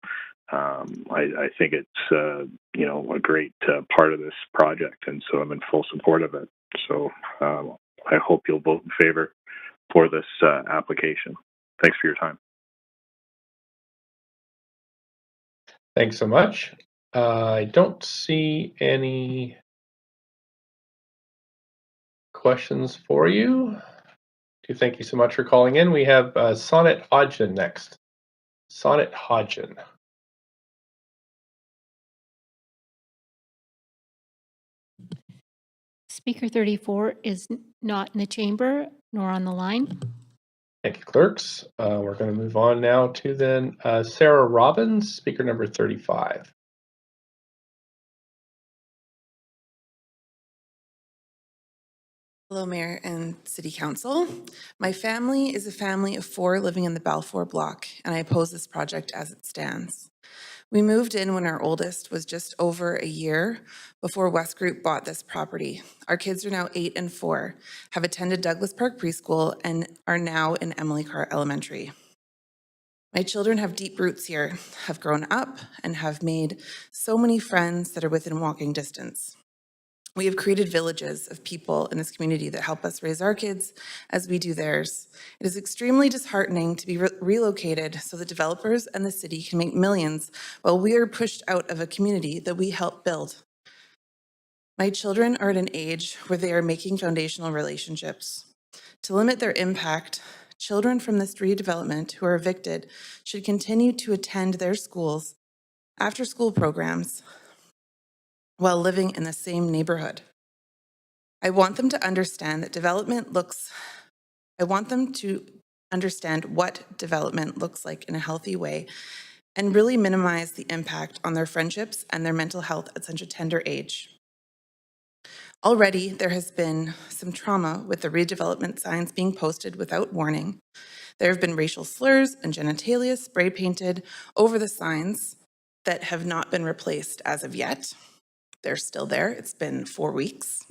I think it's you know, a great part of this project, and so I'm in full support of it. So I hope you'll vote in favor for this application. Thanks for your time. Thanks so much. I don't see any questions for you. Thank you so much for calling in. We have Sonnet Hodgin next. Sonnet Hodgin. Speaker 34 is not in the chamber nor on the line. Thank you, clerks. We're going to move on now to then Sarah Robbins, speaker number 35. Hello, Mayor and City Council. My family is a family of 4 living in the Balfour block, and I oppose this project as it stands. We moved in when our oldest was just over a year before West Group bought this property. Our kids are now 8 and 4, have attended Douglas Park Preschool, and are now in Emily Carr Elementary. My children have deep roots here, have grown up, and have made so many friends that are within walking distance. We have created villages of people in this community that help us raise our kids as we do theirs. It is extremely disheartening to be relocated so that developers and the city can make millions while we are pushed out of a community that we helped build. My children are at an age where they are making foundational relationships. To limit their impact, children from this redevelopment who are evicted should continue to attend their schools, after-school programs, while living in the same neighborhood. I want them to understand that I want them to understand what development looks like in a healthy way and really minimize the impact on their friendships and their mental health at such a tender age. Already, there has been some trauma with the redevelopment signs being posted without warning. There have been racial slurs and genitalia spray painted over the signs that have not been replaced as of yet. They're still there. It's been 4 weeks.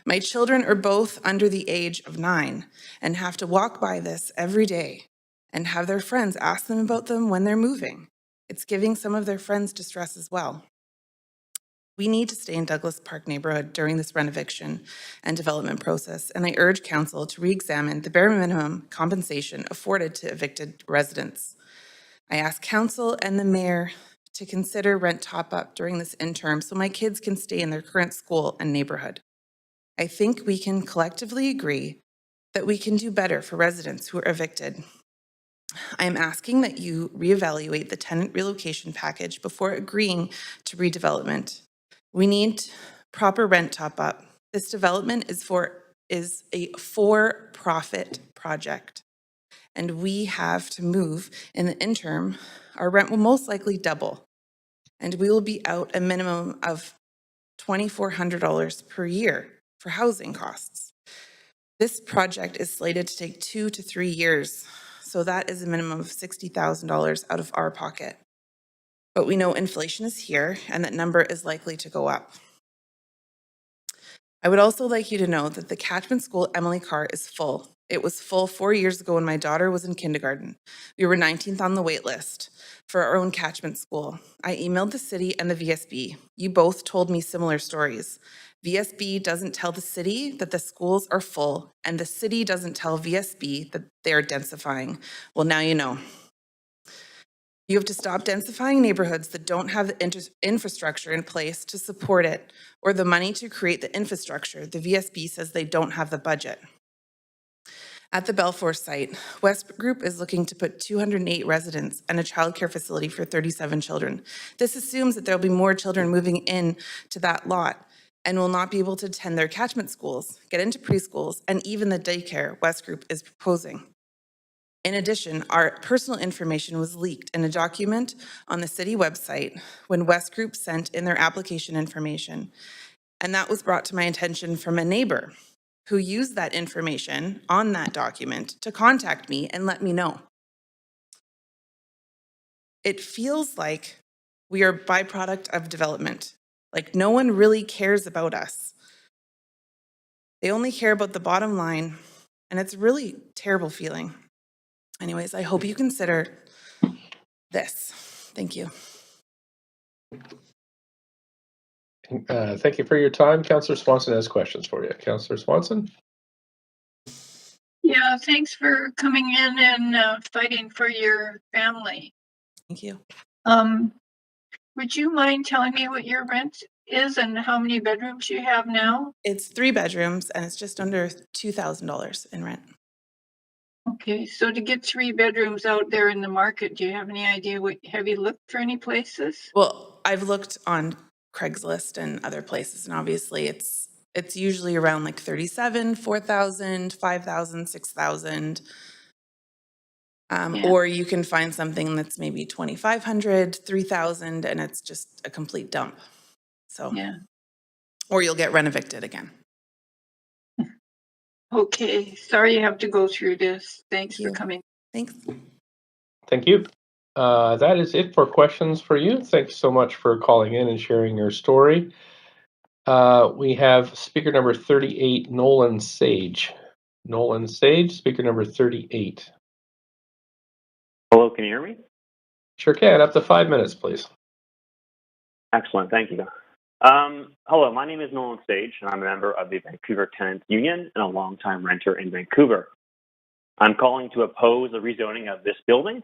My children are both under the age of 9 and have to walk by this every day and have their friends ask them about them when they're moving. It's giving some of their friends distress as well. We need to stay in Douglas Park neighborhood during this renovation and development process, and I urge council to re-examine the bare minimum compensation afforded to evicted residents. I ask council and the mayor to consider rent top-up during this interim so my kids can stay in their current school and neighborhood. I think we can collectively agree that we can do better for residents who are evicted. I am asking that you reevaluate the tenant relocation package before agreeing to redevelopment. We need proper rent top-up. This development is a for-profit project, and we have to move in the interim. Our rent will most likely double, and we will be out a minimum of $2,400 per year for housing costs. This project is slated to take 2 to 3 years, so that is a minimum of $60,000 out of our pocket. But we know inflation is here, and that number is likely to go up. I would also like you to know that the catchment school Emily Carr is full. It was full 4 years ago when my daughter was in kindergarten. We were 19th on the wait list for our own catchment school. I emailed the city and the VSB. You both told me similar stories. VSB doesn't tell the city that the schools are full, and the city doesn't tell VSB that they're densifying. Well, now you know. You have to stop densifying neighborhoods that don't have the infrastructure in place to support it or the money to create the infrastructure. The VSB says they don't have the budget. At the Belfour site, West Group is looking to put 208 residents and a childcare facility for 37 children. This assumes that there will be more children moving in to that lot and will not be able to attend their catchment schools, get into preschools, and even the daycare West Group is proposing. In addition, our personal information was leaked in a document on the city website when West Group sent in their application information. And that was brought to my attention from a neighbor who used that information on that document to contact me and let me know. It feels like we are a byproduct of development. Like no one really cares about us. They only care about the bottom line, and it's a really terrible feeling. Anyways, I hope you consider this. Thank you. Thank you for your time. Councillor Swanson has questions for you. Councillor Swanson? Yeah, thanks for coming in and fighting for your family. Thank you. Would you mind telling me what your rent is and how many bedrooms you have now? It's 3 bedrooms and it's just under $2,000 in rent. Okay, so to get 3 bedrooms out there in the market, do you have any idea have you looked for any places? Well, I've looked on Craigslist and other places, and obviously it's usually around like 37, 4,000, 5,000, 6,000. Or you can find something that's maybe 2,500, 3,000, and it's just a complete dump. So, or you'll get rent evicted again. Okay, sorry you have to go through this. Thanks for coming. Thanks. Thank you. That is it for questions for you. Thanks so much for calling in and sharing your story. We have speaker number 38, Nolan Sage. Nolan Sage, speaker number 38. Hello, can you hear me? Sure can. Up to 5 minutes, please. Excellent, thank you. Hello, my name is Nolan Sage, and I'm a member of the Vancouver Tenants Union and a longtime renter in Vancouver. I'm calling to oppose the rezoning of this building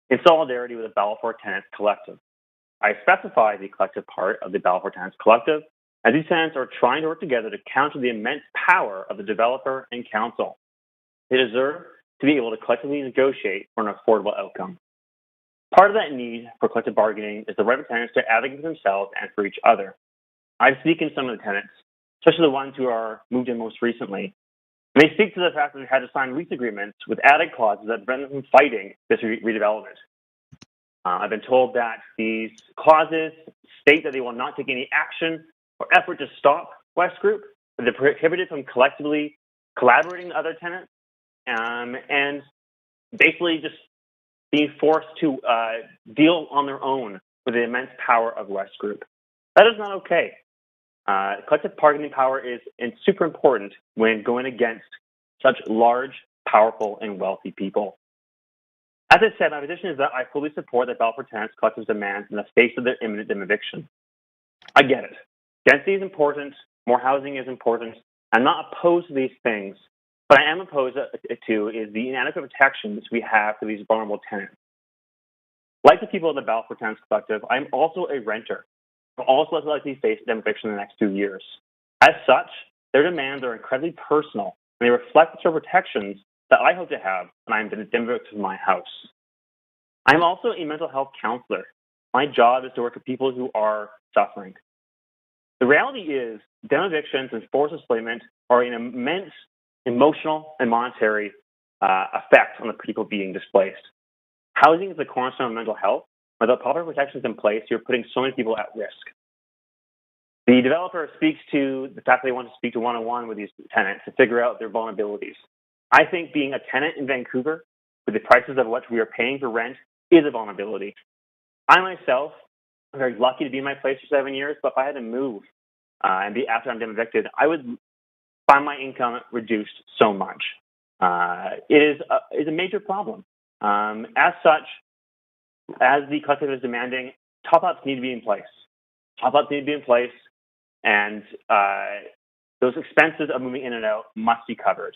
in solidarity with the Balfour Tenants Collective. I specify the collective part of the Balfour Tenants Collective, as these tenants are trying to work together to counter the immense power of the developer and council. They deserve to be able to collectively negotiate for an affordable outcome. Part of that need for collective bargaining is the right of tenants to advocate for themselves and for each other. I've spoken to some of the tenants, especially the ones who are moved in most recently, and they speak to the fact that they've had to sign lease agreements with added clauses that prevent them from fighting this redevelopment. I've been told that these clauses state that they will not take any action or effort to stop West Group, but they're prohibited from collectively collaborating with other tenants, and basically just being forced to deal on their own with the immense power of West Group. That is not okay. Collective bargaining power is super important when going against such large, powerful, and wealthy people. As I said, my position is that I fully support the Balfour Tenants Collective's demands in the face of their imminent eviction. I get it. Density is important. More housing is important. I'm not opposed to these things. What I am opposed to is the inadequate protections we have for these vulnerable tenants. Like the people of the Balfour Tenants Collective, I'm also a renter. I'm also likely to face eviction in the next 2 years. As such, their demands are incredibly personal, and they reflect the sort of protections that I hope to have when I'm evicted from my house. I'm also a mental health counselor. My job is to work with people who are suffering. The reality is, evictions and forced displacement are an immense emotional and monetary effect on the people being displaced. Housing is the cornerstone of mental health. Without proper protections in place, you're putting so many people at risk. The developer speaks to the fact that they want to speak to one-on-one with these tenants to figure out their vulnerabilities. I think being a tenant in Vancouver, with the prices of what we are paying for rent, is a vulnerability. I myself am very lucky to be in my place for 7 years, but if I had to move after I'm evicted, I would find my income reduced so much. It is a major problem. As such, as the collective is demanding, top-ups need to be in place. Top-ups need to be in place, and those expenses of moving in and out must be covered.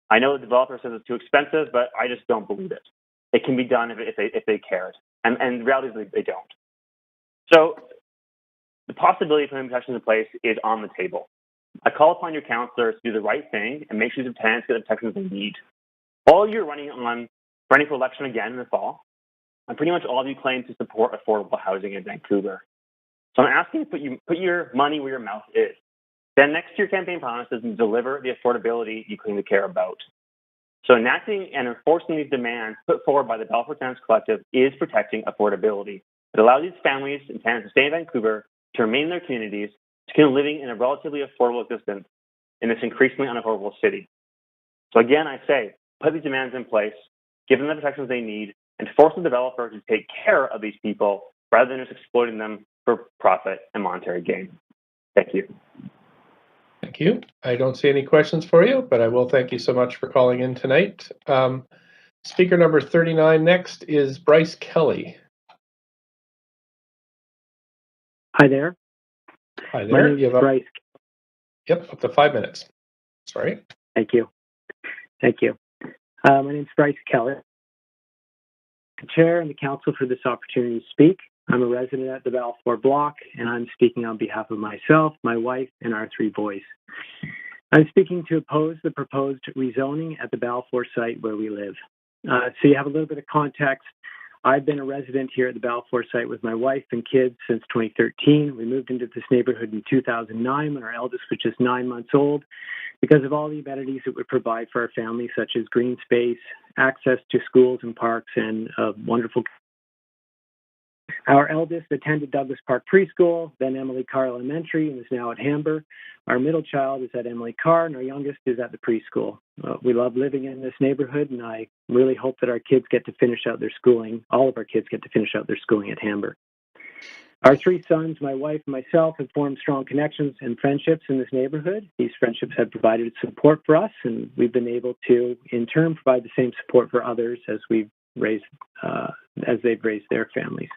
I know the developer says it's too expensive, but I just don't believe it. It can be done if they cared. And the reality is they don't. So the possibility of putting protections in place is on the table. I call upon your councillors to do the right thing and make sure the tenants get the protections they need. All you're running for election again in the fall, and pretty much all of you claim to support affordable housing in Vancouver. So I'm asking you to put your money where your mouth is. Then next to your campaign promises and deliver the affordability you claim to care about. So enacting and enforcing these demands put forward by the Balfour Tenants Collective is protecting affordability. It allows these families and tenants to stay in Vancouver, to remain in their communities, to continue living in a relatively affordable existence in this increasingly unaffordable city. So again, I say, put these demands in place, give them the protections they need, and force the developer to take care of these people rather than just exploiting them for profit and monetary gain. Thank you. Thank you. I don't see any questions for you, but I will thank you so much for calling in tonight. Speaker number 39 next is Bryce Kelly. Hi there. Hi there. My name is Bryce. Yep, up to 5 minutes. Sorry. Thank you. Thank you. My name is Bryce Kelly. The chair and the council for this opportunity to speak. I'm a resident at the Balfour Block, and I'm speaking on behalf of myself, my wife, and our 3 boys. I'm speaking to oppose the proposed rezoning at the Balfour site where we live. So you have a little bit of context. I've been a resident here at the Balfour site with my wife and kids since 2013. We moved into this neighborhood in 2009 when our eldest was just 9 months old because of all the amenities it would provide for our family, such as green space, access to schools and parks, and wonderful. Our eldest attended Douglas Park Preschool, then Emily Carr Elementary, and is now at Hamber. Our middle child is at Emily Carr, and our youngest is at the preschool. We love living in this neighborhood, and I really hope that our kids get to finish out their schooling. All of our kids get to finish out their schooling at Hamber. Our 3 sons, my wife and myself, have formed strong connections and friendships in this neighborhood. These friendships have provided support for us, and we've been able to, in turn, provide the same support for others as they've raised their families.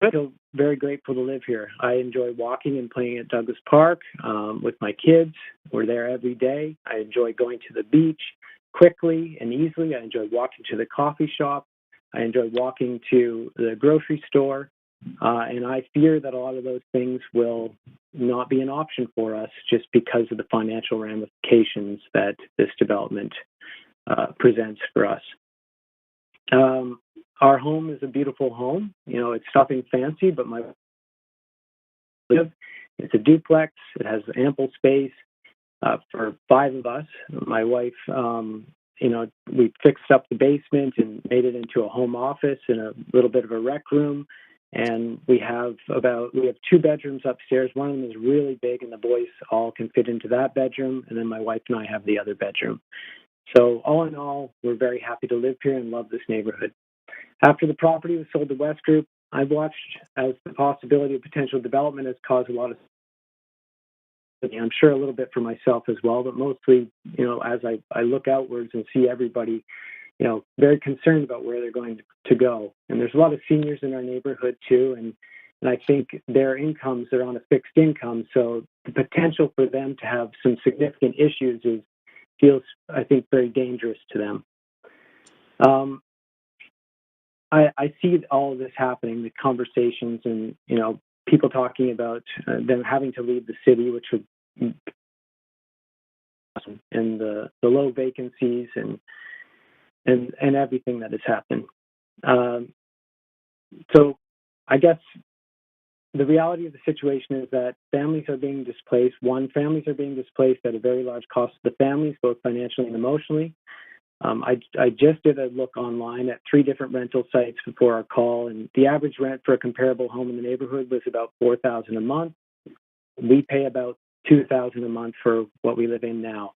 I feel very grateful to live here. I enjoy walking and playing at Douglas Park with my kids. We're there every day. I enjoy going to the beach quickly and easily. I enjoy walking to the coffee shop. I enjoy walking to the grocery store. And I fear that a lot of those things will not be an option for us just because of the financial ramifications that this development presents for us. Our home is a beautiful home. You know, it's nothing fancy, but it's a duplex. It has ample space for 5 of us. My wife, we fixed up the basement and made it into a home office and a little bit of a rec room. And we have 2 bedrooms upstairs. One of them is really big, and the boys all can fit into that bedroom. And then my wife and I have the other bedroom. So all in all, we're very happy to live here and love this neighborhood. After the property was sold to West Group, I've watched as the possibility of potential development has caused a lot of, I'm sure a little bit for myself as well, but mostly, as I look outwards and see everybody, very concerned about where they're going to go. And there's a lot of seniors in our neighborhood too, and I think their incomes are on a fixed income, so the potential for them to have some significant issues feels, I think, very dangerous to them. I see all of this happening, the conversations and, people talking about them having to leave the city, which would, and the low vacancies and everything that has happened. So I guess the reality of the situation is that families are being displaced. Families are being displaced at a very large cost to the families, both financially and emotionally. I just did a look online at 3 different rental sites before our call, and the average rent for a comparable home in the neighborhood was about $4,000 a month. We pay about $2,000 a month for what we live in now.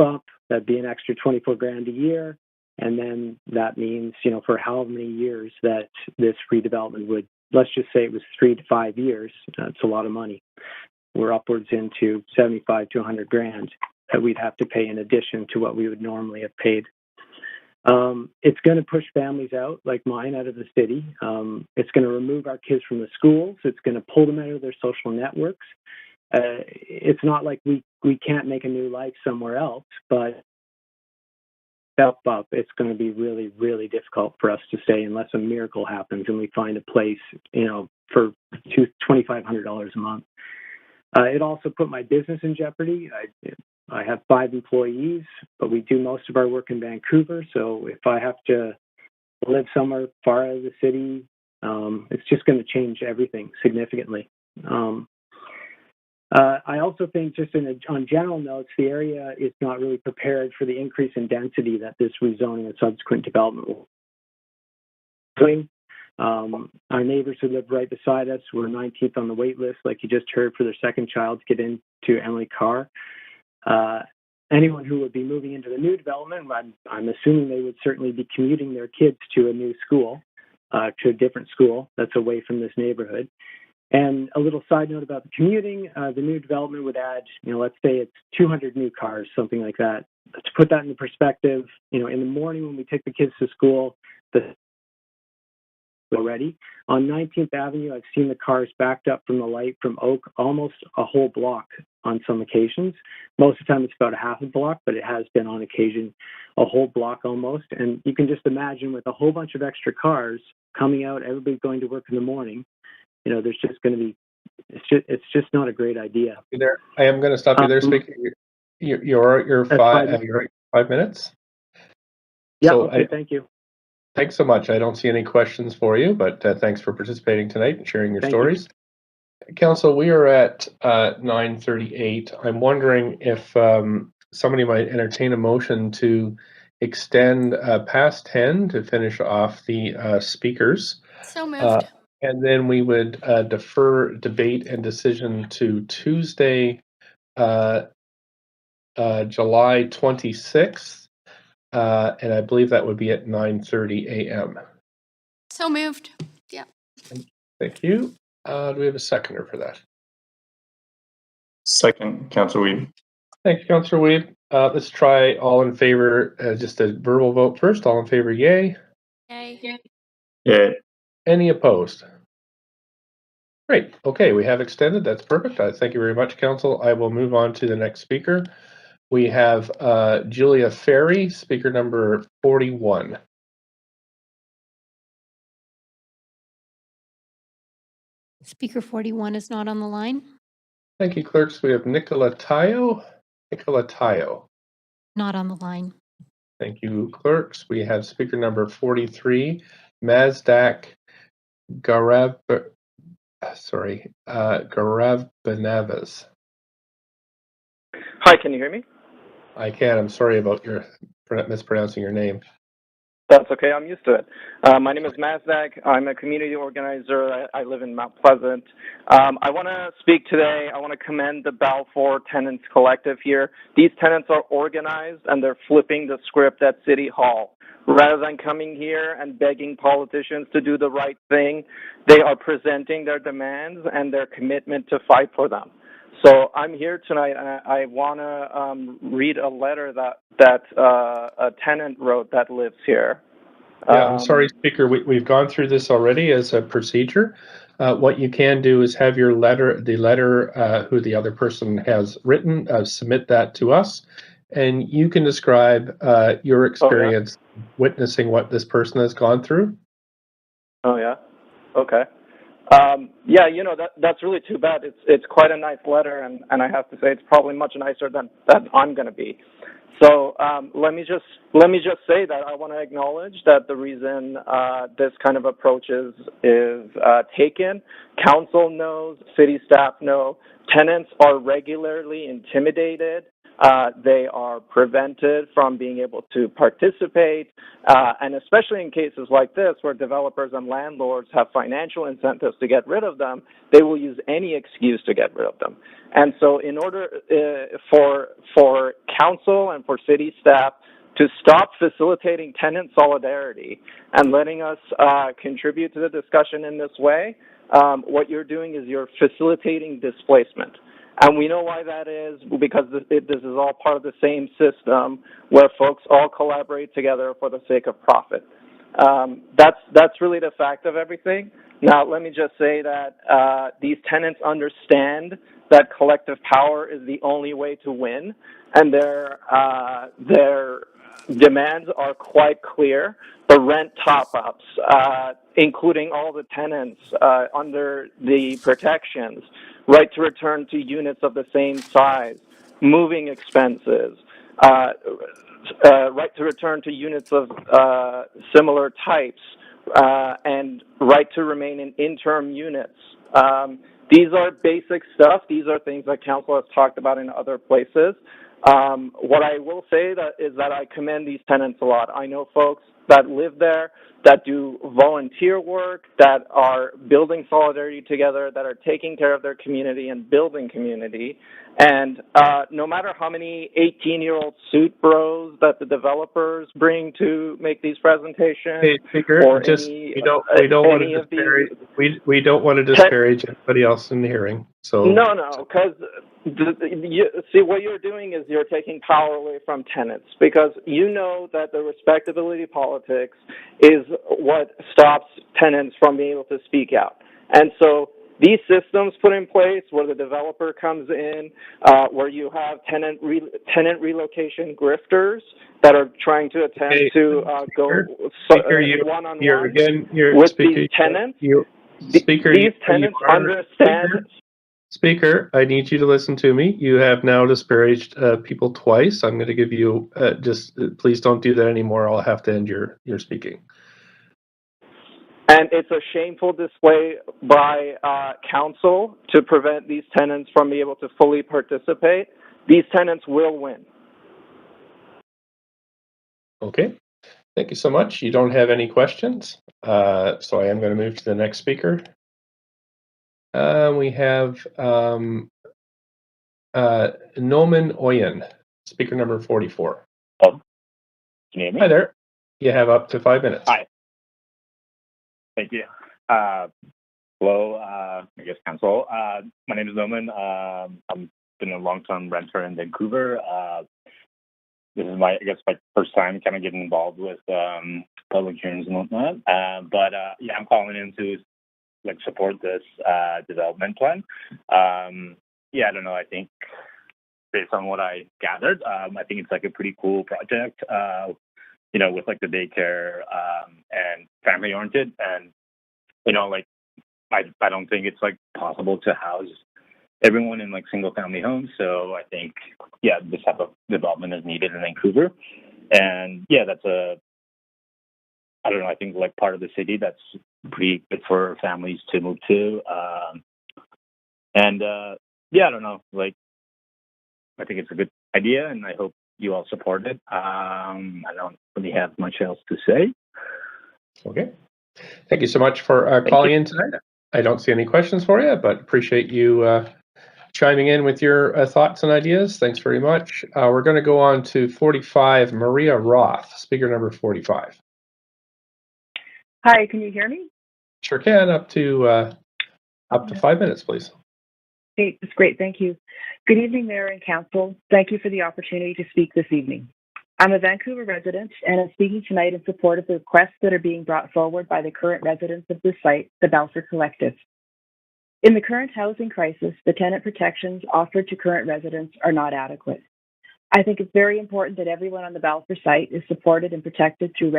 Up, that'd be an extra $24,000 a year, and then that means, for how many years that this redevelopment would, let's just say it was 3 to 5 years. That's a lot of money. We're upwards into $75,000 to $100,000. That we'd have to pay in addition to what we would normally have paid. It's going to push families out, like mine, out of the city. It's going to remove our kids from the schools. It's going to pull them out of their social networks. It's not like we can't make a new life somewhere else, but step up, it's going to be really, really difficult for us to stay unless a miracle happens and we find a place, for $2,500 a month. It also put my business in jeopardy. I have 5 employees, but we do most of our work in Vancouver. So if I have to live somewhere far out of the city, it's just going to change everything significantly. I also think, just on general notes, the area is not really prepared for the increase in density that this rezoning and subsequent development will bring. Our neighbors who live right beside us were 19th on the wait list, like you just heard, for their second child to get into Emily Carr. Anyone who would be moving into the new development, I'm assuming they would certainly be commuting their kids to a new school, to a different school that's away from this neighborhood. And a little side note about the commuting, the new development would add, let's say it's 200 new cars, something like that. To put that into perspective, in the morning when we take the kids to school, already on 19th Avenue, I've seen the cars backed up from the light from Oak almost a whole block on some occasions. Most of the time it's about a half a block, but it has been on occasion a whole block almost. And you can just imagine, with a whole bunch of extra cars coming out, everybody going to work in the morning, there's just going to be, it's just not a great idea. There, I am going to stop you there, speaking. You're 5 minutes. Yeah. So okay. Thank you. Thanks so much. I don't see any questions for you, but thanks for participating tonight and sharing your stories. Council, we are at 9:38. I'm wondering if somebody might entertain a motion to extend past 10 to finish off the speakers. So moved. And then we would defer debate and decision to Tuesday, July 26th. And I believe that would be at 9:30 a.m. So moved. Yeah. Thank you. Do we have a seconder for that? Second, Councillor Weed. Thank you, Councillor Weed. Let's try all in favor, just a verbal vote first. All in favor, yay. Yay. Yay. Any opposed? Great. Okay, we have extended. That's perfect. Thank you very much, Council. I will move on to the next speaker. We have Julia Ferry, speaker number 41. Speaker 41 is not on the line. Thank you, clerks. We have Nicola Tayo. Not on the line. Thank you, clerks. We have speaker number 43, Mazdak Garavbanavas. Hi, can you hear me? I can. I'm sorry about your mispronouncing your name. That's okay. I'm used to it. My name is Mazdak. I'm a community organizer. I live in Mount Pleasant. I want to speak today. I want to commend the Balfour Tenants Collective here. These tenants are organized and they're flipping the script at City Hall. Rather than coming here and begging politicians to do the right thing, they are presenting their demands and their commitment to fight for them. So I'm here tonight, and I want to read a letter that a tenant wrote that lives here. Yeah, I'm sorry, Speaker. We've gone through this already as a procedure. What you can do is have the letter who the other person has written, submit that to us, and you can describe your experience witnessing what this person has gone through. Oh, yeah? Okay. Yeah, that's really too bad. It's quite a nice letter, and I have to say it's probably much nicer than I'm going to be. So let me just say that I want to acknowledge that the reason this kind of approach is taken, council knows, city staff know, tenants are regularly intimidated. They are prevented from being able to participate, and especially in cases like this where developers and landlords have financial incentives to get rid of them, they will use any excuse to get rid of them. And so in order for council and for city staff to stop facilitating tenant solidarity and letting us contribute to the discussion in this way, what you're doing is you're facilitating displacement. And we know why that is, because this is all part of the same system where folks all collaborate together for the sake of profit. That's really the fact of everything. Now, let me just say that these tenants understand that collective power is the only way to win, and they're demands are quite clear. The rent top-ups, including all the tenants under the protections, right to return to units of the same size, moving expenses, right to return to units of similar types, and right to remain in interim units. These are basic stuff. These are things that council has talked about in other places. What I will say is that I commend these tenants a lot. I know folks that live there, that do volunteer work, that are building solidarity together, that are taking care of their community and building community. And no matter how many 18-year-old suit bros that the developers bring to make these presentations, hey, Speaker, or just any, we don't want to disparage we don't want to disparage anybody else in the hearing. So no, because see, what you're doing is you're taking power away from tenants, because you know that the respectability politics is what stops tenants from being able to speak out. And so these systems put in place where the developer comes in, where you have tenant relocation grifters that are trying to attempt to go one-on-one with these tenants. These tenants understand. Speaker, I need you to listen to me. You have now disparaged people twice. I'm going to give you please don't do that anymore. I'll have to end your speaking. And it's a shameful display by council to prevent these tenants from being able to fully participate. These tenants will win. Okay. Thank you so much. You don't have any questions. So I am going to move to the next speaker. We have Noman Oyen, speaker number 44. Oh, can you hear me? Hi there. You have up to 5 minutes. Hi. Thank you. Hello, I guess council. My name is Noman. I've been a long-term renter in Vancouver. This is my first time kind of getting involved with public hearings and whatnot. But I'm calling in to support this development plan. I don't know. I think based on what I gathered, I think it's a pretty cool project. With the daycare and family oriented, and I don't think it's possible to house everyone in single family homes. So I think this type of development is needed in Vancouver, and that's I think part of the city that's pretty good for families to move to, I don't know, I think it's a good idea, and I hope you all support it. I don't really have much else to say. Okay. Thank you so much for calling in tonight. I don't see any questions for you, but appreciate you chiming in with your thoughts and ideas. Thanks very much. We're going to go on to 45, Maria Roth, speaker number 45. Hi, can you hear me? Sure can. Up to 5 minutes, please. Okay, that's great. Thank you. Good evening, Mayor and Council. Thank you for the opportunity to speak this evening. I'm a Vancouver resident, and I'm speaking tonight in support of the requests that are being brought forward by the current residents of this site, the Balfour Collective. In the current housing crisis, the tenant protections offered to current residents are not adequate. I think it's very important that everyone on the Balfour site is supported and protected through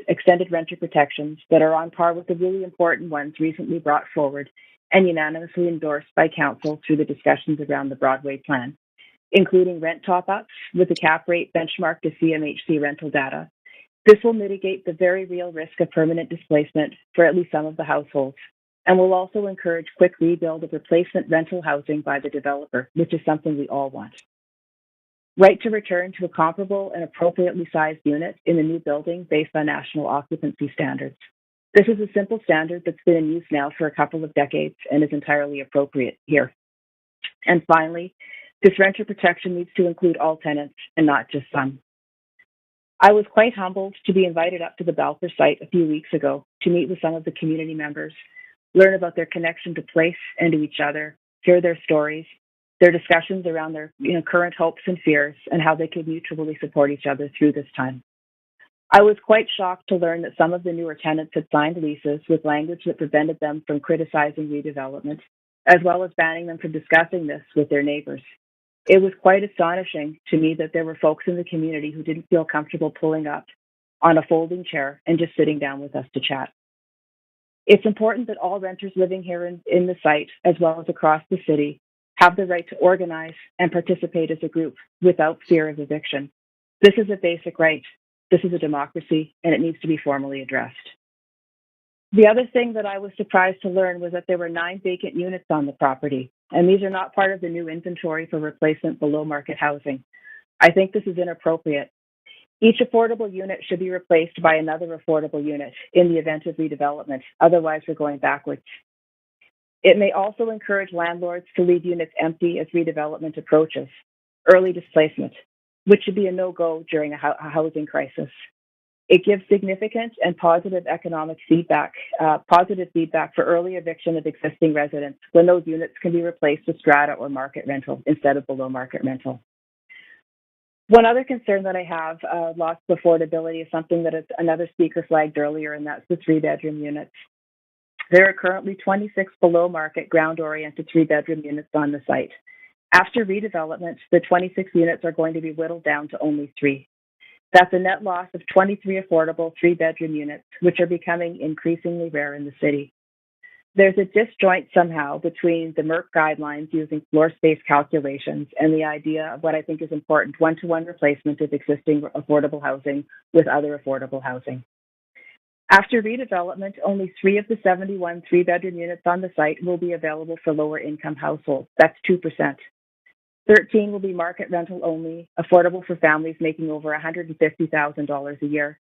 extended renter protections that are on par with the really important ones recently brought forward and unanimously endorsed by Council through the discussions around the Broadway plan, including rent top-ups with the cap rate benchmarked to CMHC rental data. This will mitigate the very real risk of permanent displacement for at least some of the households, and will also encourage quick rebuild of replacement rental housing by the developer, which is something we all want. Right to return to a comparable and appropriately sized unit in the new building based on national occupancy standards. This is a simple standard that's been in use now for a couple of decades and is entirely appropriate here. And finally, this renter protection needs to include all tenants and not just some. I was quite humbled to be invited up to the Balfour site a few weeks ago to meet with some of the community members, learn about their connection to place and to each other, hear their stories, their discussions around their current hopes and fears, and how they could mutually support each other through this time. I was quite shocked to learn that some of the newer tenants had signed leases with language that prevented them from criticizing redevelopment, as well as banning them from discussing this with their neighbors. It was quite astonishing to me that there were folks in the community who didn't feel comfortable pulling up on a folding chair and just sitting down with us to chat. It's important that all renters living here in the site, as well as across the city, have the right to organize and participate as a group without fear of eviction. This is a basic right. This is a democracy, and it needs to be formally addressed. The other thing that I was surprised to learn was that there were 9 vacant units on the property, and these are not part of the new inventory for replacement below market housing. I think this is inappropriate. Each affordable unit should be replaced by another affordable unit in the event of redevelopment. Otherwise, we're going backwards. It may also encourage landlords to leave units empty as redevelopment approaches. Early displacement, which should be a no-go during a housing crisis. It gives significant and positive economic feedback, positive feedback for early eviction of existing residents when those units can be replaced with strata or market rental instead of below market rental. One other concern that I have, loss of affordability, is something that another speaker flagged earlier, and that's the 3-bedroom units. There are currently 26 below market ground-oriented 3-bedroom units on the site. After redevelopment, the 26 units are going to be whittled down to only 3. That's a net loss of 23 affordable 3-bedroom units, which are becoming increasingly rare in the city. There's a disjoint somehow between the MERC guidelines using floor space calculations and the idea of what I think is important, one-to-one replacement of existing affordable housing with other affordable housing. After redevelopment, only 3 of the 71 3-bedroom units on the site will be available for lower income households. That's 2%. 13 will be market rental only, affordable for families making over $150,000 a year.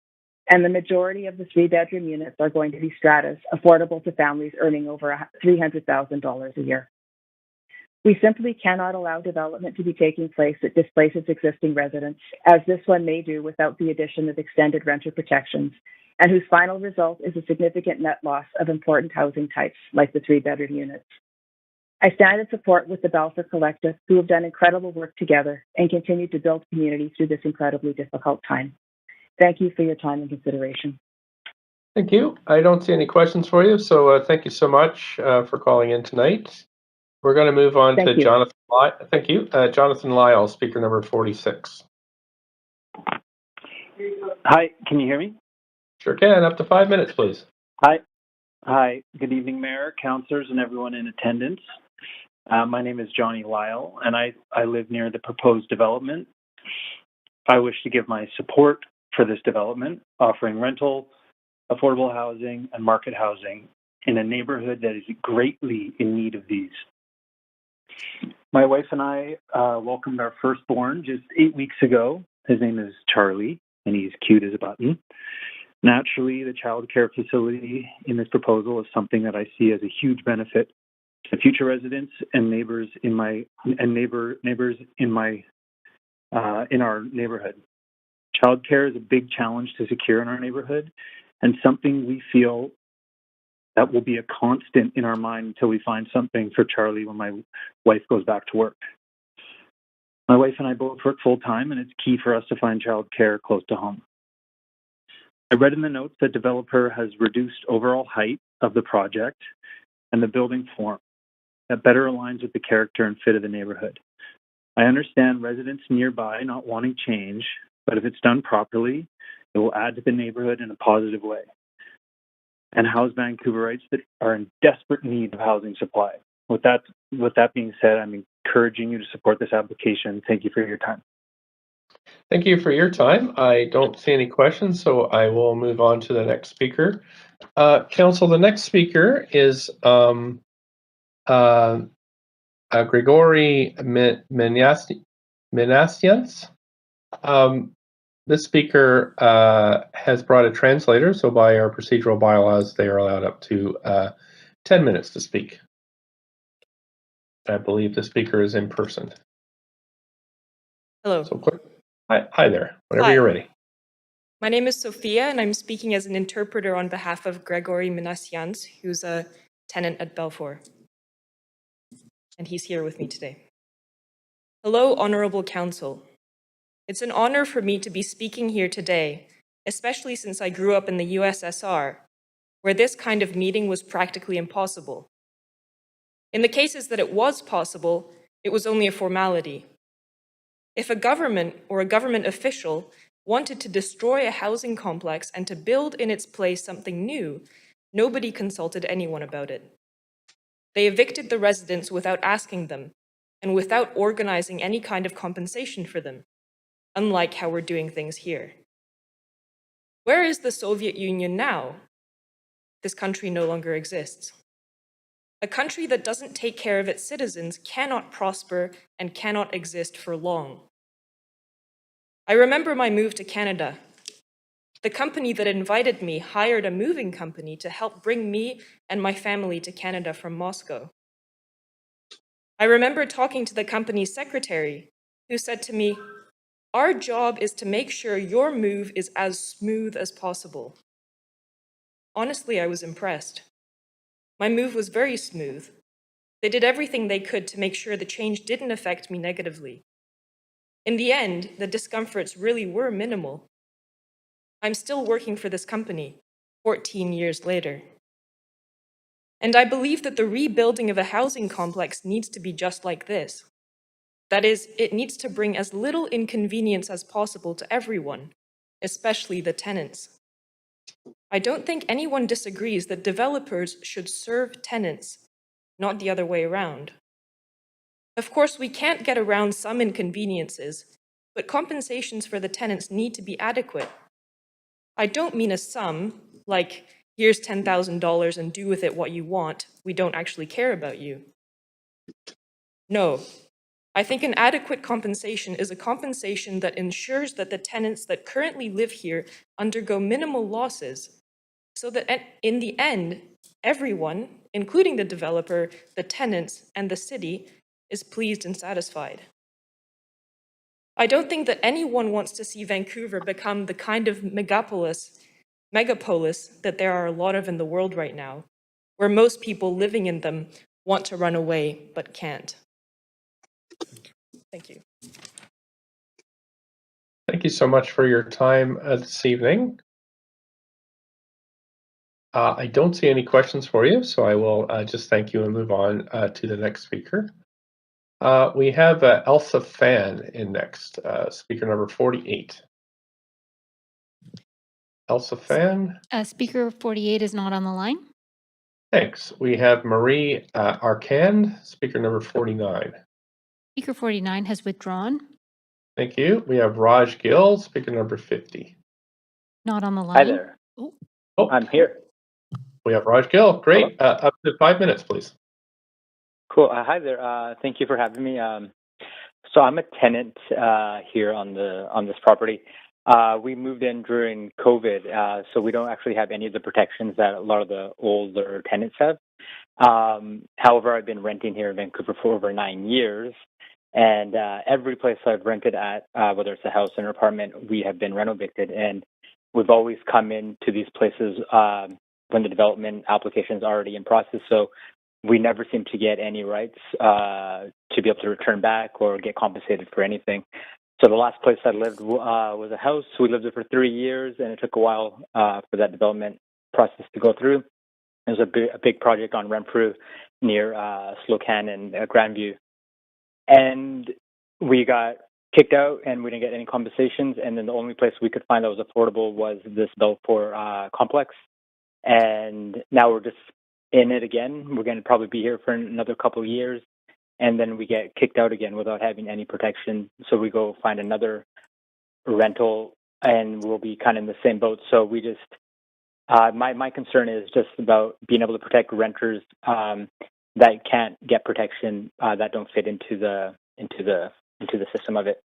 And the majority of the 3-bedroom units are going to be stratas, affordable to families earning over $300,000 a year. We simply cannot allow development to be taking place that displaces existing residents, as this one may do without the addition of extended renter protections, and whose final result is a significant net loss of important housing types like the 3-bedroom units. I stand in support with the Balfour Collective, who have done incredible work together and continue to build community through this incredibly difficult time. Thank you for your time and consideration. Thank you. I don't see any questions for you, so thank you so much for calling in tonight. We're going to move on to Jonathan Lyle. Thank you. Jonathan Lyle, speaker number 46. Hi, can you hear me? Sure can. Up to 5 minutes, please. Hi. Good evening, Mayor, councillors, and everyone in attendance. My name is Johnny Lyle, and I live near the proposed development. I wish to give my support for this development, offering rental, affordable housing, and market housing in a neighborhood that is greatly in need of these. My wife and I welcomed our firstborn just 8 weeks ago. His name is Charlie, and he's cute as a button. Naturally, the child care facility in this proposal is something that I see as a huge benefit to future residents and neighbors in our neighborhood. Childcare is a big challenge to secure in our neighborhood, and something we feel that will be a constant in our mind until we find something for Charlie when my wife goes back to work. My wife and I both work full-time, and it's key for us to find childcare close to home. I read in the notes that developer has reduced overall height of the project and the building form that better aligns with the character and fit of the neighborhood. I understand residents nearby not wanting change, but if it's done properly, it will add to the neighborhood in a positive way and house Vancouverites that are in desperate need of housing supply. With that being said, I'm encouraging you to support this application. Thank you for your time. Thank you for your time. I don't see any questions, so I will move on to the next speaker. Council, the next speaker is Grigory Minassians. This speaker has brought a translator, so by our procedural bylaws, they are allowed up to 10 minutes to speak. I believe the speaker is in person. Hello. So, hi there, whenever you're ready. My name is Sophia, and I'm speaking as an interpreter on behalf of Grigory Minassians, who's a tenant at Balfour. And he's here with me today. Hello, Honorable Council. It's an honor for me to be speaking here today, especially since I grew up in the USSR, where this kind of meeting was practically impossible. In the cases that it was possible, it was only a formality, If a government or a government official wanted to destroy a housing complex and to build in its place something new, nobody consulted anyone about it. They evicted the residents without asking them and without organizing any kind of compensation for them, unlike how we're doing things here. Where is the Soviet Union now? This country no longer exists. A country that doesn't take care of its citizens cannot prosper and cannot exist for long. I remember my move to Canada. The company that invited me hired a moving company to help bring me and my family to Canada from Moscow. I remember talking to the company's secretary, who said to me, "Our job is to make sure your move is as smooth as possible." Honestly, I was impressed. My move was very smooth. They did everything they could to make sure the change didn't affect me negatively. In the end, the discomforts really were minimal. I'm still working for this company, 14 years later. And I believe that the rebuilding of a housing complex needs to be just like this. That is, it needs to bring as little inconvenience as possible to everyone, especially the tenants. I don't think anyone disagrees that developers should serve tenants, not the other way around. Of course, we can't get around some inconveniences, but compensations for the tenants need to be adequate. I don't mean a sum, like, here's $10,000 and do with it what you want, we don't actually care about you. No, I think an adequate compensation is a compensation that ensures that the tenants that currently live here undergo minimal losses, so that in the end, everyone, including the developer, the tenants, and the city, is pleased and satisfied. I don't think that anyone wants to see Vancouver become the kind of megapolis that there are a lot of in the world right now, where most people living in them want to run away but can't. Thank you. Thank you so much for your time this evening. I don't see any questions for you, so I will just thank you and move on to the next speaker. We have Elsa Fan in next, speaker number 48. Elsa Fan. Speaker 48 is not on the line. Thanks. We have Marie Arcand, speaker number 49. Speaker 49 has withdrawn. Thank you. We have Raj Gill, speaker number 50. Not on the line. Hi there. Oh, I'm here. We have Raj Gill. Great. Up to 5 minutes, please. Cool. Hi there. Thank you for having me. So I'm a tenant here on this property. We moved in during COVID, so we don't actually have any of the protections that a lot of the older tenants have. However, I've been renting here in Vancouver for over 9 years, and every place I've rented at, whether it's a house or an apartment, we have been reno-evicted, and we've always come into these places when the development application is already in process. So we never seem to get any rights to be able to return back or get compensated for anything. So the last place I lived was a house. We lived there for 3 years, and it took a while for that development process to go through. It was a big project on Renfrew near Slocan and Grandview. And we got kicked out, and we didn't get any compensations. And then the only place we could find that was affordable was this Belfour complex. And now we're just in it again. We're going to probably be here for another couple of years. And then we get kicked out again without having any protection. So we go find another rental, and we'll be kind of in the same boat. So we just, my concern is just about being able to protect renters that can't get protection, that don't fit into the system of it.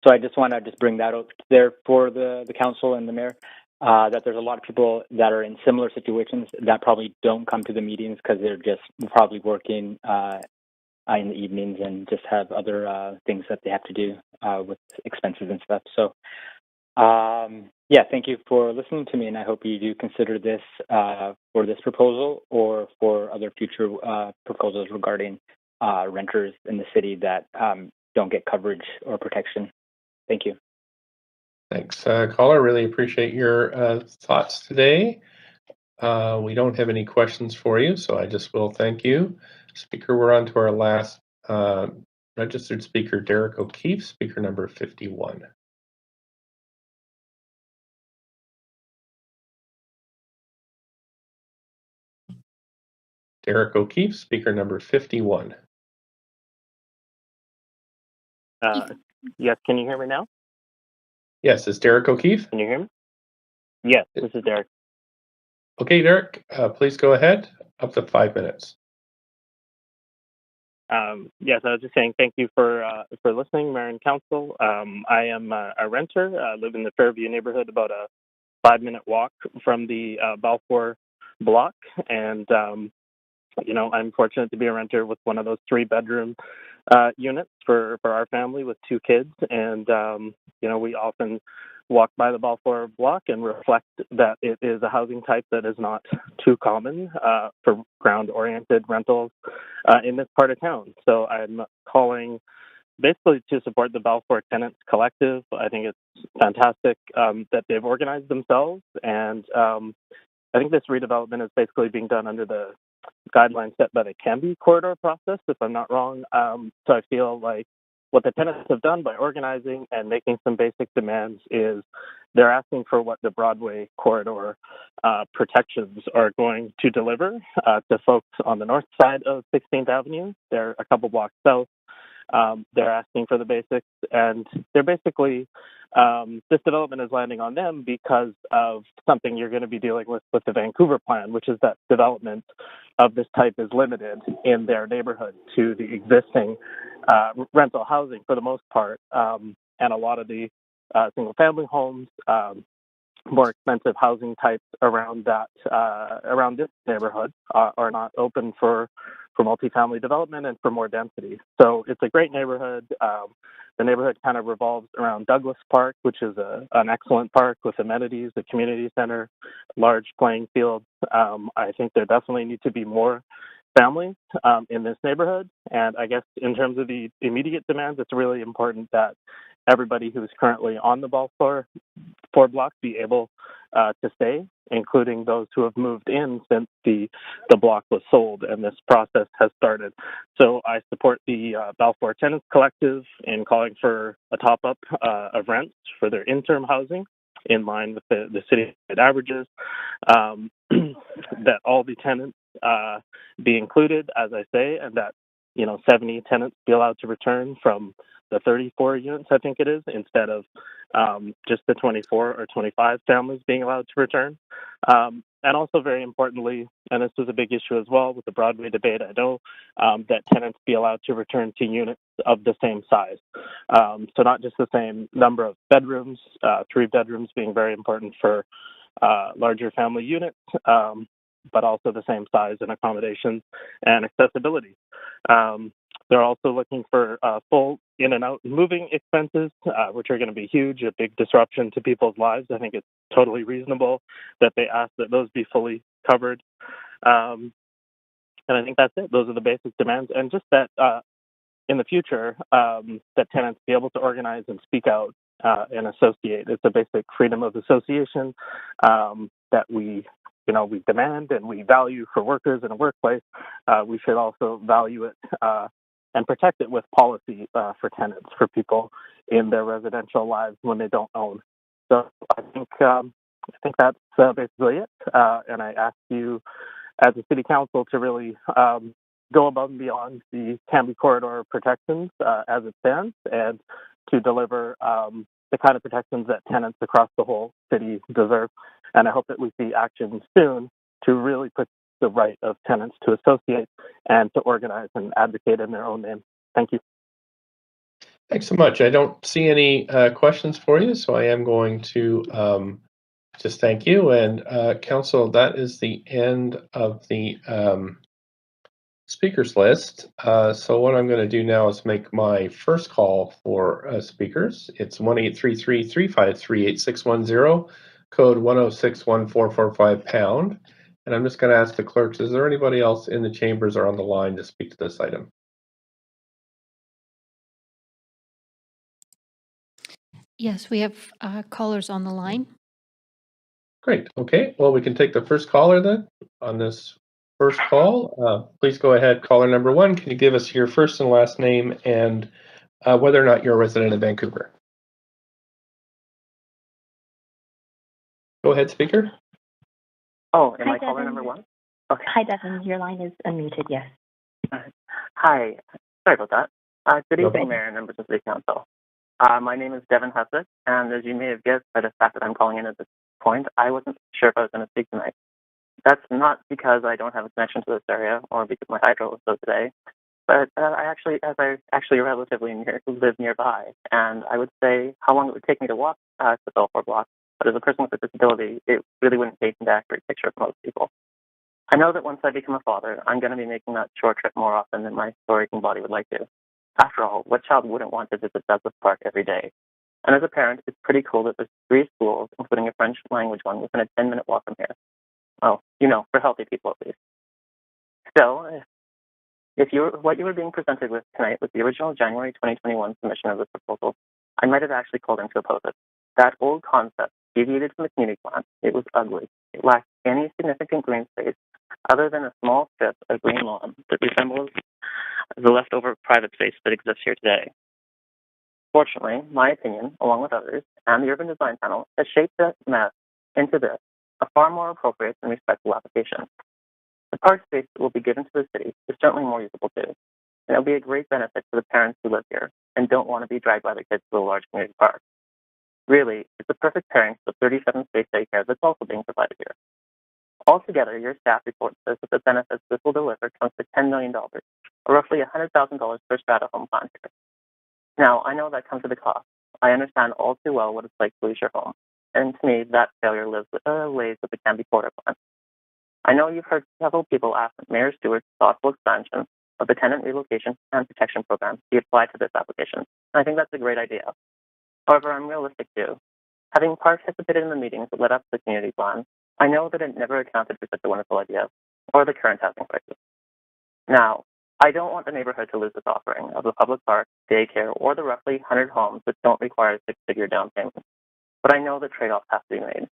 So I just want to bring that out there for the council and the mayor, that there's a lot of people that are in similar situations that probably don't come to the meetings because they're just probably working in the evenings and just have other things that they have to do with expenses and stuff. So, yeah, thank you for listening to me, and I hope you do consider this for this proposal or for other future proposals regarding renters in the city that don't get coverage or protection. Thank you. Thanks, caller. Really appreciate your thoughts today. We don't have any questions for you, so I just will thank you. Speaker, we're on to our last registered speaker Derek O'Keefe, speaker number 51. Derek O'Keefe, speaker number 51. Yes, can you hear me now? Yes, it's Derek O'Keefe. Can you hear me? Yes, this is Derek. Okay, Derek, please go ahead. Up to 5 minutes. Yes, I was just saying thank you for listening, Mayor and Council. I am a renter. I live in the Fairview neighborhood, about a 5-minute walk from the Balfour block, and I'm fortunate to be a renter with one of those 3-bedroom units for our family with 2 kids, and we often walk by the Balfour block and reflect that it is a housing type that is not too common for ground-oriented rentals in this part of town. So I'm calling basically to support the Balfour Tenants Collective. I think it's fantastic that they've organized themselves, and I think this redevelopment is basically being done under the guidelines set by the Canby corridor process, if I'm not wrong. So I feel like what the tenants have done by organizing and making some basic demands is they're asking for what the Broadway corridor protections are going to deliver to folks on the north side of 16th Avenue. They're a couple blocks south. They're asking for the basics, and they're basically, this development is landing on them because of something you're going to be dealing with the Vancouver plan, which is that development of this type is limited in their neighborhood to the existing rental housing for the most part, and a lot of the single-family homes, more expensive housing types around this neighborhood are not open for multifamily development and for more density. So it's a great neighborhood. The neighborhood kind of revolves around Douglas Park, which is an excellent park with amenities, a community center, large playing fields. I think there definitely need to be more families in this neighborhood. And I guess in terms of the immediate demands, it's really important that everybody who's currently on the Balfour block be able to stay, including those who have moved in since the block was sold and this process has started. So I support the Balfour Tenants Collective in calling for a top-up of rents for their interim housing in line with the city averages, that all the tenants be included, as I say, and that 70 tenants be allowed to return from the 34 units, I think it is, instead of just the 24 or 25 families being allowed to return. And also very importantly, and this was a big issue as well with the Broadway debate, I know that tenants be allowed to return to units of the same size. So not just the same number of bedrooms, 3 bedrooms being very important for larger family units, but also the same size and accommodations and accessibility. They're also looking for full in and out moving expenses, which are going to be huge, a big disruption to people's lives. I think it's totally reasonable that they ask that those be fully covered. And I think that's it. Those are the basic demands. And just that in the future, that tenants be able to organize and speak out and associate. It's a basic freedom of association that we demand and we value for workers in a workplace. We should also value it and protect it with policy for tenants, for people in their residential lives when they don't own. So I think that's basically it. And I ask you, as a city council, to really go above and beyond the Canby corridor protections as it stands, and to deliver the kind of protections that tenants across the whole city deserve. And I hope that we see action soon to really put the right of tenants to associate and to organize and advocate in their own name. Thank you. Thanks so much. I don't see any questions for you, so I am going to just thank you. And Council, that is the end of the speakers list. So what I'm going to do now is make my first call for speakers. It's 1-833-353-8610, code 1061445#. And I'm just going to ask the clerks, is there anybody else in the chambers or on the line to speak to this item? Yes, we have callers on the line. Great. Okay. Well, we can take the first caller then on this first call. Please go ahead, caller number 1. Can you give us your first and last name and whether or not you're a resident of Vancouver? Go ahead, speaker. Oh, am Hi, I caller Devin. number 1? Okay. Hi, Devin. Your line is unmuted, yes. Hi. Sorry about that. Good No evening, problem. Mayor and members of the City Council. My name is Devin Hessick, and as you may have guessed by the fact that I'm calling in at this point, I wasn't sure if I was going to speak tonight. That's not because I don't have a connection to this area or because my hydro was slow today, but I actually relatively live nearby, and I would say how long it would take me to walk to the Belfort block, but as a person with a disability, it really wouldn't paint an accurate picture of most people. I know that once I become a father, I'm going to be making that short trip more often than my story-aching body would like to. After all, what child wouldn't want to visit Douglas Park every day? And as a parent, it's pretty cool that there's 3 schools, including a French language one, within a 10-minute walk from here. Well, for healthy people at least. Still, what you were being presented with tonight was the original January 2021 submission of this proposal, I might have actually called in to oppose it. That old concept deviated from the community plan. It was ugly. It lacked any significant green space other than a small strip of green lawn that resembles the leftover private space that exists here today. Fortunately, my opinion, along with others, and the Urban Design Panel, has shaped that mess into this, a far more appropriate and respectful application. The park space that will be given to the city is certainly more usable too, and it will be a great benefit to the parents who live here and don't want to be dragged by their kids to a large community park. Really, it's a perfect pairing for the 37-space daycare that's also being provided here. Altogether, your staff report says that the benefits this will deliver comes to $10 million, or roughly $100,000 per strata home plan here. Now, I know that comes at a cost. I understand all too well what it's like to lose your home, and to me, that failure lays with the Canby Quarter plan. I know you've heard several people ask Mayor Stewart's thoughtful expansion of the tenant relocation and protection program be applied to this application, and I think that's a great idea. However, I'm realistic too. Having participated in the meetings that led up to the community plan, I know that it never accounted for such a wonderful idea, or the current housing crisis. Now, I don't want the neighborhood to lose its offering of a public park, daycare, or the roughly 100 homes that don't require a 6-figure down payment. But I know the trade-offs have to be made.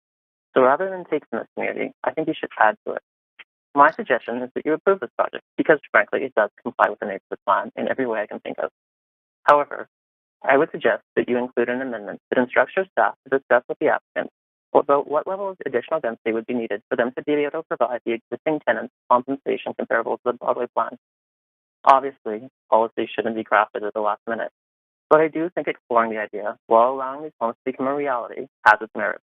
So rather than take from this community, I think you should add to it. My suggestion is that you approve this project because, frankly, it does comply with the neighborhood plan in every way I can think of. However, I would suggest that you include an amendment that instructs your staff to discuss with the applicant about what level of additional density would be needed for them to be able to provide the existing tenants compensation comparable to the Broadway plan. Obviously, policy shouldn't be crafted at the last minute, but I do think exploring the idea while allowing these homes to become a reality has its merit.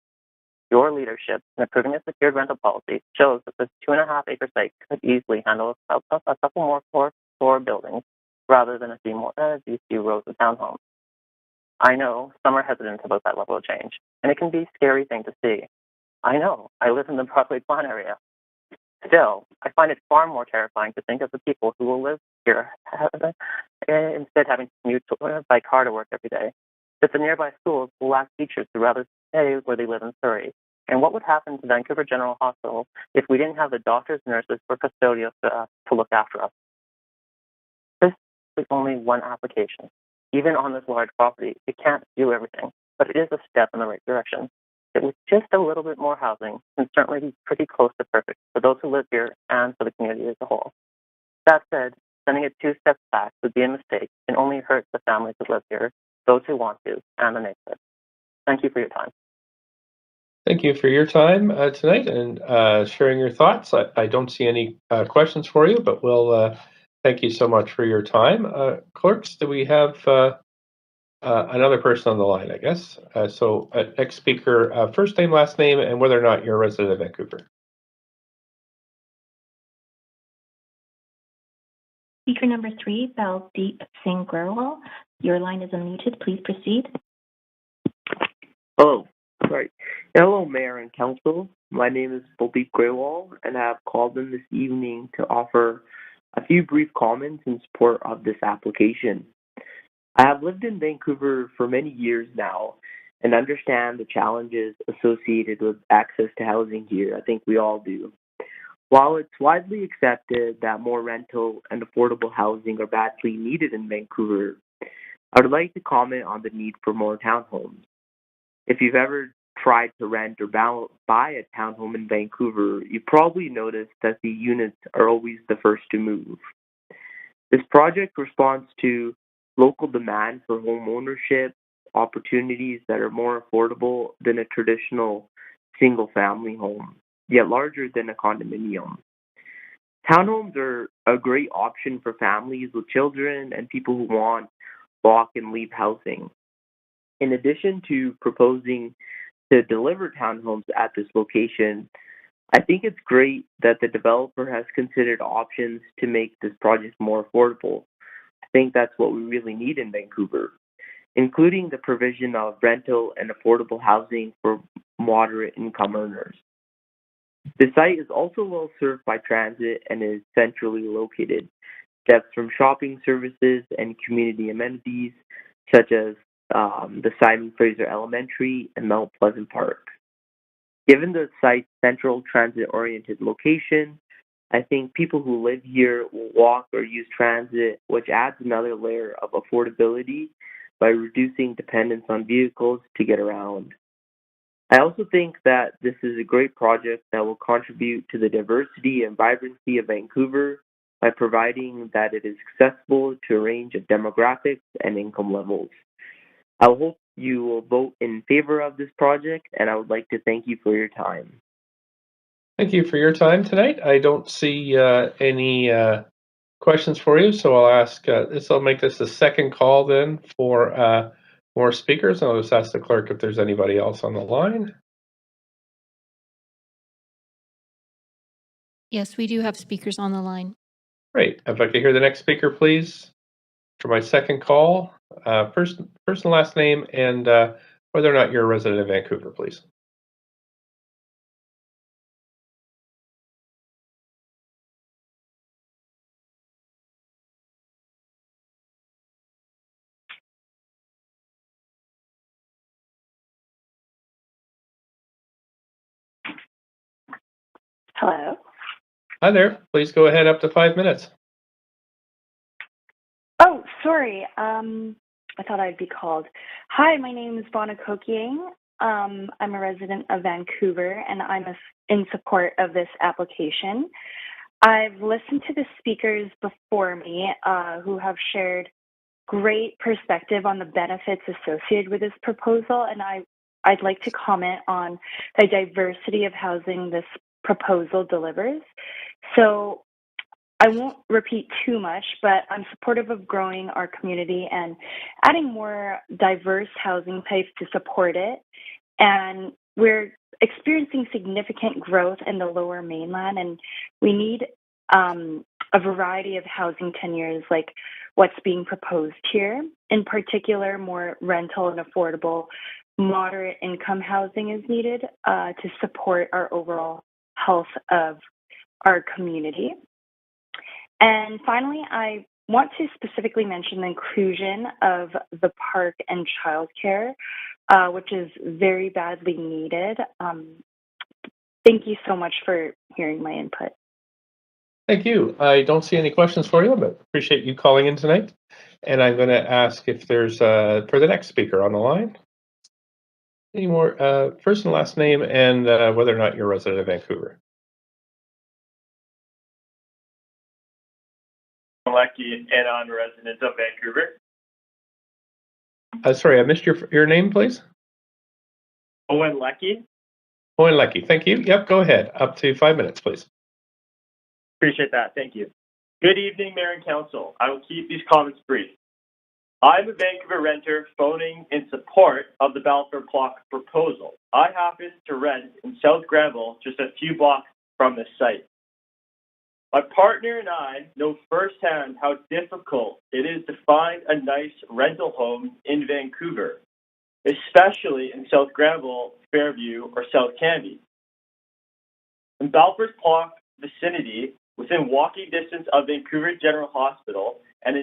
Your leadership in approving a secured rental policy shows that this 2.5-acre site could easily handle a couple more floor buildings rather than a few rows of townhomes. I know some are hesitant about that level of change, and it can be a scary thing to see. I know. I live in the Broadway plan area. Still, I find it far more terrifying to think of the people who will live here instead having to commute by car to work every day, that the nearby schools will lack teachers who rather stay where they live in Surrey. And what would happen to Vancouver General Hospital if we didn't have the doctors, nurses, or custodial staff to look after us? This is only one application. Even on this large property, it can't do everything, but it is a step in the right direction. It with just a little bit more housing can certainly be pretty close to perfect for those who live here and for the community as a whole. That said, sending it 2 steps back would be a mistake and only hurt the families that live here, those who want to, and the neighborhood. Thank you for your time. Thank you for your time tonight and sharing your thoughts. I don't see any questions for you, but we'll thank you so much for your time. Clerks, do we have another person on the line, I guess? So next speaker, first name, last name, and whether or not you're a resident of Vancouver. Speaker number 3, Baldeep Singh Grewal. Your line is unmuted. Please proceed. Hello. Sorry. Hello, Mayor and Council. My name is Baldeep Grewal, and I have called in this evening to offer a few brief comments in support of this application. I have lived in Vancouver for many years now and understand the challenges associated with access to housing here. I think we all do. While it's widely accepted that more rental and affordable housing are badly needed in Vancouver, I would like to comment on the need for more townhomes. If you've ever tried to rent or buy a townhome in Vancouver, you probably noticed that the units are always the first to move. This project responds to local demand for home ownership, opportunities that are more affordable than a traditional single-family home, yet larger than a condominium. Townhomes are a great option for families with children and people who want walk and leave housing. In addition to proposing to deliver townhomes at this location, I think it's great that the developer has considered options to make this project more affordable. I think that's what we really need in Vancouver, including the provision of rental and affordable housing for moderate income earners. The site is also well served by transit and is centrally located. Steps from shopping services and community amenities such as the Simon Fraser Elementary and Mount Pleasant Park. Given the site's central transit-oriented location, I think people who live here will walk or use transit, which adds another layer of affordability by reducing dependence on vehicles to get around. I also think that this is a great project that will contribute to the diversity and vibrancy of Vancouver by providing that it is accessible to a range of demographics and income levels. I hope you will vote in favor of this project, and I would like to thank you for your time. Thank you for your time tonight. I don't see any questions for you, so I'll ask I'll make this the second call then for more speakers. I'll just ask the clerk if there's anybody else on the line. Yes, we do have speakers on the line. Great. If I could hear the next speaker, please, for my second call. First and last name and whether or not you're a resident of Vancouver, please. Hello. Hi there. Please go ahead, up to 5 minutes. Oh, sorry. I thought I'd be called. Hi, my name is Vonna Kokiang. I'm a resident of Vancouver, and I'm in support of this application. I've listened to the speakers before me who have shared great perspective on the benefits associated with this proposal, and I'd like to comment on the diversity of housing this proposal delivers. So I won't repeat too much, but I'm supportive of growing our community and adding more diverse housing types to support it. And we're experiencing significant growth in the Lower Mainland, and we need a variety of housing tenures like what's being proposed here. In particular, more rental and affordable, moderate income housing is needed to support our overall health of our community. And finally, I want to specifically mention the inclusion of the park and childcare, which is very badly needed. Thank you so much for hearing my input. Thank you. I don't see any questions for you, but appreciate you calling in tonight. And I'm going to ask if there's, for the next speaker on the line, any more first and last name and whether or not you're a resident of Vancouver. Lecky, and I'm a resident of Vancouver. Sorry, I missed your name, please. Owen Lecky. Owen Lecky, thank you. Yep, go ahead. Up to 5 minutes, please. Appreciate that. Thank you. Good evening, Mayor and Council. I will keep these comments brief. I'm a Vancouver renter phoning in support of the Balfour Block proposal. I happen to rent in South Granville, just a few blocks from the site. My partner and I know firsthand how difficult it is to find a nice rental home in Vancouver, especially in South Granville, Fairview, or South Canby. In Balfour's Block vicinity, within walking distance of Vancouver General Hospital, and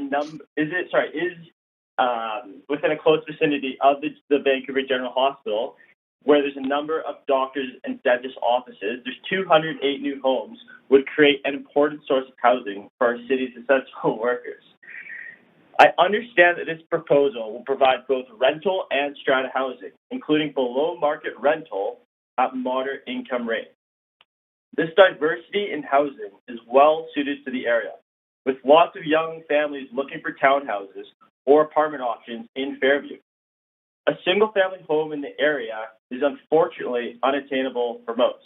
within a close vicinity of the Vancouver General Hospital, where there's a number of doctors and dentist offices, there's 208 new homes, would create an important source of housing for our city's essential workers. I understand that this proposal will provide both rental and strata housing, including below market rental at moderate income rates. This diversity in housing is well suited to the area, with lots of young families looking for townhouses or apartment options in Fairview. A single-family home in the area is unfortunately unattainable for most.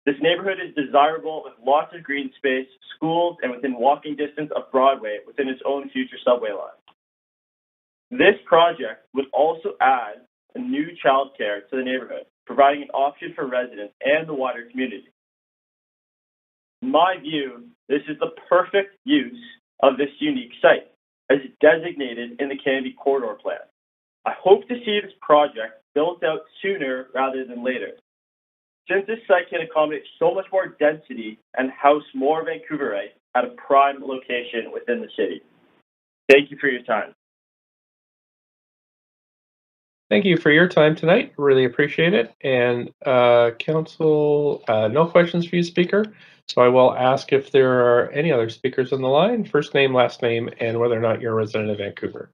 This neighborhood is desirable with lots of green space, schools, and within walking distance of Broadway within its own future subway line. This project would also add a new childcare to the neighborhood, providing an option for residents and the wider community. In my view, this is the perfect use of this unique site, as designated in the Kennedy Corridor Plan. I hope to see this project built out sooner rather than later, since this site can accommodate so much more density and house more Vancouverites at a prime location within the city. Thank you for your time. Thank you for your time tonight. Really appreciate it. And Council, no questions for you, Speaker. So I will ask if there are any other speakers on the line, first name, last name, and whether or not you're a resident of Vancouver.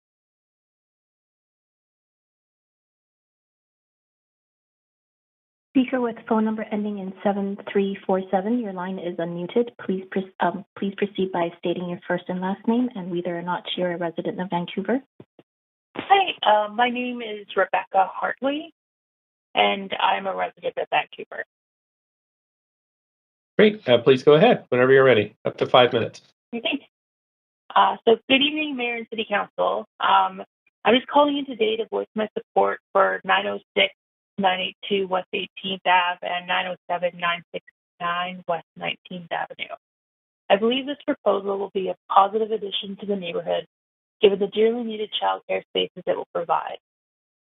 Speaker with phone number ending in 7347, your line is unmuted. Please proceed by stating your first and last name and whether or not you're a resident of Vancouver. Hi, my name is Rebecca Hartley, and I'm a resident of Vancouver. Great. Please go ahead whenever you're ready. Up to 5 minutes. Okay. So good evening, Mayor and City Council. I'm just calling in today to voice my support for 906, 982 West 18th Ave and 907, 969 West 19th Avenue. I believe this proposal will be a positive addition to the neighborhood, given the dearly needed childcare spaces it will provide.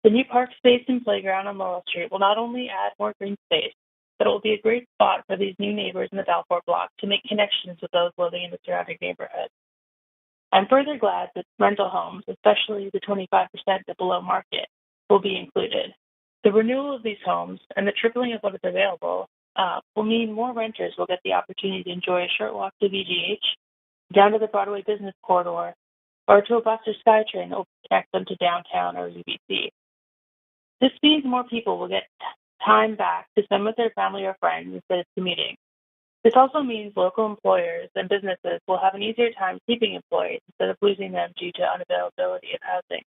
The new park space and playground on Laurel Street will not only add more green space, but it will be a great spot for these new neighbors in the Balfour block to make connections with those living in the surrounding neighborhood. I'm further glad that rental homes, especially the 25% at below market, will be included. The renewal of these homes and the tripling of what is available will mean more renters will get the opportunity to enjoy a short walk to VGH, down to the Broadway Business Corridor, or to a bus or SkyTrain that will connect them to downtown or UBC. This means more people will get time back to spend with their family or friends instead of commuting. This also means local employers and businesses will have an easier time keeping employees instead of losing them due to unavailability of housing.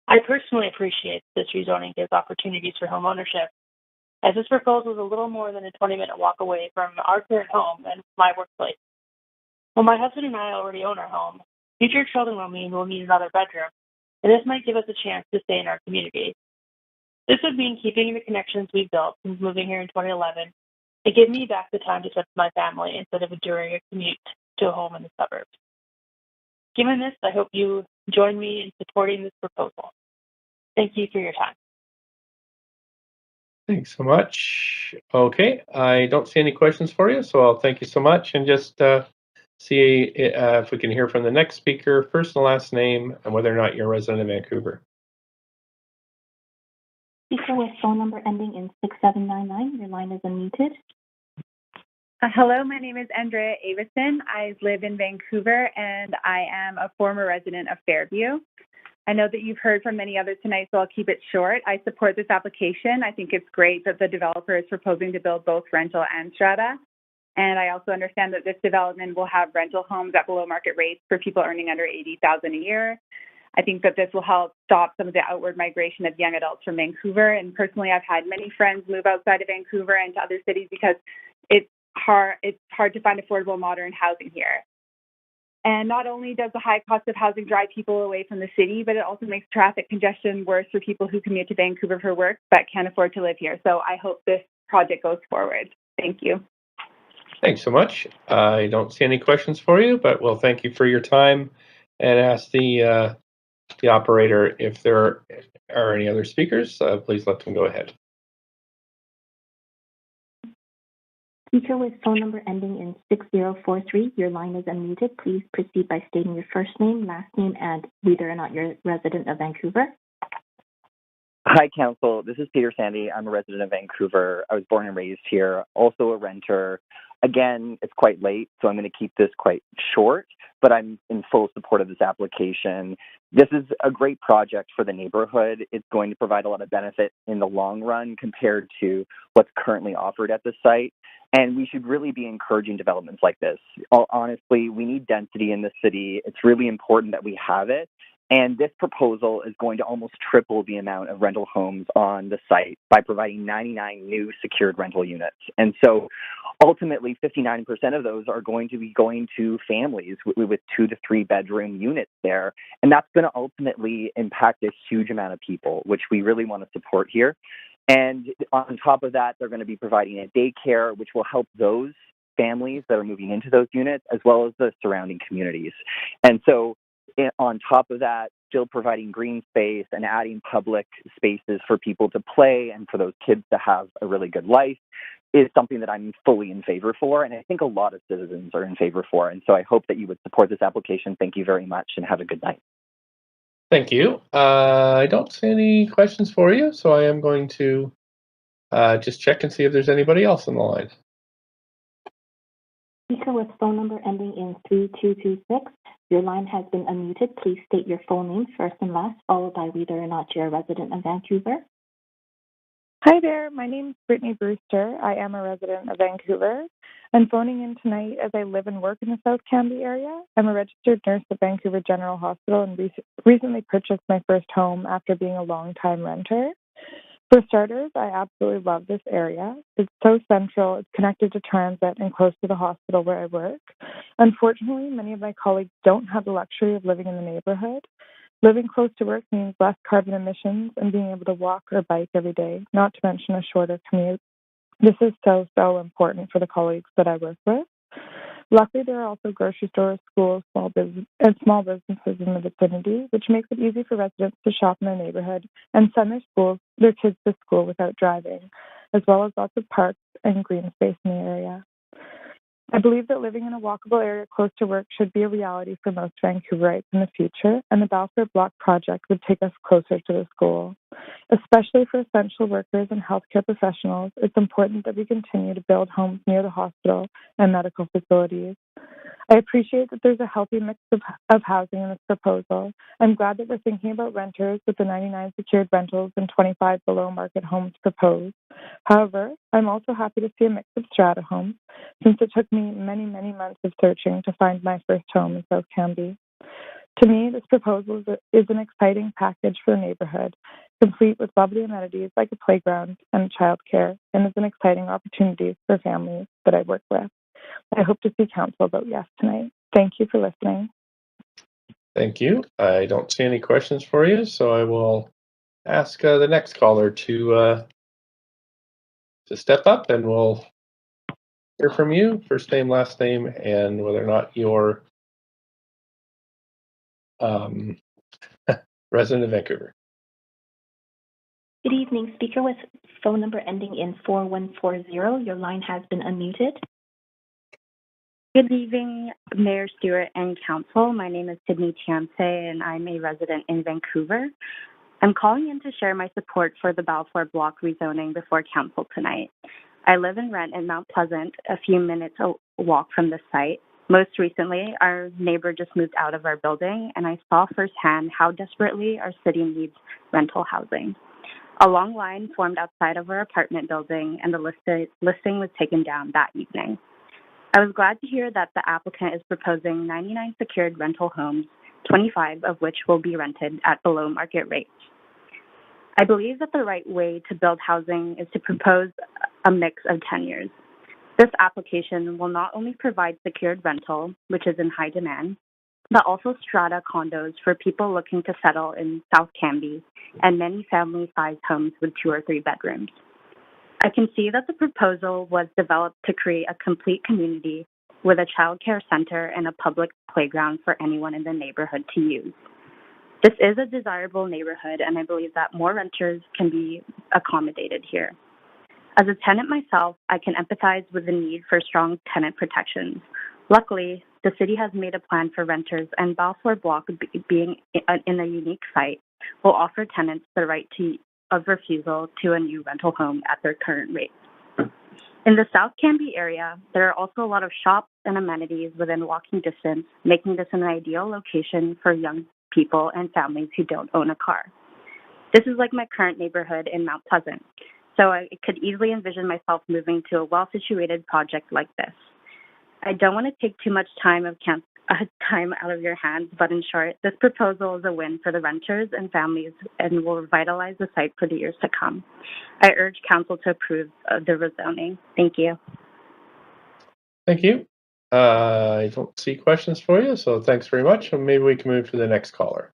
I personally appreciate this rezoning gives opportunities for home ownership, as this proposal is a little more than a 20-minute walk away from our current home and my workplace. While my husband and I already own our home, future children will mean we'll need another bedroom, and this might give us a chance to stay in our community. This would mean keeping the connections we've built since moving here in 2011 and give me back the time to spend with my family instead of enduring a commute to a home in the suburbs. Given this, I hope you join me in supporting this proposal. Thank you for your time. Thanks so much. Okay, I don't see any questions for you, so I'll thank you so much and just see if we can hear from the next speaker, first and last name, and whether or not you're a resident of Vancouver. Speaker with phone number ending in 6799, your line is unmuted. Hello, my name is Andrea Avison. I live in Vancouver and I am a former resident of Fairview. I know that you've heard from many others tonight, so I'll keep it short. I support this application. I think it's great that the developer is proposing to build both rental and strata. And I also understand that this development will have rental homes at below market rates for people earning under $80,000 a year. I think that this will help stop some of the outward migration of young adults from Vancouver. And personally, I've had many friends move outside of Vancouver and to other cities because it's hard to find affordable modern housing here. And not only does the high cost of housing drive people away from the city, but it also makes traffic congestion worse for people who commute to Vancouver for work but can't afford to live here. So I hope this project goes forward. Thank you. Thanks so much. I don't see any questions for you, but we'll thank you for your time and ask the operator if there are any other speakers. Please let them go ahead. Speaker with phone number ending in 6043, your line is unmuted. Please proceed by stating your first name, last name, and whether or not you're a resident of Vancouver. Hi, Council. This is Peter Sandy. I'm a resident of Vancouver. I was born and raised here, also a renter. Again, it's quite late, so I'm going to keep this quite short, but I'm in full support of this application. This is a great project for the neighborhood. It's going to provide a lot of benefit in the long run compared to what's currently offered at the site. And we should really be encouraging developments like this. Honestly, we need density in the city. It's really important that we have it. And this proposal is going to almost triple the amount of rental homes on the site by providing 99 new secured rental units. And so ultimately, 59% of those are going to be going to families with 2 to 3 bedroom units there. And that's going to ultimately impact a huge amount of people, which we really want to support here. And on top of that, they're going to be providing a daycare, which will help those families that are moving into those units, as well as the surrounding communities. And so on top of that, still providing green space and adding public spaces for people to play and for those kids to have a really good life is something that I'm fully in favor for. And I think a lot of citizens are in favor for. And so I hope that you would support this application. Thank you very much and have a good night. Thank you. I don't see any questions for you, so I am going to just check and see if there's anybody else on the line. Speaker with phone number ending in 3226. Your line has been unmuted. Please state your full name first and last, followed by whether or not you're a resident of Vancouver. Hi there. My name is Brittany Brewster. I am a resident of Vancouver. I'm phoning in tonight as I live and work in the South Canby area. I'm a registered nurse at Vancouver General Hospital and recently purchased my first home after being a long-time renter. For starters, I absolutely love this area. It's so central, it's connected to transit and close to the hospital where I work. Unfortunately, many of my colleagues don't have the luxury of living in the neighborhood. Living close to work means less carbon emissions and being able to walk or bike every day, not to mention a shorter commute. This is so important for the colleagues that I work with. Luckily, there are also grocery stores, schools, small businesses in the vicinity, which makes it easy for residents to shop in their neighborhood and send their kids to school without driving, as well as lots of parks and green space in the area. I believe that living in a walkable area close to work should be a reality for most Vancouverites in the future, and the Balfour Block project would take us closer to this goal. Especially for essential workers and healthcare professionals, it's important that we continue to build homes near the hospital and medical facilities. I appreciate that there's a healthy mix of housing in this proposal. I'm glad that we're thinking about renters with the 99 secured rentals and 25 below market homes proposed. However, I'm also happy to see a mix of strata homes, since it took me many months of searching to find my first home in South Canby. To me, this proposal is an exciting package for the neighborhood, complete with lovely amenities like a playground and childcare, and is an exciting opportunity for families that I work with. I hope to see council vote yes tonight. Thank you for listening. Thank you. I don't see any questions for you, so I will ask the next caller to step up, and we'll hear from you, first name, last name, and whether or not you're resident of Vancouver. Good evening. Speaker with phone number ending in 4140. Your line has been unmuted. Good evening, Mayor Stewart and Council. My name is Sydney Tiamse, and I'm a resident in Vancouver. I'm calling in to share my support for the Balfour Block rezoning before Council tonight. I live and rent in Mount Pleasant, a few minutes walk from the site. Most recently, our neighbor just moved out of our building, and I saw firsthand how desperately our city needs rental housing. A long line formed outside of our apartment building, and the listing was taken down that evening. I was glad to hear that the applicant is proposing 99 secured rental homes, 25 of which will be rented at below market rates. I believe that the right way to build housing is to propose a mix of tenures. This application will not only provide secured rental, which is in high demand, but also strata condos for people looking to settle in South Canby and many family-sized homes with 2 or 3 bedrooms. I can see that the proposal was developed to create a complete community with a child care center and a public playground for anyone in the neighborhood to use. This is a desirable neighborhood, and I believe that more renters can be accommodated here. As a tenant myself, I can empathize with the need for strong tenant protections. Luckily, the city has made a plan for renters, and Balfour Block, being in a unique site, will offer tenants the right of refusal to a new rental home at their current rate. In the South Canby area, there are also a lot of shops and amenities within walking distance, making this an ideal location for young people and families who don't own a car. This is like my current neighborhood in Mount Pleasant, so I could easily envision myself moving to a well-situated project like this. I don't want to take too much time out of your hands, but in short, this proposal is a win for the renters and families and will revitalize the site for the years to come. I urge Council to approve of the rezoning. Thank you. Thank you. I don't see questions for you, so thanks very much. And maybe we can move to the next caller.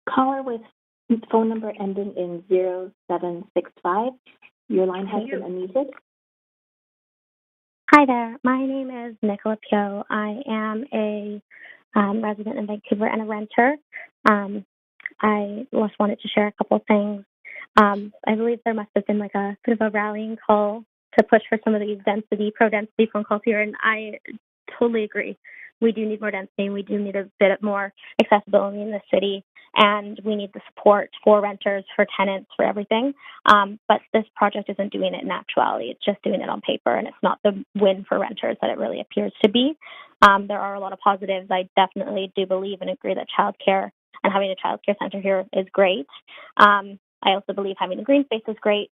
Caller with phone number ending in 0765. Your line has been unmuted. Hi there. My name is Nicola Pio. I am a resident in Vancouver and a renter. I just wanted to share a couple of things. I believe there must have been like a bit of a rallying call to push for some of these pro-density phone calls here, and I totally agree. We do need more density, and we do need a bit more accessibility in the city, and we need the support for renters, for tenants, for everything. But this project isn't doing it in actuality. It's just doing it on paper, and it's not the win for renters that it really appears to be. There are a lot of positives. I definitely do believe and agree that childcare and having a childcare center here is great. I also believe having a green space is great,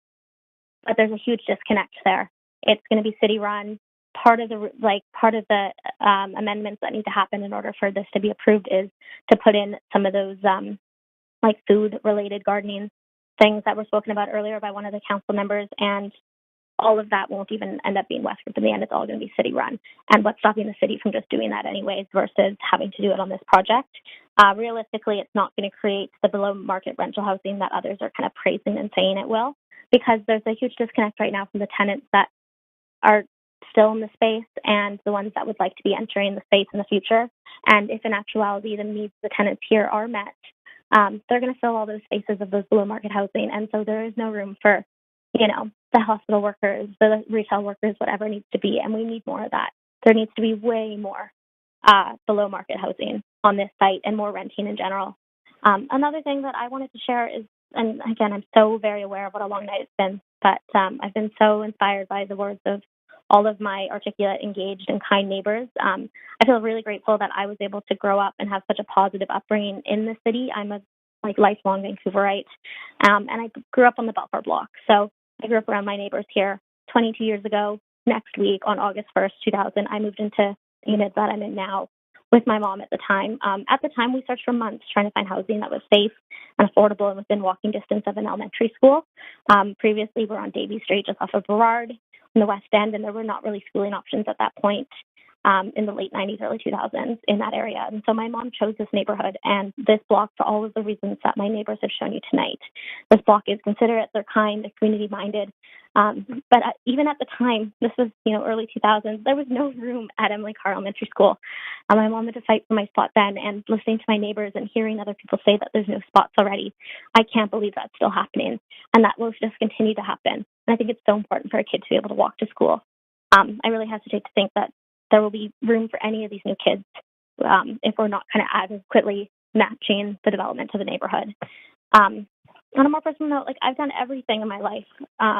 but there's a huge disconnect there. It's going to be city-run. Part of the amendments that need to happen in order for this to be approved is to put in some of those food-related gardening things that were spoken about earlier by one of the council members, and all of that won't even end up being Westgroup in the end. It's all going to be city-run. And what's stopping the city from just doing that anyways versus having to do it on this project? Realistically, it's not going to create the below-market rental housing that others are kind of praising and saying it will, because there's a huge disconnect right now from the tenants that are still in the space and the ones that would like to be entering the space in the future. And if in actuality the needs of the tenants here are met, they're going to fill all those spaces of those below market housing. And so there is no room for, the hospital workers, the retail workers, whatever needs to be. And we need more of that. There needs to be way more below market housing on this site and more renting in general. Another thing that I wanted to share is, and again, I'm so very aware of what a long night it's been, but I've been so inspired by the words of all of my articulate, engaged, and kind neighbors. I feel really grateful that I was able to grow up and have such a positive upbringing in the city. I'm a lifelong Vancouverite, and I grew up on the Balfour Block. So I grew up around my neighbors here. 22 years ago, next week, on August 1st, 2000, I moved into the unit that I'm in now with my mom at the time. At the time, we searched for months trying to find housing that was safe and affordable and within walking distance of an elementary school. Previously, we're on Davie Street, just off of Burrard in the West End, and there were not really schooling options at that point in the late 90s, early 2000s in that area. And so my mom chose this neighborhood and this block for all of the reasons that my neighbors have shown you tonight. This block is considerate, they're kind, they're community-minded. But even at the time, this was, early 2000s, there was no room at Emily Carr Elementary School. My mom had to fight for my spot then, and listening to my neighbors and hearing other people say that there's no spots already, I can't believe that's still happening. And that will just continue to happen. And I think it's so important for a kid to be able to walk to school. I really hesitate to think that there will be room for any of these new kids if we're not kind of adequately matching the development of the neighborhood. On a more personal note, I've done everything in my life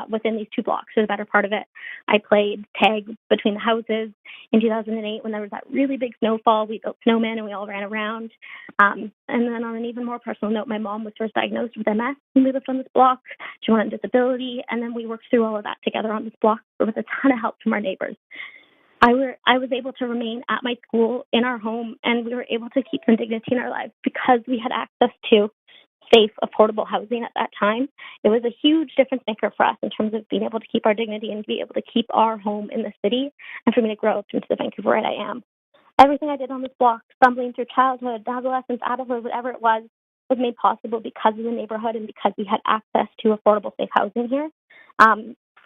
within these two blocks for the better part of it. I played tag between the houses in 2008 when there was that really big snowfall. We built snowmen and we all ran around. And then on an even more personal note, my mom was first diagnosed with MS when we lived on this block. She wanted disability, and then we worked through all of that together on this block with a ton of help from our neighbors. I was able to remain at my school in our home, and we were able to keep some dignity in our lives because we had access to safe, affordable housing at that time. It was a huge difference maker for us in terms of being able to keep our dignity and be able to keep our home in the city, and for me to grow up into the Vancouverite I am. Everything I did on this block, stumbling through childhood, adolescence, adulthood, whatever it was made possible because of the neighborhood and because we had access to affordable, safe housing here.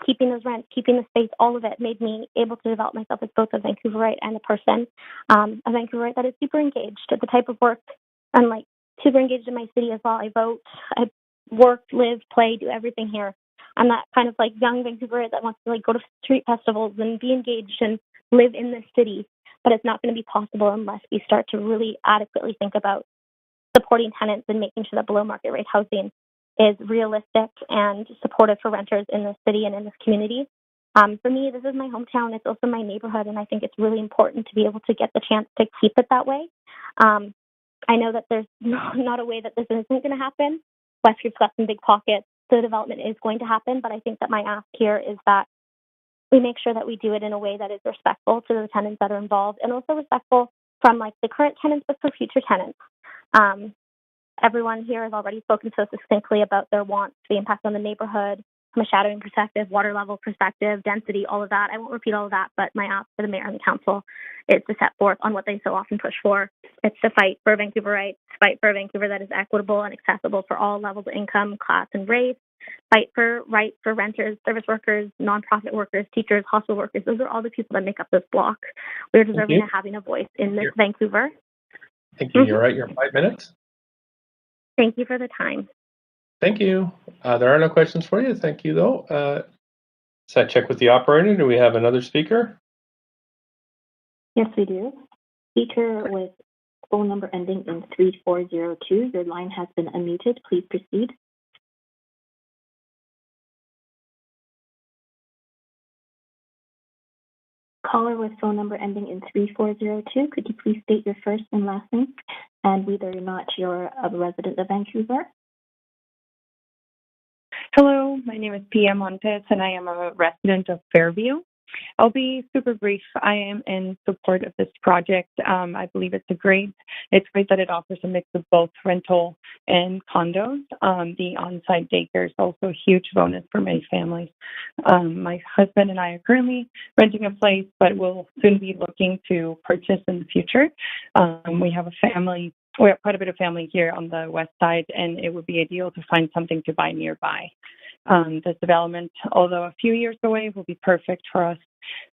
Keeping those rents, keeping the space, all of it made me able to develop myself as both a Vancouverite and a person, a Vancouverite that is super engaged at the type of work and super engaged in my city as well. I vote, I work, live, play, do everything here. I'm that kind of young Vancouverite that wants to go to street festivals and be engaged and live in this city, but it's not going to be possible unless we start to really adequately think about supporting tenants and making sure that below market rate housing is realistic and supportive for renters in this city and in this community. For me, this is my hometown. It's also my neighborhood, and I think it's really important to be able to get the chance to keep it that way. I know that there's not a way that this isn't going to happen. Westford's got some big pockets. The development is going to happen, but I think that my ask here is that we make sure that we do it in a way that is respectful to the tenants that are involved, and also respectful from like the current tenants, but for future tenants. Everyone here has already spoken so succinctly about their wants, the impact on the neighborhood, from a shadowing perspective, water level perspective, density, all of that. I won't repeat all of that, but my ask for the mayor and the council is to set forth on what they so often push for. It's to fight for Vancouver rights, fight for a Vancouver that is equitable and accessible for all levels of income, class, and race, fight for rights for renters, service workers, nonprofit workers, teachers, hospital workers. Those are all the people that make up this block. We're deserving of having a voice in this Vancouver. Thank you. You're right. You're 5 minutes. Thank you for the time. Thank you. There are no questions for you. Thank you, though. Set check with the operator. Do we have another speaker? Yes, we do. Speaker with phone number ending in 3402. Your line has been unmuted. Please proceed. Caller with phone number ending in 3402. Could you please state your first and last name and whether or not you're a resident of Vancouver? Hello, my name is Pia Montes, and I am a resident of Fairview. I'll be super brief. I am in support of this project. I believe it's great that it offers a mix of both rental and condos. The on-site daycare is also a huge bonus for many families. My husband and I are currently renting a place, but we'll soon be looking to purchase in the future. We have quite a bit of family here on the west side, and it would be ideal to find something to buy nearby. This development, although a few years away, will be perfect for us.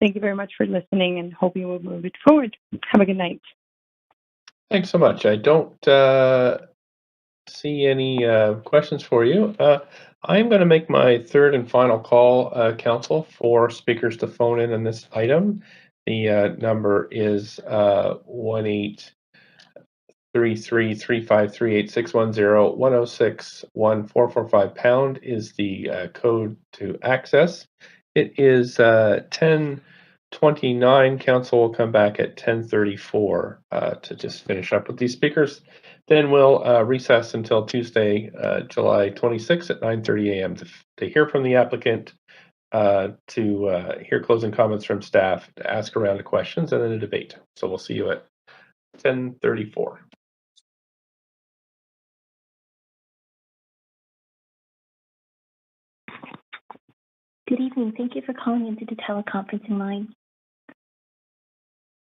Thank you very much for listening, and hope you will move it forward. Have a good night. Thanks so much. I don't see any questions for you. I'm going to make my third and final call, Council, for speakers to phone in on this item. The number is 1-833-538-610-106-1445 is the code to access. It is 10:29. Council will come back at 10:34 to just finish up with these speakers. Then we'll recess until Tuesday, July 26th at 9:30 a.m. to hear from the applicant, to hear closing comments from staff, to ask around the questions, and then a debate. So we'll see you at 10:34. Good evening. Thank you for calling into the teleconferencing line.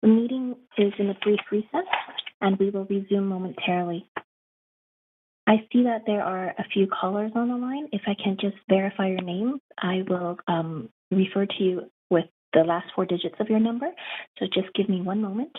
The meeting is in a brief recess, and we will resume momentarily. I see that there are a few callers on the line. If I can just verify your name, I will refer to you with the last 4 digits of your number. So just give me one moment.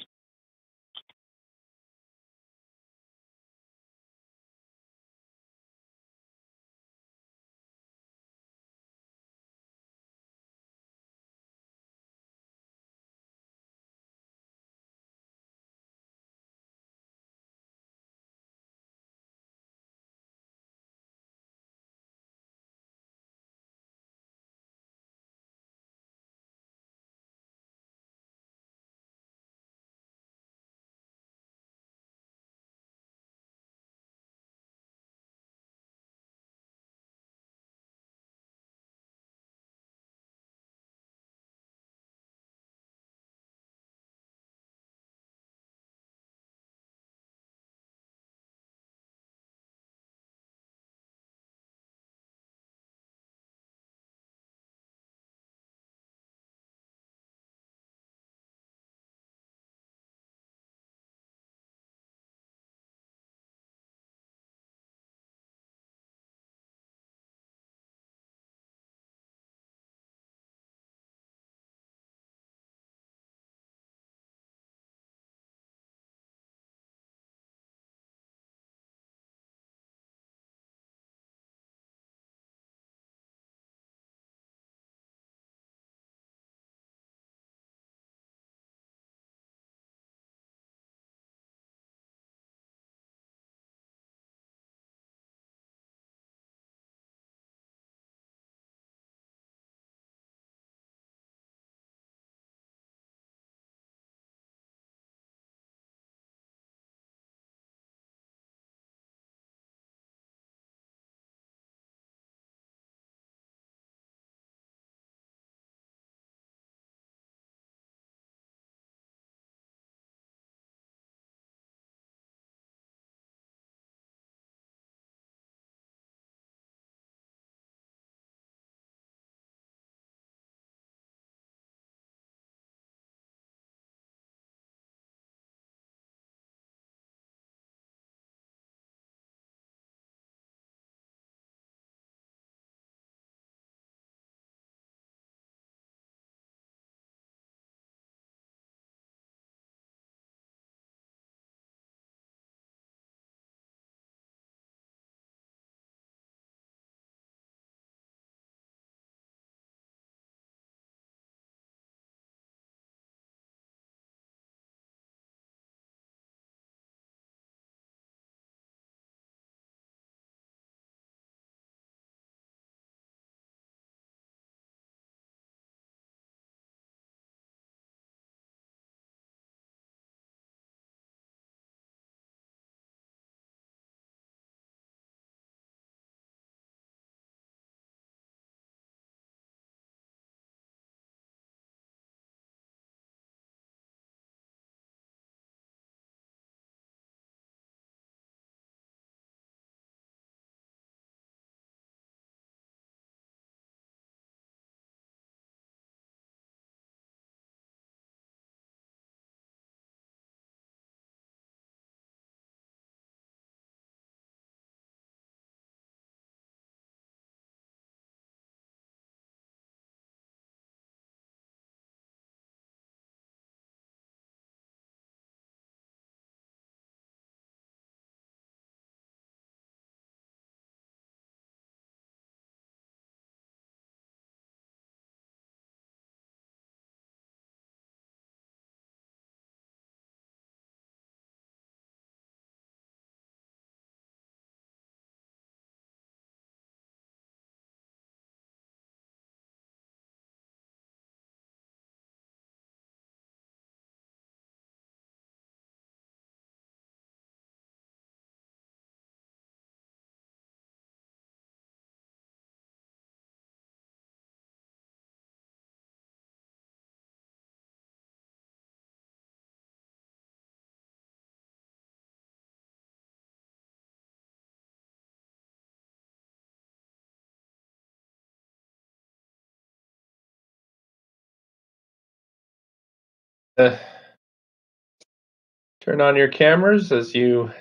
turn on your cameras as you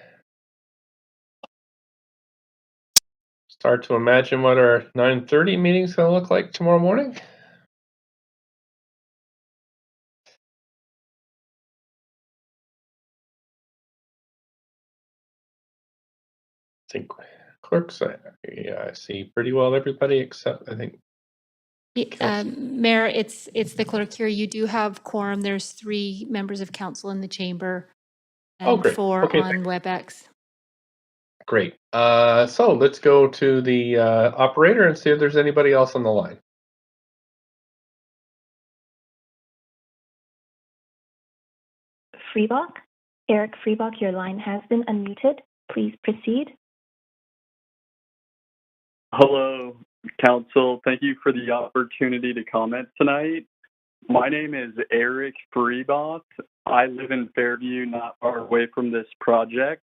start to imagine what our 9:30 meeting is going to look like tomorrow morning. I think clerks, yeah, I see pretty well everybody except I think. Mayor, it's the clerk here. You do have quorum. There's 3 members of council in the chamber and Great. 4 Okay, on WebEx. Great. So let's go to the operator and see if there's anybody else on the line. Freebach, Eric Freebach, your line has been unmuted. Please proceed. Hello, Council. Thank you for the opportunity to comment tonight. My name is Eric Freebach. I live in Fairview, not far away from this project.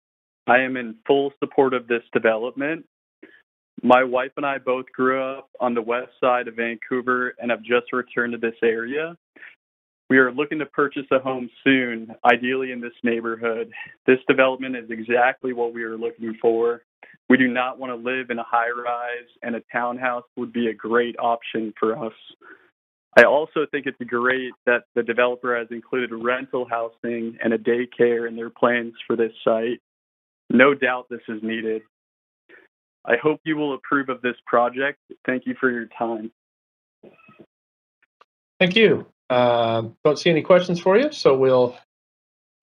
I am in full support of this development. My wife and I both grew up on the west side of Vancouver and have just returned to this area. We are looking to purchase a home soon, ideally in this neighborhood. This development is exactly what we are looking for. We do not want to live in a high-rise, and a townhouse would be a great option for us. I also think it's great that the developer has included rental housing and a daycare in their plans for this site. No doubt this is needed. I hope you will approve of this project. Thank you for your time. Thank you. Don't see any questions for you, so we'll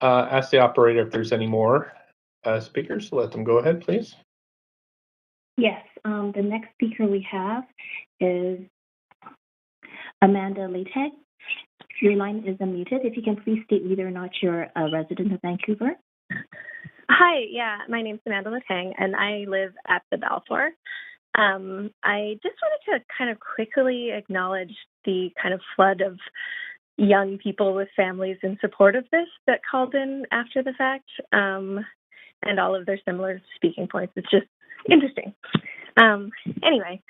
ask the operator if there's any more speakers. Let them go ahead, please. Yes, the next speaker we have is Amanda Lateg. Your line is unmuted. If you can please state whether or not you're a resident of Vancouver. Hi, yeah, my name's Amanda Latang, and I live at the Balfour. I just wanted to kind of quickly acknowledge the kind of flood of young people with families in support of this that called in after the fact, and all of their similar speaking points. It's just interesting. Anyway,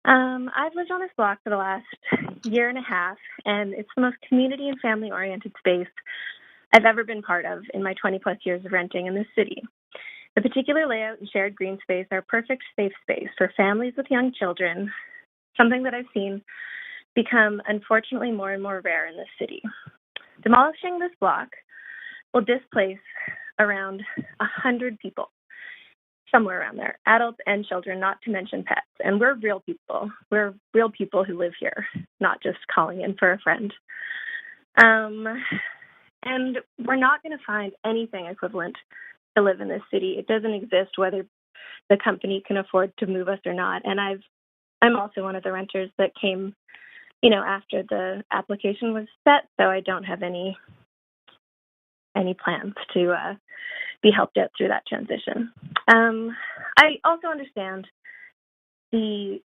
I've lived on this block for the last year and a half, and it's the most community and family-oriented space I've ever been part of in my 20-plus years of renting in this city. The particular layout and shared green space are a perfect safe space for families with young children, something that I've seen become, unfortunately, more and more rare in this city. Demolishing this block will displace around 100 people, somewhere around there, adults and children, not to mention pets. And we're real people. We're real people who live here, not just calling in for a friend. And we're not going to find anything equivalent to live in this city. It doesn't exist whether the company can afford to move us or not. And I'm also one of the renters that came, after the application was set, so I don't have any plans to be helped out through that transition. I also understand the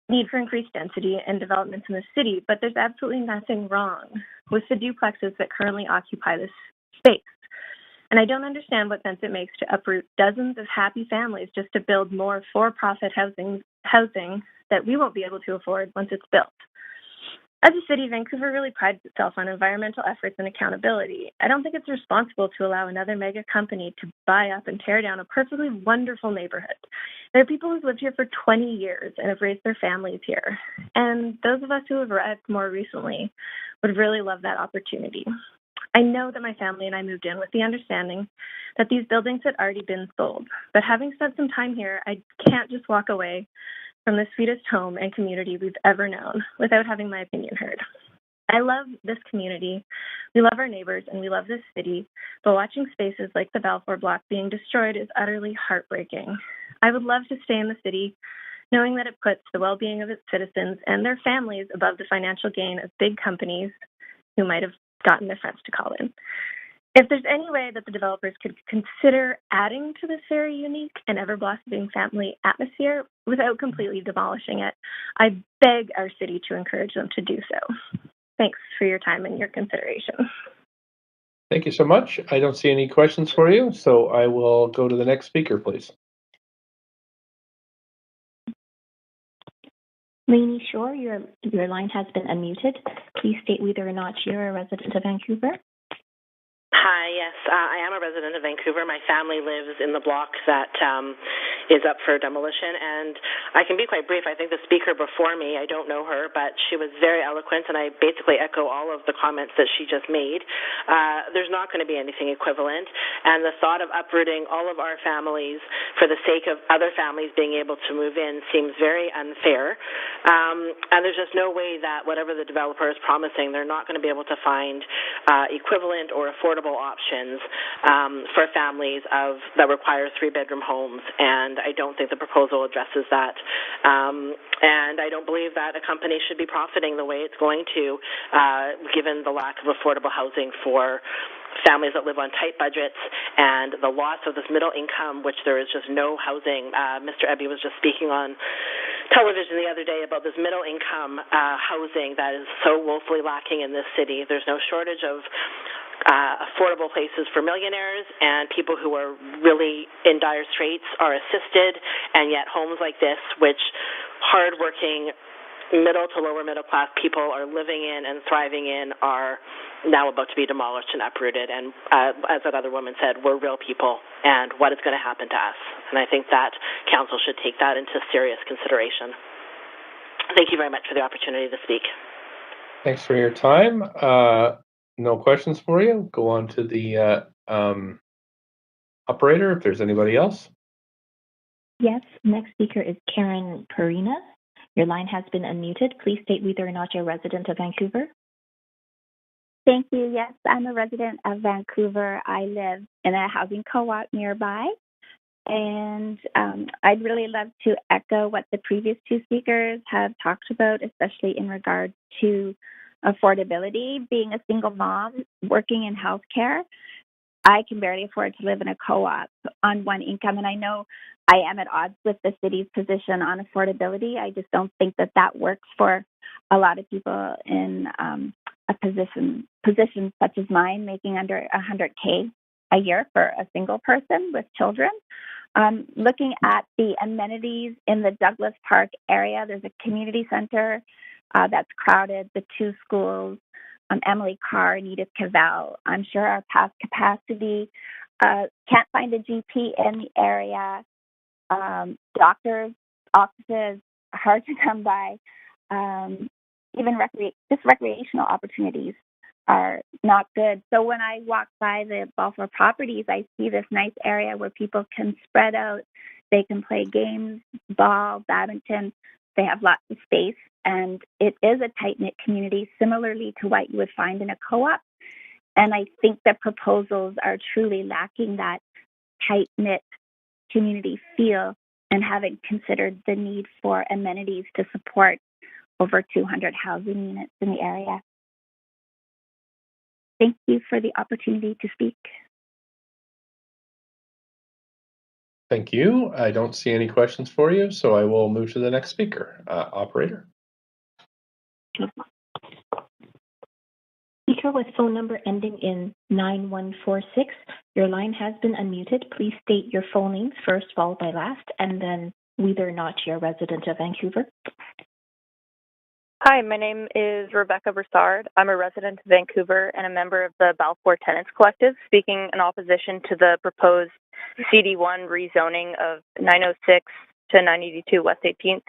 need for increased density and developments in the city, but there's absolutely nothing wrong with the duplexes that currently occupy this space. And I don't understand what sense it makes to uproot dozens of happy families just to build more for-profit housing that we won't be able to afford once it's built. As a city, Vancouver really prides itself on environmental efforts and accountability. I don't think it's responsible to allow another mega company to buy up and tear down a perfectly wonderful neighborhood. There are people who've lived here for 20 years and have raised their families here. And those of us who have arrived more recently would really love that opportunity. I know that my family and I moved in with the understanding that these buildings had already been sold. But having spent some time here, I can't just walk away from the sweetest home and community we've ever known without having my opinion heard. I love this community, we love our neighbors, and we love this city, but watching spaces like the Balfour Block being destroyed is utterly heartbreaking. I would love to stay in the city, knowing that it puts the well-being of its citizens and their families above the financial gain of big companies who might have gotten their friends to call in. If there's any way that the developers could consider adding to this very unique and ever-blossoming family atmosphere without completely demolishing it, I beg our city to encourage them to do so. Thanks for your time and your consideration. Thank you so much. I don't see any questions for you, so I will go to the next speaker, please. Lainey Shore, your line has been unmuted. Please state whether or not you're a resident of Vancouver. Hi, yes, I am a resident of Vancouver. My family lives in the block that is up for demolition, and I can be quite brief. I think the speaker before me, I don't know her, but she was very eloquent, and I basically echo all of the comments that she just made. There's not going to be anything equivalent, and the thought of uprooting all of our families for the sake of other families being able to move in seems very unfair, and there's just no way that whatever the developer is promising, they're not going to be able to find equivalent or affordable options for families that require 3-bedroom homes, and I don't think the proposal addresses that. And I don't believe that a company should be profiting the way it's going to, given the lack of affordable housing for families that live on tight budgets and the loss of this middle income, which there is just no housing. Mr. Ebby was just speaking on television the other day about this middle income housing that is so woefully lacking in this city. There's no shortage of affordable places for millionaires, and people who are really in dire straits are assisted, and yet homes like this, which hardworking middle to lower middle class people are living in and thriving in, are now about to be demolished and uprooted. And as that other woman said, we're real people, and what is going to happen to us? And I think that council should take that into serious consideration. Thank you very much for the opportunity to speak. Thanks for your time. No questions for you. Go on to the operator if there's anybody else. Yes, next speaker is Karen Perina. Your line has been unmuted. Please state whether or not you're a resident of Vancouver. Thank you. Yes, I'm a resident of Vancouver. I live in a housing co-op nearby. And I'd really love to echo what the previous two speakers have talked about, especially in regard to affordability. Being a single mom working in healthcare, I can barely afford to live in a co-op on one income. And I know I am at odds with the city's position on affordability. I just don't think that that works for a lot of people in a position such as mine, making under $100K a year for a single person with children. Looking at the amenities in the Douglas Park area, there's a community center that's crowded, the 2 schools, Emily Carr and Edith Cavell. I'm sure our past capacity. Can't find a GP in the area. Doctors, offices, hard to come by. Even recreational opportunities are not good. So when I walk by the Balfour properties, I see this nice area where people can spread out. They can play games, ball, badminton. They have lots of space, and it is a tight-knit community, similarly to what you would find in a co-op. And I think the proposals are truly lacking that tight-knit community feel and haven't considered the need for amenities to support over 200 housing units in the area. Thank you for the opportunity to speak. Thank you. I don't see any questions for you, so I will move to the next speaker. Operator. Speaker with phone number ending in 9146. Your line has been unmuted. Please state your full name first, followed by last, and then whether or not you're a resident of Vancouver. Hi, my name is Rebecca Broussard. I'm a resident of Vancouver and a member of the Balfour Tenants Collective, speaking in opposition to the proposed CD1 rezoning of 906 to 982 West 18th.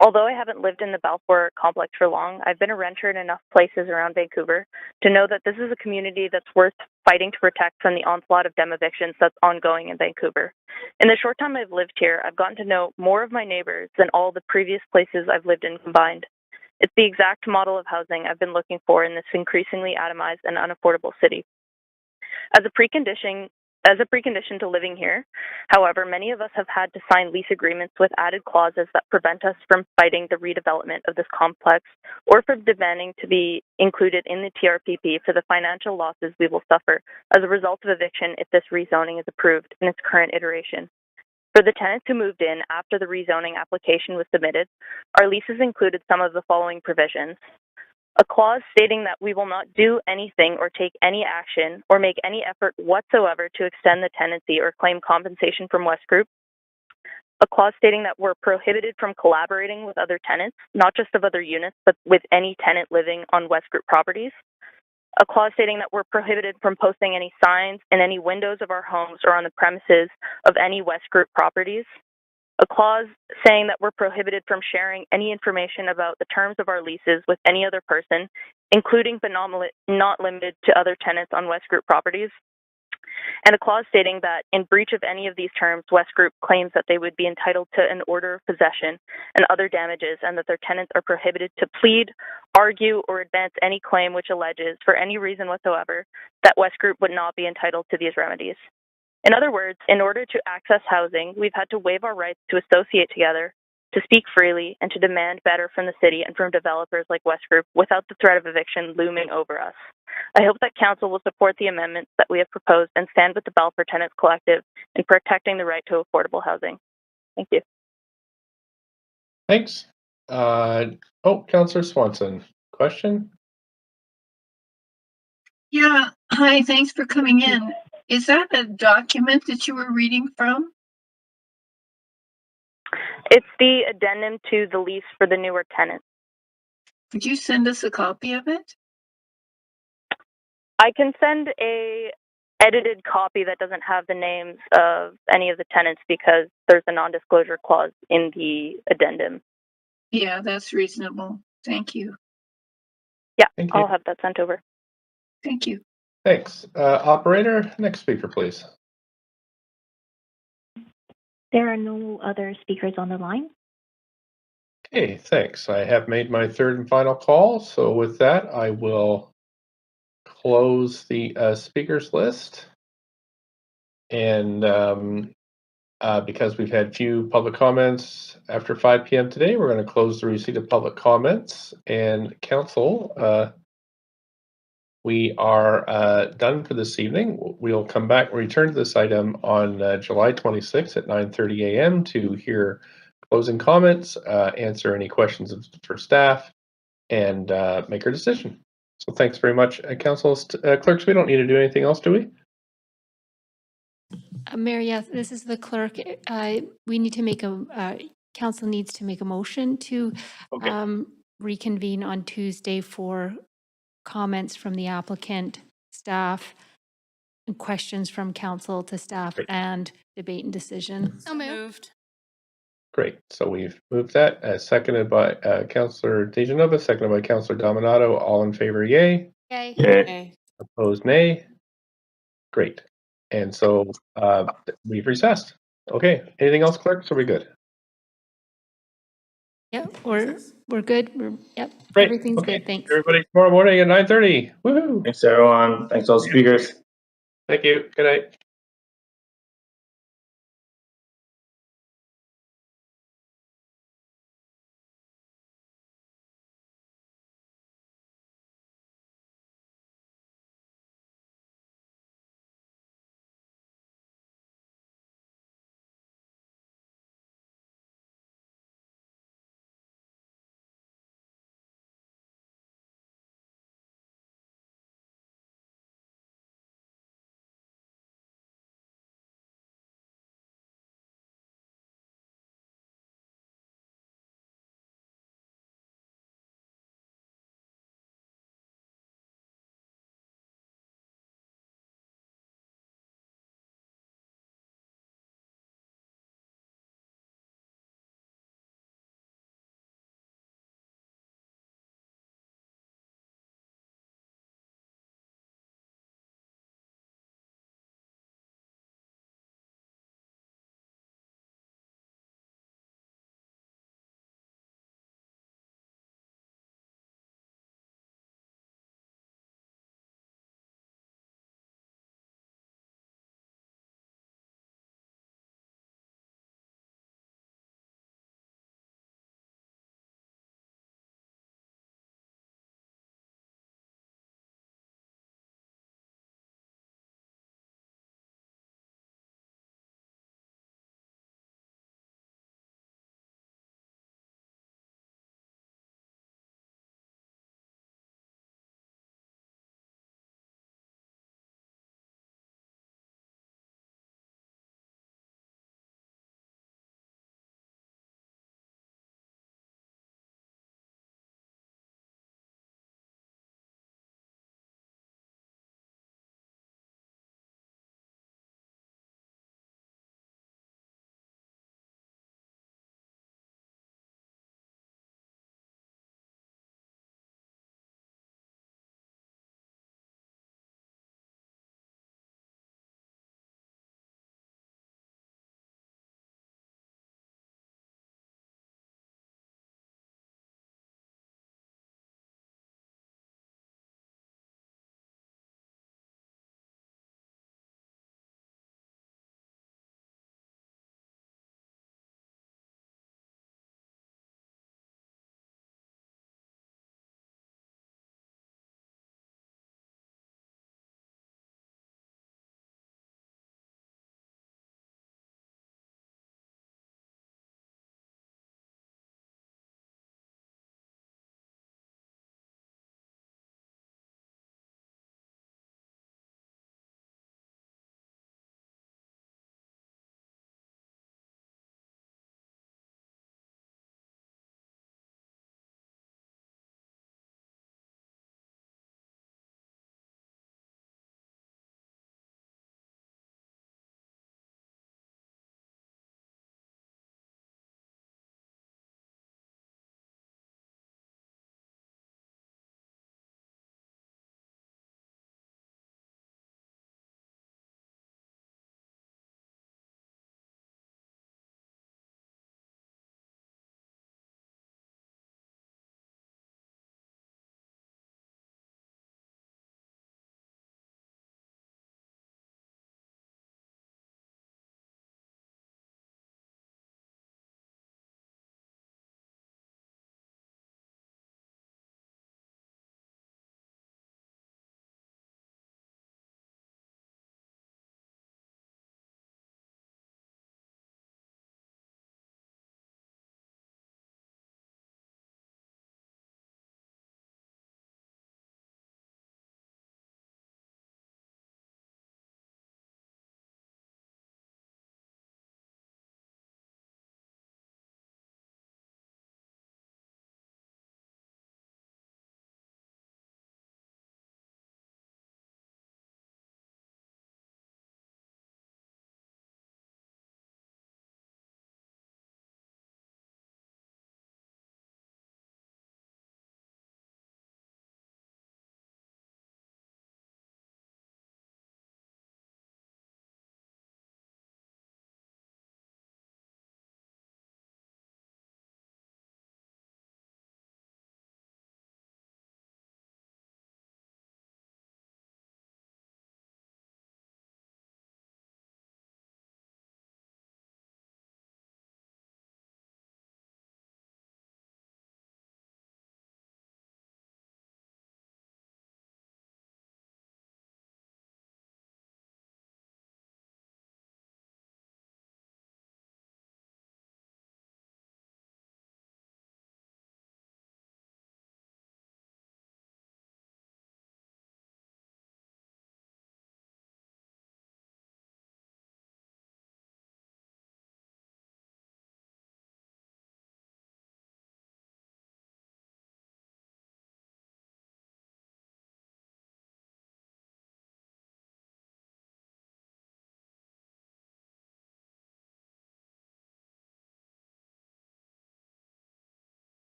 Although I haven't lived in the Balfour complex for long, I've been a renter in enough places around Vancouver to know that this is a community that's worth fighting to protect from the onslaught of evictions that's ongoing in Vancouver. In the short time I've lived here, I've gotten to know more of my neighbors than all the previous places I've lived in combined. It's the exact model of housing I've been looking for in this increasingly atomized and unaffordable city. As a precondition to living here, however, many of us have had to sign lease agreements with added clauses that prevent us from fighting the redevelopment of this complex or from demanding to be included in the TRPP for the financial losses we will suffer as a result of eviction if this rezoning is approved in its current iteration. For the tenants who moved in after the rezoning application was submitted, our leases included some of the following provisions. A clause stating that we will not do anything or take any action or make any effort whatsoever to extend the tenancy or claim compensation from West Group. a clause stating that we're prohibited from collaborating with other tenants, not just of other units, but with any tenant living on West Group properties. A clause stating that we're prohibited from posting any signs in any windows of our homes or on the premises of any West Group properties. A clause saying that we're prohibited from sharing any information about the terms of our leases with any other person, including but not limited to other tenants on West Group properties. And a clause stating that in breach of any of these terms, West Group claims that they would be entitled to an order of possession and other damages, and that their tenants are prohibited to plead, argue, or advance any claim which alleges, for any reason whatsoever, that West Group would not be entitled to these remedies. In other words, in order to access housing, we've had to waive our rights to associate together, to speak freely, and to demand better from the city and from developers like West Group without the threat of eviction looming over us. I hope that Council will support the amendments that we have proposed and stand with the Balfour Tenants Collective in protecting the right to affordable housing. Thank you. Thanks. Councillor Swanson, question? Yeah, hi, thanks for coming in. Is that a document that you were reading from? It's the addendum to the lease for the newer tenant. Could you send us a copy of it? I can send a edited copy that doesn't have the names of any of the tenants because there's a non-disclosure clause in the addendum. Yeah, that's reasonable. Thank you. Yeah, Thank you. I'll have that sent over. Thank you. Thanks. Operator, next speaker, please. There are no other speakers on the line. Okay, thanks. I have made my third and final call. So with that, I will close the speakers list. And because we've had few public comments after 5 p.m. today, we're going to close the receipt of public comments. And Council, we are done for this evening. We'll come back, return to this item on July 26th at 9:30 a.m. to hear closing comments, answer any questions for staff, and make our decision. So thanks very much, Council. Clerks, we don't need to do anything else, do we? Mayor, yes, this is the clerk. We need to make Council needs to make a motion to reconvene on Tuesday for comments from the applicant, staff, and questions from Council to staff, and debate and decision. So moved. Great. So we've moved that, seconded by Councillor Dejanova, seconded by Councillor Dominato. All in favor, yay. Yay. Yay. Opposed, nay. Great. And so we've recessed. Okay. Anything else, clerks? Are we good? Yep, we're good. Yep. Great. Everything's Okay. good. Thanks. Everybody, tomorrow morning at 9:30. Woohoo. Thanks, everyone. Thanks, all speakers. Thank you. Good night.